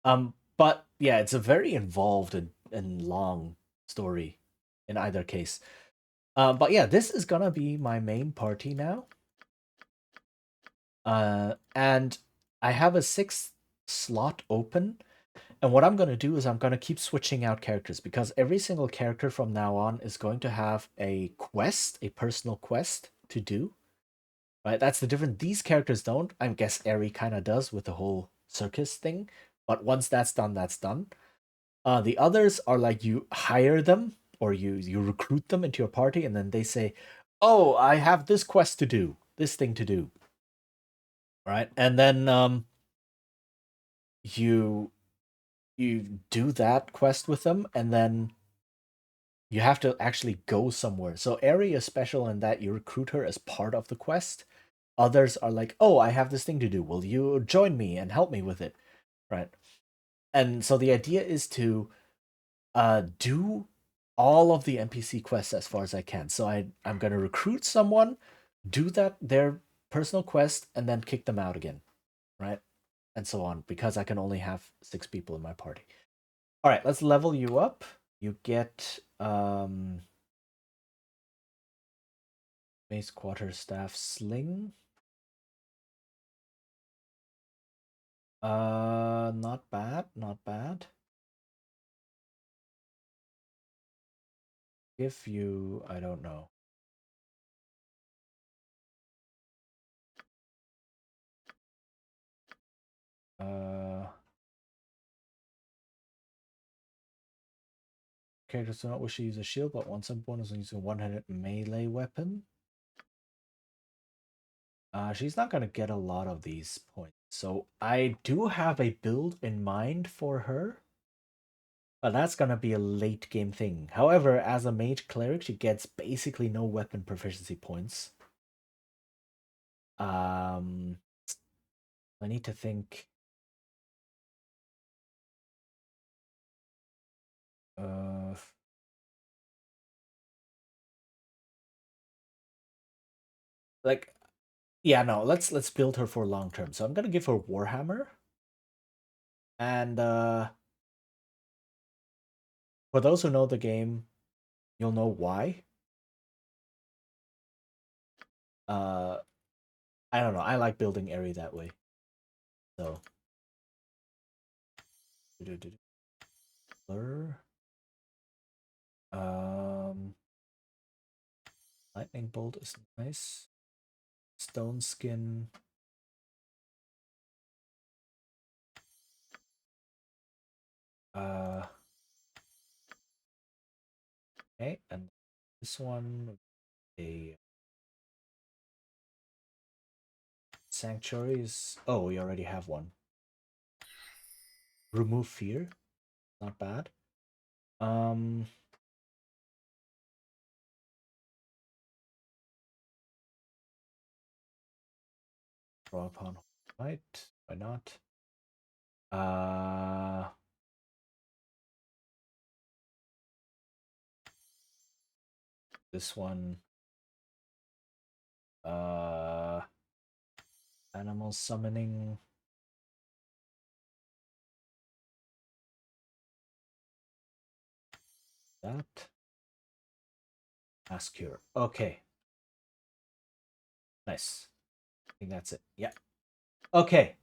But yeah, it's a very involved and long story in either case. But yeah, this is gonna be my main party now. And I have a 6th slot open. And what I'm going to do is I'm going to keep switching out characters, because every single character from now on is going to have a quest, a personal quest to do. Right? That's the difference. These characters don't. I guess Eri kind of does with the whole circus thing. But once that's done, that's done. The others are like you hire them or you recruit them into your party, and then they say, "Oh, I have this quest to do, this thing to do." Right? And then you do that quest with them, and then you have to actually go somewhere. So Eri is special in that you recruit her as part of the quest. Others are like, "Oh, I have this thing to do. Will you join me and help me with it?" Right? And so the idea is to do all of the NPC quests as far as I can. So I'm going to recruit someone, do their personal quest, and then kick them out again, right? And so on, because I can only have 6 people in my party. All right, let's level you up. You get base quarterstaff sling. Not bad, not bad. If you, I don't know. Characters do not wish to use a shield, but once a bonus on using a one-handed melee weapon. She's not gonna get a lot of these points. So I do have a build in mind for her. But that's gonna be a late game thing. However, as a mage cleric, she gets basically no weapon proficiency points. I need to think. Like, yeah, no. Let's build her for long term. So I'm gonna give her Warhammer, and for those who know the game, you'll know why. I don't know. I like building Airy that way. So. Blur. Lightning bolt is nice. Stone skin. Okay, and this one, a sanctuary is. Oh, we already have one. Remove fear. Not bad. Draw upon right. Why not? This one. Animal summoning. That. Mass cure. Okay. Nice. I think that's it. Yeah. Okay.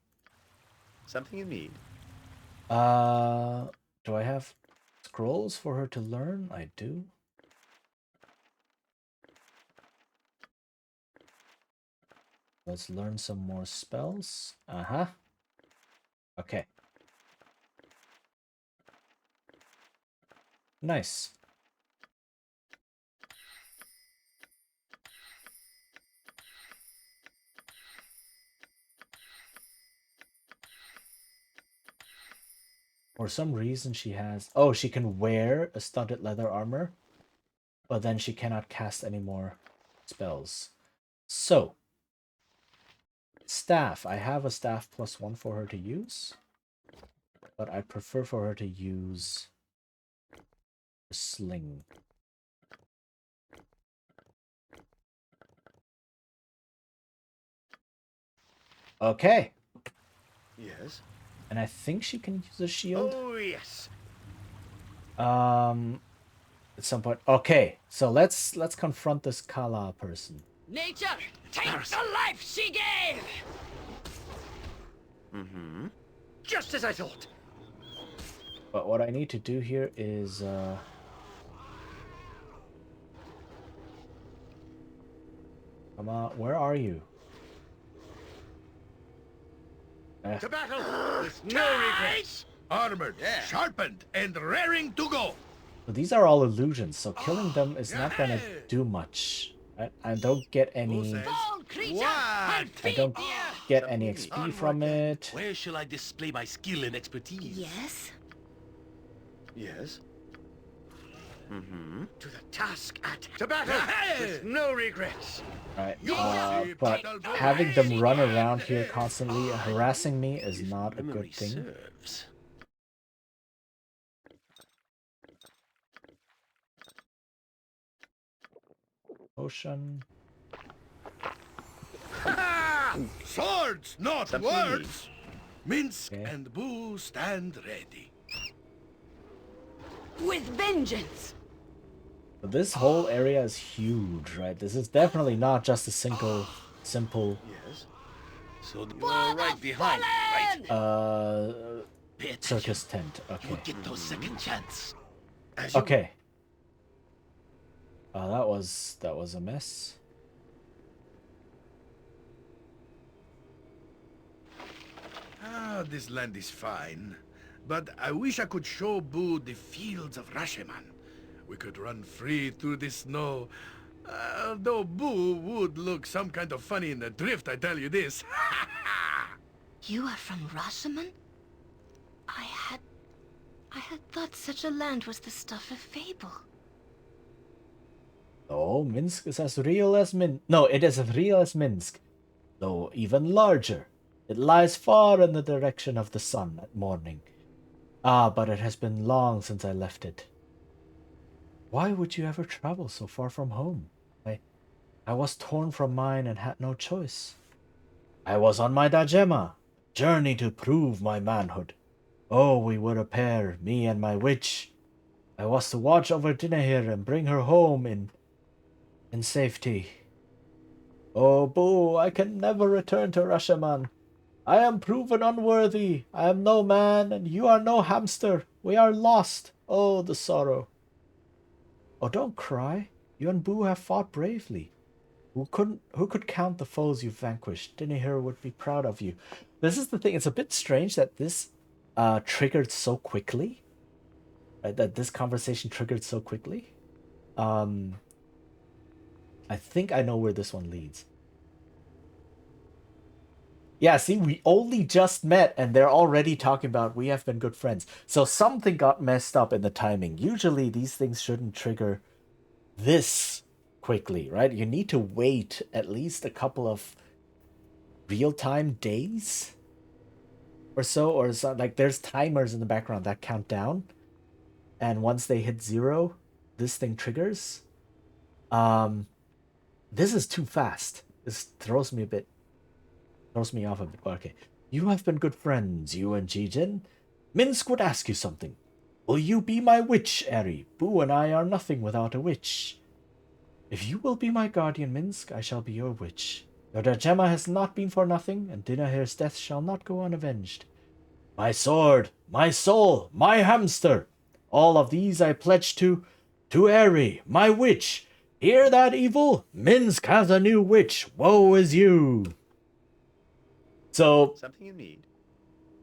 Something you need. Do I have scrolls for her to learn? I do. Let's learn some more spells. Okay. Nice. For some reason she has... Oh, she can wear a studded leather armor, but then she cannot cast any more spells. So, staff. I have a staff +1 for her to use, but I prefer for her to use a sling. Okay. Yes. And I think she can use a shield. Oh, yes. At some point. Okay, so let's confront this Kala person. Nature, take the life she gave! Mm-hmm. Just as I thought. But what I need to do here is come on, where are you? To battle with no regrets. Armored, sharpened, and raring to go. So these are all illusions, so killing them is not gonna do much. I don't get any. I don't get any XP from it. Where shall I display my skill and expertise? Yes? Yes. Mm-hmm. To the task at to battle with no regrets. Right. But having them run around here constantly harassing me is not a good thing. Ocean. Swords, not words. Minsk and Boo stand ready. With vengeance. This whole area is huge, right? This is definitely not just a simple. Yes. So you're right behind me, right? Circus tent. Okay. You get no second chance. Okay. That was a mess. This land is fine. But I wish I could show Boo the fields of Rashomon. We could run free through the snow. Though Boo would look some kind of funny in the drift, I tell you this. You are from Rashomon? I had thought such a land was the stuff of fable. Oh, Minsk is as real as No, it is as real as Minsk, though even larger. It lies far in the direction of the sun at morning. Ah, but it has been long since I left it. Why would you ever travel so far from home? I was torn from mine and had no choice. I was on my Dajema, journey to prove my manhood. Oh, we were a pair, me and my witch. I was to watch over Dinahir and bring her home in safety. Oh, Boo, I can never return to Rashomon. I am proven unworthy. I am no man, and you are no hamster. We are lost. Oh, the sorrow. Oh, don't cry. You and Boo have fought bravely. Who could count the foes you've vanquished? Dinahir would be proud of you. This is the thing. It's a bit strange that this triggered so quickly. Right? That this conversation triggered so quickly. I think I know where this one leads. Yeah, see, we only just met and they're already talking about we have been good friends. So something got messed up in the timing. Usually these things shouldn't trigger this quickly, right? You need to wait at least a couple of real-time days or so, or so, like there's timers in the background that count down. And once they hit 0, this thing triggers. This is too fast. This throws me off a bit. Okay. You have been good friends, you and Jijin. Minsk would ask you something. Will you be my witch, Eri? Boo and I are nothing without a witch. If you will be my guardian, Minsk, I shall be your witch. Your Dajema has not been for nothing, and Dinahir's death shall not go unavenged. My sword, my soul, my hamster, all of these I pledge to Eri, my witch. Hear that, evil? Minsk has a new witch. Woe is you. So, something you need.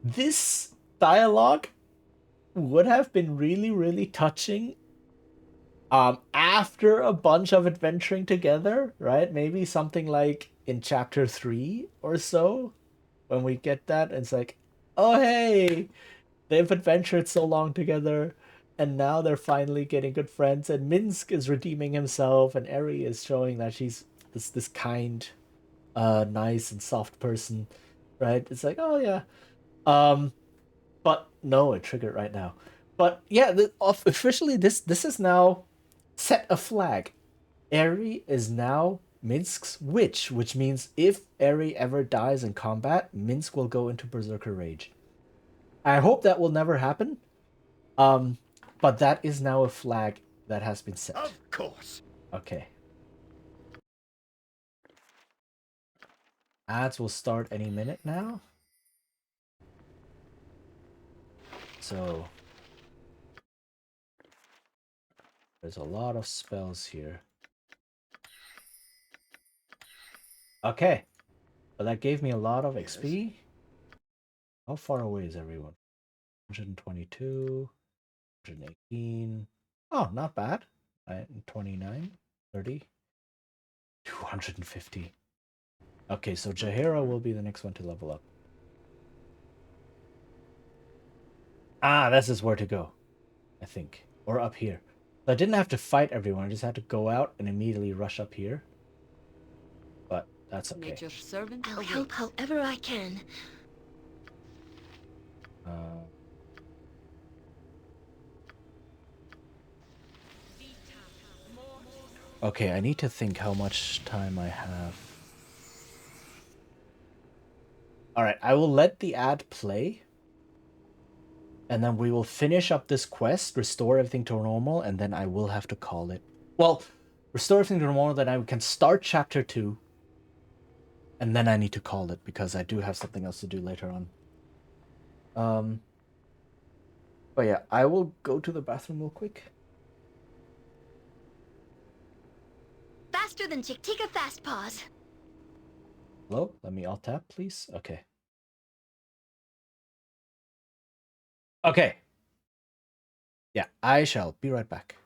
This dialogue would have been really, really touching after a bunch of adventuring together, right? Maybe something like in chapter 3 or so, when we get that, it's like, oh hey, they've adventured so long together, and now they're finally getting good friends, and Minsk is redeeming himself, and Eri is showing that she's this kind, nice and soft person, right? It's like, oh yeah. But no, it triggered right now. But yeah, officially this is now set a flag. Eri is now Minsk's witch, which means if Eri ever dies in combat, Minsk will go into Berserker Rage. I hope that will never happen. But that is now a flag that has been set. Of course. Okay. Ads will start any minute now. So there's a lot of spells here. Okay. But that gave me a lot of XP. How far away is everyone? 122, 118. Oh, not bad. 29, 30, 250. Okay, so Jaheira will be the next one to level up. Ah, this is where to go, I think. Or up here. So I didn't have to fight everyone. I just had to go out and immediately rush up here. But that's okay. Nature's servant. I'll help however I can. Okay, I need to think how much time I have. Alright, I will let the ad play. And then we will finish up this quest, restore everything to normal, and then I will have to call it. Well, restore everything to normal, then I can start chapter 2. And then I need to call it, because I do have something else to do later on. But yeah, I will go to the bathroom real quick. Faster than Chick, take a fast pause. Hello? Let me alt tab, please. Okay. Okay. Yeah, I shall be right back.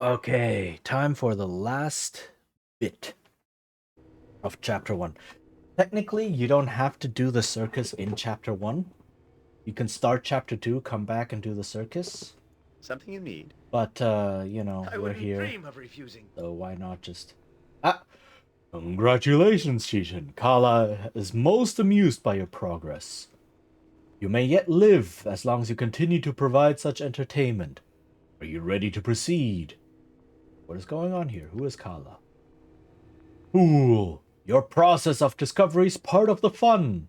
Okay, time for the last bit of chapter 1. Technically, you don't have to do the circus in chapter 1. You can start chapter 2, come back and do the circus. Something you need? But, you know, I we're wouldn't here. dream of refusing. So why not just... Ah! Congratulations, Chichen. Kala is most amused by your progress. You may yet live as long as you continue to provide such entertainment. Are you ready to proceed? What is going on here? Who is Kala? Fool! Your process of discovery is part of the fun.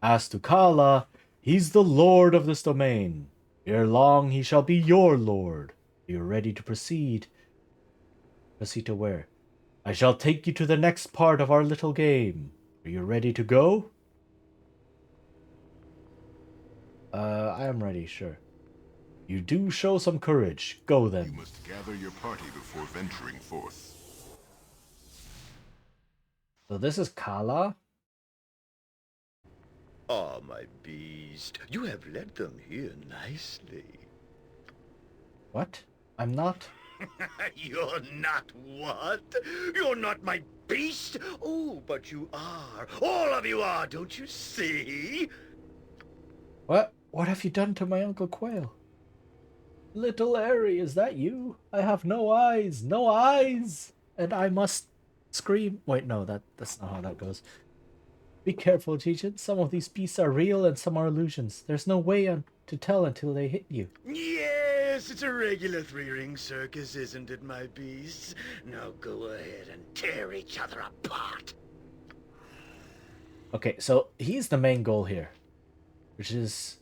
As to Kala, he's the lord of this domain. Ere long he shall be your lord. Are you ready to proceed? Proceed to where? I shall take you to the next part of our little game. Are you ready to go? I am ready, sure. You do show some courage. Go then. You must gather your party before venturing forth. So this is Kala. Ah, my beast, you have led them here nicely. What? I'm not. You're not what? You're not my beast? Oh, but you are. All of you are, don't you see? What? What have you done to my Uncle Quail? Little Airy, is that you? I have no eyes, no eyes! And I must scream. Wait, no, that's not how that goes. Be careful, Jijin. Some of these beasts are real and some are illusions. There's no way to tell until they hit you. Yes, it's a regular three-ring circus, isn't it, my beasts? Now go ahead and tear each other apart. Okay, so he's the main goal here, which is...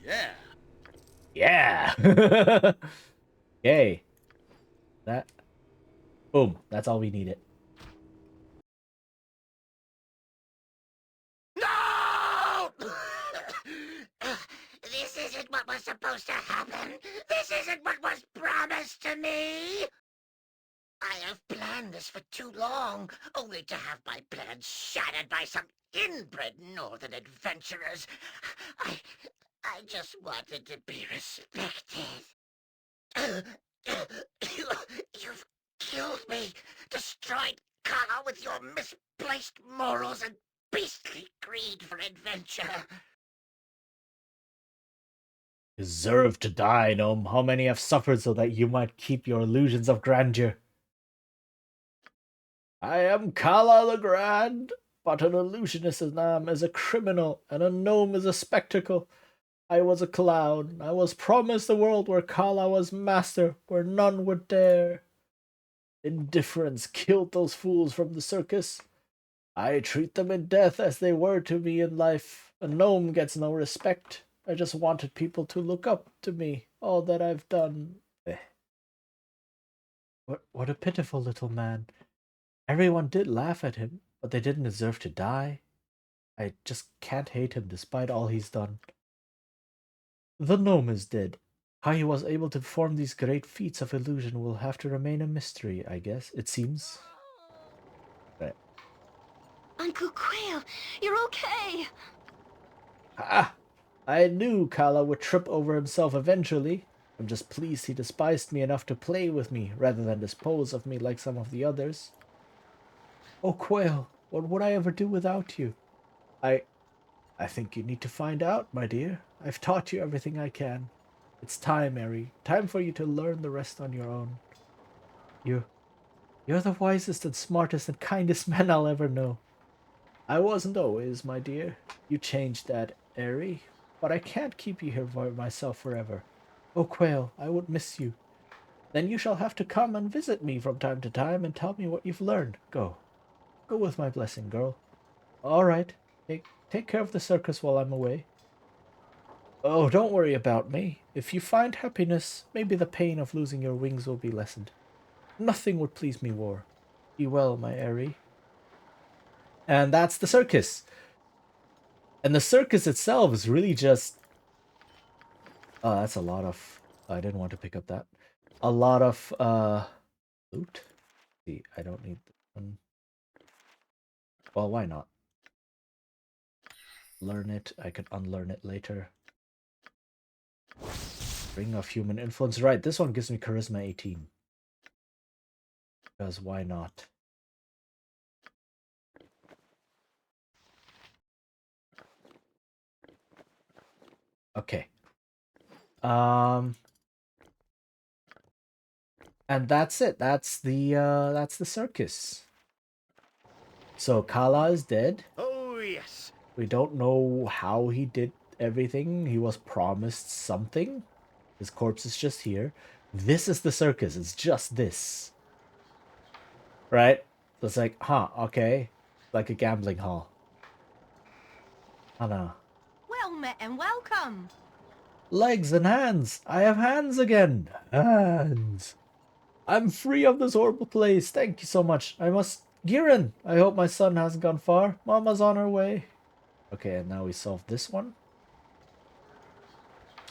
Yeah. Yeah! Yay. That... Boom. That's all we needed. No! This isn't what was supposed to happen. This isn't what was promised to me. I have planned this for too long, only to have my plans shattered by some inbred northern adventurers. I just wanted to be respected. You've killed me, destroyed Kala with your misplaced morals and beastly greed for adventure. Deserve to die, Gnome. How many have suffered so that you might keep your illusions of grandeur? I am Kala the Grand, but an illusionist is a criminal, and a gnome is a spectacle. I was a clown. I was promised a world where Kala was master, where none would dare. Indifference killed those fools from the circus. I treat them in death as they were to me in life. A gnome gets no respect. I just wanted people to look up to me, all that I've done. What a pitiful little man. Everyone did laugh at him, but they didn't deserve to die. I just can't hate him despite all he's done. The gnome is dead. How he was able to perform these great feats of illusion will have to remain a mystery, I guess, it seems. Right. Uncle Quail, you're okay. Ah! I knew Kala would trip over himself eventually. I'm just pleased he despised me enough to play with me, rather than dispose of me like some of the others. Oh, Quail, what would I ever do without you? I think you need to find out, my dear. I've taught you everything I can. It's time, Mary. Time for you to learn the rest on your own. You're the wisest and smartest and kindest man I'll ever know. I wasn't always, my dear. You changed that, Airy. But I can't keep you here by myself forever. Oh, Quail, I would miss you. Then you shall have to come and visit me from time to time and tell me what you've learned. Go. Go with my blessing, girl. All right. Take care of the circus while I'm away. Oh, don't worry about me. If you find happiness, maybe the pain of losing your wings will be lessened. Nothing would please me more. Be well, my Airy. And that's the circus. And the circus itself is really just... Oh, that's a lot of... I didn't want to pick up that. A lot of, loot? See, I don't need that one. Well, why not? Learn it. I can unlearn it later. Ring of Human Influence. Right, this one gives me Charisma 18. Because why not? Okay. And that's it. That's the circus. So Kala is dead. Oh, yes. We don't know how he did everything. He was promised something. His corpse is just here. This is the circus. It's just this. Right? So it's like, huh, okay. Like a gambling hall. Oh no. Well met and welcome. Legs and hands. I have hands again. Hands. I'm free of this horrible place. Thank you so much. I must... Giran, I hope my son hasn't gone far. Mama's on her way. Okay, and now we solved this one.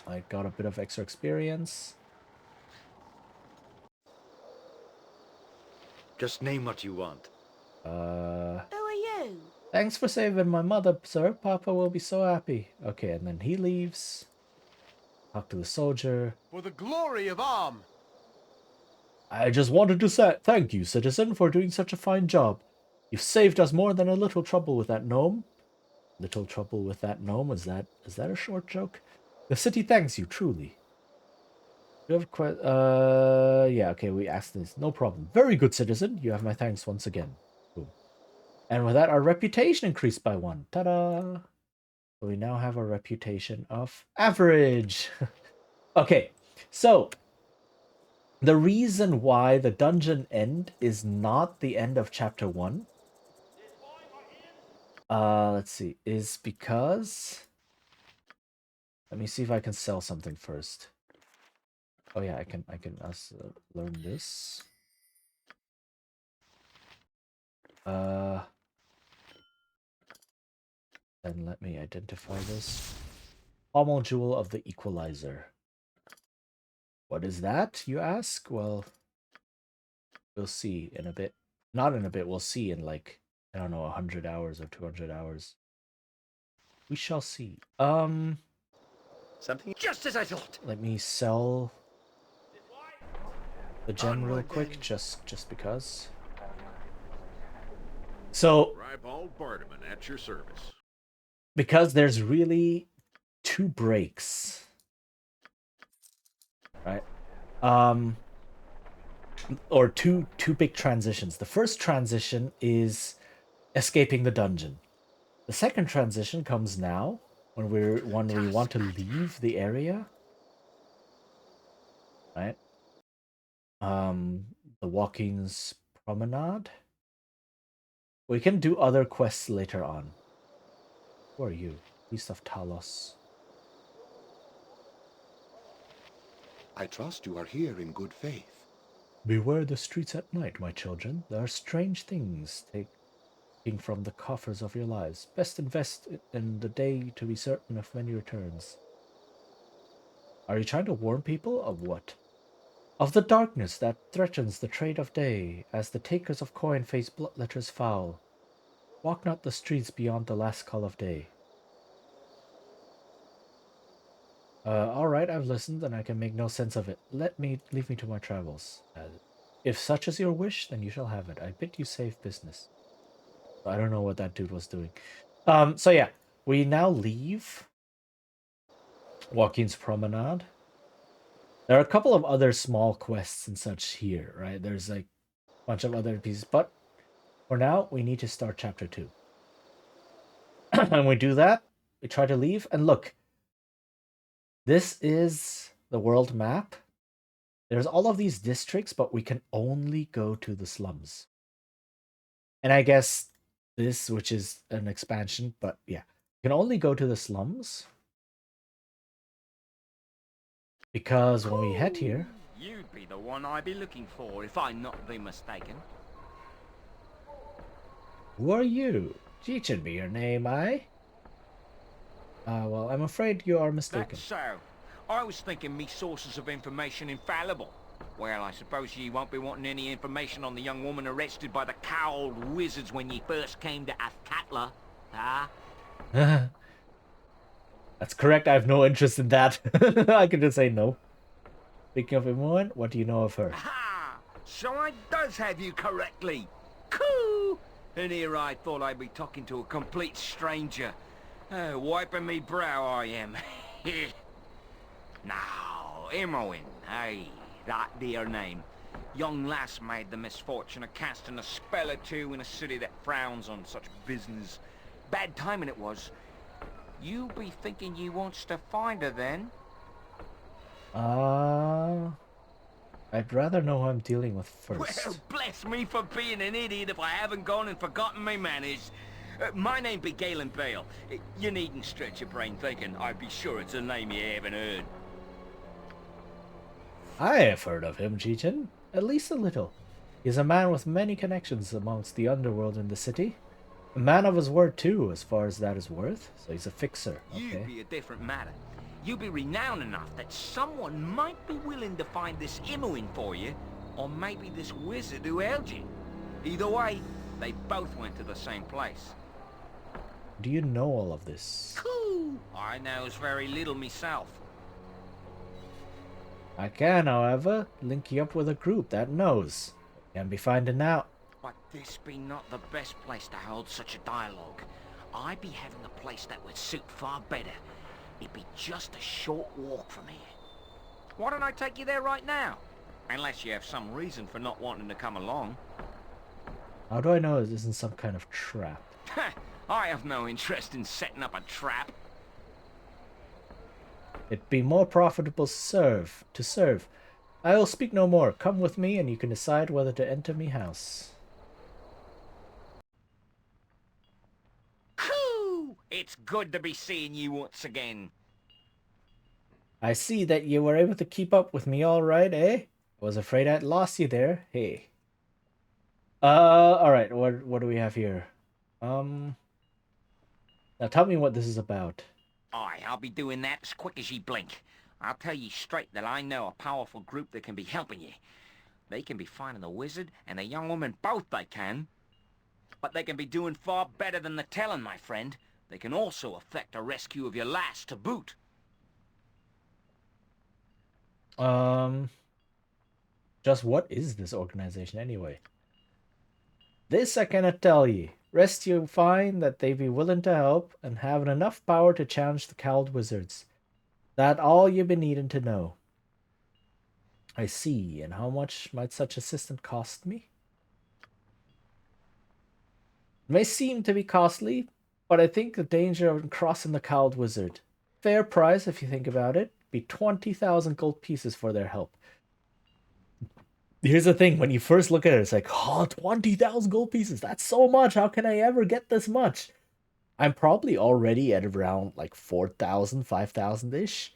I got a bit of extra experience. Just name what you want. Who are you? Thanks for saving my mother, sir. Papa will be so happy. Okay, and then he leaves. Talk to the soldier. For the glory of Arm! I just wanted to say thank you, citizen, for doing such a fine job. You've saved us more than a little trouble with that gnome. Little trouble with that gnome? Is that a short joke? The city thanks you, truly. You have yeah, okay, we asked this. No problem. Very good, citizen. You have my thanks once again. Boom. And with that, our reputation increased by 1. Ta-da! So we now have a reputation of average. Okay, so the reason why the dungeon end is not the end of chapter 1, let's see, is because... Let me see if I can sell something first. Oh yeah, I can learn this. Then let me identify this. Pommel Jewel of the Equalizer. What is that, you ask? Well, we'll see in a bit. Not in a bit, we'll see in like, I don't know, 100 hours or 200 hours. We shall see. Something just as I thought. Let me sell the gem real quick, just because. So, Ribald Bardaman at your service. Because there's really 2 breaks, right? Or two big transitions. The first transition is escaping the dungeon. The second transition comes now when we want to leave the area, right? The Walking's Promenade. We can do other quests later on. Who are you? Beast of Talos. I trust you are here in good faith. Beware the streets at night, my children. There are strange things taking from the coffers of your lives. Best invest in the day to be certain of when he returns. Are you trying to warn people of what? Of the darkness that threatens the trade of day, as the takers of coin face blood letters foul. Walk not the streets beyond the last call of day. Alright, I've listened, and I can make no sense of it. Leave me to my travels. If such is your wish, then you shall have it. I bid you safe business. I don't know what that dude was doing. So yeah, we now leave Joaquin's Promenade. There are a couple of other small quests and such here, right? There's like a bunch of other pieces, but for now, we need to start chapter 2. And we do that, we try to leave, and look, this is the world map. There's all of these districts, but we can only go to the slums. And I guess this, which is an expansion, but yeah, you can only go to the slums. Because when we head here... You'd be the one I'd be looking for if I'm not be mistaken. Who are you? It should be your name, eh? Well, I'm afraid you are mistaken. That's so. I was thinking me sources of information infallible. Well, I suppose ye won't be wanting any information on the young woman arrested by the cowled wizards when ye first came to Athkatla, huh? That's correct, I have no interest in that. I can just say no. Speaking of Imoen, what do you know of her? Ha! So I does have you correctly. Coo! And here I thought I'd be talking to a complete stranger. Wiping me brow I am. Now, Imoen, hey, that dear name. Young lass made the misfortune of casting a spell or two in a city that frowns on such business. Bad timing it was. You be thinking you wants to find her then? I'd rather know who I'm dealing with first. Well, bless me for being an idiot if I haven't gone and forgotten my manners. My name be Galen Bale. You needn't stretch your brain thinking. I'd be sure it's a name you haven't heard. I have heard of him, Jijin. At least a little. He's a man with many connections amongst the underworld in the city. A man of his word, too, as far as that is worth. So he's a fixer, You okay? be a different matter. You be renowned enough that someone might be willing to find this Imoen for you, or maybe this wizard who held you. Either way, they both went to the same place. Do you know all of this? Cool. I knows very little myself. I can, however, link you up with a group that knows. Can be finding out. But this be not the best place to hold such a dialogue. I be having a place that would suit far better. It'd be just a short walk from here. Why don't I take you there right now? Unless you have some reason for not wanting to come along. How do I know this isn't some kind of trap? I have no interest in setting up a trap. It'd be more profitable to serve. I will speak no more. Come with me and you can decide whether to enter me house. Coo! It's good to be seeing you once again. I see that you were able to keep up with me all right, eh? I was afraid I'd lost you there. Hey. Alright, what do we have here? Now tell me what this is about. Aye, I'll be doing that as quick as ye blink. I'll tell ye straight that I know a powerful group that can be helping ye. They can be finding the wizard and the young woman both, they can. But they can be doing far better than the telling, my friend. They can also effect a rescue of your lass to boot. Just what is this organization anyway? This I cannot tell ye. Rest you find that they be willing to help and have enough power to challenge the cowled wizards. That all you be needing to know. I see, and how much might such assistance cost me? It may seem to be costly, but I think the danger of crossing the cowled wizard. Fair price, if you think about it, be 20,000 gold pieces for their help. Here's the thing, when you first look at it, it's like, oh, 20,000 gold pieces. That's so much. How can I ever get this much? I'm probably already at around like 4,000, 5,000-ish.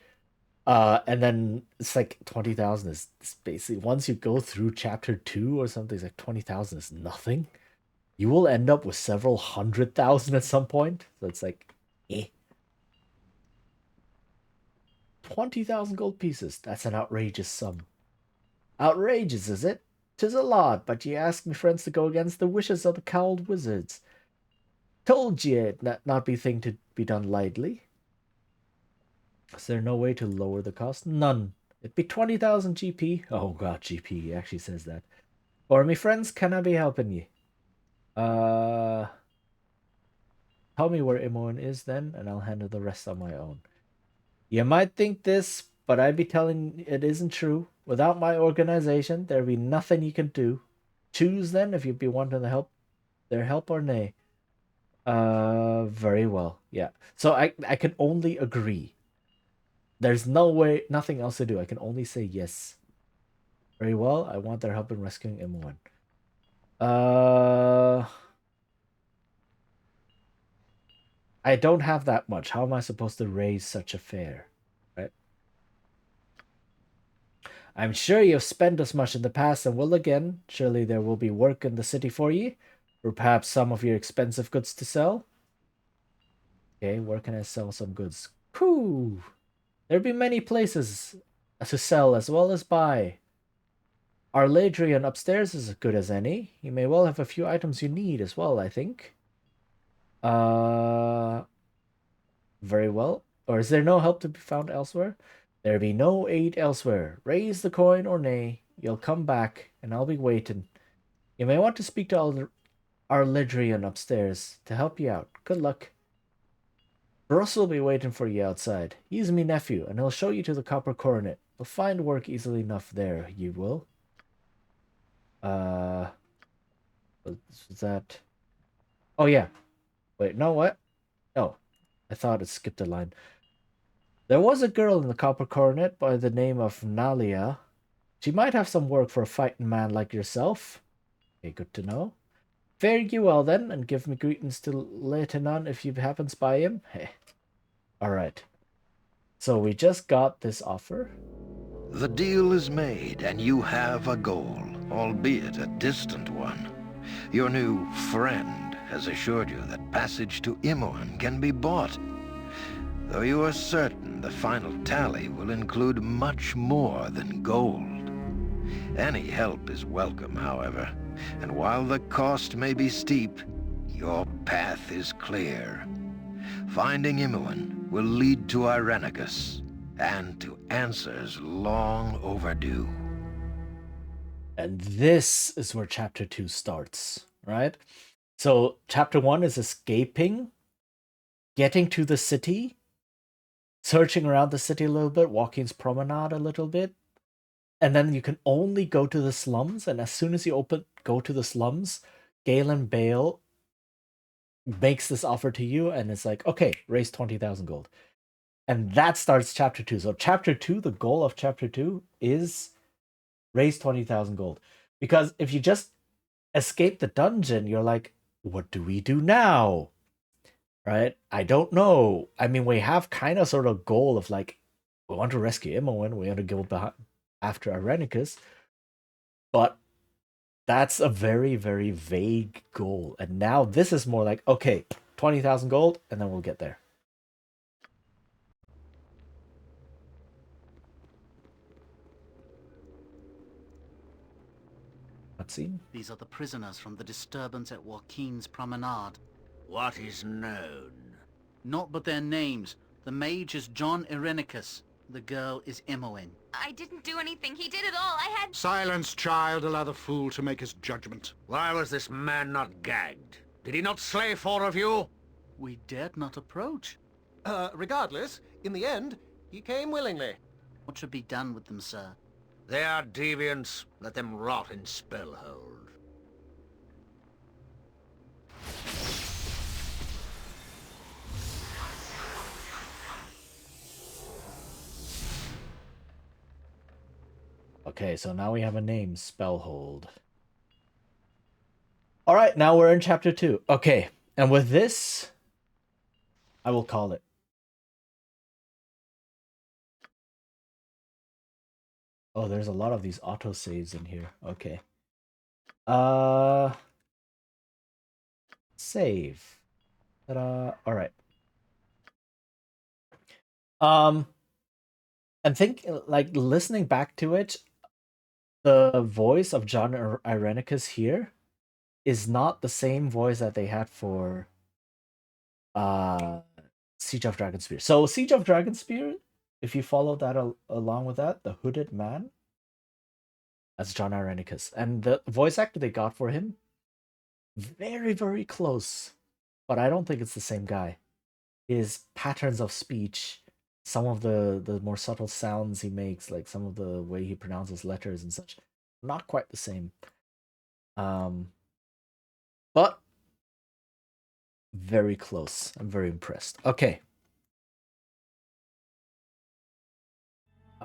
And then it's like 20,000 is basically, once you go through chapter 2 or something, it's like 20,000 is nothing. You will end up with several 100,000 at some point. So it's like, 20,000 gold pieces. That's an outrageous sum. Outrageous, is it? 'Tis a lot, but ye ask me friends to go against the wishes of the cowled wizards. Told ye it not be thing to be done lightly. Is there no way to lower the cost? None. It be 20,000 GP. Oh god, GP, he actually says that. Or me friends, can I be helping ye? Tell me where Imoen is then, and I'll handle the rest on my own. You might think this, but I be telling it isn't true. Without my organization, there be nothing you can do. Choose then if you be wanting their help or nay. Very well. Yeah. So I can only agree. There's nothing else to do. I can only say yes. Very well. I want their help in rescuing Imoen. I don't have that much. How am I supposed to raise such a fare? Right? I'm sure you've spent as much in the past and will again. Surely there will be work in the city for ye, or perhaps some of your expensive goods to sell. Okay, where can I sell some goods? Cool. There be many places to sell as well as buy. Our Ladrian upstairs is as good as any. You may well have a few items you need as well, I think. Very well. Or is there no help to be found elsewhere? There be no aid elsewhere. Raise the coin or nay. You'll come back, and I'll be waiting. You may want to speak to our Lidrian upstairs to help you out. Good luck. Russ'll be waiting for you outside. He's me nephew, and he'll show you to the copper coronet. You'll find work easily enough there, you will. Was that... Oh, yeah. Wait, no, what? Oh, I thought it skipped a line. There was a girl in the copper coronet by the name of Nalia. She might have some work for a fighting man like yourself. Okay, good to know. Fare you well then, and give me greetings to Leitanon if you happens by him. Hey. Alright. So we just got this offer. The deal is made, and you have a goal, albeit a distant one. Your new friend has assured you that passage to Imoen can be bought, though you are certain the final tally will include much more than gold. Any help is welcome, however, and while the cost may be steep, your path is clear. Finding Imoen will lead to Irenicus, and to answers long overdue. And this is where chapter 2 starts, right? So chapter 1 is escaping, getting to the city, searching around the city a little bit, Walking's promenade a little bit, and then you can only go to the slums, and as soon as you go to the slums, Galen Bale makes this offer to you, and it's like, okay, raise 20,000 gold. And that starts chapter 2. So chapter 2, the goal of chapter 2 is raise 20,000 gold. Because if you just escape the dungeon, you're like, what do we do now? Right? I don't know. I mean, we have kind of sort of goal of like, we want to rescue Imoen, we want to go behind after Irenicus, but that's a very, very vague goal. And now this is more like, okay, 20,000 gold, and then we'll get there. Cutscene? These are the prisoners from the disturbance at Joaquin's promenade. What is known? Not but their names. The mage is John Irenicus. The girl is Imoen. I didn't do anything. He did it all. I had... Silence, child. Allow the fool to make his judgment. Why was this man not gagged? Did he not slay 4 of you? We dared not approach. Regardless, in the end, he came willingly. What should be done with them, sir? They are deviants. Let them rot in Spellhold. Okay, so now we have a name, Spellhold. Alright, now we're in chapter 2. Okay, and with this, I will call it. Oh, there's a lot of these autosaves in here. Okay. Save. Ta-da. Alright. And think, like, listening back to it, the voice of John Irenicus here is not the same voice that they had for Siege of Dragonspear. So Siege of Dragonspear, if you follow that along with that, the hooded man, that's John Irenicus. And the voice actor they got for him, very, very close. But I don't think it's the same guy. His patterns of speech, some of the more subtle sounds he makes, like some of the way he pronounces letters and such, not quite the same. But very close. I'm very impressed. Okay.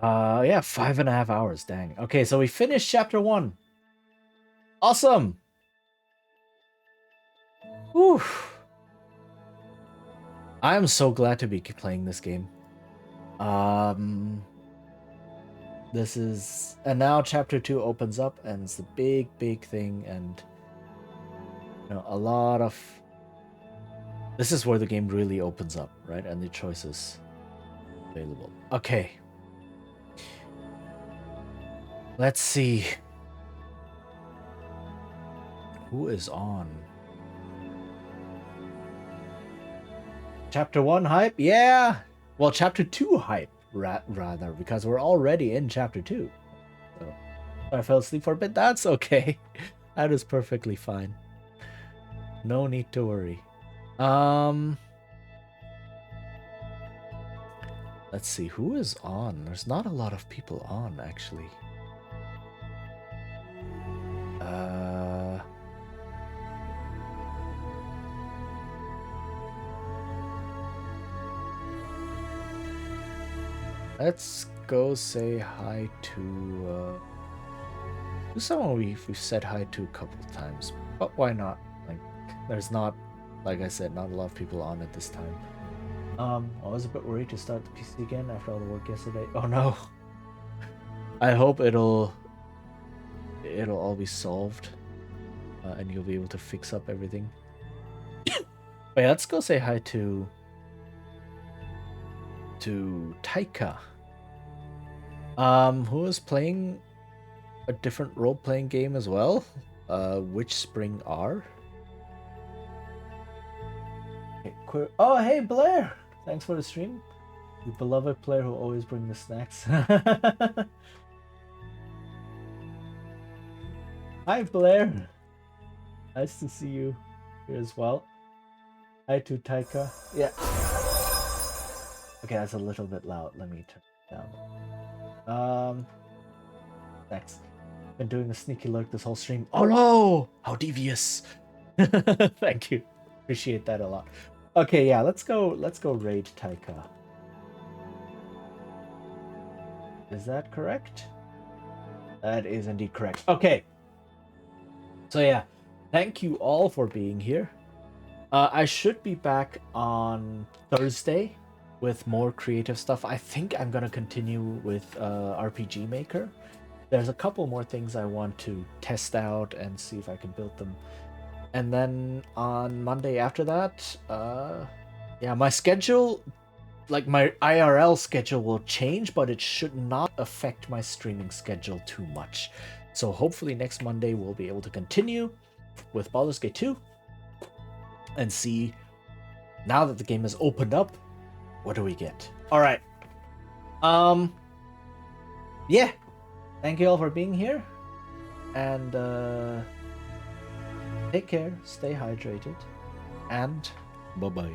Yeah, 5.5 hours, dang. Okay, so we finished chapter 1. Awesome! Whew. I am so glad to be playing this game. This is... And now chapter 2 opens up, and it's a big, big thing, and... You know, a lot of... This is where the game really opens up, right? And the choices available. Okay. Let's see. Who is on? Chapter 1 hype? Yeah! Well, chapter 2 hype. rather, because we're already in chapter 2. So if I fell asleep for a bit, that's okay. That is perfectly fine. No need to worry. Let's see, who is on? There's not a lot of people on, actually. Let's go say hi to someone we've said hi to a couple of times, but why not? Like, there's not, like I said, not a lot of people on at this time. I was a bit worried to start the PC again after all the work yesterday. Oh no. I hope it'll all be solved, and you'll be able to fix up everything. Wait, let's go say hi to Taika. Who is playing a different role-playing game as well? Which Spring R? Okay, oh, hey Blair! Thanks for the stream. You beloved player who always bring the snacks. Hi Blair! Nice to see you here as well. Hi to Taika. Yeah. Okay, that's a little bit loud. Let me turn it down. Thanks. Been doing a sneaky lurk this whole stream. Oh no! How devious! Thank you. Appreciate that a lot. Okay, yeah, let's go raid Taika. Is that correct? That is indeed correct. Okay. So yeah, thank you all for being here. I should be back on Thursday with more creative stuff. I think I'm gonna continue with RPG Maker. There's a couple more things I want to test out and see if I can build them. And then on Monday after that, yeah, my schedule, like my IRL schedule will change, but it should not affect my streaming schedule too much. So hopefully next Monday we'll be able to continue with Baldur's Gate 2 and see, now that the game has opened up, what do we get? All right. Yeah. Thank you all for being here. And take care, stay hydrated, and bye-bye.